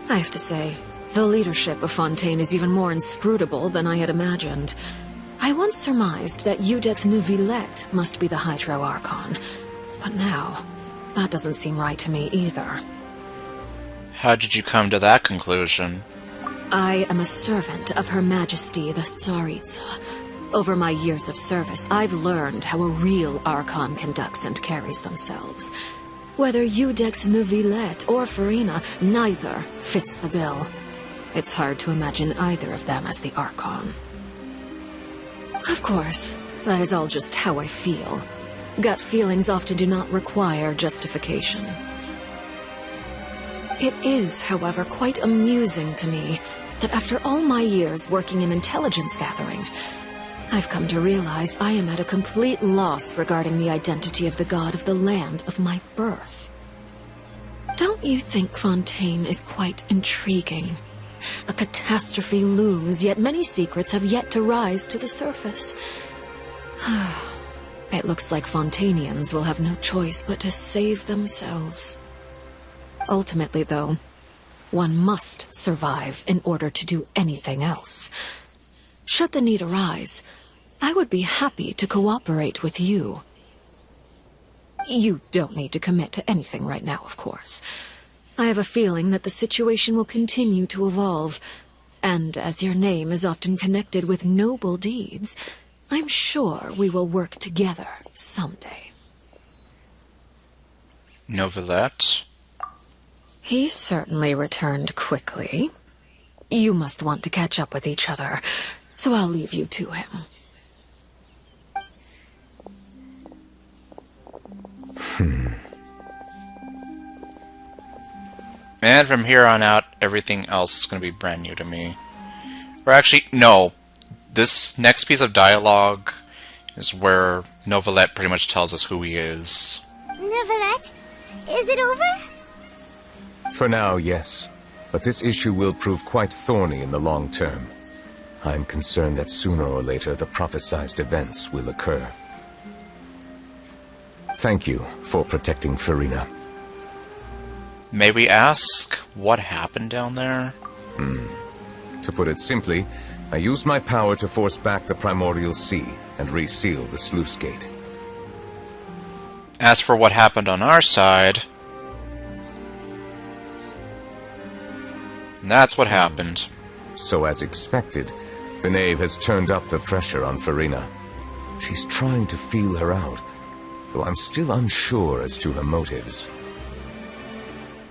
V: I have to say, the leadership of Fontaine is even more inscrutable than I had imagined. I once surmised that Udex Neuvillette must be the Hydro Archon, but now, that doesn't seem right to me either.
A: How did you come to that conclusion?
V: I am a servant of Her Majesty the Tsaritsa. Over my years of service, I've learned how a real Archon conducts and carries themselves. Whether Udex Neuvillette or Farina, neither fits the bill. It's hard to imagine either of them as the Archon. Of course, that is all just how I feel. Gut feelings often do not require justification. It is, however, quite amusing to me that after all my years working in intelligence gathering, I've come to realize I am at a complete loss regarding the identity of the god of the land of my birth. Don't you think Fontaine is quite intriguing? A catastrophe looms, yet many secrets have yet to rise to the surface. It looks like Fontainians will have no choice but to save themselves. Ultimately, though, one must survive in order to do anything else. Should the need arise, I would be happy to cooperate with you. You don't need to commit to anything right now, of course. I have a feeling that the situation will continue to evolve, and as your name is often connected with noble deeds, I'm sure we will work together someday.
A: Neuvillette?
V: He certainly returned quickly. You must want to catch up with each other, so I'll leave you to him.
A: And from here on out, everything else is going to be brand new to me. Or actually, no. This next piece of dialogue is where Neuvillette pretty much tells us who he is.
B: Neuvillette, is it over?
G: For now, yes. But this issue will prove quite thorny in the long term. I'm concerned that sooner or later the prophesized events will occur. Thank you for protecting Farina.
A: May we ask what happened down there?
G: To put it simply, I used my power to force back the Primordial Sea and reseal the sluice gate.
A: As for what happened on our side, that's what happened.
G: So as expected, the Knave has turned up the pressure on Farina. She's trying to feel her out, though I'm still unsure as to her motives.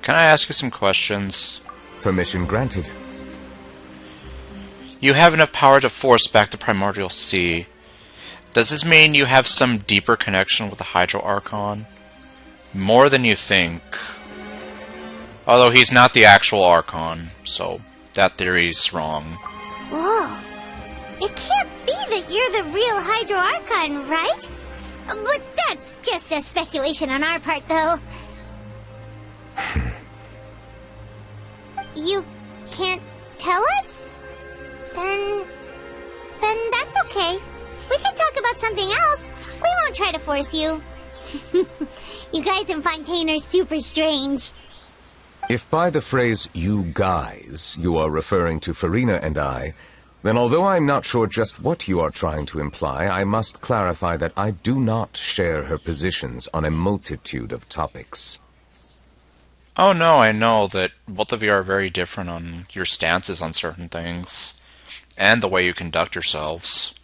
A: Can I ask you some questions?
G: Permission granted.
A: You have enough power to force back the Primordial Sea. Does this mean you have some deeper connection with the Hydro Archon? More than you think. Although he's not the actual Archon, so that theory's wrong.
B: Whoa. It can't be that you're the real Hydro Archon, right? But that's just a speculation on our part, though. You can't tell us? Then that's okay. We can talk about something else. We won't try to force you. You guys in Fontaine are super strange.
G: If by the phrase, you guys, you are referring to Farina and I, then although I'm not sure just what you are trying to imply, I must clarify that I do not share her positions on a multitude of topics.
A: Oh no, I know that both of you are very different on your stances on certain things, and the way you conduct yourselves.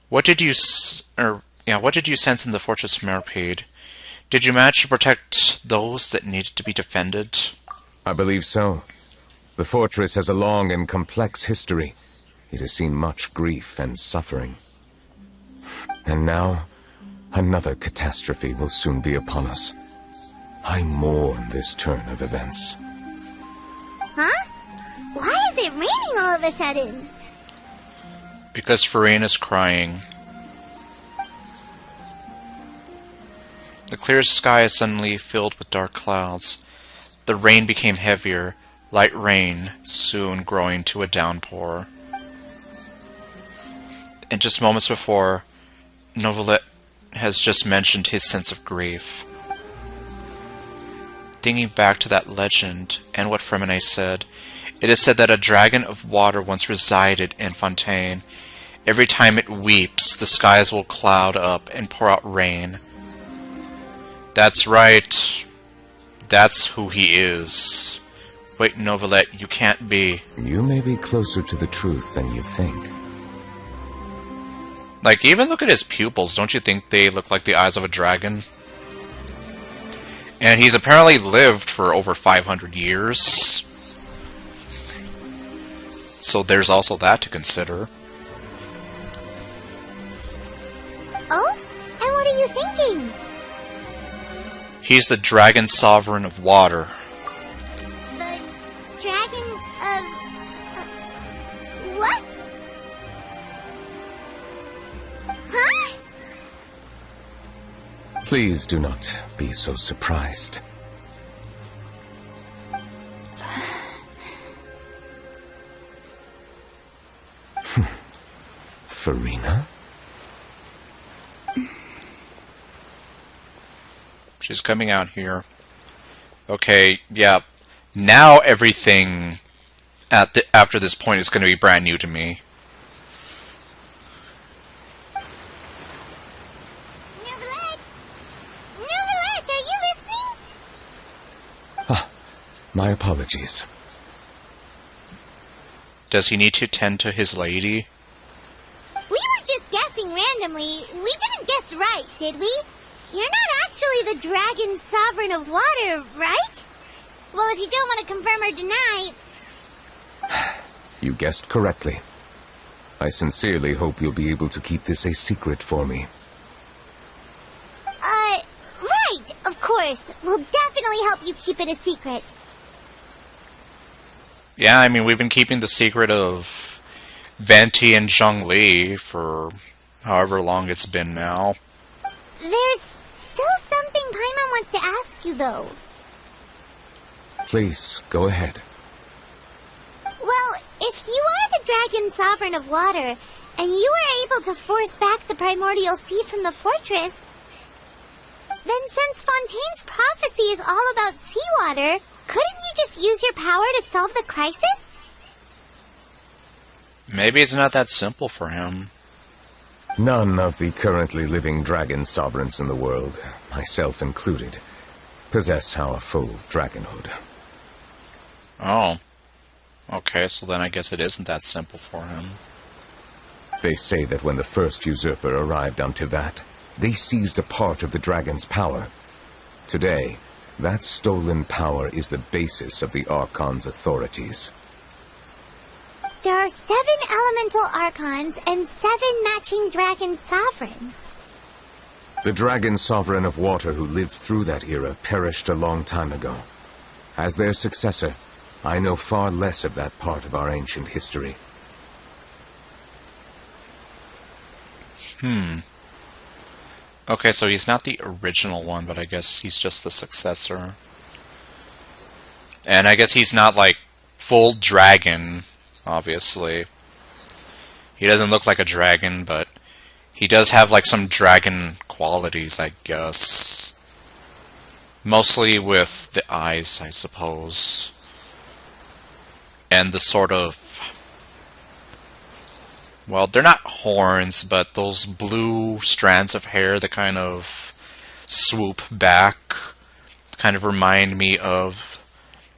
A: What did you sense in the Fortress of Merpeed? Did you manage to protect those that needed to be defended?
G: I believe so. The fortress has a long and complex history. It has seen much grief and suffering. And now, another catastrophe will soon be upon us. I mourn this turn of events.
B: Huh? Why is it raining all of a sudden?
A: Because Farina's crying. The clear sky is suddenly filled with dark clouds. The rain became heavier, light rain, soon growing to a downpour. And just moments before, Novelet has just mentioned his sense of grief. Thinking back to that legend and what Fremine said, it is said that a dragon of water once resided in Fontaine. Every time it weeps, the skies will cloud up and pour out rain. That's right. That's who he is. Wait, Novelet, you can't be.
G: You may be closer to the truth than you think.
A: Like, even look at his pupils. Don't you think they look like the eyes of a dragon? And he's apparently lived for over 500 years. So there's also that to consider.
B: Oh? And what are you thinking?
A: He's the Dragon Sovereign of Water.
B: The Dragon of... what? Huh?
G: Please do not be so surprised. Farina?
A: She's coming out here. Okay, yeah. Now everything after this point is going to be brand new to me.
B: Novelet, are you listening?
G: Ah, my apologies.
A: Does he need to tend to his lady?
B: We were just guessing randomly. We didn't guess right, did we? You're not actually the Dragon Sovereign of Water, right? Well, if you don't want to confirm or deny...
G: You guessed correctly. I sincerely hope you'll be able to keep this a secret for me.
B: Right, of course. We'll definitely help you keep it a secret.
A: Yeah, I mean, we've been keeping the secret of Venti and Zhongli for however long it's been now.
B: There's still something Paimon wants to ask you, though.
G: Please, go ahead.
B: Well, if you are the Dragon Sovereign of Water, and you were able to force back the Primordial Sea from the fortress, then since Fontaine's prophecy is all about seawater, couldn't you just use your power to solve the crisis?
A: Maybe it's not that simple for him.
G: None of the currently living dragon sovereigns in the world, myself included, possess our full dragonhood.
A: Oh. Okay, so then I guess it isn't that simple for him.
G: They say that when the first usurper arrived on Tivat, they seized a part of the dragon's power. Today, that stolen power is the basis of the Archon's authorities.
B: There are 7 elemental Archons and 7 matching Dragon Sovereigns.
G: The Dragon Sovereign of Water who lived through that era perished a long time ago. As their successor, I know far less of that part of our ancient history.
A: Okay, so he's not the original one, but I guess he's just the successor. And I guess he's not, like, full dragon, obviously. He doesn't look like a dragon, but he does have, like, some dragon qualities, I guess. Mostly with the eyes, I suppose. And the sort of... well, they're not horns, but those blue strands of hair that kind of swoop back kind of remind me of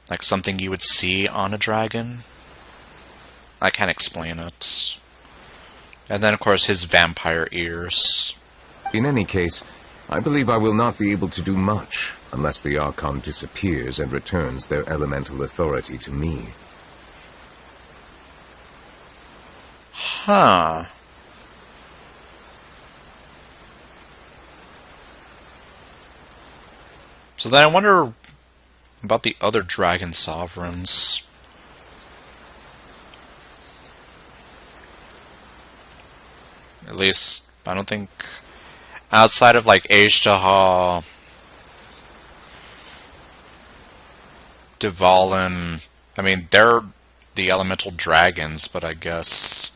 A: like something you would see on a dragon. I can't explain it. And then, of course, his vampire ears.
G: In any case, I believe I will not be able to do much unless the Archon disappears and returns their elemental authority to me.
A: Huh. So then I wonder about the other dragon sovereigns. At least, I don't think... outside of, like, Ashtaha, Dvalin... I mean, they're the elemental dragons, but I guess...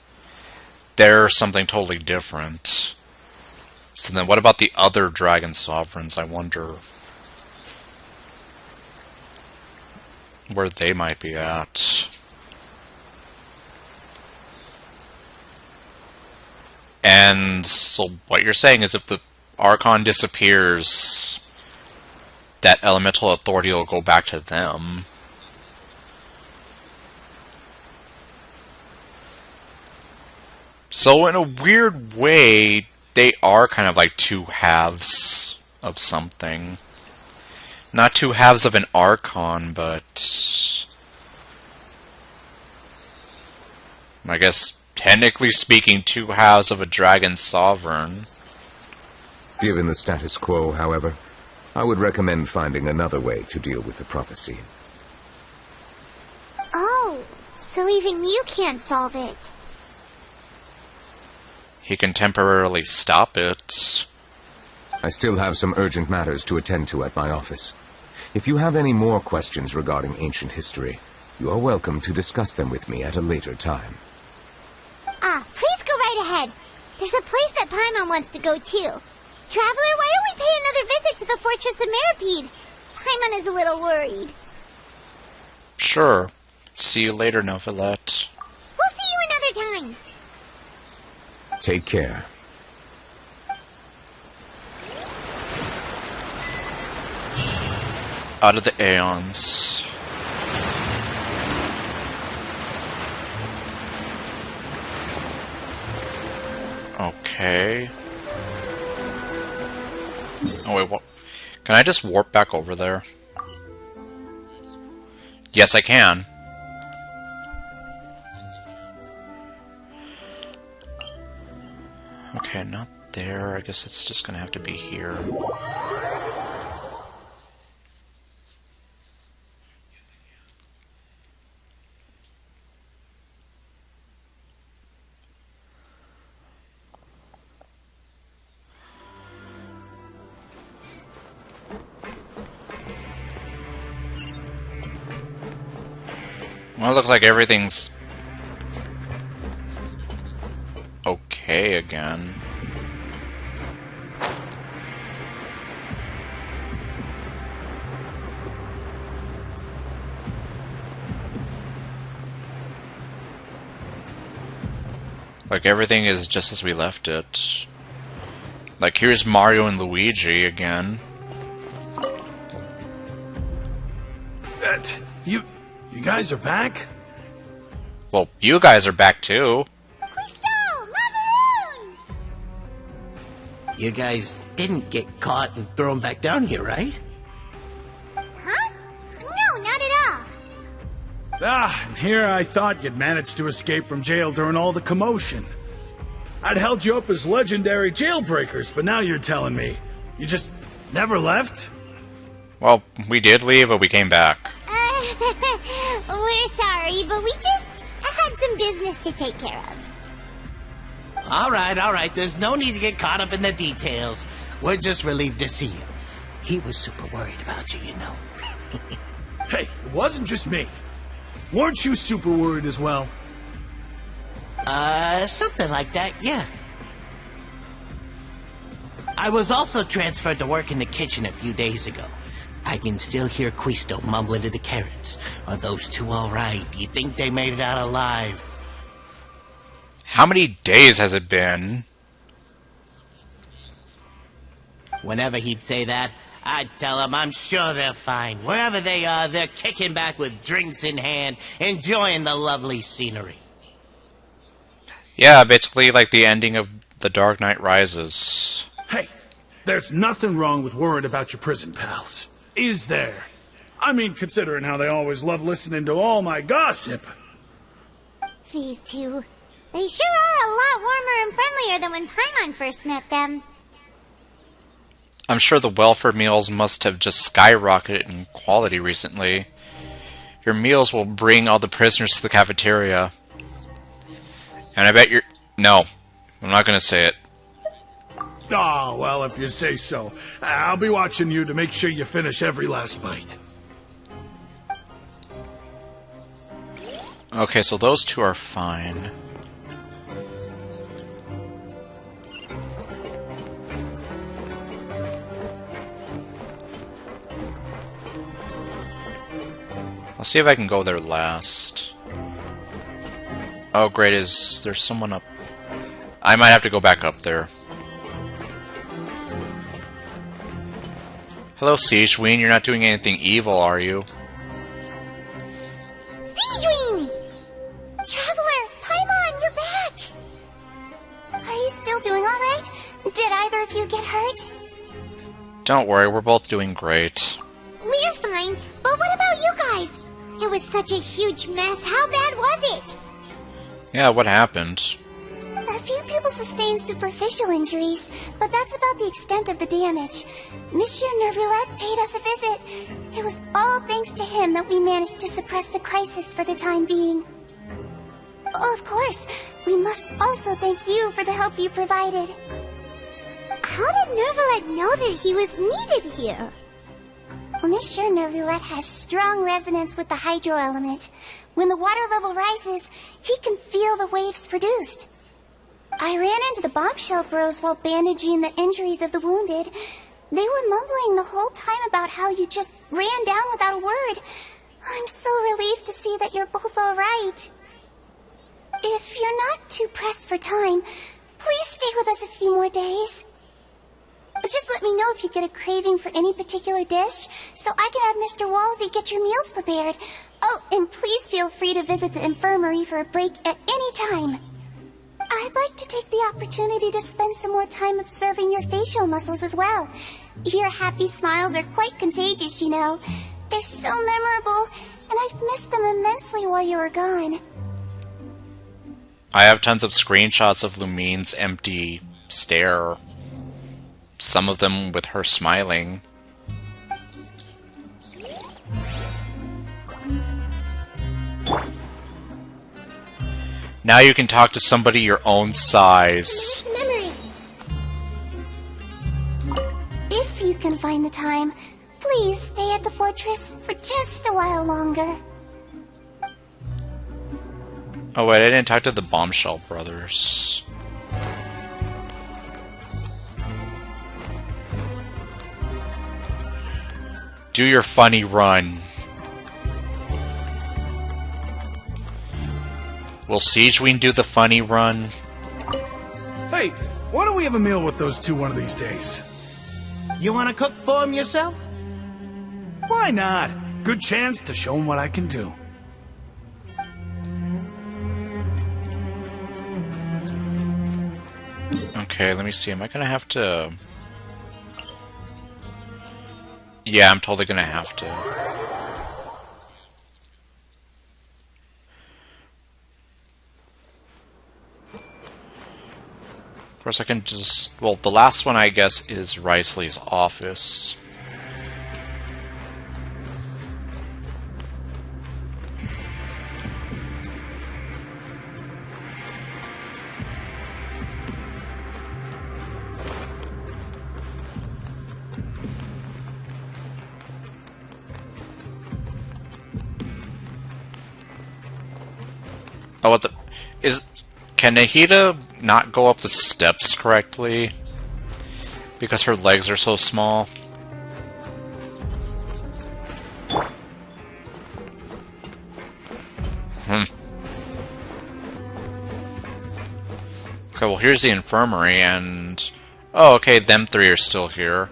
A: they're something totally different. So then what about the other dragon sovereigns, I wonder... where they might be at. And so what you're saying is if the Archon disappears, that elemental authority will go back to them. So in a weird way, they are kind of like two halves of something. Not two halves of an Archon, but... I guess, technically speaking, two halves of a Dragon Sovereign.
G: Given the status quo, however, I would recommend finding another way to deal with the prophecy.
B: Oh, so even you can't solve it.
A: He can temporarily stop it.
G: I still have some urgent matters to attend to at my office. If you have any more questions regarding ancient history, you are welcome to discuss them with me at a later time.
B: Please go right ahead. There's a place that Paimon wants to go too. Traveler, why don't we pay another visit to the Fortress of Meripede? Paimon is a little worried.
A: Sure. See you later, Novelet.
B: We'll see you another time.
G: Take care.
A: Out of the Aeons. Okay. Oh wait, what? Can I just warp back over there? Yes, I can. Okay, not there. I guess it's just gonna have to be here. Well, it looks like everything's okay again. Like, everything is just as we left it. Like, here's Mario and Luigi again.
C: You guys are back?
A: Well, you guys are back too.
D: You guys didn't get caught and thrown back down here, right?
B: Huh? No, not at all.
C: And here I thought you'd managed to escape from jail during all the commotion. I'd held you up as legendary jailbreakers, but now you're telling me you just never left?
A: Well, we did leave, but we came back.
B: We're sorry, but we just had some business to take care of.
D: All right. There's no need to get caught up in the details. We're just relieved to see you. He was super worried about you, you know.
C: Hey, it wasn't just me. Weren't you super worried as well?
D: Something like that, yeah. I was also transferred to work in the kitchen a few days ago. I can still hear Quisto mumbling to the carrots. Are those two all right? Do you think they made it out alive?
A: How many days has it been?
D: Whenever he'd say that, I'd tell him I'm sure they're fine. Wherever they are, they're kicking back with drinks in hand, enjoying the lovely scenery.
A: Yeah, basically like the ending of The Dark Knight Rises.
C: Hey, there's nothing wrong with worrying about your prison pals. Is there? I mean, considering how they always love listening to all my gossip.
B: These two. They sure are a lot warmer and friendlier than when Paimon first met them.
A: I'm sure the welfare meals must have just skyrocketed in quality recently. Your meals will bring all the prisoners to the cafeteria. And I bet you're... No, I'm not going to say it.
C: Oh, well, if you say so. I'll be watching you to make sure you finish every last bite.
A: Okay, so those two are fine. I'll see if I can go there last. Oh, great, is there someone up? I might have to go back up there. Hello, Siegeween. You're not doing anything evil, are you?
B: Siegeween!
Q: Traveler, Paimon, you're back! Are you still doing alright? Did either of you get hurt?
A: Don't worry, we're both doing great.
B: We're fine, but what about you guys? It was such a huge mess. How bad was it?
A: Yeah, what happened?
Q: A few people sustained superficial injuries, but that's about the extent of the damage. Monsieur Nervoulet paid us a visit. It was all thanks to him that we managed to suppress the crisis for the time being. Oh, of course, we must also thank you for the help you provided.
B: How did Nervoulet know that he was needed here?
Q: Well, Monsieur Nervoulet has strong resonance with the hydro element. When the water level rises, he can feel the waves produced. I ran into the bombshell bros while bandaging the injuries of the wounded. They were mumbling the whole time about how you just ran down without a word. I'm so relieved to see that you're both alright. If you're not too pressed for time, please stay with us a few more days. Just let me know if you get a craving for any particular dish, so I can have Mr. Walsey get your meals prepared. Oh, and please feel free to visit the infirmary for a break at any time. I'd like to take the opportunity to spend some more time observing your facial muscles as well. Your happy smiles are quite contagious, you know. They're so memorable, and I've missed them immensely while you were gone.
A: I have tons of screenshots of Lumine's empty stare. Some of them with her smiling. Now you can talk to somebody your own size.
Q: Memory. If you can find the time, please stay at the fortress for just a while longer.
A: Oh wait, I didn't talk to the Bombshell brothers. Do your funny run. Will Siegeween do the funny run?
C: Hey, why don't we have a meal with those two one of these days?
D: You want to cook for them yourself?
C: Why not? Good chance to show them what I can do.
A: Okay, let me see. Am I gonna have to... Yeah, I'm totally gonna have to. Of course, I can just... Well, the last one, I guess, is Riceley's office. Oh, what the... Can Nahida not go up the steps correctly? Because her legs are so small? Okay, well here's the infirmary, and... Oh, okay, them three are still here.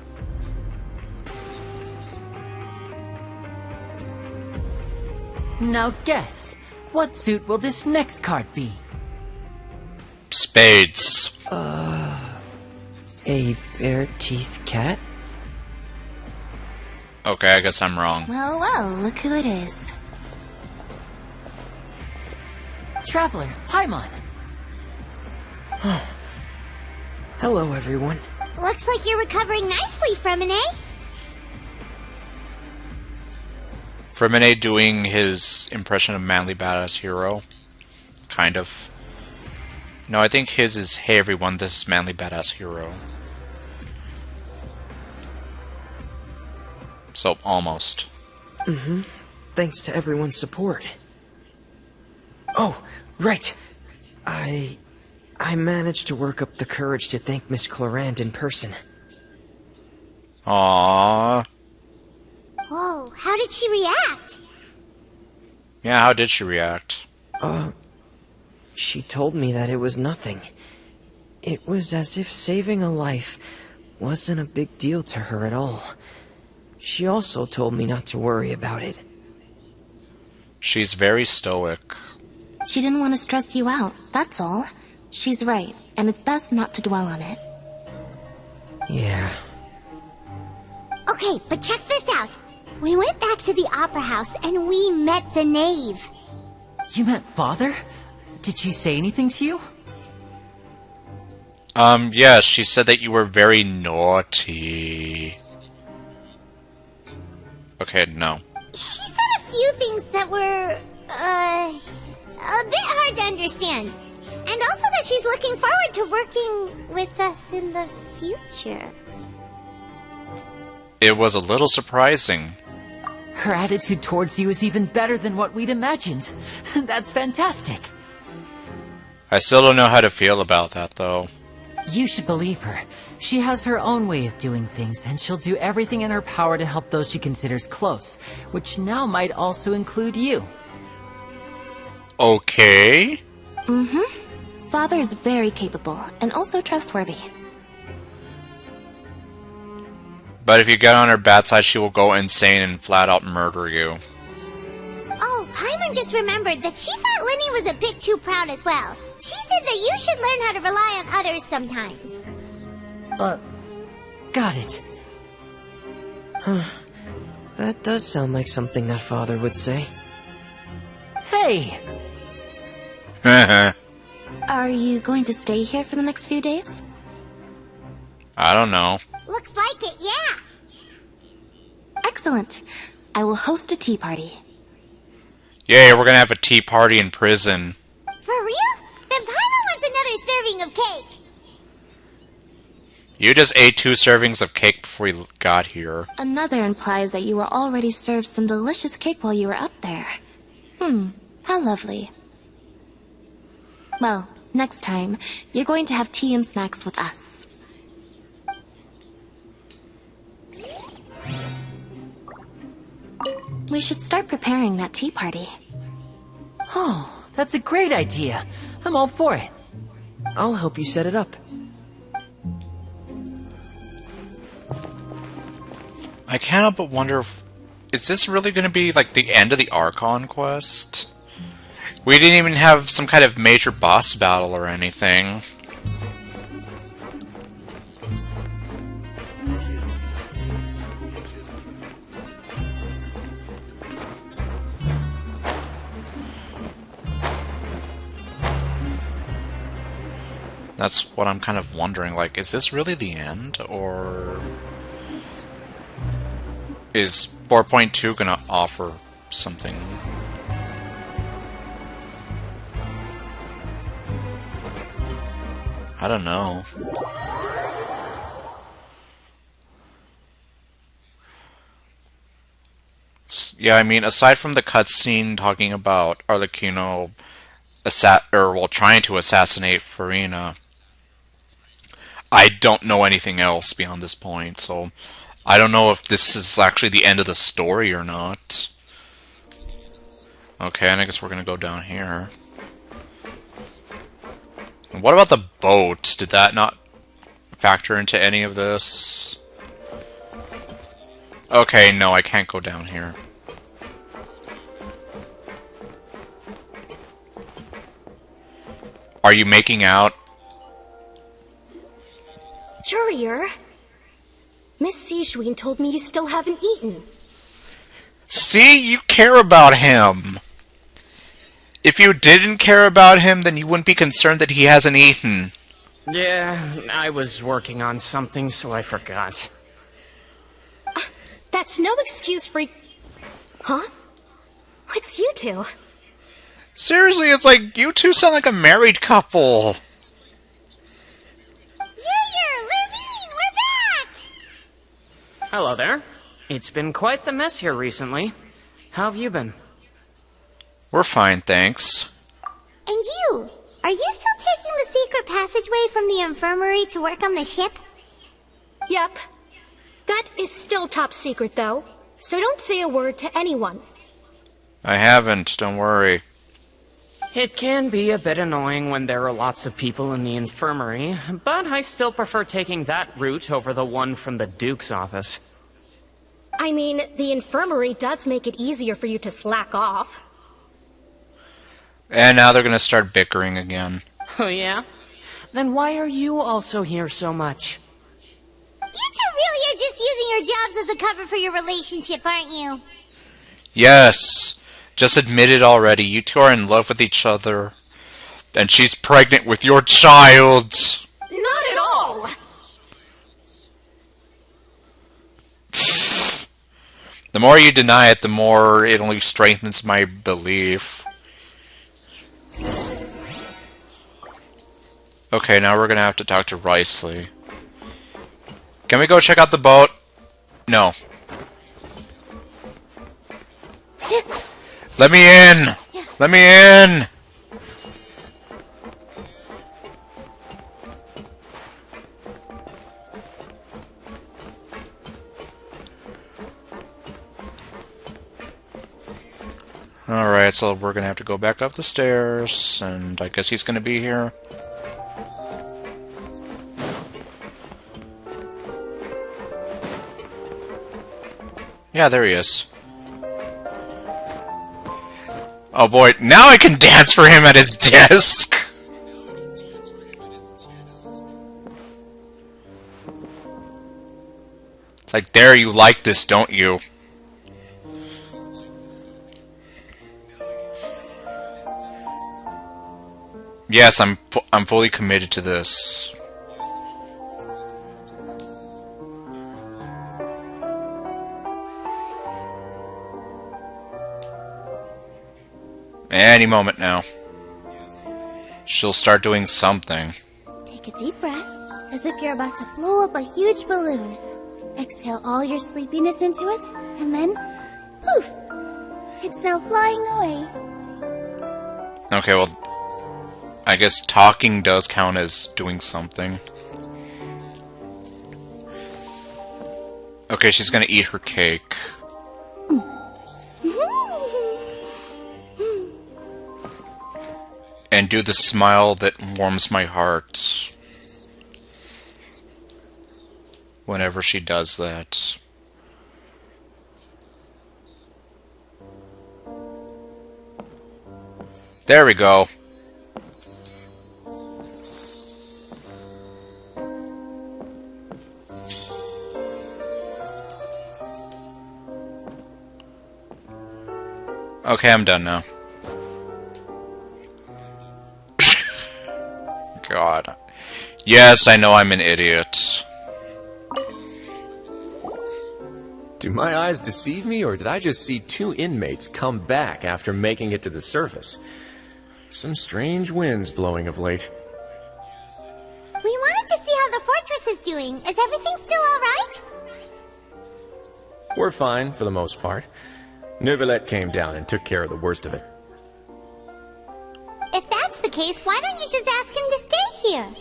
I: Now guess, what suit will this next card be?
A: Spades.
O: A bare teeth cat?
A: Okay, I guess I'm wrong.
P: Well, well, look who it is.
I: Traveler, Paimon.
O: Hello, everyone.
B: Looks like you're recovering nicely from an eh?
A: Fremine doing his impression of manly badass hero. Kind of. No, I think his is, hey everyone, this is manly badass hero. So, almost.
O: Mm-hmm. Thanks to everyone's support. Oh, right. I managed to work up the courage to thank Miss Clorand in person.
A: Aww.
B: Whoa, how did she react?
A: Yeah, how did she react?
O: She told me that it was nothing. It was as if saving a life wasn't a big deal to her at all. She also told me not to worry about it.
A: She's very stoic.
P: She didn't want to stress you out, that's all. She's right, and it's best not to dwell on it.
O: Yeah.
B: Okay, but check this out. We went back to the opera house and we met the knave.
I: You met Father? Did she say anything to you?
A: Yeah, she said that you were very naughty. Okay, no.
B: She said a few things that were, a bit hard to understand. And also that she's looking forward to working with us in the future.
A: It was a little surprising.
I: Her attitude towards you is even better than what we'd imagined. That's fantastic.
A: I still don't know how to feel about that, though.
I: You should believe her. She has her own way of doing things, and she'll do everything in her power to help those she considers close, which now might also include you.
A: Okay.
P: Mm-hmm. Father is very capable, and also trustworthy.
A: But if you get on her bad side, she will go insane and flat out murder you.
B: Oh, Paimon just remembered that she thought Linny was a bit too proud as well. She said that you should learn how to rely on others sometimes.
I: Got it.
O: Huh. That does sound like something that Father would say.
I: Hey!
P: Are you going to stay here for the next few days?
A: I don't know.
B: Looks like it, yeah.
P: Excellent. I will host a tea party.
A: Yay, we're gonna have a tea party in prison.
B: For real? Then Paimon wants another serving of cake.
A: You just ate 2 servings of cake before you got here.
P: Another implies that you were already served some delicious cake while you were up there. How lovely. Well, next time, you're going to have tea and snacks with us. We should start preparing that tea party.
I: Oh, that's a great idea. I'm all for it.
O: I'll help you set it up.
A: I can't help but wonder if... Is this really going to be, like, the end of the Archon quest? We didn't even have some kind of major boss battle or anything. That's what I'm kind of wondering, like, is this really the end, or... Is 4.2 gonna offer something? I don't know. Yeah, I mean, aside from the cutscene talking about Arlecchino trying to assassinate Farina. I don't know anything else beyond this point, so I don't know if this is actually the end of the story or not. Okay, and I guess we're gonna go down here. And what about the boat? Did that not factor into any of this? Okay, no, I can't go down here. Are you making out?
K: Courier, Miss Sijween told me you still haven't eaten.
A: See, you care about him. If you didn't care about him, then you wouldn't be concerned that he hasn't eaten.
J: Yeah, I was working on something, so I forgot.
K: That's no excuse for... Huh? What's you two?
A: Seriously, it's like, you two sound like a married couple.
B: We're back!
J: Hello there. It's been quite the mess here recently. How have you been?
A: We're fine, thanks.
B: And you? Are you still taking the secret passageway from the infirmary to work on the ship?
K: Yep. That is still top secret, though. So don't say a word to anyone.
A: I haven't, don't worry.
J: It can be a bit annoying when there are lots of people in the infirmary, but I still prefer taking that route over the one from the Duke's office.
K: I mean, the infirmary does make it easier for you to slack off.
A: And now they're gonna start bickering again.
J: Oh yeah? Then why are you also here so much?
B: You two really are just using your jobs as a cover for your relationship, aren't you?
A: Yes. Just admit it already. You two are in love with each other. And she's pregnant with your child.
K: Not at all!
A: The more you deny it, the more it only strengthens my belief. Okay, now we're gonna have to talk to Riceley. Can we go check out the boat? No. Let me in! Let me in! Alright, so we're gonna have to go back up the stairs, and I guess he's gonna be here. Yeah, there he is. Oh boy, now I can dance for him at his desk! It's like, there, you like this, don't you? Yes, I'm fully committed to this. Any moment now. She'll start doing something.
B: Take a deep breath, as if you're about to blow up a huge balloon. Exhale all your sleepiness into it, and then, poof! It's now flying away.
A: Okay, well, I guess talking does count as doing something. Okay, she's gonna eat her cake. And do the smile that warms my heart. Whenever she does that. There we go. Okay, I'm done now. God. Yes, I know I'm an idiot.
L: Do my eyes deceive me, or did I just see two inmates come back after making it to the surface? Some strange winds blowing of late.
B: We wanted to see how the fortress is doing. Is everything still alright?
L: We're fine, for the most part. Neuvillette came down and took care of the worst of it.
B: If that's the case, why don't you just ask him to stay here?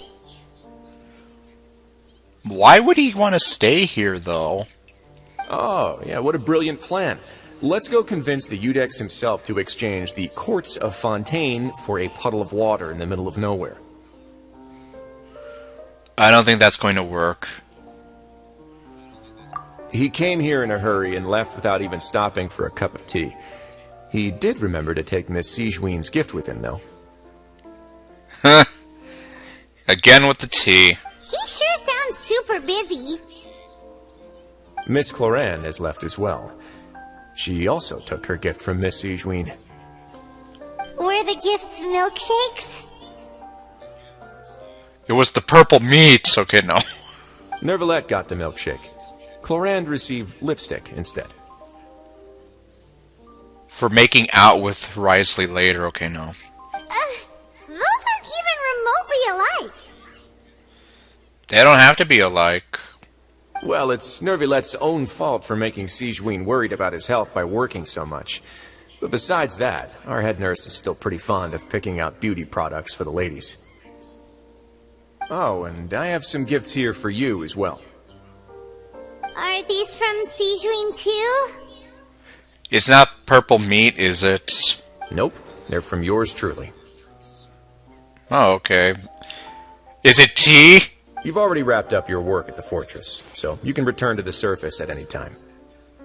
A: Why would he want to stay here, though?
L: Oh, yeah, what a brilliant plan. Let's go convince the Udex himself to exchange the Courts of Fontaine for a puddle of water in the middle of nowhere.
A: I don't think that's going to work.
L: He came here in a hurry and left without even stopping for a cup of tea. He did remember to take Miss Sigewin's gift with him, though.
A: Huh. Again with the tea.
B: He sure sounds super busy.
L: Miss Cloran has left as well. She also took her gift from Miss Sigewin.
B: Were the gifts milkshakes?
A: It was the purple meat. Okay, no.
L: Nervalette got the milkshake. Clorand received lipstick instead.
A: For making out with Risley later. Okay, no.
B: Those aren't even remotely alike.
A: They don't have to be alike.
L: Well, it's Nervalette's own fault for making Sigewin worried about his health by working so much. But besides that, our head nurse is still pretty fond of picking out beauty products for the ladies. Oh, and I have some gifts here for you as well.
B: Are these from Sigewin too?
A: It's not purple meat, is it?
L: Nope, they're from yours truly.
A: Oh, okay. Is it tea?
L: You've already wrapped up your work at the fortress, so you can return to the surface at any time.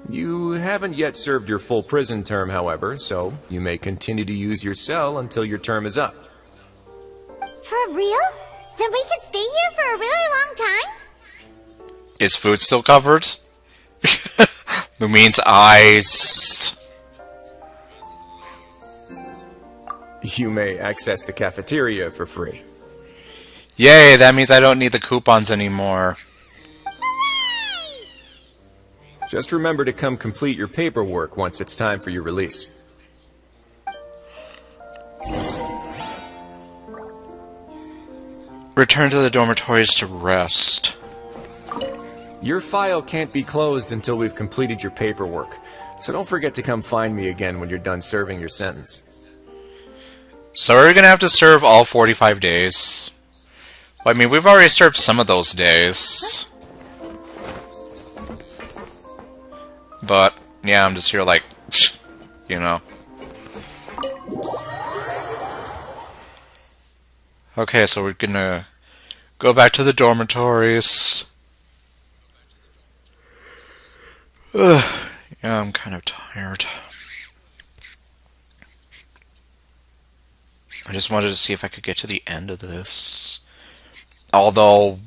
L: You haven't yet served your full prison term, however, so you may continue to use your cell until your term is up.
B: For real? Then we could stay here for a really long time?
A: Is food still covered? Lumine's eyes.
L: You may access the cafeteria for free.
A: Yay, that means I don't need the coupons anymore.
L: Just remember to come complete your paperwork once it's time for your release.
A: Return to the dormitories to rest.
L: Your file can't be closed until we've completed your paperwork, so don't forget to come find me again when you're done serving your sentence.
A: So we're gonna have to serve all 45 days. Well, I mean, we've already served some of those days. But, yeah, I'm just here like, you know. Okay, so we're gonna go back to the dormitories. Ugh, yeah, I'm kind of tired. I just wanted to see if I could get to the end of this. Although,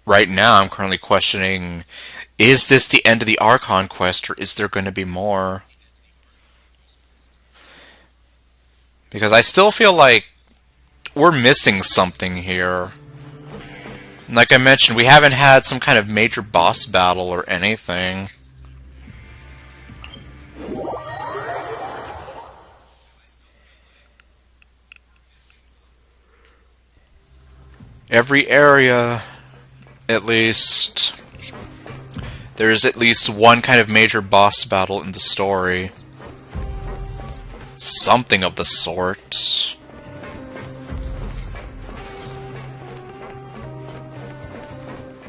A: right now, I'm currently questioning, is this the end of the Archon quest, or is there going to be more? Because I still feel like we're missing something here. Like I mentioned, we haven't had some kind of major boss battle or anything. Every area, at least, there's at least one kind of major boss battle in the story. Something of the sort.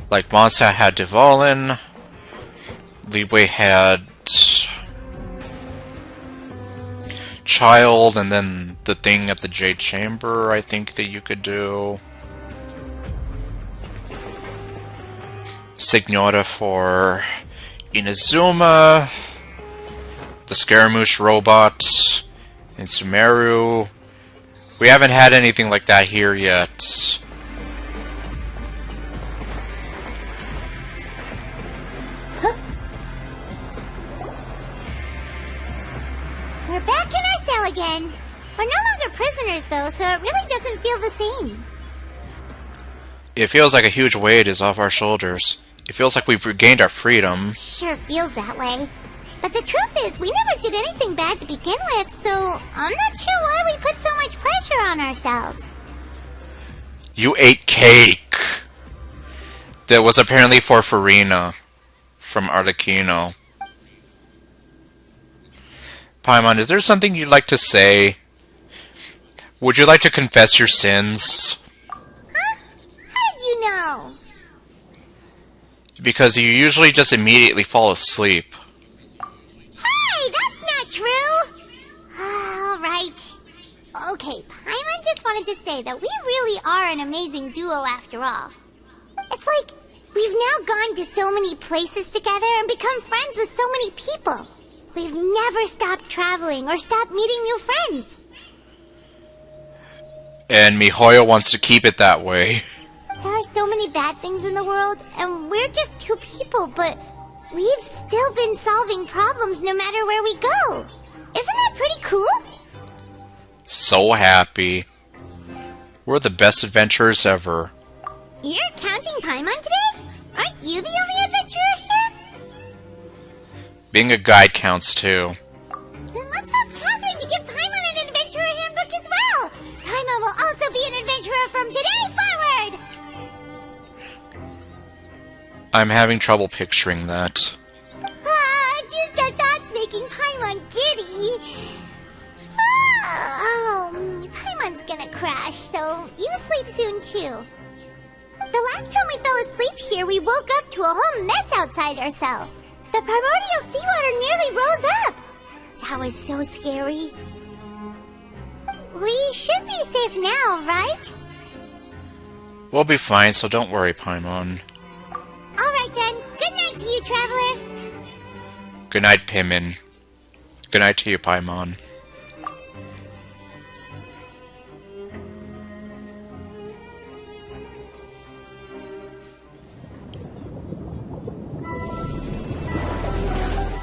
A: Like Mondstadt had Dvalin, Leeway had Child, and then the thing at the Jade Chamber, I think that you could do. Signora for Inazuma, the Scaramouche robot, and Sumeru. We haven't had anything like that here yet.
B: We're back in our cell again. We're no longer prisoners, though, so it really doesn't feel the same.
A: It feels like a huge weight is off our shoulders. It feels like we've regained our freedom.
B: Sure feels that way. But the truth is, we never did anything bad to begin with, so I'm not sure why we put so much pressure on ourselves.
A: You ate cake! That was apparently for Farina from Arlecchino. Paimon, is there something you'd like to say? Would you like to confess your sins?
B: Huh? How did you know?
A: Because you usually just immediately fall asleep.
B: Hey, that's not true! Alright. Okay, Paimon just wanted to say that we really are an amazing duo after all. It's like we've now gone to so many places together and become friends with so many people. We've never stopped traveling or stopped meeting new friends.
A: And Mihoyo wants to keep it that way.
B: There are so many bad things in the world, and we're just two people, but we've still been solving problems no matter where we go. Isn't that pretty cool?
A: So happy. We're the best adventurers ever.
B: You're counting Paimon today? Aren't you the only adventurer here?
A: Being a guide counts too.
B: Then let's ask Catherine to give Paimon an adventurer handbook as well. Paimon will also be an adventurer from today forward.
A: I'm having trouble picturing that.
B: Just our thoughts making Paimon giddy. Paimon's gonna crash, so you sleep soon too. The last time we fell asleep here, we woke up to a whole mess outside our cell. The primordial seawater nearly rose up. That was so scary. We should be safe now, right?
A: We'll be fine, so don't worry, Paimon.
B: Alright then. Good night to you, Traveler.
A: Good night, Pimin. Good night to you, Paimon.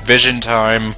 A: Vision time.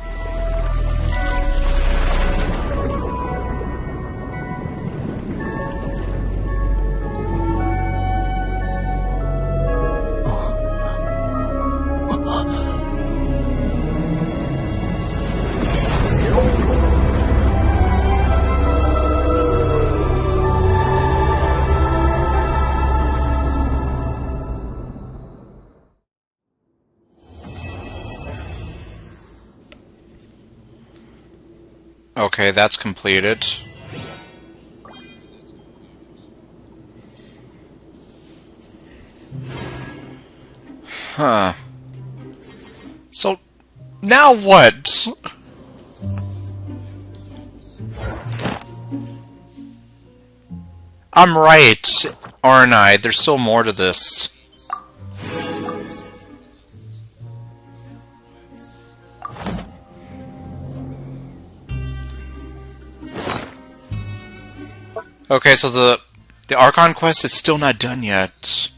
A: Okay, that's completed. Huh. So, now what? I'm right, aren't I? There's still more to this. Okay, so the Archon quest is still not done yet.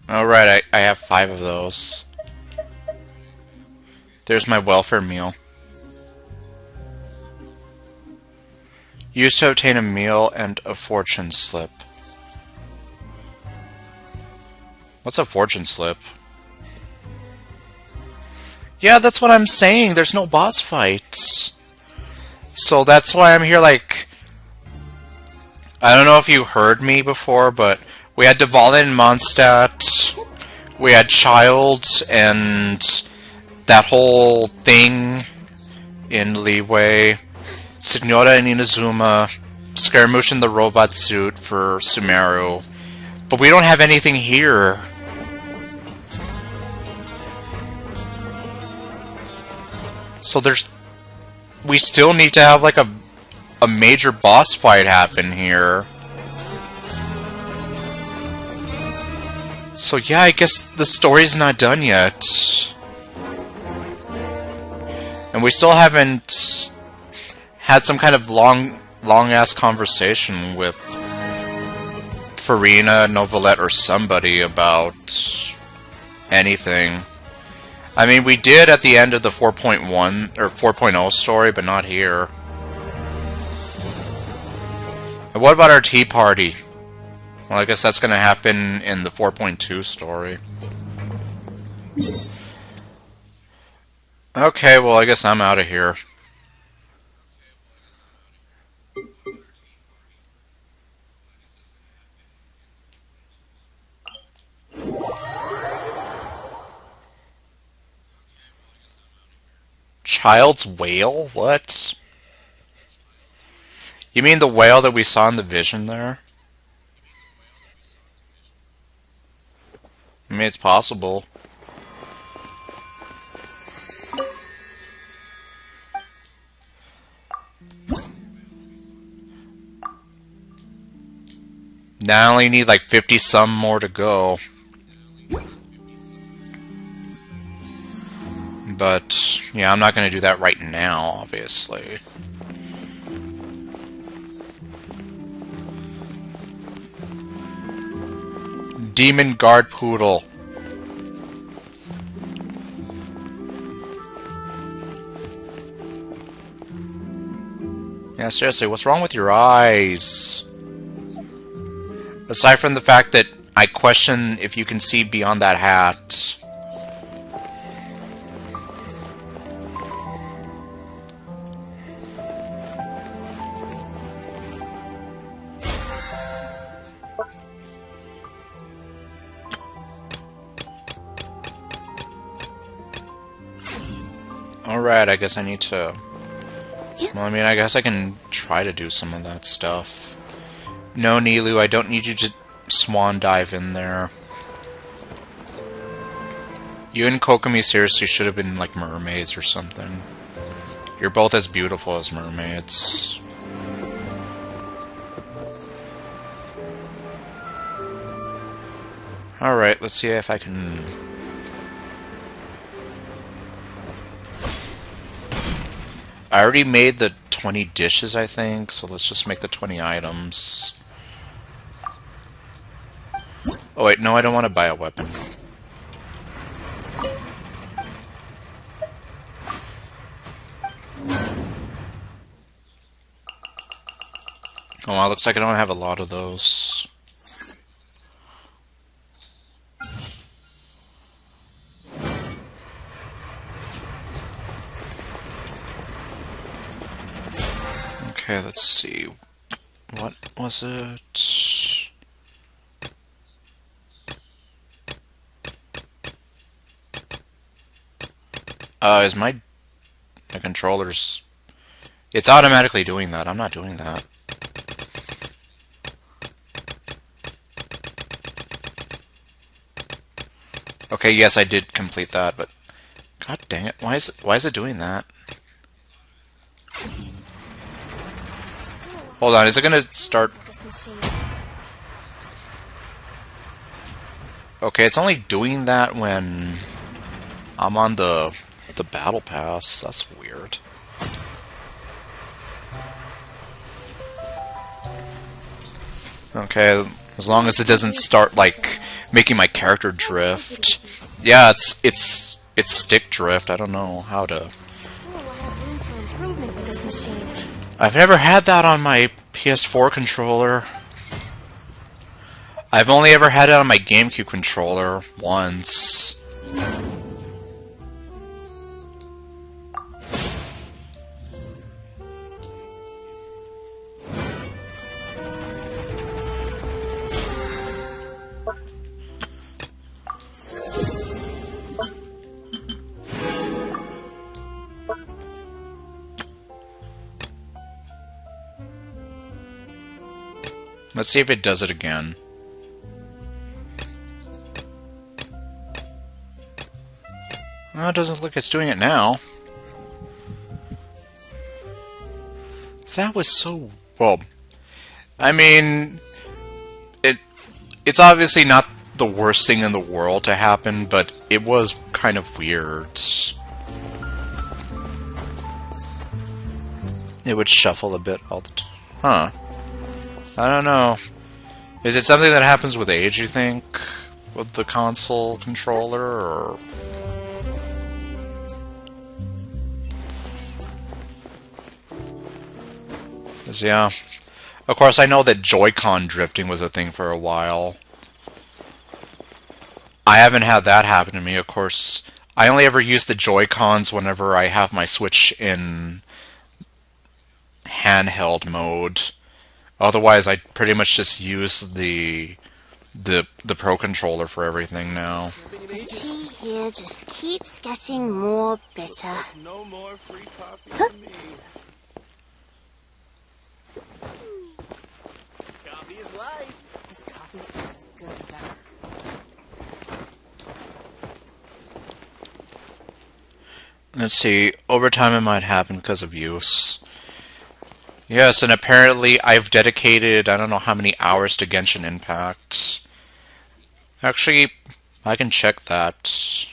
A: Alright, I have 5 of those. There's my welfare meal. Used to obtain a meal and a fortune slip. What's a fortune slip? Yeah, that's what I'm saying. There's no boss fights. So that's why I'm here, like... I don't know if you heard me before, but we had Dvalin and Mondstadt. We had Child and that whole thing in Leeway. Signora and Inazuma. Scaramouche in the robot suit for Sumeru. But we don't have anything here. So we still need to have like a major boss fight happen here. So yeah, I guess the story's not done yet. And we still haven't had some kind of long-ass conversation with Farina, Novelette, or somebody about anything. I mean, we did at the end of the 4.1 or 4.0 story, but not here. And what about our tea party? Well, I guess that's going to happen in the 4.2 story. Okay, well, I guess I'm out of here. Child's whale? What? You mean the whale that we saw in the vision there? I mean, it's possible. Now I only need like 50 some more to go. But, yeah, I'm not going to do that right now, obviously. Demon Guard Poodle. Yeah, seriously, what's wrong with your eyes? Aside from the fact that I question if you can see beyond that hat. Alright, I guess I need to... Well, I mean, I guess I can try to do some of that stuff. No, Nilu, I don't need you to swan dive in there. You and Kokomi seriously should have been like mermaids or something. You're both as beautiful as mermaids. Alright, let's see if I can... I already made the 20 dishes, I think, so let's just make the 20 items. Oh wait, no, I don't want to buy a weapon. Oh, well, looks like I don't have a lot of those. Okay, let's see. What was it? Is my controller's... It's automatically doing that. I'm not doing that. Okay, yes, I did complete that, but... God dang it, why is it doing that? Hold on, is it gonna start... Okay, it's only doing that when I'm on the battle pass. That's weird. Okay, as long as it doesn't start like making my character drift. Yeah, it's stick drift. I don't know how to. I've never had that on my PS4 controller. I've only ever had it on my GameCube controller once. Let's see if it does it again. Well, it doesn't look it's doing it now. That was so... Well, I mean... It's obviously not the worst thing in the world to happen, but it was kind of weird. It would shuffle a bit all the time. Huh. I don't know. Is it something that happens with age, you think? With the console controller, or... Yeah. Of course, I know that Joy-Con drifting was a thing for a while. I haven't had that happen to me, of course. I only ever use the Joy-Cons whenever I have my Switch in handheld mode. Otherwise, I pretty much just use the Pro controller for everything now.
Q: The tea. here just keeps getting more bitter.
F: No more free coffee for me. Coffee is life.
I: This coffee smells as good as ever.
A: Let's see, overtime it might happen because of use. Yes, and apparently I've dedicated I don't know how many hours to Genshin Impact. Actually, I can check that.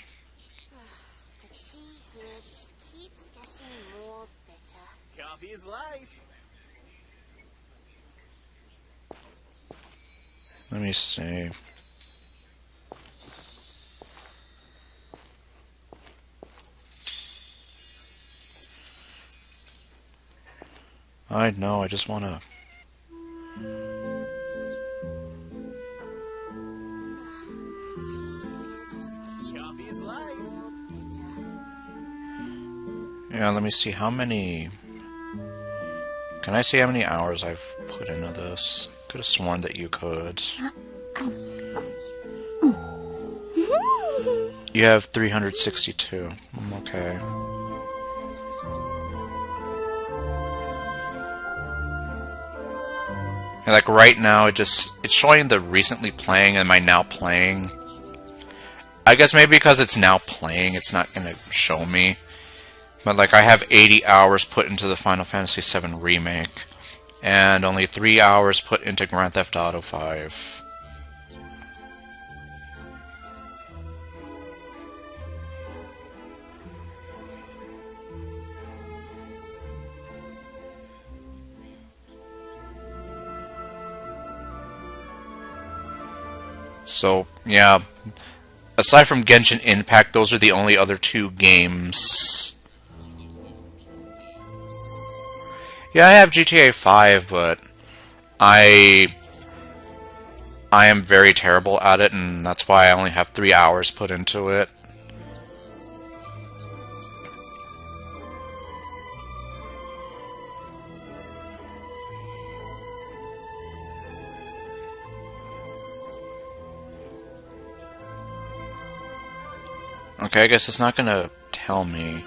F: Coffee is life.
A: Let me see. I know, I just wanna...
F: Coffee is life.
A: Yeah, let me see how many... Can I see how many hours I've put into this? Could have sworn that you could. You have 362. Okay. And like right now, it's showing the recently playing and my now playing. I guess maybe because it's now playing, it's not gonna show me. But like I have 80 hours put into the Final Fantasy VII Remake, and only 3 hours put into Grand Theft Auto 5. So, yeah, aside from Genshin Impact, those are the only other 2 games. Yeah, I have GTA 5, but I am very terrible at it, and that's why I only have 3 hours put into it. Okay, I guess it's not gonna tell me.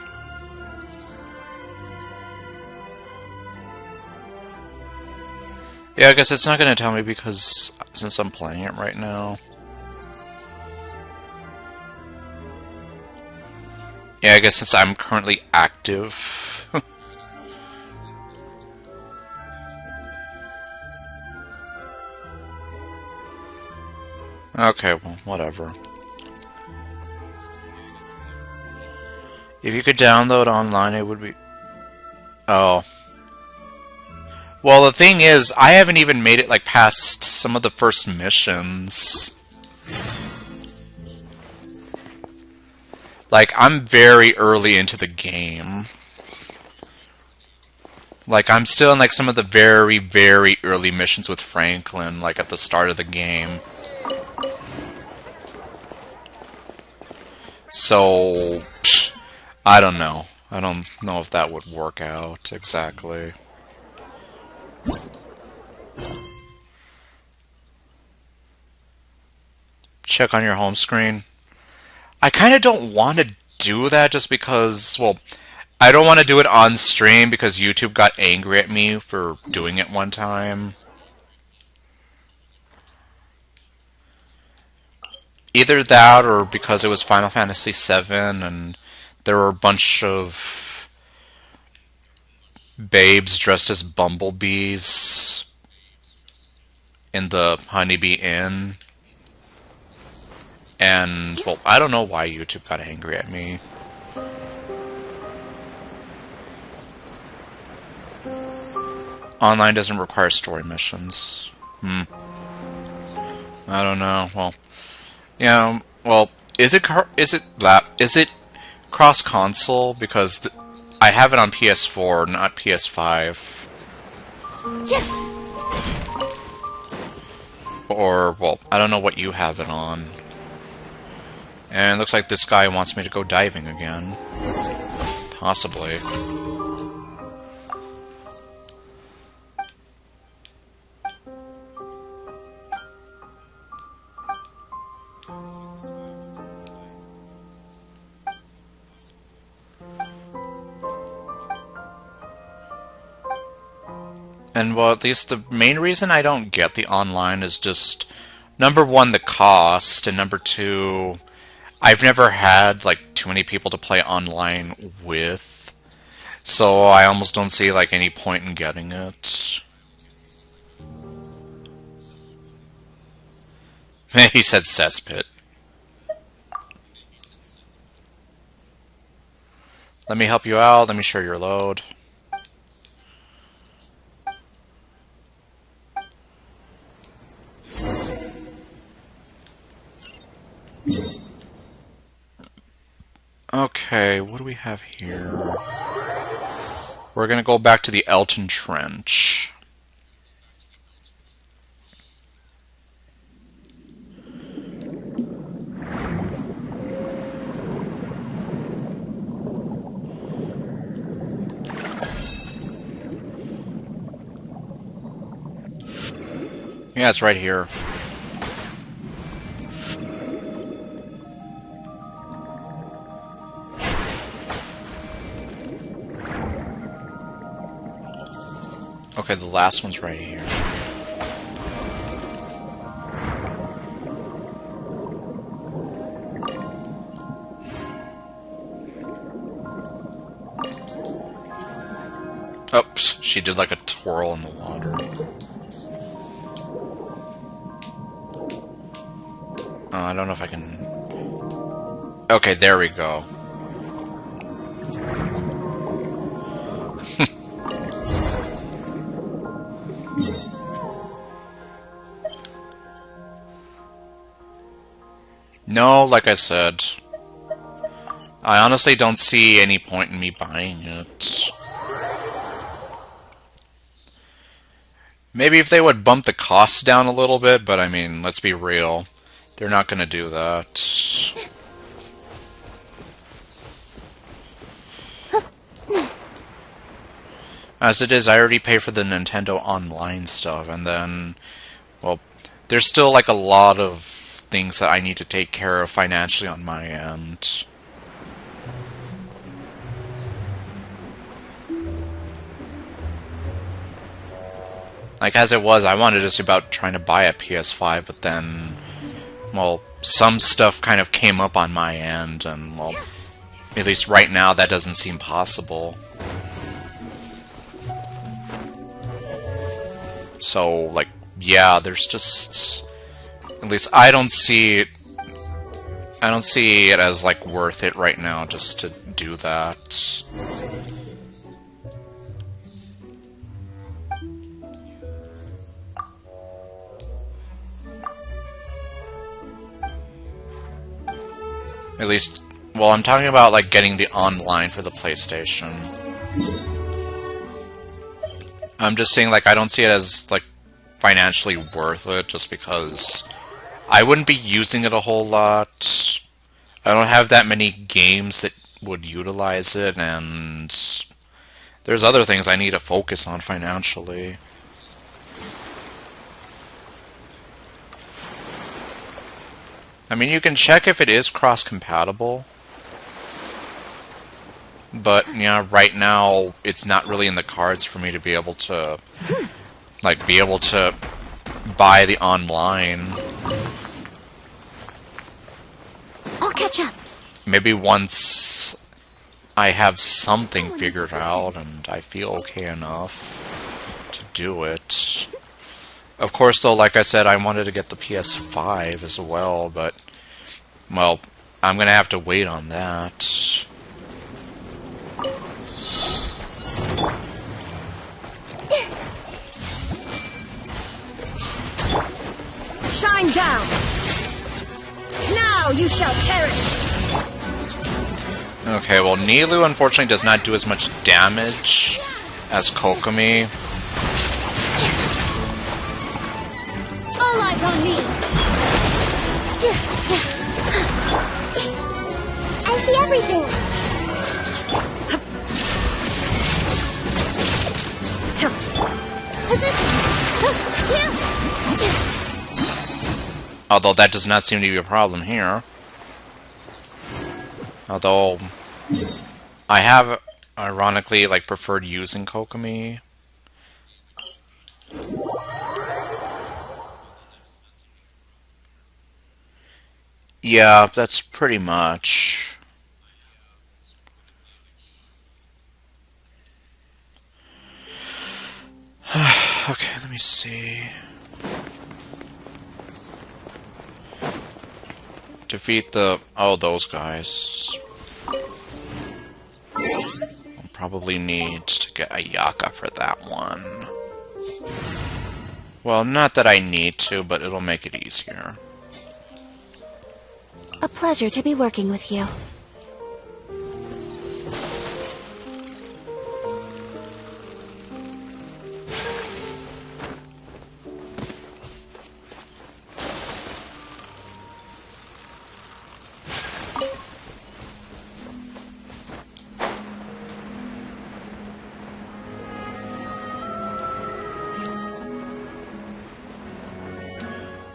A: Yeah, I guess it's not gonna tell me because since I'm playing it right now. Yeah, I guess since I'm currently active. Okay, well, whatever. If you could download online, it would be... Oh. Well, the thing is, I haven't even made it, like, past some of the first missions. Like, I'm very early into the game. Like, I'm still in, like, some of the very, very early missions with Franklin, like, at the start of the game. So... I don't know. I don't know if that would work out exactly. Check on your home screen. I kind of don't want to do that just because, well, I don't want to do it on stream because YouTube got angry at me for doing it one time. Either that or because it was Final Fantasy VII and there were a bunch of babes dressed as bumblebees in the Honeybee Inn. And, well, I don't know why YouTube got angry at me. Online doesn't require story missions. I don't know. Well, yeah. Well, is it cross console? Because I have it on PS4, not PS5. Or, well, I don't know what you have it on. And it looks like this guy wants me to go diving again. Possibly. And well, at least the main reason I don't get the online is just, number one, the cost, and number two, I've never had like too many people to play online with, so I almost don't see like any point in getting it. He said cesspit. Let me help you out. Let me share your load. Okay, what do we have here? We're gonna go back to the Elton Trench. Yeah, it's right here. Okay, the last one's right here. Oops, she did like a twirl in the water. I don't know if I can... Okay, there we go. No, like I said, I honestly don't see any point in me buying it. Maybe if they would bump the costs down a little bit, but I mean, let's be real. They're not going to do that. As it is, I already pay for the Nintendo Online stuff, and then, well, there's still like a lot of things that I need to take care of financially on my end. Like, as it was, I wanted just about trying to buy a PS5, but then, well, some stuff kind of came up on my end, and, well, at least right now that doesn't seem possible. So, like, yeah, there's just... At least I don't see it as, like, worth it right now just to do that. At least, well, I'm talking about, like, getting the online for the PlayStation. I'm just saying, like, I don't see it as, like, financially worth it, just because I wouldn't be using it a whole lot. I don't have that many games that would utilize it, and there's other things I need to focus on financially. I mean, you can check if it is cross-compatible, but, yeah, right now, it's not really in the cards for me to be able to, like, buy the online.
B: I'll catch up.
A: Maybe once I have something figured out and I feel okay enough to do it. Of course, though, like I said, I wanted to get the PS5 as well, but, well, I'm gonna have to wait on that.
E: Shine down! Now you shall perish!
A: Okay, well, Nilou unfortunately does not do as much damage as Kokomi.
E: All eyes on me!
B: I see everything.
A: Although that does not seem to be a problem here. Although I have ironically like preferred using Kokomi. Yeah, that's pretty much. Okay, let me see. Defeat the... oh, those guys. I'll probably need to get a Yaka for that one. Well, not that I need to, but it'll make it easier.
Q: A pleasure to be working with you.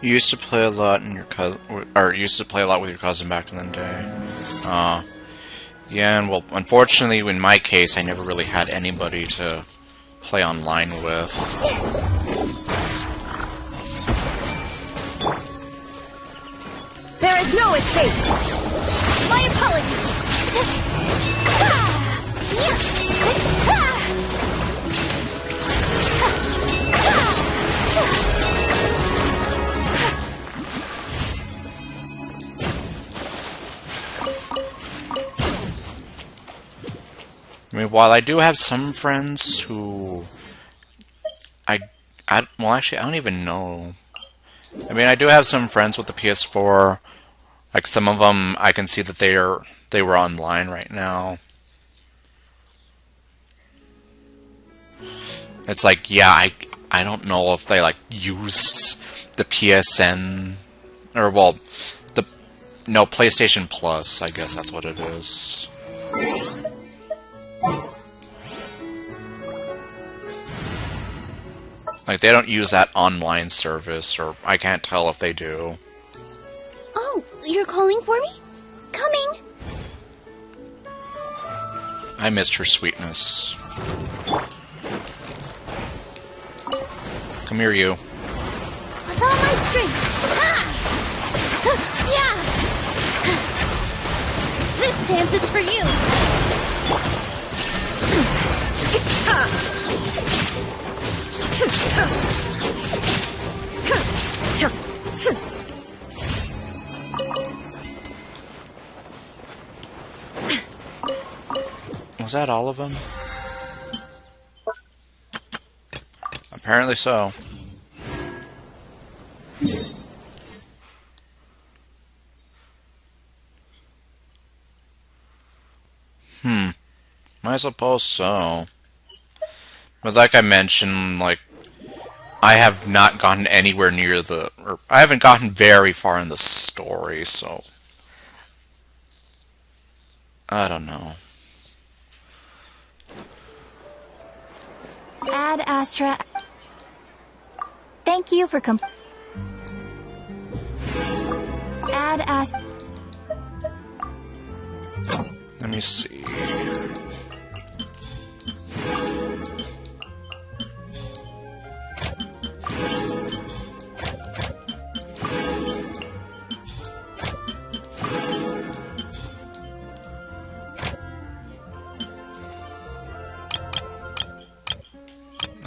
A: You used to play a lot in your cousin, or used to play a lot with your cousin back in the day. Yeah, and well, unfortunately, in my case, I never really had anybody to play online with.
E: There is no escape! My apologies!
A: I mean, while I do have some friends who... well, actually, I don't even know. I mean, I do have some friends with the PS4. Like, some of them, I can see that they were online right now. It's like, yeah, I don't know if they, like, use the PSN... or, well, no, PlayStation Plus, I guess that's what it is. Like, they don't use that online service, or I can't tell if they do.
B: Oh, you're calling for me? Coming!
A: I missed her sweetness. Come here, you.
B: With all my strength! Yeah! This dance is for you!
A: Was that all of them? Apparently so. I suppose so. But like I mentioned, like, I have not gotten anywhere near or I haven't gotten very far in the story, so... I don't know.
Q: Ad Astra. Thank you for Ad Astra.
A: Let me see.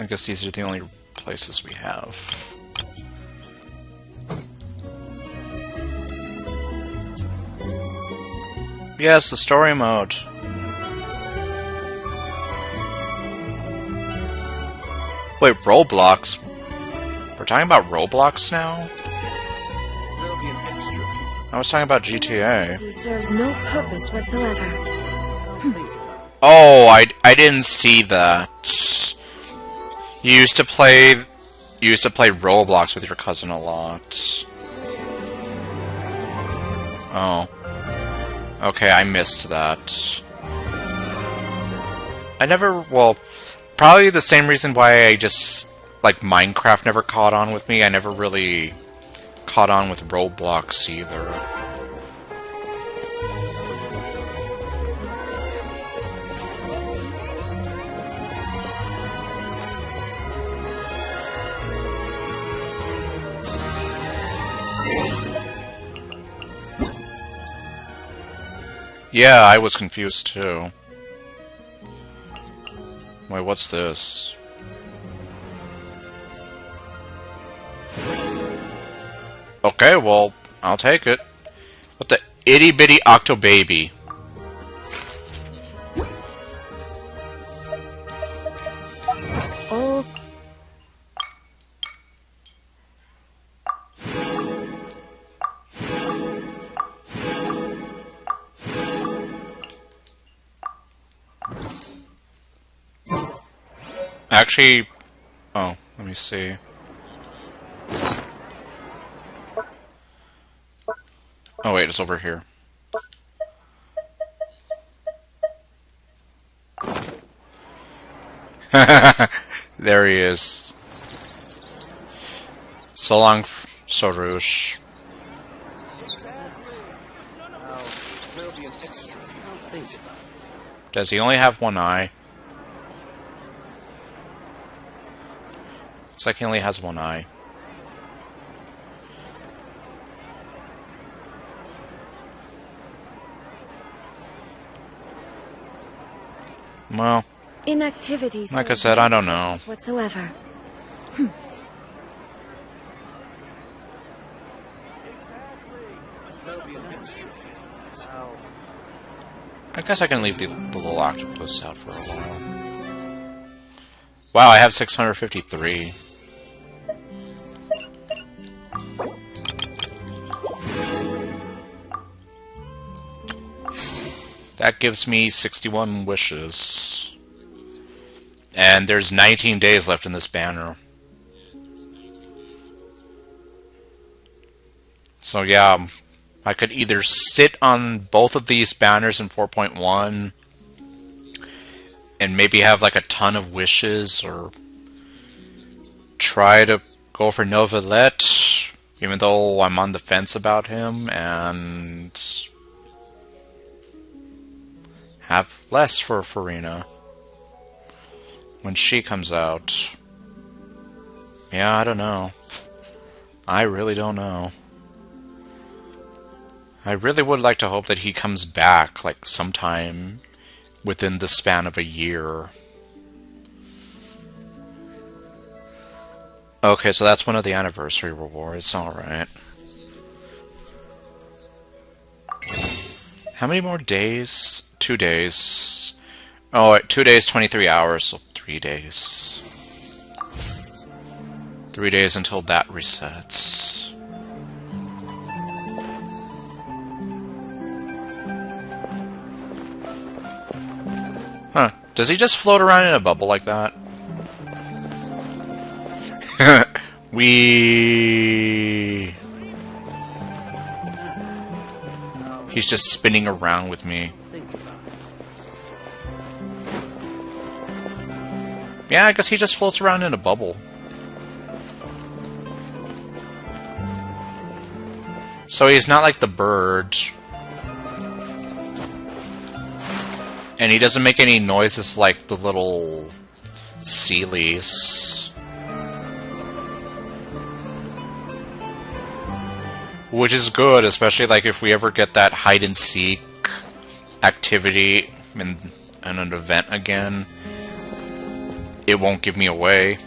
A: I guess these are the only places we have. Yes, the story mode. Wait, Roblox? We're talking about Roblox now? I was talking about GTA.
V: He serves no purpose whatsoever.
A: Oh, I didn't see that. You used to play Roblox with your cousin a lot. Oh. Okay, I missed that. I never, well, probably the same reason why I just, like, Minecraft never caught on with me. I never really caught on with Roblox either. Yeah, I was confused too. Wait, what's this? Okay, well, I'll take it. What the itty bitty octo baby?
O: Oh.
A: Actually, oh, let me see. Oh wait, it's over here. There he is. So long, Soroush. Does he only have one eye? Looks like he only has one eye. Well,
K: inactivity.
A: Like I said, I don't know.
K: Whatsoever.
A: I guess I can leave the little octopus out for a while. Wow, I have 653. That gives me 61 wishes. And there's 19 days left in this banner. So yeah, I could either sit on both of these banners in 4.1 and maybe have like a ton of wishes, or try to go for Novelet, even though I'm on the fence about him, and have less for Farina when she comes out. Yeah, I don't know. I really don't know. I really would like to hope that he comes back, like, sometime within the span of a year. Okay, so that's one of the anniversary rewards, alright. How many more days? 2 days. Oh, wait, 2 days, 23 hours, so 3 days. 3 days until that resets. Huh. Does he just float around in a bubble like that? He's just spinning around with me. Yeah, I guess he just floats around in a bubble. So he's not like the bird. And he doesn't make any noises like the little Sealies. Which is good, especially like if we ever get that hide and seek activity in an event again. It won't give me away.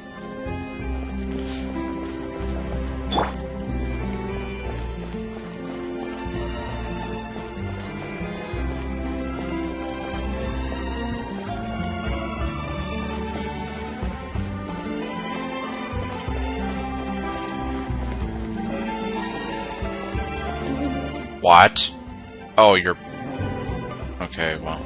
A: What? Oh, you're... Okay, well...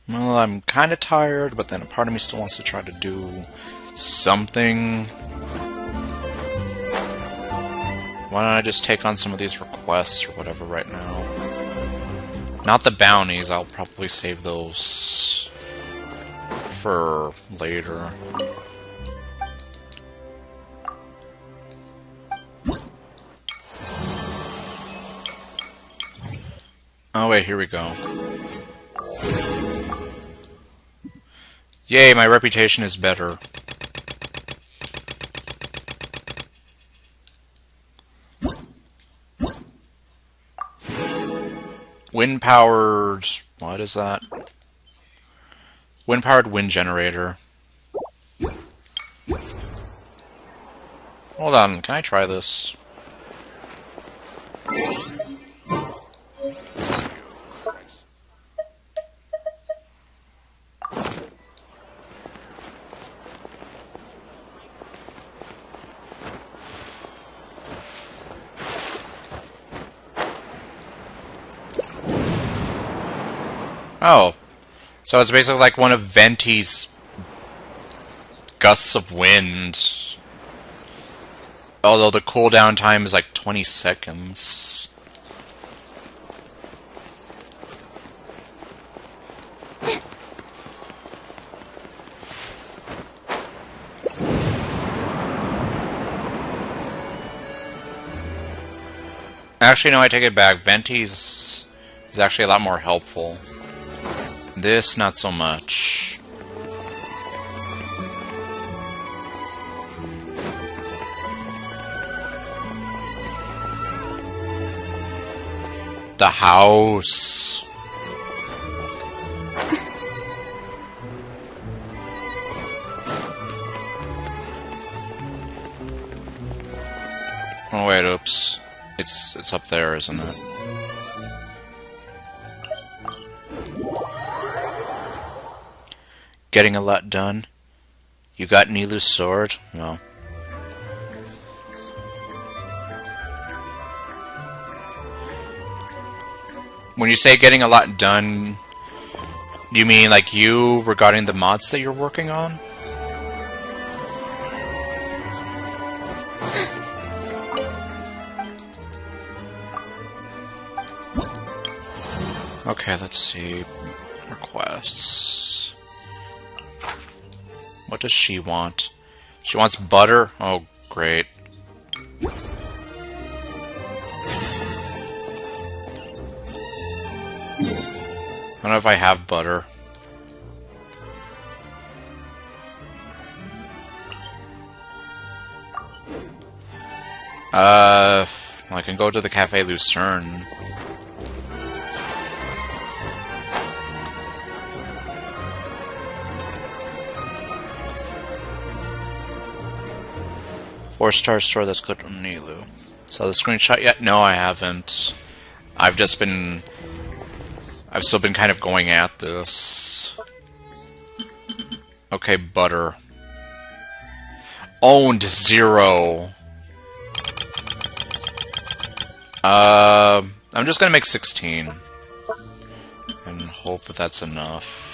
A: Well, I'm kind of tired, but then a part of me still wants to try to do something. Why don't I just take on some of these requests or whatever right now? Not the bounties, I'll probably save those for later. Oh wait, here we go. Yay, my reputation is better. Wind-powered... what is that? Wind-powered wind generator. Hold on, can I try this? Oh. So it's basically like one of Venti's gusts of wind. Although the cooldown time is like 20 seconds. Actually, no, I take it back. Venti's is actually a lot more helpful. This, not so much. The house. Oh wait, oops. It's up there, isn't it? Getting a lot done. You got Nilu's sword? No. When you say getting a lot done, do you mean like you regarding the mods that you're working on? Okay, let's see. Requests. What does she want? She wants butter? Oh, great. I don't know if I have butter. I can go to the Cafe Lucerne. Four-star store that's good on Nilu. Saw the screenshot yet? No, I haven't. I've still been kind of going at this. Okay, butter. Owned 0. I'm just gonna make 16. And hope that that's enough.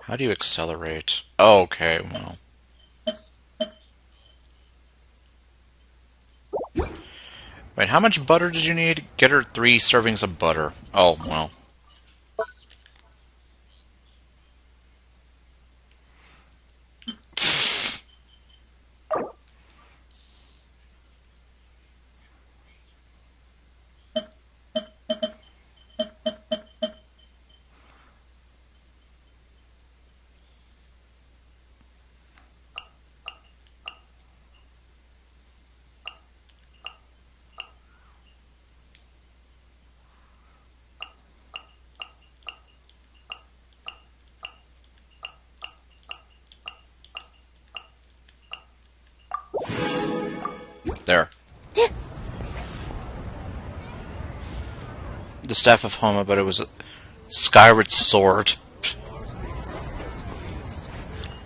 A: How do you accelerate? Oh, okay, well. Wait, how much butter did you need? Get her 3 servings of butter. Oh, well. There. The staff of Homa, but it was a Skyward sword.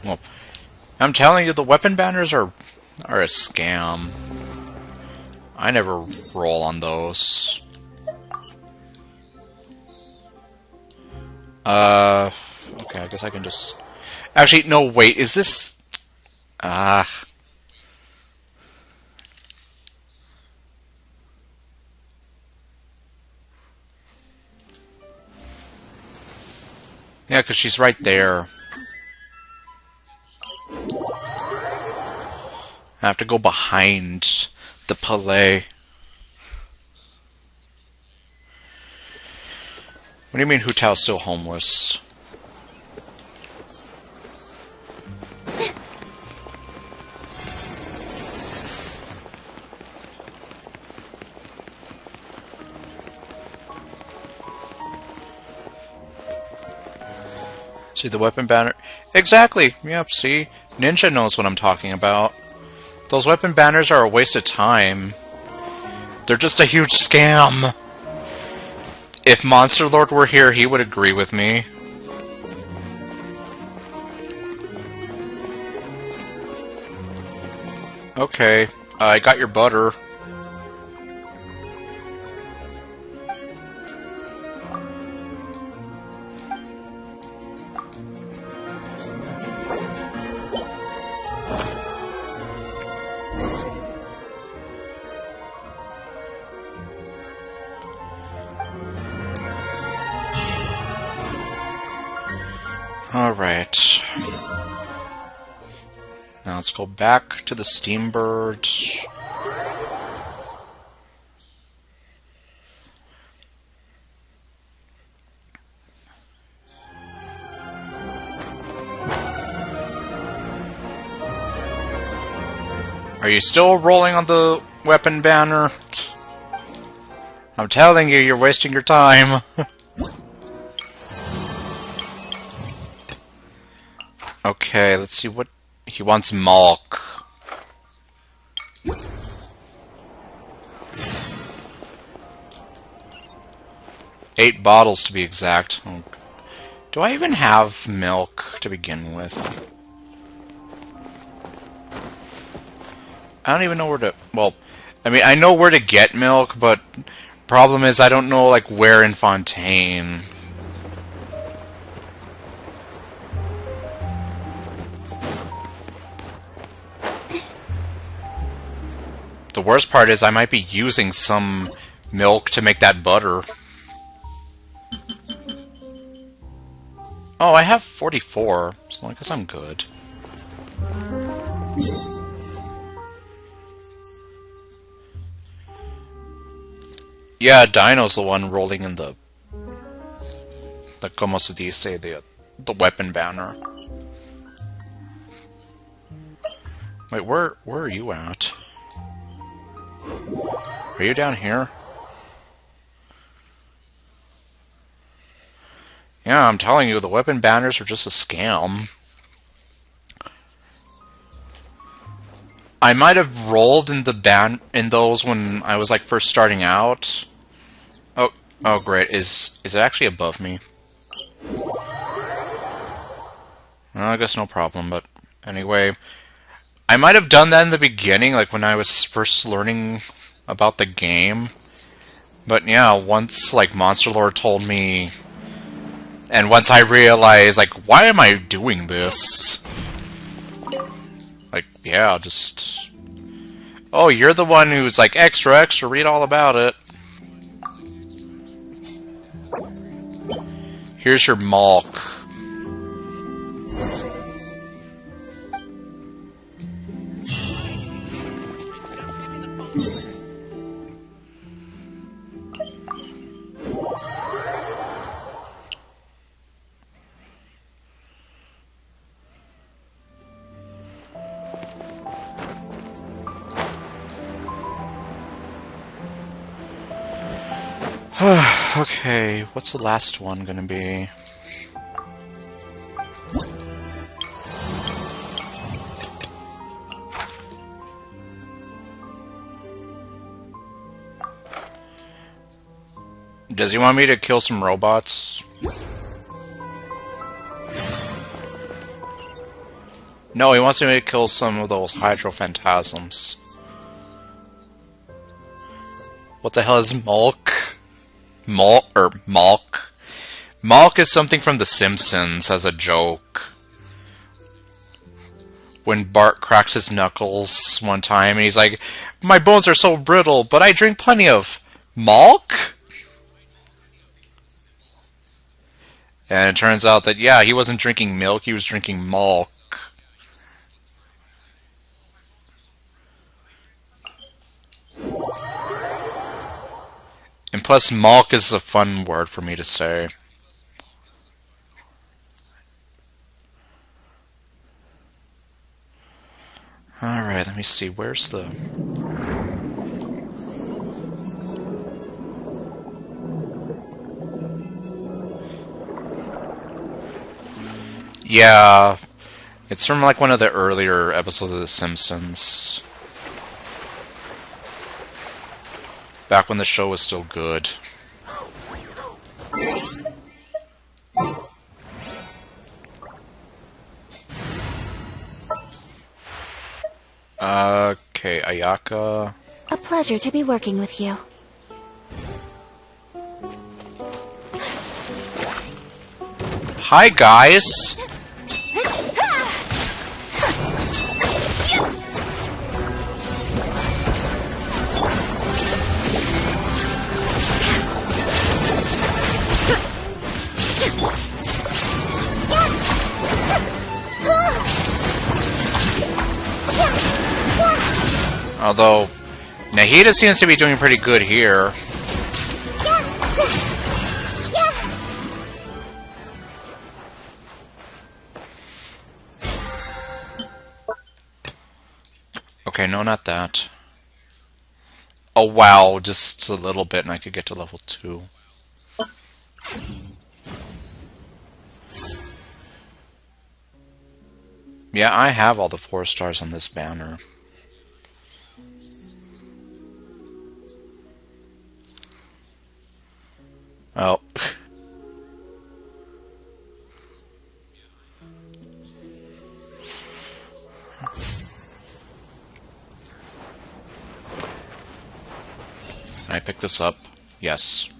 A: Well, I'm telling you, the weapon banners are a scam. I never roll on those. Okay, I guess I can just... Actually, no, wait, is this... Yeah, because she's right there. I have to go behind the palais. What do you mean Hu Tao's still homeless? See the weapon banner? Exactly! Yep, see? Ninja knows what I'm talking about. Those weapon banners are a waste of time. They're just a huge scam! If Monster Lord were here, he would agree with me. Okay, I got your butter. Alright. Now let's go back to the Steambird. Are you still rolling on the weapon banner? I'm telling you, you're wasting your time. Okay, let's see what... He wants Malk. Eight bottles to be exact. Oh. Do I even have milk to begin with? I don't even know where to... Well, I mean, I know where to get milk, but... Problem is, I don't know, like, where in Fontaine. The worst part is I might be using some milk to make that butter. Oh, I have 44, so I guess I'm good. Yeah, Dino's the one rolling in the... Like, como se dice, the weapon banner. Wait, where are you at? Are you down here? Yeah, I'm telling you, the weapon banners are just a scam. I might have rolled in those when I was like first starting out. Oh great. Is it actually above me? Well, I guess no problem, but anyway, I might have done that in the beginning, like when I was first learning about the game. But yeah, once like Monster Lord told me, and once I realized, like, why am I doing this? Like, yeah, just... Oh, you're the one who's like, extra, read all about it. Here's your Malk. Okay, what's the last one gonna be? Does he want me to kill some robots? No, he wants me to kill some of those hydrophantasms. What the hell is Malk? Malk? Malk is something from The Simpsons as a joke. When Bart cracks his knuckles one time and he's like, my bones are so brittle, but I drink plenty of Malk? And it turns out that, yeah, he wasn't drinking milk, he was drinking malk. And plus, malk is a fun word for me to say. Alright, let me see, where's the... Yeah, it's from like one of the earlier episodes of The Simpsons. Back when the show was still good. Okay, Ayaka.
Q: A pleasure to be working with you.
A: Hi, guys! Although, Nahida seems to be doing pretty good here. Okay, no, not that. Oh wow, just a little bit and I could get to level 2. Yeah, I have all the 4 stars on this banner. Oh. Can I pick this up? Yes.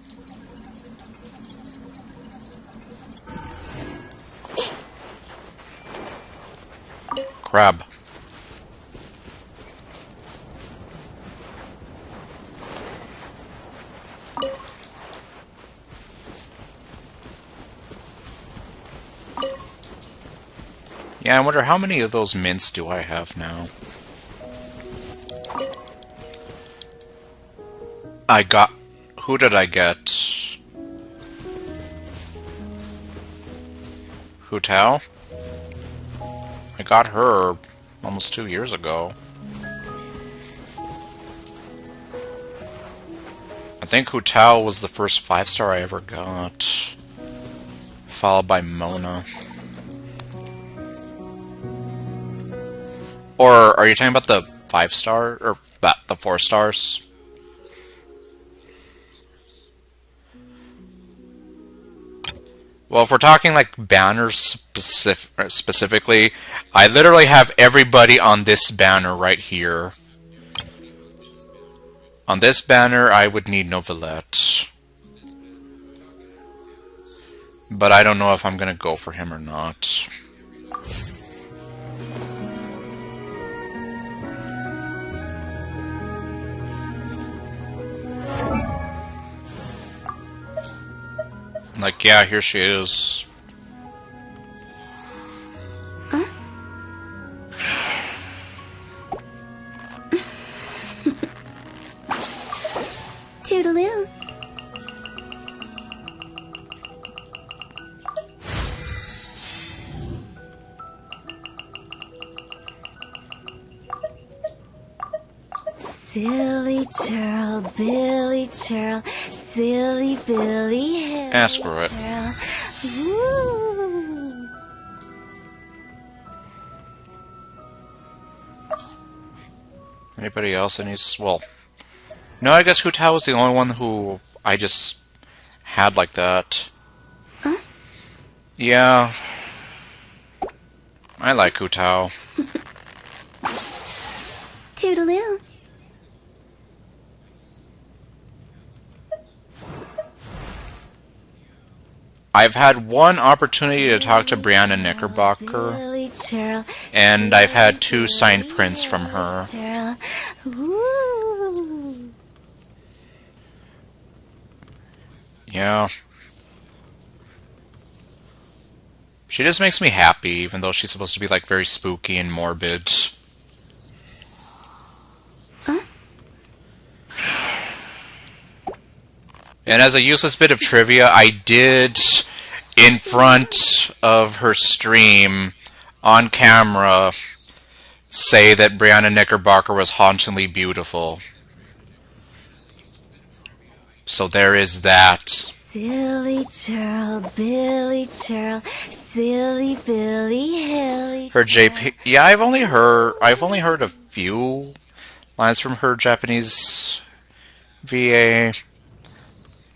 A: Crab. Yeah, I wonder how many of those mints do I have now? I got... Who did I get? Hu Tao? I got her almost 2 years ago. I think Hu Tao was the first 5-star I ever got. Followed by Mona. Or are you talking about the 5-star? Or the 4 stars? Well, if we're talking like banners specifically, I literally have everybody on this banner right here. On this banner, I would need Novelette. But I don't know if I'm gonna go for him or not. Like, yeah, here she is.
Q: Huh? Toodaloo. Silly churl, Billy churl, silly Billy Hill.
A: Ask for it.
Q: Woo.
A: Anybody else that needs... Well... No, I guess Hu Tao was the only one who I just had like that.
Q: Huh?
A: Yeah. I like Hu Tao.
Q: Toodaloo.
A: I've had one opportunity to talk to Brianna Knickerbocker, and I've had 2 signed prints from her. Yeah. She just makes me happy, even though she's supposed to be like very spooky and morbid. And as a useless bit of trivia, I did, in front of her stream, on camera, say that Brianna Knickerbocker was hauntingly beautiful. So there is that.
Q: Silly churl, Billy churl, silly Billy Hilly.
A: Her JP, yeah, I've only heard a few lines from her Japanese VA,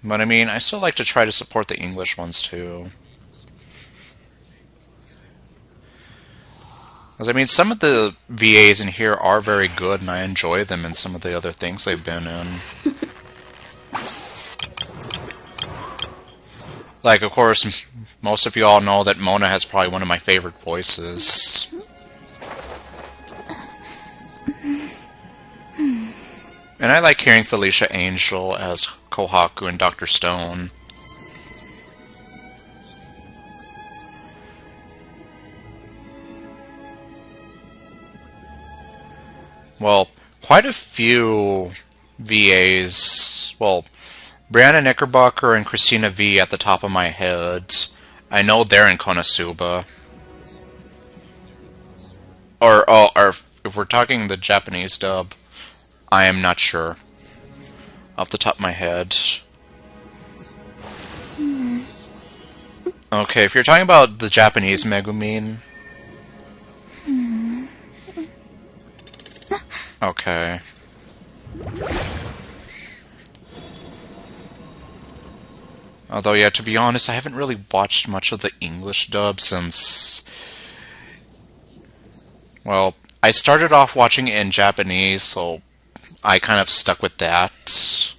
A: but I mean, I still like to try to support the English ones too. Because I mean, some of the VAs in here are very good, and I enjoy them in some of the other things they've been in. Like, of course, most of you all know that Mona has probably one of my favorite voices. And I like hearing Felicia Angel as Kohaku and Dr. Stone. Well, quite a few VAs, well, Brianna Knickerbocker and Christina V at the top of my head. I know they're in Konosuba. Or if we're talking the Japanese dub, I am not sure. Off the top of my head. Okay, if you're talking about the Japanese Megumin... Okay. Although, yeah, to be honest, I haven't really watched much of the English dub since... Well, I started off watching it in Japanese, so I kind of stuck with that.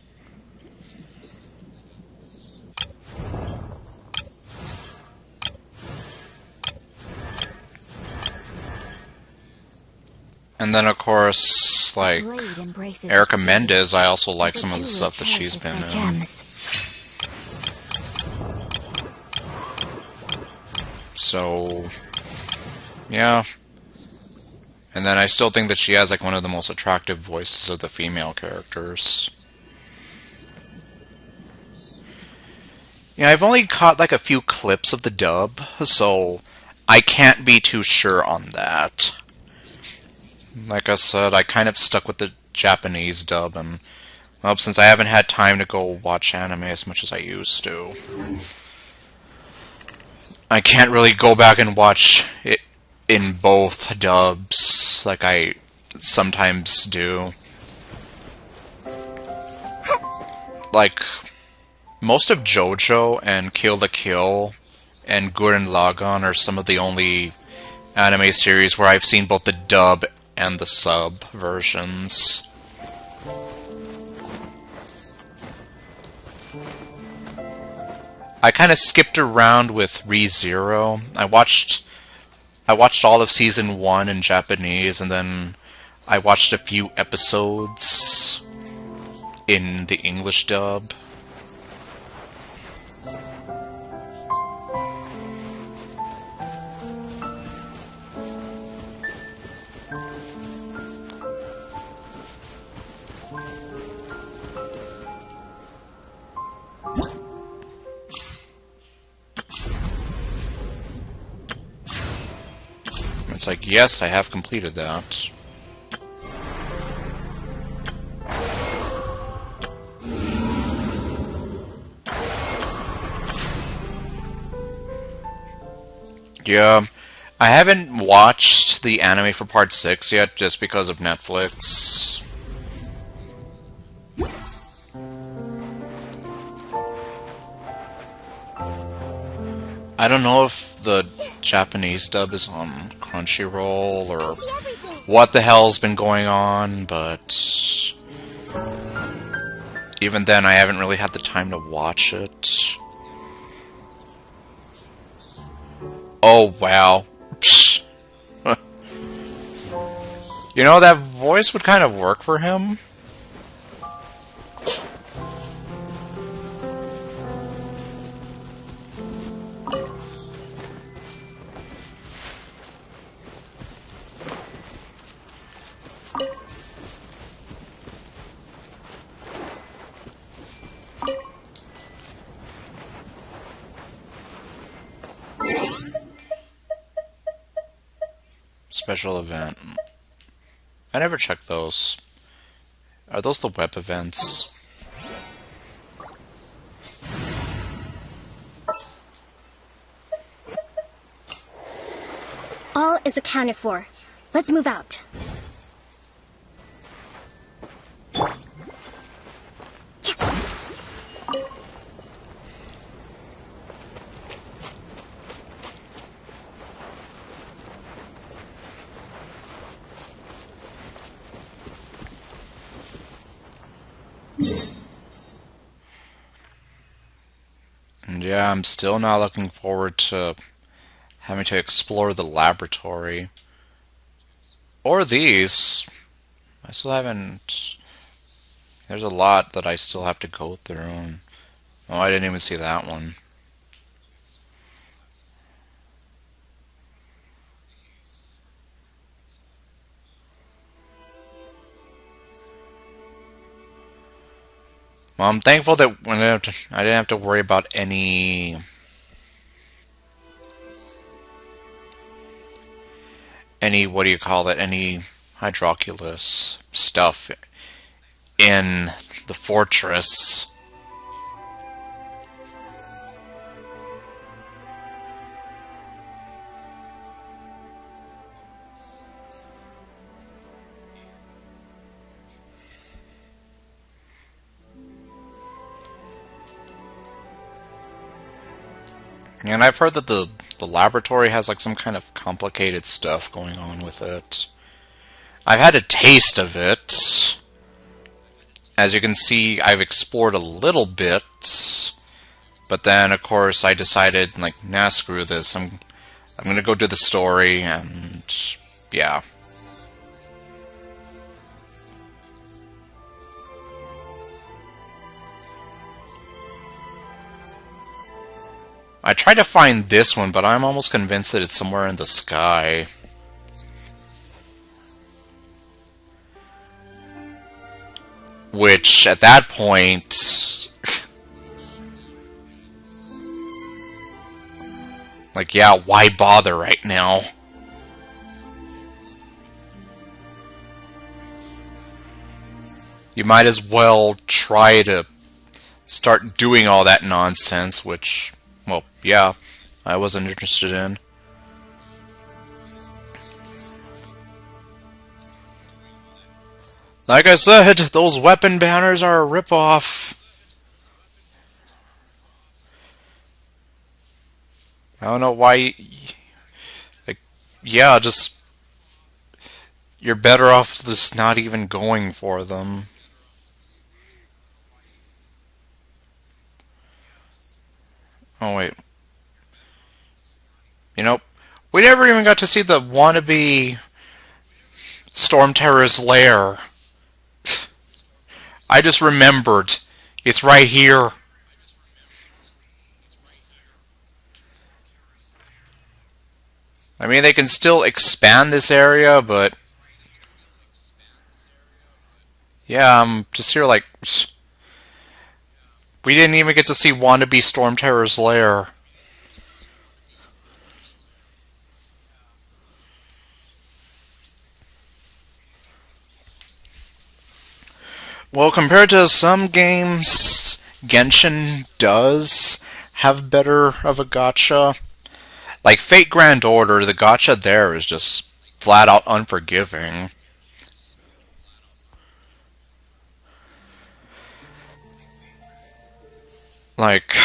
A: And then, of course, like, Erica Mendez, I also like some of the stuff that she's been in. So, yeah. And then I still think that she has, like, one of the most attractive voices of the female characters. Yeah, I've only caught, like, a few clips of the dub, so I can't be too sure on that. Like I said, I kind of stuck with the Japanese dub, and, well, since I haven't had time to go watch anime as much as I used to, I can't really go back and watch it in both dubs like I sometimes do. Like, most of JoJo and Kill the Kill and Gurren Lagann are some of the only anime series where I've seen both the dub and the sub versions. I kind of skipped around with ReZero. I watched all of season 1 in Japanese, and then I watched a few episodes in the English dub. It's like, yes, I have completed that. Yeah, I haven't watched the anime for part 6 yet, just because of Netflix. I don't know if the Japanese dub is on Crunchyroll or what the hell's been going on, but even then I haven't really had the time to watch it. Oh, wow. You know, that voice would kind of work for him. Special event. I never checked those. Are those the web events?
K: All is accounted for. Let's move out.
A: And yeah, I'm still not looking forward to having to explore the laboratory. Or these. I still haven't... There's a lot that I still have to go through. Oh, I didn't even see that one. Well, I'm thankful that when I didn't have to worry about any what do you call it? Any hydroculus stuff in the fortress. And I've heard that the laboratory has like some kind of complicated stuff going on with it. I've had a taste of it. As you can see, I've explored a little bit, but then of course I decided like, nah, screw this. I'm gonna go do the story, and yeah. I tried to find this one, but I'm almost convinced that it's somewhere in the sky. Which, at that point... like, yeah, why bother right now? You might as well try to start doing all that nonsense, which... well, yeah, I wasn't interested in. Like I said, those weapon banners are a ripoff. I don't know why... like, yeah, just... you're better off just not even going for them. Oh, wait. You know, we never even got to see the wannabe Storm Terror's lair. I just remembered. It's right here. I mean, they can still expand this area, but... yeah, I'm just here like... we didn't even get to see wannabe Storm Terror's lair. Well, compared to some games, Genshin does have better of a gacha. Like Fate Grand Order, the gacha there is just flat out unforgiving. Like,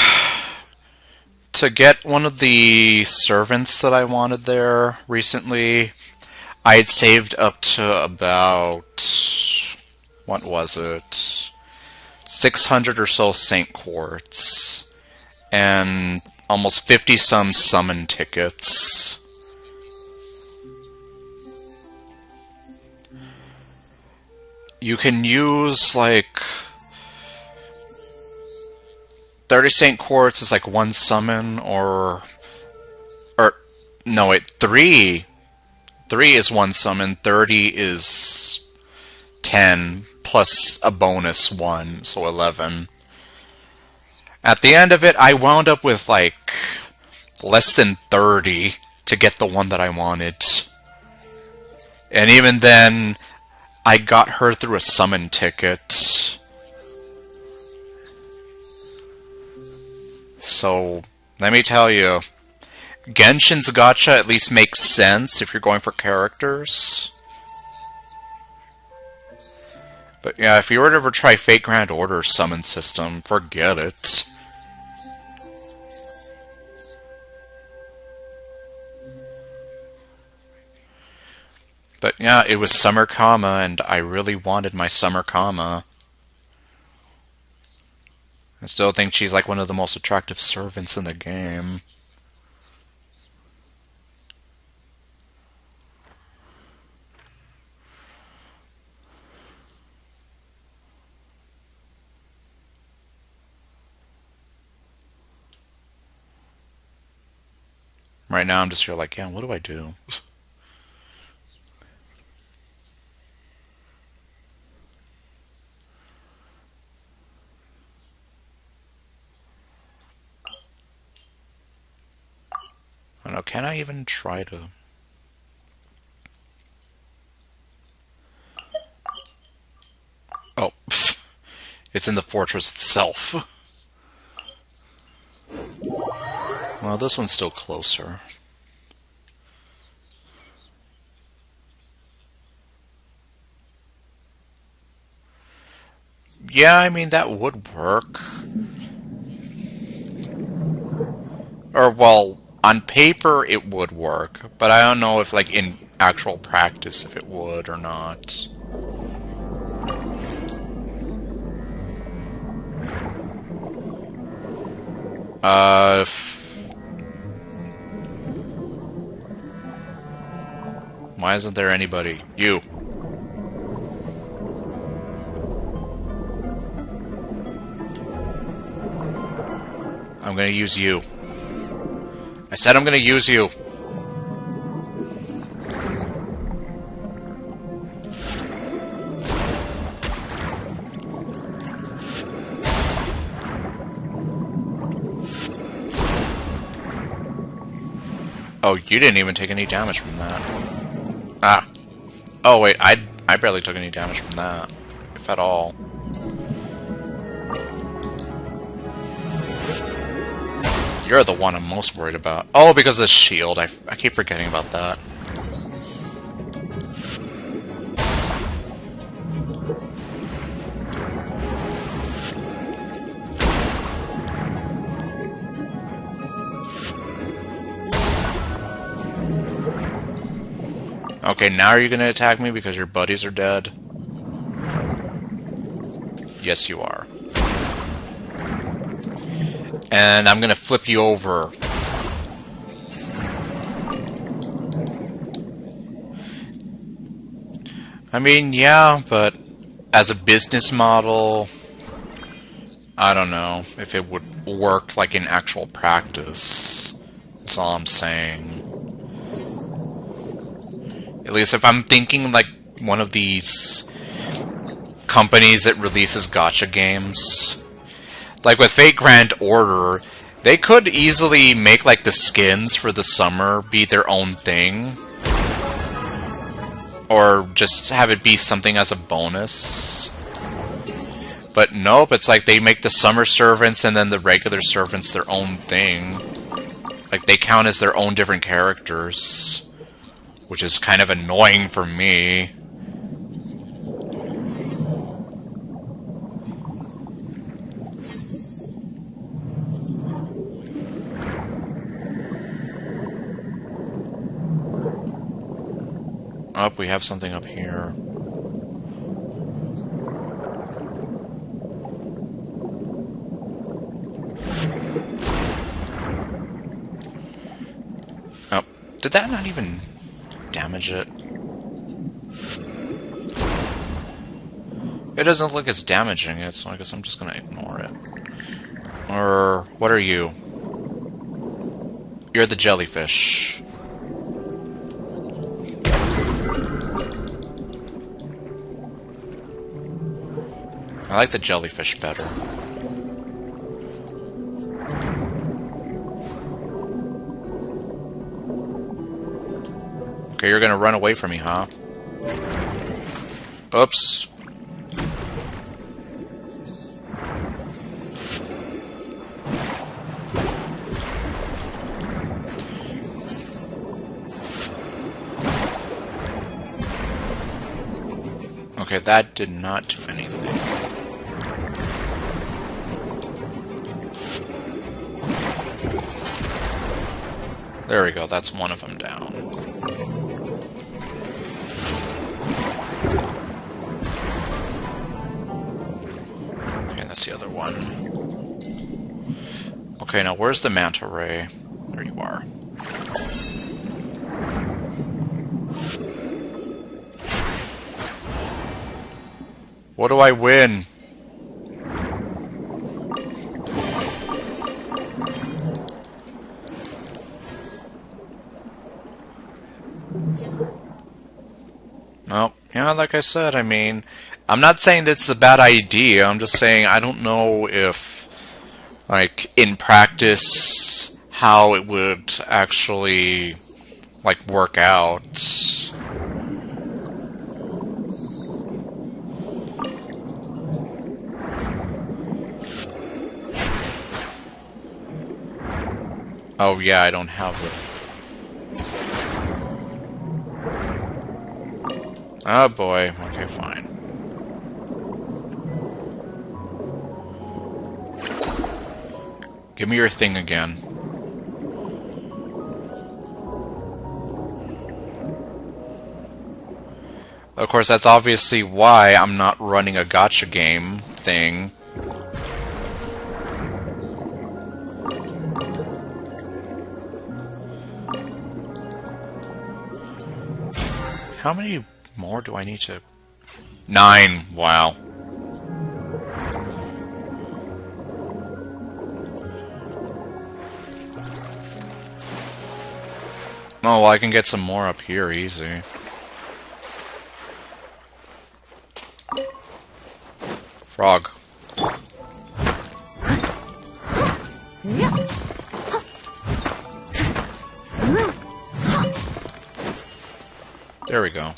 A: to get one of the servants that I wanted there recently, I had saved up to about... what was it? 600 or so Saint Quartz. And almost 50-some summon tickets. You can use, like... 30 Saint Quartz is like one summon, or... no, wait, 3 is one summon, 30 is 10, plus a bonus 1, so 11. At the end of it, I wound up with, like, less than 30 to get the one that I wanted. And even then, I got her through a summon ticket. So, let me tell you, Genshin's gacha at least makes sense if you're going for characters. But yeah, if you were to ever try Fate Grand Order's summon system, forget it. But yeah, it was Summer Kama, and I really wanted my Summer Kama. I still think she's like one of the most attractive servants in the game. Right now I'm just here like, yeah, what do I do? I don't know, can I even try to... Oh, it's in the fortress itself. Well, this one's still closer. Yeah, I mean, that would work. Or, well, on paper it would work, but I don't know if, like, in actual practice if it would or not. Why isn't there anybody? You. I'm gonna use you. I said I'm gonna use you. Oh, you didn't even take any damage from that. Ah. Oh, wait, I barely took any damage from that. If at all. You're the one I'm most worried about. Oh, because of the shield. I keep forgetting about that. Okay, now are you going to attack me because your buddies are dead? Yes, you are. And I'm going to flip you over. I mean, yeah, but as a business model, I don't know if it would work like in actual practice. That's all I'm saying. At least if I'm thinking like one of these companies that releases gacha games. Like with Fate Grand Order, they could easily make like the skins for the summer be their own thing. Or just have it be something as a bonus. But nope, it's like they make the summer servants and then the regular servants their own thing. Like they count as their own different characters. Which is kind of annoying for me. Oh, we have something up here. Oh, did that not even damage it? It doesn't look like it's damaging it, so I guess I'm just gonna ignore it. Or, what are you? You're the jellyfish. I like the jellyfish better. Okay, you're gonna run away from me, huh? Oops. Okay, that did not do anything. There we go, that's one of them down. Okay, that's the other one. Okay, now where's the manta ray? There you are. What do I win? Well, yeah, like I said, I mean, I'm not saying that's a bad idea, I'm just saying I don't know if, like, in practice, how it would actually, like, work out. Oh yeah, I don't have it. Oh boy, okay, fine. Give me your thing again. Of course, that's obviously why I'm not running a gacha game thing. How many more do I need to... 9, wow. Oh, well, I can get some more up here, easy. Frog. There we go.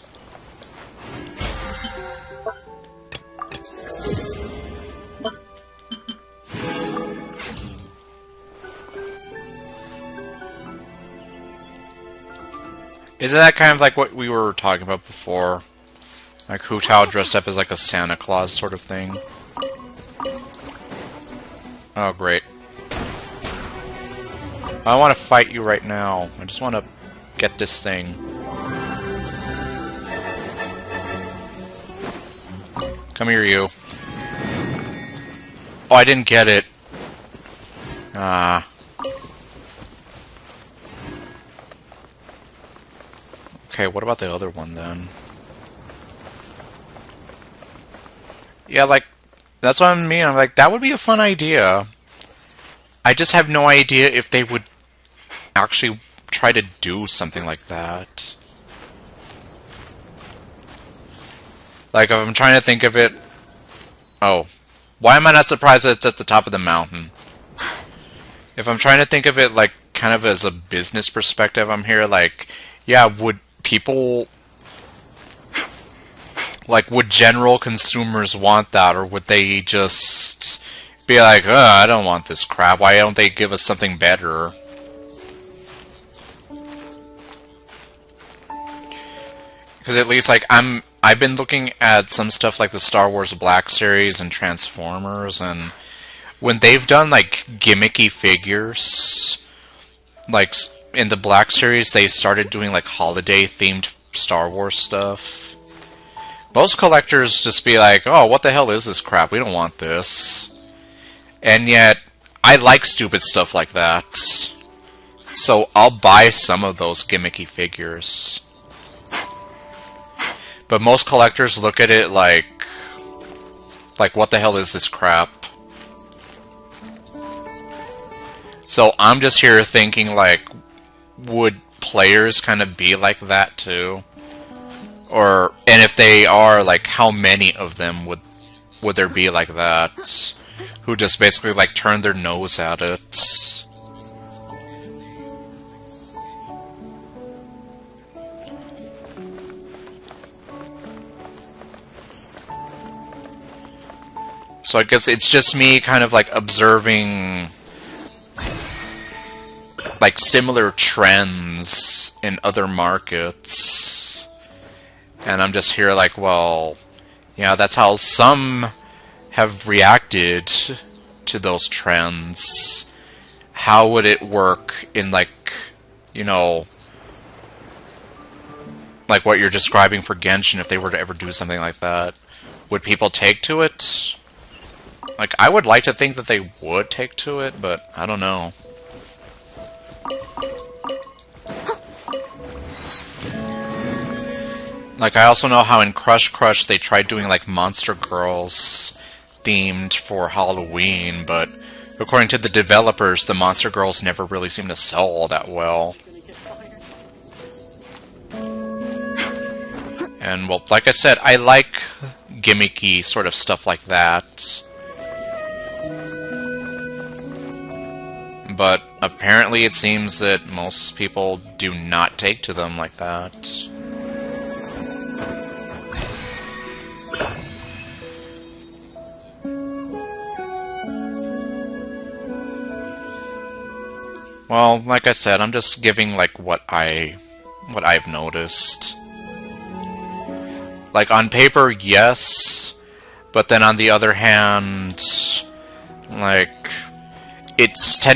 A: Isn't that kind of like what we were talking about before? Like Hu Tao dressed up as like a Santa Claus sort of thing? Oh, great. I want to fight you right now. I just want to get this thing. Come here, you. Oh, I didn't get it. Ah. Okay, what about the other one, then? Yeah, like, that's what I mean. I'm like, that would be a fun idea. I just have no idea if they would actually try to do something like that. Like, if I'm trying to think of it... Oh. Why am I not surprised that it's at the top of the mountain? If I'm trying to think of it, like, kind of as a business perspective, I'm here, like, yeah, would people... Like, would general consumers want that, or would they just be like, oh, I don't want this crap, why don't they give us something better? Because at least, like, I've been looking at some stuff like the Star Wars Black Series and Transformers, and when they've done, like, gimmicky figures, like, in the Black Series, they started doing, like, holiday-themed Star Wars stuff. Most collectors just be like, oh, what the hell is this crap? We don't want this. And yet, I like stupid stuff like that. So I'll buy some of those gimmicky figures. But most collectors look at it like, what the hell is this crap? So I'm just here thinking, like, would players kind of be like that too? Or, and if they are, like, how many of them would there be like that? Who just basically, like, turn their nose at it? So I guess it's just me kind of like observing like similar trends in other markets. And I'm just here like, well, yeah, that's how some have reacted to those trends. How would it work in like, you know, like what you're describing for Genshin if they were to ever do something like that? Would people take to it? Like, I would like to think that they would take to it, but I don't know. Like, I also know how in Crush Crush they tried doing, like, Monster Girls themed for Halloween, but according to the developers, the Monster Girls never really seemed to sell all that well. And, well, like I said, I like gimmicky sort of stuff like that. But apparently it seems that most people do not take to them like that. Well, like I said, I'm just giving like what I've noticed. Like on paper, yes, but then on the other hand, like it's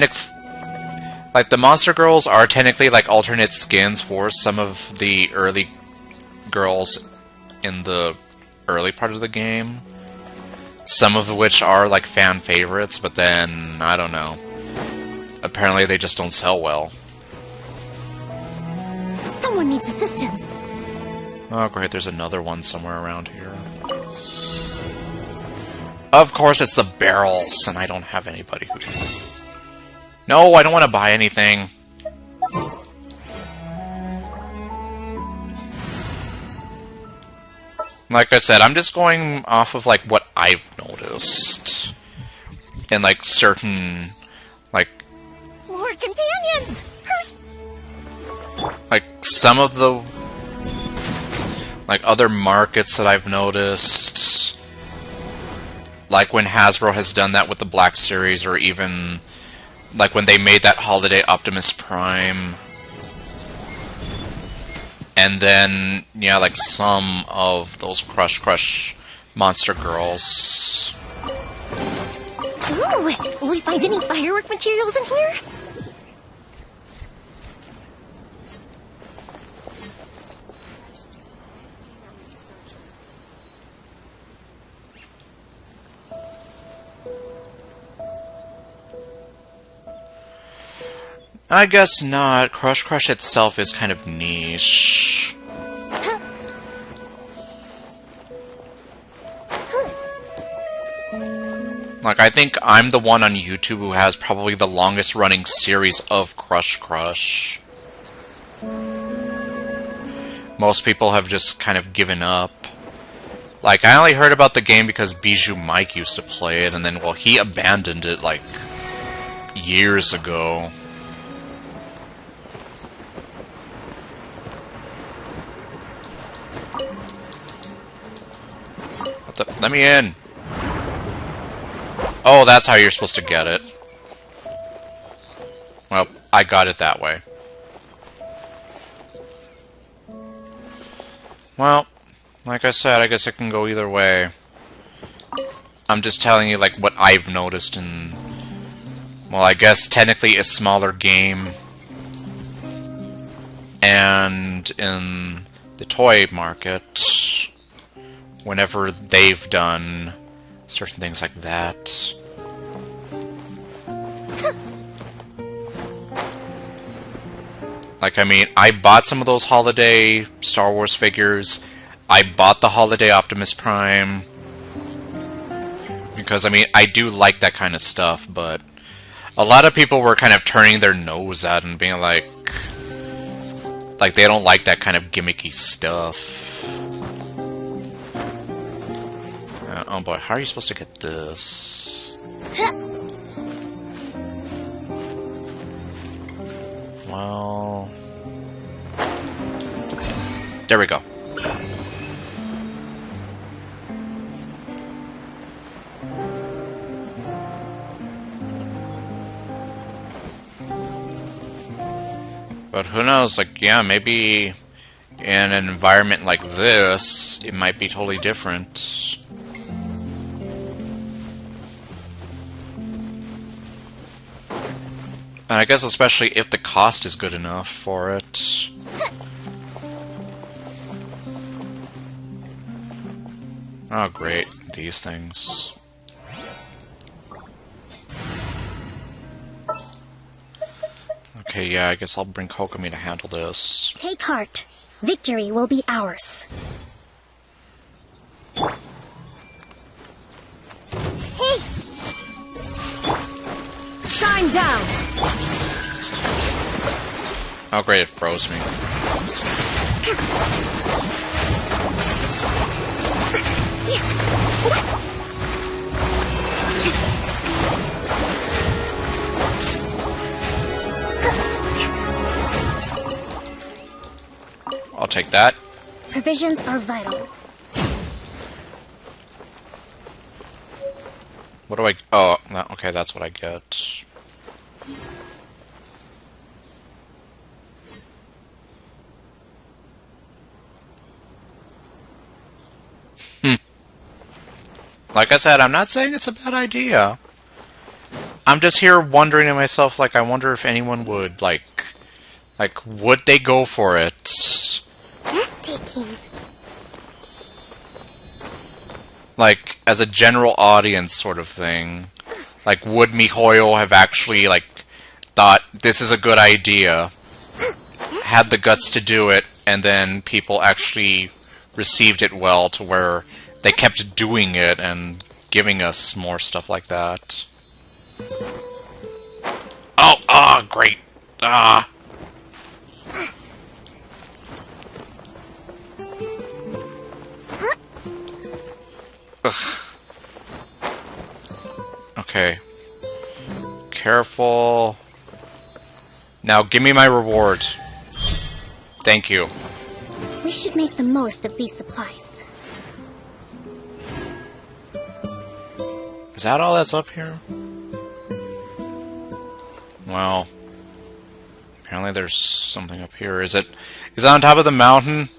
A: like the Monster Girls are technically like alternate skins for some of the early girls in the early part of the game. Some of which are like fan favorites, but then I don't know. Apparently they just don't sell well.
Q: Someone needs assistance.
A: Oh great, there's another one somewhere around here. Of course it's the barrels, and I don't have anybody who can... No, I don't want to buy anything. Like I said, I'm just going off of like what I've noticed. And like certain... like...
Q: More companions!
A: like some of the... like other markets that I've noticed. Like when Hasbro has done that with the Black Series, or even... like when they made that Holiday Optimus Prime. And then, yeah, like some of those Crush Monster Girls.
Q: Ooh, will we find any firework materials in here?
A: I guess not. Crush itself is kind of niche. Like, I think I'm the one on YouTube who has probably the longest running series of Crush. Most people have just kind of given up. Like, I only heard about the game because Bijou Mike used to play it, and then, well, he abandoned it, like, years ago. Let me in! Oh, that's how you're supposed to get it. Well, I got it that way. Well, like I said, I guess it can go either way. I'm just telling you, like, what I've noticed in... well, I guess technically a smaller game. And in the toy market... whenever they've done certain things like that. Like, I mean, I bought some of those holiday Star Wars figures. I bought the holiday Optimus Prime. Because, I mean, I do like that kind of stuff, but a lot of people were kind of turning their nose at it and being like they don't like that kind of gimmicky stuff. Oh boy, how are you supposed to get this? Well... there we go. But who knows, like, yeah, maybe in an environment like this, it might be totally different. And I guess especially if the cost is good enough for it. Oh great, these things. Okay, yeah, I guess I'll bring Kokomi to handle this.
Q: Take heart. Victory will be ours. Hey!
E: Shine down!
A: Oh great, it froze me. I'll take that.
Q: Provisions are vital.
A: What do I... Oh, okay, that's what I get. Like I said, I'm not saying it's a bad idea. I'm just here wondering to myself, like, I wonder if anyone would, like, would they go for it?
Q: Breathtaking.
A: Like, as a general audience sort of thing. Like, would MiHoYo have actually, like, thought, this is a good idea, had the guts to do it, and then people actually received it well to where they kept doing it and giving us more stuff like that. Oh, great. Ah. Ugh. Okay. Careful. Now give me my reward. Thank you.
Q: We should make the most of these supplies.
A: Is that all that's up here? Well, apparently there's something up here. Is it on top of the mountain?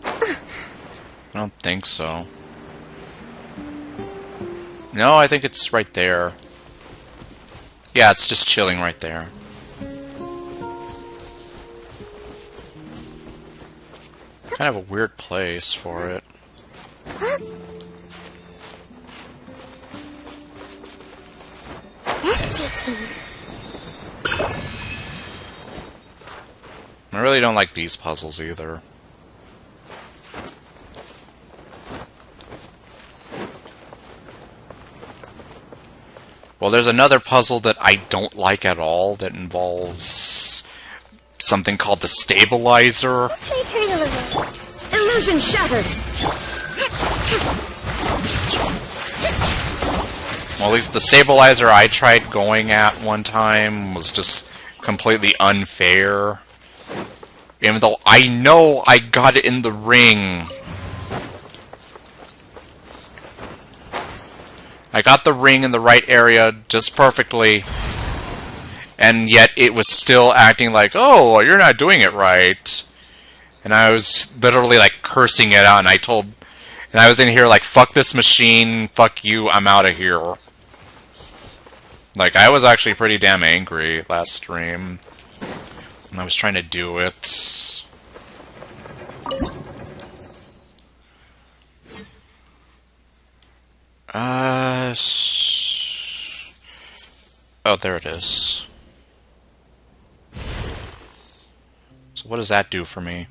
A: I don't think so. No, I think it's right there. Yeah, it's just chilling right there. Kind of a weird place for it.
Q: Breathtaking.
A: I really don't like these puzzles either. Well, there's another puzzle that I don't like at all that involves something called the stabilizer.
E: Illusion shattered!
A: Well, at least the stabilizer I tried going at one time was just completely unfair. Even though I know I got it in the ring. I got the ring in the right area just perfectly. And yet it was still acting like, oh, you're not doing it right. And I was literally like cursing it out, and I was in here like, fuck this machine, fuck you, I'm out of here. Like, I was actually pretty damn angry last stream when I was trying to do it. Oh, there it is. So what does that do for me?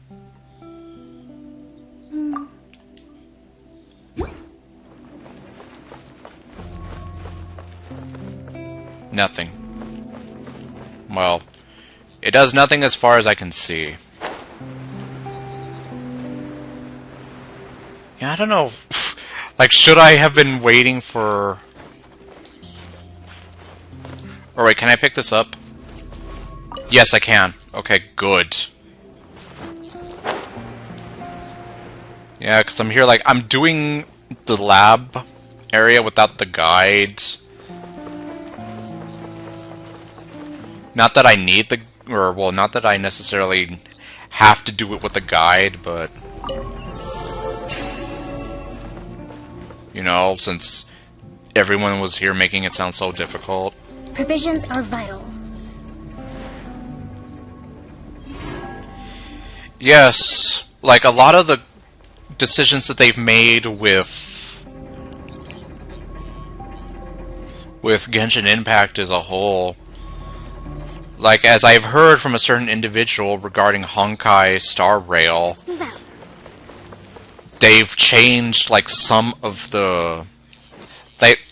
A: Nothing. Well, it does nothing as far as I can see. Yeah, I don't know. Like, should I have been waiting for... Or wait, can I pick this up? Yes, I can. Okay, good. Yeah, because I'm here like, I'm doing the lab area without the guide. Not that I need the... Or, well, not that I necessarily have to do it with the guide, but... You know, since everyone was here making it sound so difficult.
Q: Provisions are vital.
A: Yes, like a lot of the decisions that they've made with Genshin Impact as a whole. Like, as I've heard from a certain individual regarding Honkai Star Rail, they've changed, like, some of the...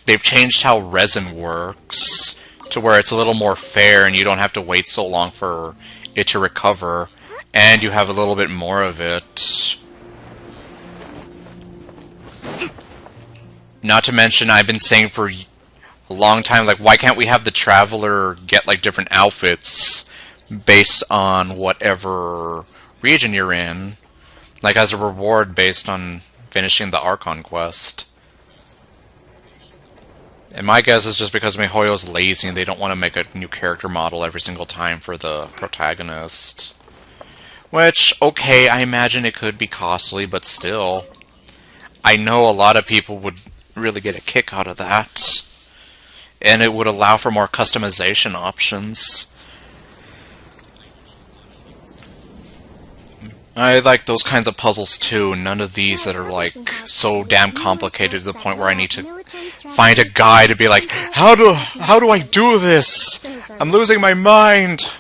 A: They've changed how resin works to where it's a little more fair and you don't have to wait so long for it to recover, and you have a little bit more of it. Not to mention, I've been saying for a long time, like, why can't we have the Traveler get, like, different outfits based on whatever region you're in? Like, as a reward based on finishing the Archon quest. And my guess is just because MiHoYo's lazy and they don't want to make a new character model every single time for the protagonist. Which, okay, I imagine it could be costly, but still. I know a lot of people would really get a kick out of that. And it would allow for more customization options. I like those kinds of puzzles too. None of these that are like so damn complicated to the point where I need to find a guide to be like, how do I do this? I'm losing my mind.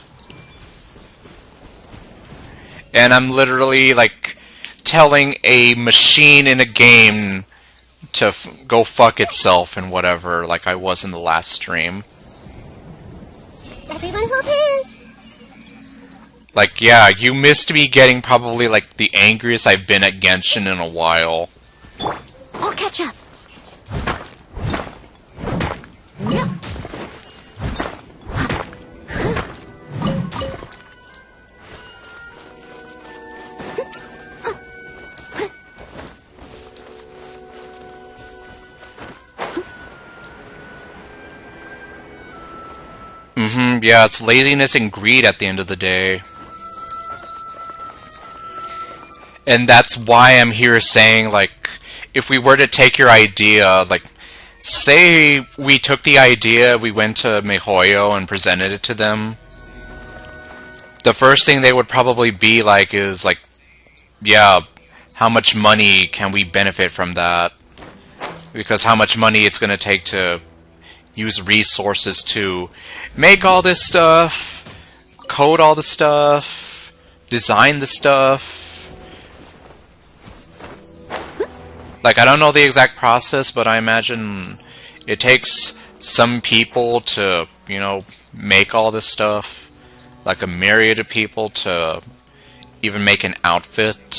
A: And I'm literally like telling a machine in a game to go fuck itself and whatever, like I was in the last stream.
Q: Everyone hold hands.
A: Like, yeah, you missed me getting probably like the angriest I've been at Genshin in a while.
Q: I'll catch up.
A: Yeah, it's laziness and greed at the end of the day. And that's why I'm here saying, like, if we were to take your idea, like, say we took the idea, we went to MiHoYo and presented it to them, the first thing they would probably be like is, like, yeah, how much money can we benefit from that? Because how much money it's going to take to use resources to make all this stuff, code all the stuff, design the stuff. Like, I don't know the exact process, but I imagine it takes some people to, you know, make all this stuff. Like a myriad of people to even make an outfit.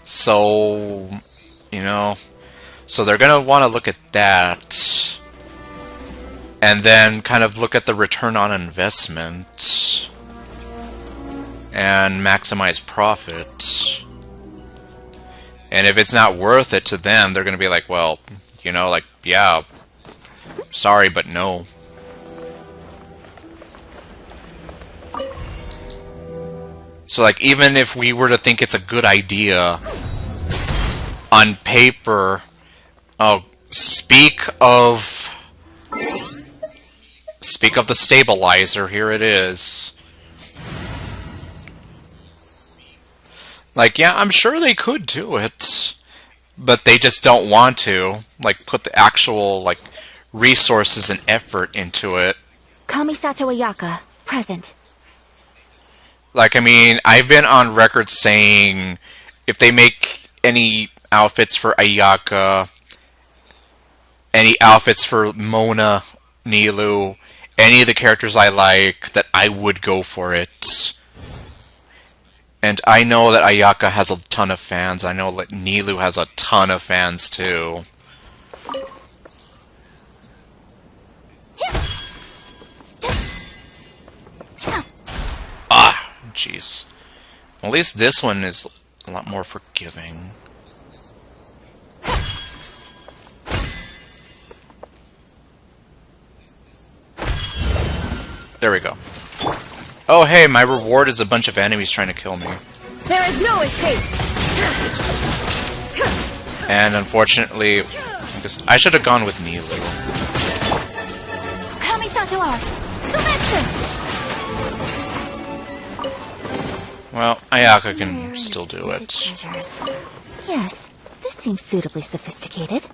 A: So, you know, so they're gonna want to look at that. And then kind of look at the return on investment. And maximize profit. And if it's not worth it to them, they're going to be like, well, you know, like, yeah, sorry, but no. So, like, even if we were to think it's a good idea, on paper, oh, speak of the stabilizer, here it is. Like, yeah, I'm sure they could do it, but they just don't want to, like, put the actual, like, resources and effort into it.
Q: Kamisato Ayaka, present.
A: Like, I mean, I've been on record saying if they make any outfits for Ayaka, any outfits for Mona, Nilou, any of the characters I like, that I would go for it. And I know that Ayaka has a ton of fans. I know that Nilou has a ton of fans too. Ah, jeez. Well, at least this one is a lot more forgiving. There we go. Oh, hey, my reward is a bunch of enemies trying to kill me.
E: There is no escape.
A: And unfortunately, I should have gone with Nilu.
E: Kamisato out. Sumetsu.
A: Well, Ayaka can still do it.
Q: Treasures. Yes, this seems suitably sophisticated.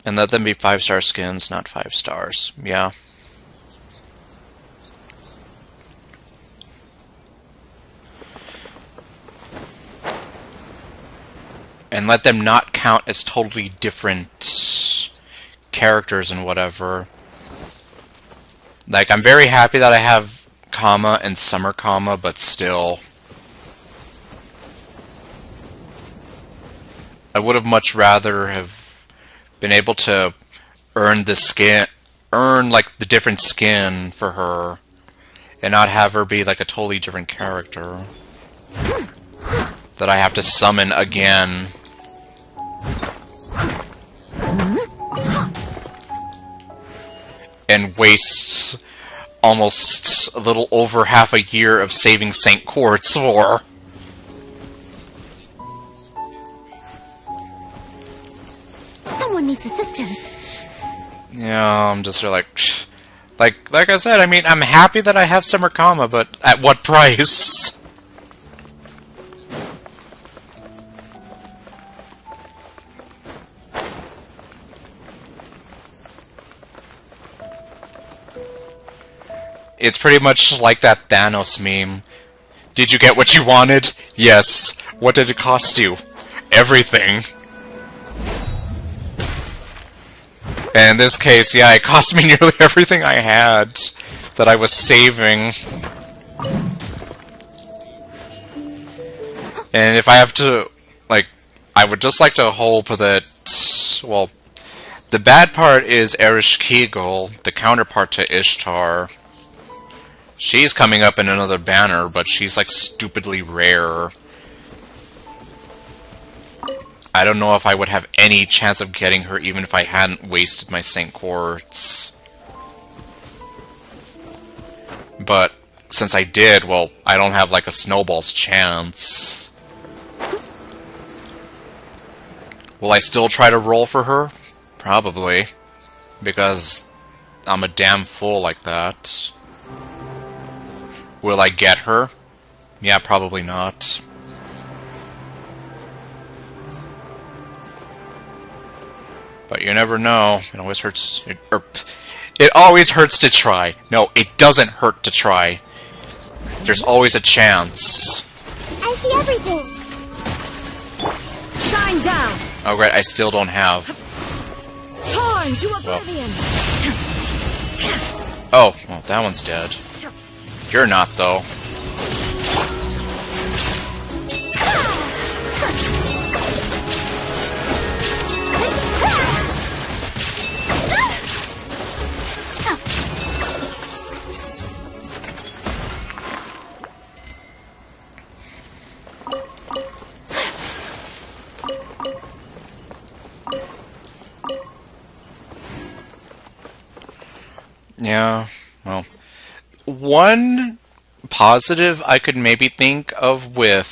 A: And let them be 5-star skins, not 5 stars. Yeah. And let them not count as totally different characters and whatever. Like, I'm very happy that I have Kama and Summer Kama, but still. I would have much rather have been able to earn the skin, like the different skin for her, and not have her be like a totally different character that I have to summon again. And waste almost a little over half a year of saving St. Quartz for.
Q: Someone needs assistance.
A: Yeah, I'm just like I said, I mean, I'm happy that I have Summer Kama, but at what price? It's pretty much like that Thanos meme. Did you get what you wanted? Yes. What did it cost you? Everything. And in this case, yeah, it cost me nearly everything I had that I was saving. And if I have to, like, I would just like to hope that, well, the bad part is Ereshkigal, the counterpart to Ishtar. She's coming up in another banner, but she's like stupidly rare. I don't know if I would have any chance of getting her even if I hadn't wasted my St. Quartz. But since I did, well, I don't have like a snowball's chance. Will I still try to roll for her? Probably. Because I'm a damn fool like that. Will I get her? Yeah, probably not. But you never know. It always hurts. It always hurts to try. No, it doesn't hurt to try. There's always a chance.
Q: I see everything.
E: Shine down.
A: Oh, great, I still don't have.
E: Torn to oblivion.
A: Oh, well, that one's dead. You're not, though. Yeah, well, one positive I could maybe think of with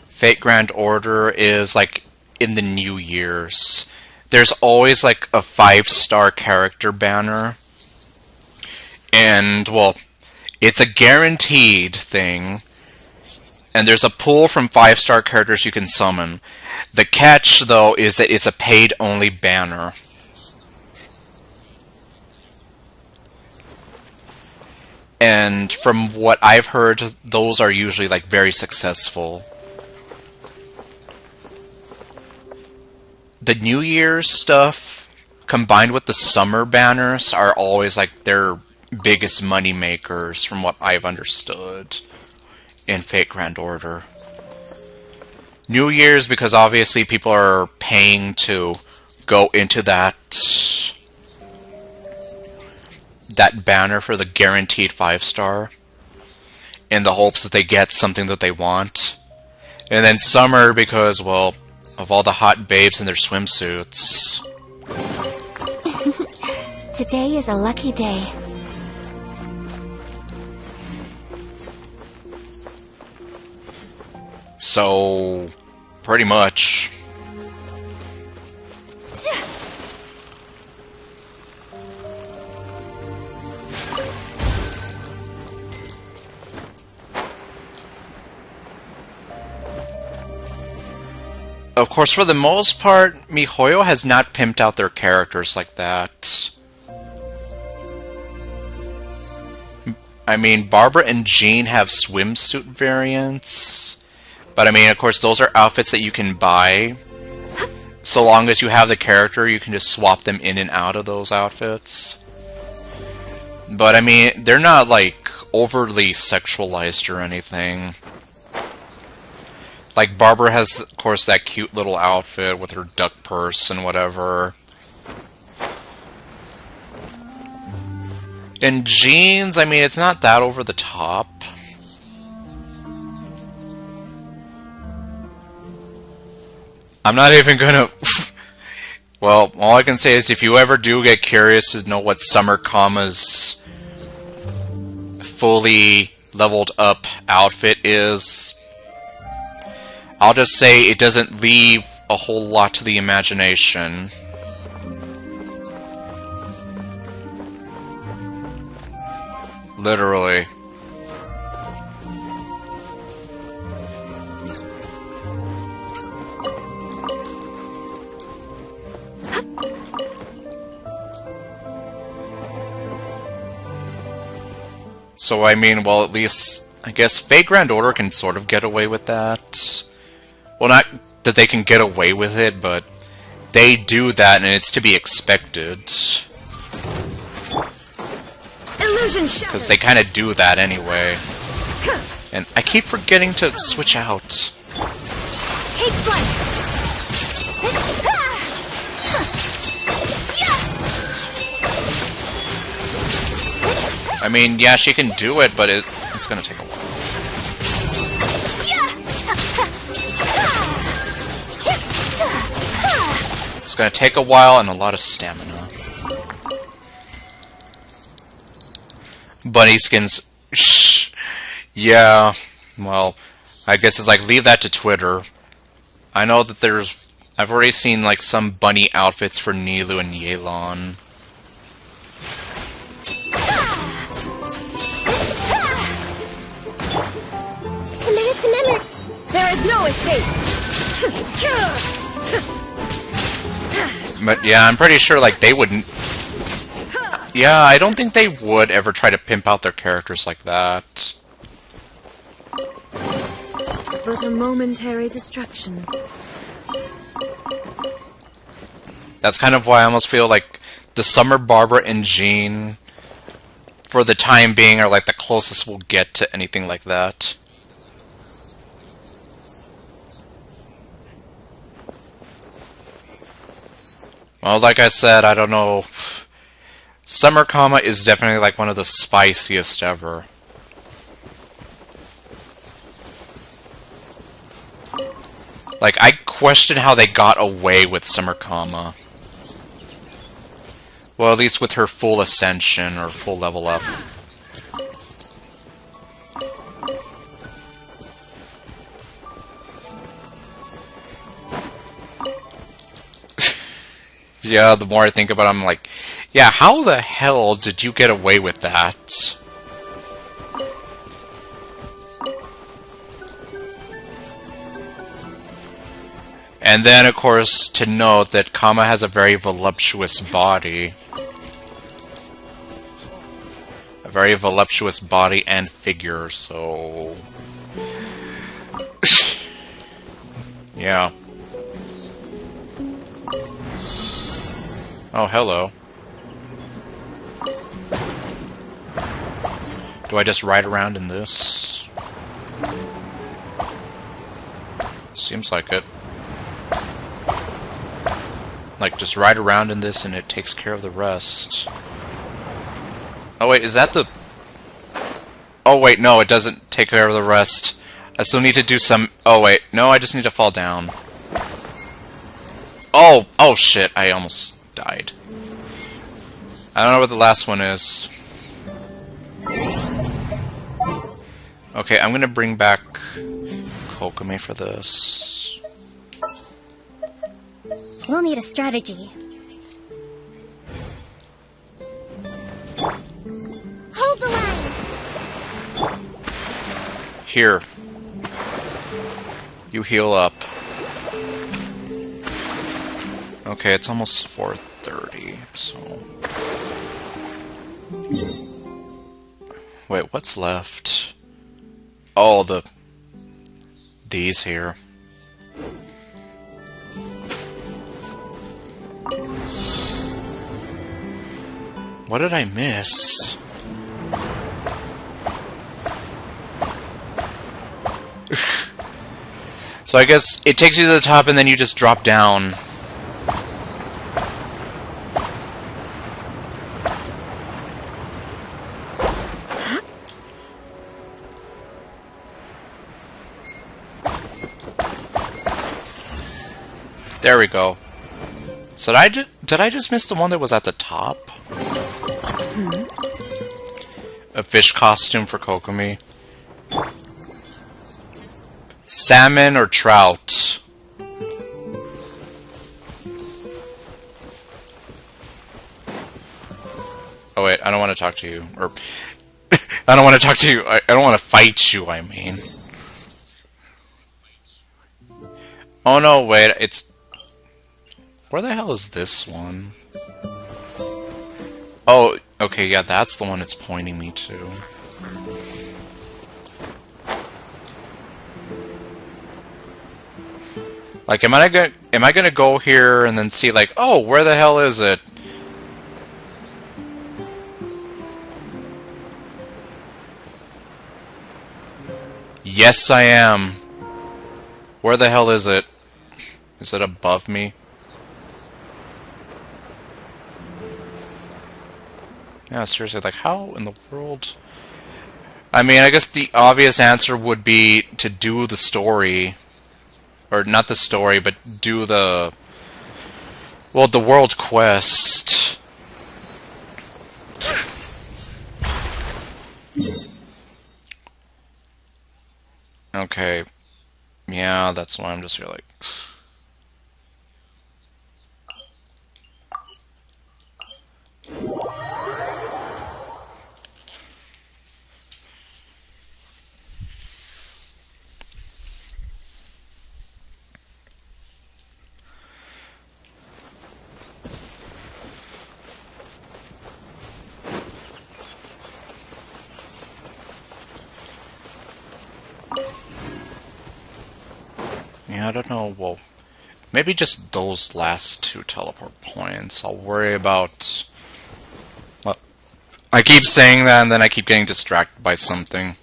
A: Fate Grand Order is, like, in the New Year's. There's always, like, a 5-star character banner. And, well, it's a guaranteed thing. And there's a pool from 5-star characters you can summon. The catch, though, is that it's a paid-only banner. And from what I've heard, those are usually, like, very successful. The New Year's stuff, combined with the summer banners, are always, like, their biggest money makers, from what I've understood, in Fate Grand Order. New Year's, because obviously people are paying to go into that banner for the guaranteed 5-star in the hopes that they get something that they want. And then summer because, well, of all the hot babes in their swimsuits.
W: Today is a lucky day.
A: So, pretty much. Of course, for the most part, MiHoYo has not pimped out their characters like that. I mean, Barbara and Jean have swimsuit variants. But I mean, of course, those are outfits that you can buy. So long as you have the character, you can just swap them in and out of those outfits. But I mean, they're not, like, overly sexualized or anything. Like, Barbara has, of course, that cute little outfit with her duck purse and whatever. And Jean's, I mean, it's not that over the top. I'm not even gonna... Well, all I can say is if you ever do get curious to know what Summer Kama's fully leveled up outfit is, I'll just say it doesn't leave a whole lot to the imagination. Literally. So, I mean, well, at least, I guess Fate Grand Order can sort of get away with that. Well, not that they can get away with it, but they do that, and it's to be expected. Because they kind of do that anyway. And I keep forgetting to switch out.
E: Take flight.
A: I mean, yeah, she can do it, but it's gonna take a while. It's gonna take a while and a lot of stamina. Bunny skins. Shh. Yeah, well, I guess it's like, leave that to Twitter. I know that I've already seen like some bunny outfits for Nilou and Yelan.
E: There is no escape.
A: But yeah, I'm pretty sure like they wouldn't. Yeah, I don't think they would ever try to pimp out their characters like that.
E: But a momentary distraction.
A: That's kind of why I almost feel like the Summer, Barbara, and Jean, for the time being, are like the closest we'll get to anything like that. Well, like I said, I don't know. Summer Kama is definitely like one of the spiciest ever. Like, I question how they got away with Summer Kama. Well, at least with her full ascension or full level up. Yeah, the more I think about it, I'm like, yeah, how the hell did you get away with that? And then, of course, to note that Kama has a very voluptuous body. A very voluptuous body and figure, so... yeah. Oh, hello. Do I just ride around in this? Seems like it. Like, just ride around in this and it takes care of the rest. Oh wait, is that the... Oh wait, no, it doesn't take care of the rest. I still need to do some... Oh wait, no, I just need to fall down. Oh shit, I almost died. I don't know what the last one is. Okay, I'm gonna bring back Kokomi for this.
B: We'll need a strategy. Hold the line!
A: Here. You heal up. Okay, it's almost 4:30, so... Wait, what's left? Oh, these here. What did I miss? So I guess it takes you to the top and then you just drop down. There we go. So did I just miss the one that was at the top? A fish costume for Kokomi. Salmon or trout? Oh wait, I don't want to talk to you. Or I don't want to talk to you. I don't want to fight you, I mean. Oh no, wait, it's... Where the hell is this one? Oh, okay, yeah, that's the one it's pointing me to. Like, am I gonna go here and then see, like, oh, where the hell is it? Yes, I am. Where the hell is it? Is it above me? Yeah, seriously, like, how in the world? I mean, I guess the obvious answer would be to do the story. Or not the story, but do the... Well, the world quest. Okay. Yeah, that's why I'm just here like... Yeah, I don't know, well... Maybe just those last two teleport points. I'll worry about... Well, I keep saying that and then I keep getting distracted by something.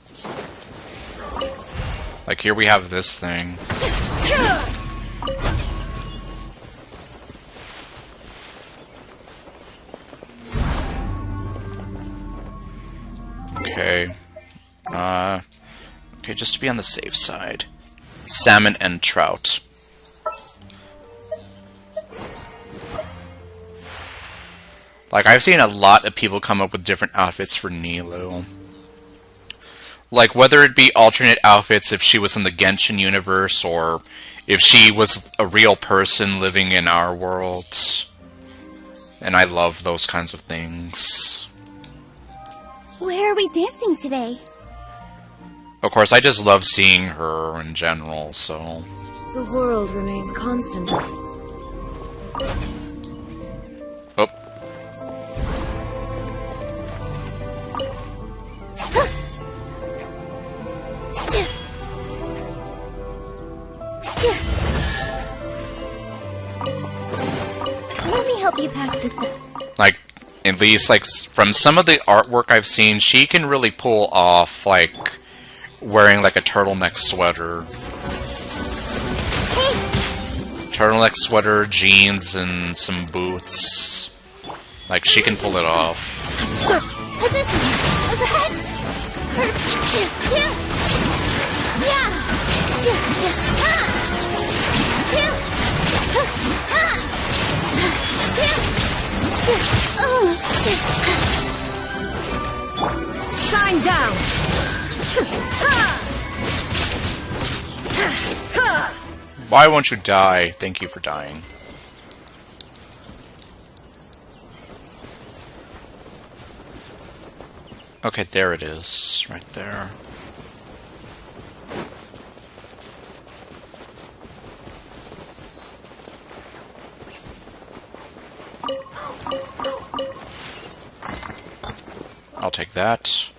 A: Like, here we have this thing. Okay. Okay, just to be on the safe side. Salmon and trout. Like, I've seen a lot of people come up with different outfits for Nilo. Like, whether it be alternate outfits if she was in the Genshin universe, or if she was a real person living in our world. And I love those kinds of things.
B: Where are we dancing today?
A: Of course, I just love seeing her in general, so...
E: The world remains constant.
A: Oh.
B: Let me help you pack this up.
A: Like, at least, like, from some of the artwork I've seen, she can really pull off, like, wearing, like, a turtleneck sweater.
B: Hey!
A: Turtleneck sweater, jeans, and some boots. Like, she can pull it off.
B: Position! Overhead! Yeah! Shine down!
A: Why won't you die? Thank you for dying. Okay, there it is. Right there. I'll take that.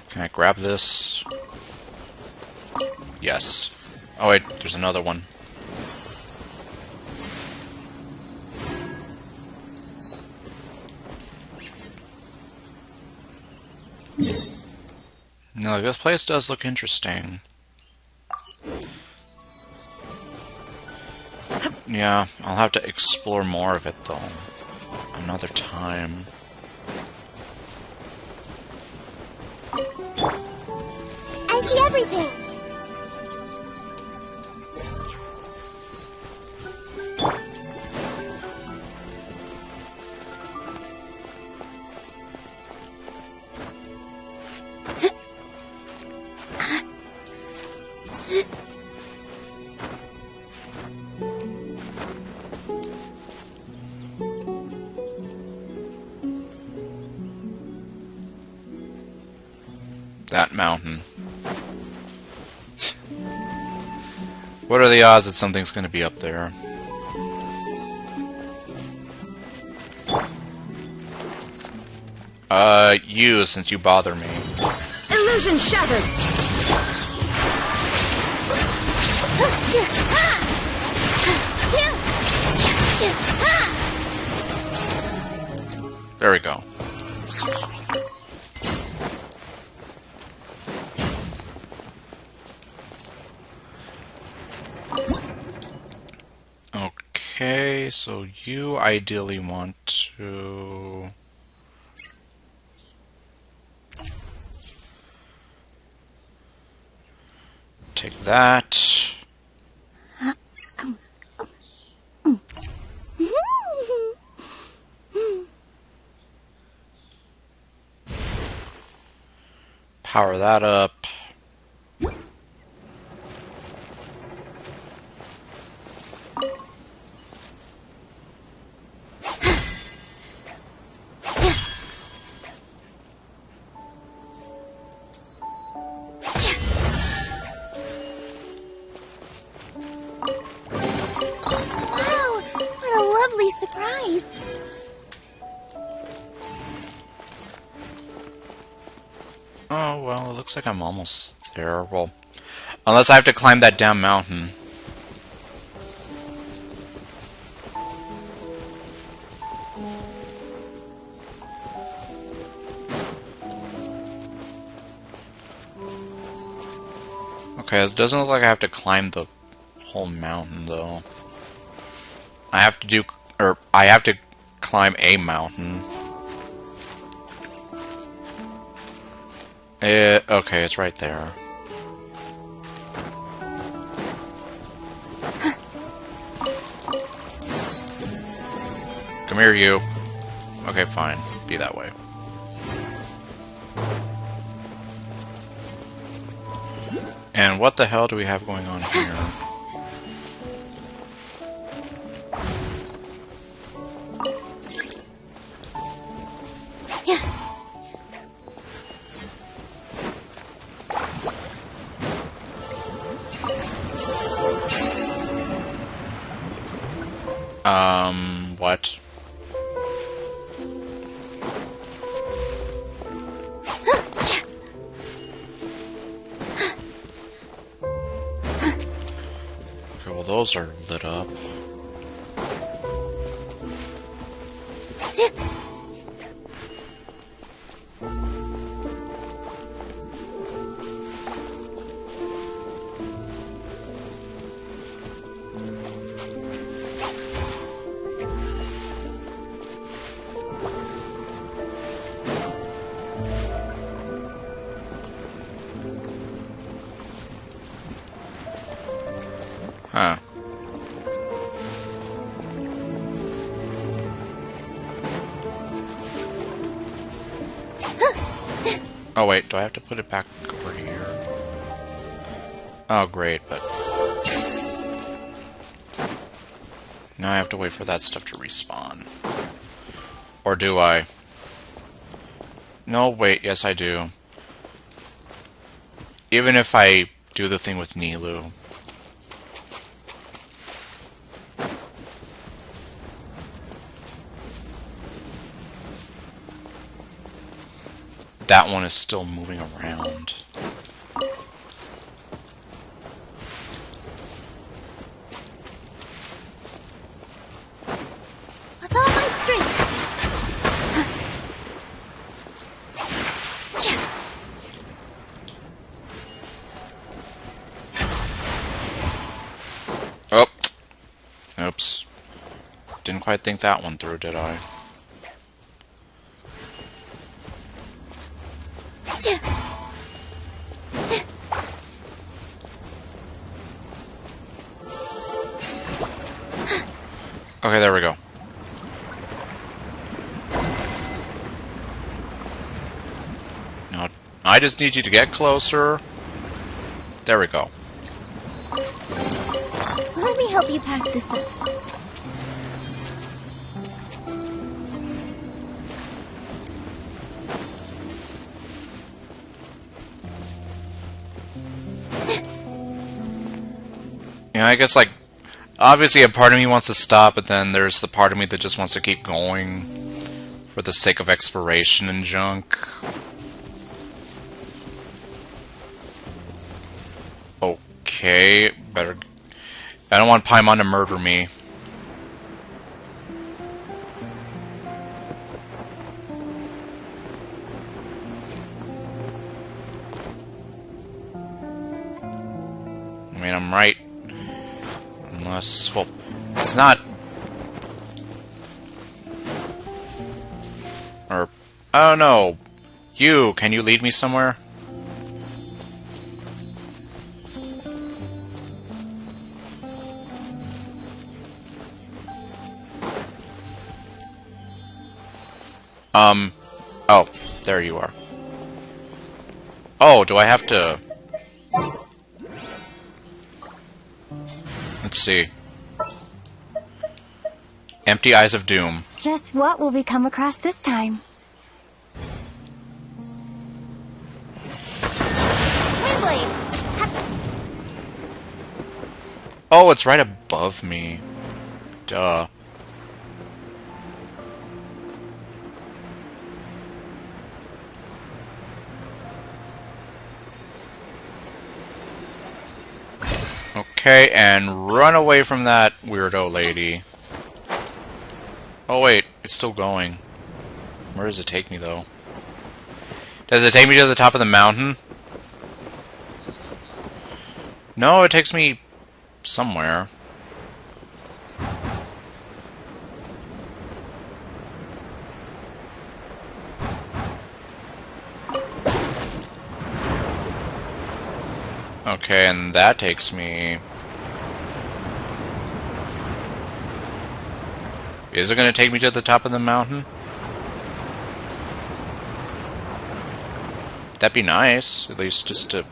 A: Can I grab this? Yes. Oh wait, there's another one. No, this place does look interesting. Yeah, I'll have to explore more of it though. Another time.
Q: I see everything.
A: That mountain. What are the odds that something's gonna be up there? You, since you bother me.
B: Illusion shattered!
A: There we go. Okay, so you ideally want to... take that. Power that up.
Q: Wow, what a lovely surprise.
A: Oh, well, it looks like I'm almost there. Well, unless I have to climb that damn mountain. Okay, it doesn't look like I have to climb the whole mountain, though. I have to do... or, I have to climb a mountain. Okay, it's right there. Come here, you. Okay, fine. Be that way. And what the hell do we have going on here? What? Okay, well those are lit up. Oh wait, do I have to put it back over here? Oh great, but... now I have to wait for that stuff to respawn. Or do I? No, wait, yes I do. Even if I do the thing with Nilu. That one is still moving around.
B: With all my strength.
A: Oh. Oops. Didn't quite think that one through, did I? Okay, there we go. Now, I just need you to get closer. There we go.
B: Let me help you pack this up.
A: Yeah, I guess, like, obviously a part of me wants to stop, but then there's the part of me that just wants to keep going for the sake of exploration and junk. Okay, better... I don't want Paimon to murder me. I mean, I'm right. Unless... well, it's not... or... I don't know. You, can you lead me somewhere? Oh, there you are. Oh, do I have to... let's see. Empty Eyes of Doom.
B: Just what will we come across this time? Windblade!
A: Oh, it's right above me. Duh. Okay, and run away from that weirdo lady. Oh wait, it's still going. Where does it take me, though? Does it take me to the top of the mountain? No, it takes me... somewhere. Okay, and that takes me... is it going to take me to the top of the mountain? That'd be nice, at least just to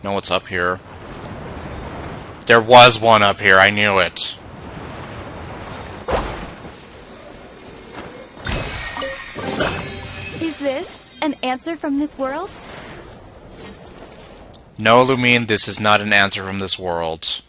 A: know what's up here. There was one up here, I knew it.
W: Is this an answer from this world?
A: No, Lumine, this is not an answer from this world.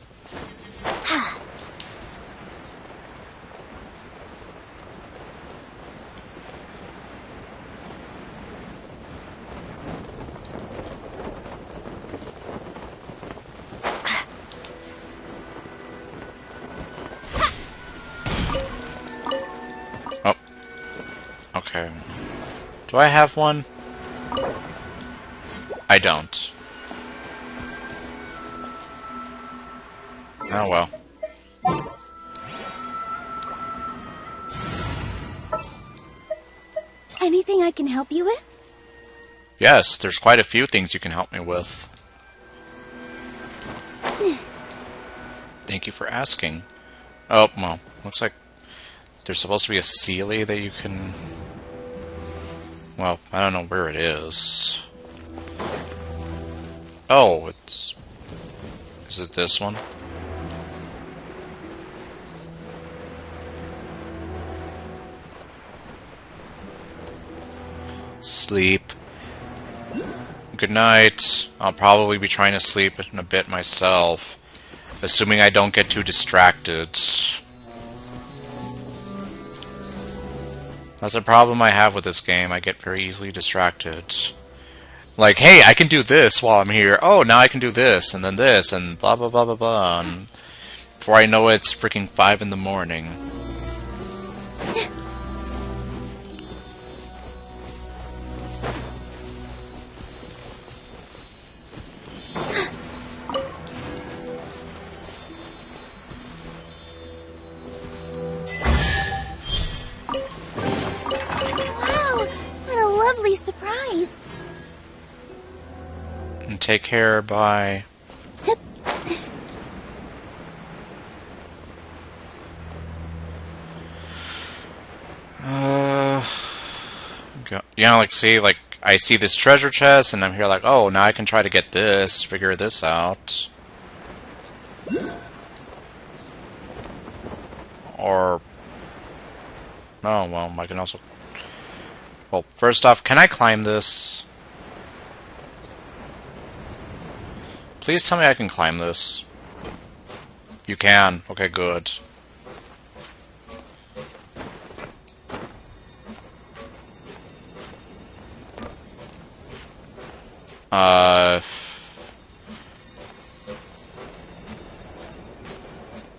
A: Oh. Okay. Do I have one? I don't. Oh well.
B: Anything I can help you with?
A: Yes, there's quite a few things you can help me with. Thank you for asking. Oh, well, looks like there's supposed to be a Sealy that you can... well, I don't know where it is. Oh, it's... Is it this one? Sleep. Good night. I'll probably be trying to sleep in a bit myself. Assuming I don't get too distracted. That's a problem I have with this game. I get very easily distracted. Like, hey, I can do this while I'm here. Oh, now I can do this, and then this, and blah blah blah blah blah. And before I know it, it's freaking 5 in the morning.
Q: Wow, what a lovely surprise.
A: And take care, bye. Yeah, like, see, like, I see this treasure chest, and I'm here like, oh, now I can try to get this, figure this out. Or... Oh, well, I can also... Well, first off, can I climb this? Please tell me I can climb this. You can. Okay, good.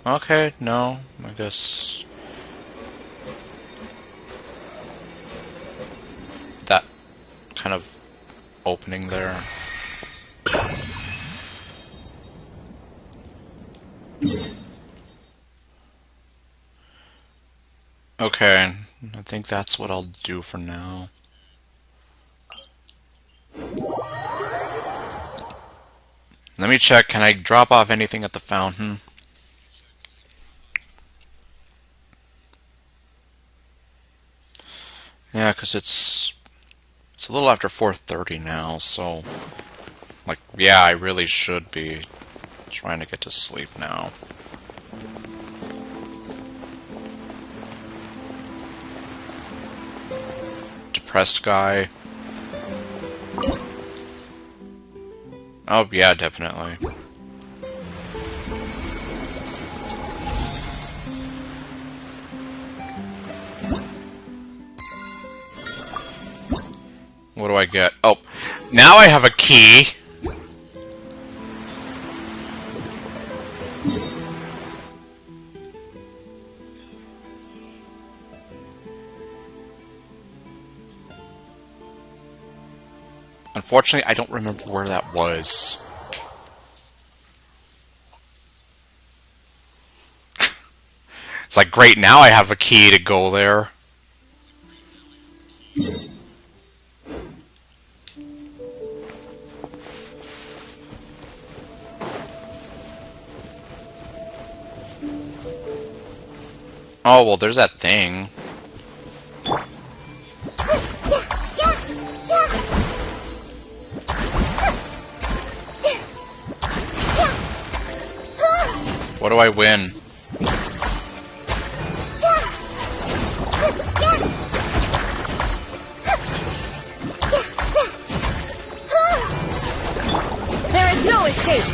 A: Okay, no, I guess... That kind of opening there. Okay, I think that's what I'll do for now. Let me check, can I drop off anything at the fountain? Yeah, because it's a little after 4:30 now, so... Like, yeah, I really should be trying to get to sleep now. Depressed guy. Oh, yeah, definitely. What do I get? Oh, now I have a key. Unfortunately, I don't remember where that was. It's like, great, now I have a key to go there. Oh, well, there's that thing. What do I win?
H: There is no escape!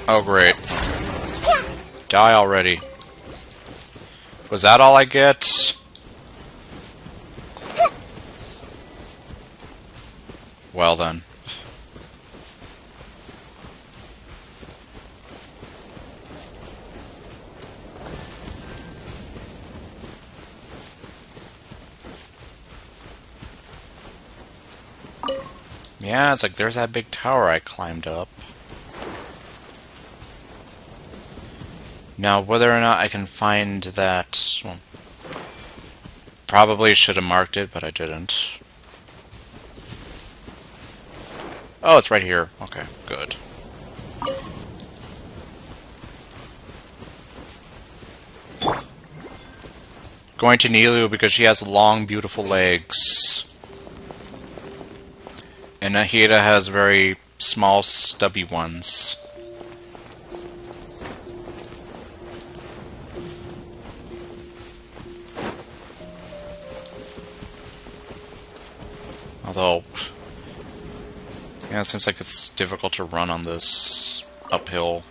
A: Oh, great. Die already. Was that all I get? Well then. Yeah, it's like there's that big tower I climbed up. Now, whether or not I can find that... Well, probably should have marked it, but I didn't. Oh, it's right here. Okay, good. going to Nilu because she has long, beautiful legs. And Nahida has very small, stubby ones. Although, yeah, it seems like it's difficult to run on this uphill.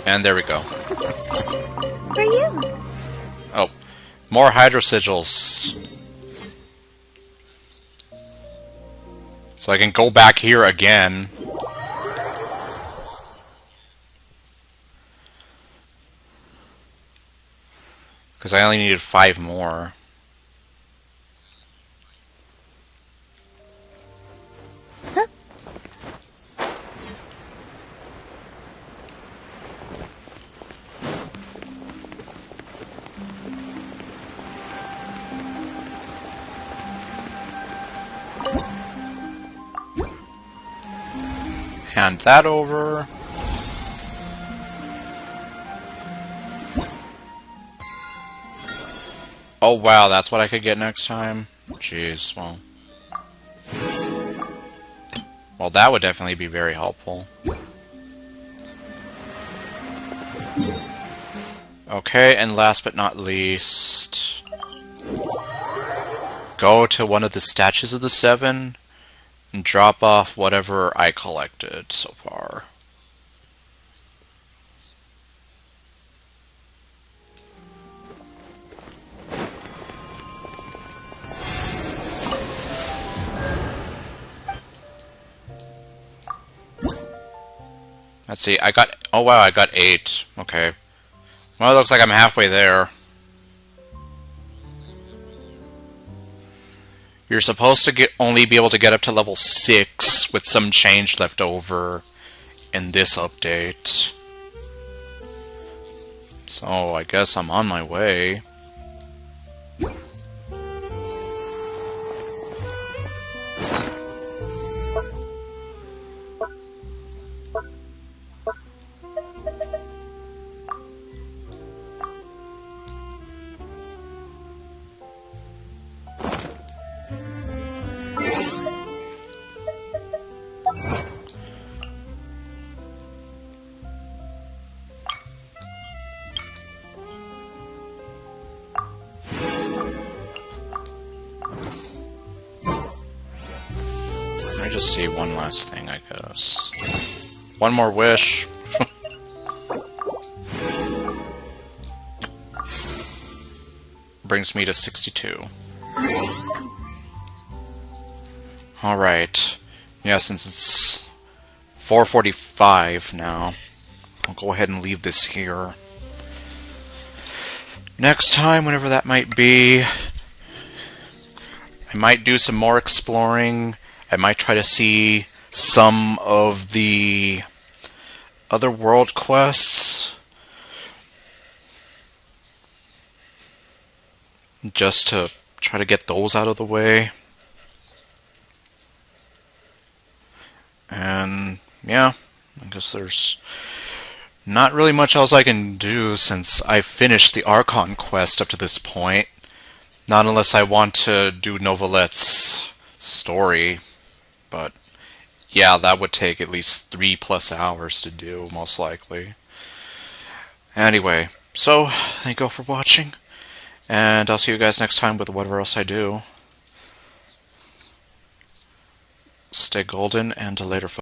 A: And there we go.
B: For you.
A: Oh, more hydro sigils. So I can go back here again. Because I only needed 5 more.
B: Huh?
A: Hand that over. Oh wow, that's what I could get next time? Jeez, well... Well, that would definitely be very helpful. Okay, and last but not least... Go to one of the statues of the 7 and drop off whatever I collected so far. Let's see, I got... Oh wow, I got 8. Okay. Well, it looks like I'm halfway there. You're supposed to only be able to get up to level 6 with some change left over in this update. So, I guess I'm on my way. Let me just see one last thing, I guess. One more wish. Brings me to 62. Alright. Yeah, since it's 4:45 now, I'll go ahead and leave this here. Next time, whenever that might be, I might do some more exploring. I might try to see some of the other world quests. Just to try to get those out of the way. And yeah, I guess there's not really much else I can do since I finished the Archon quest up to this point. Not unless I want to do Novelette's story. But yeah, that would take at least 3+ hours to do, most likely. Anyway, so thank you all for watching. And I'll see you guys next time with whatever else I do. Stay golden, and later, folks.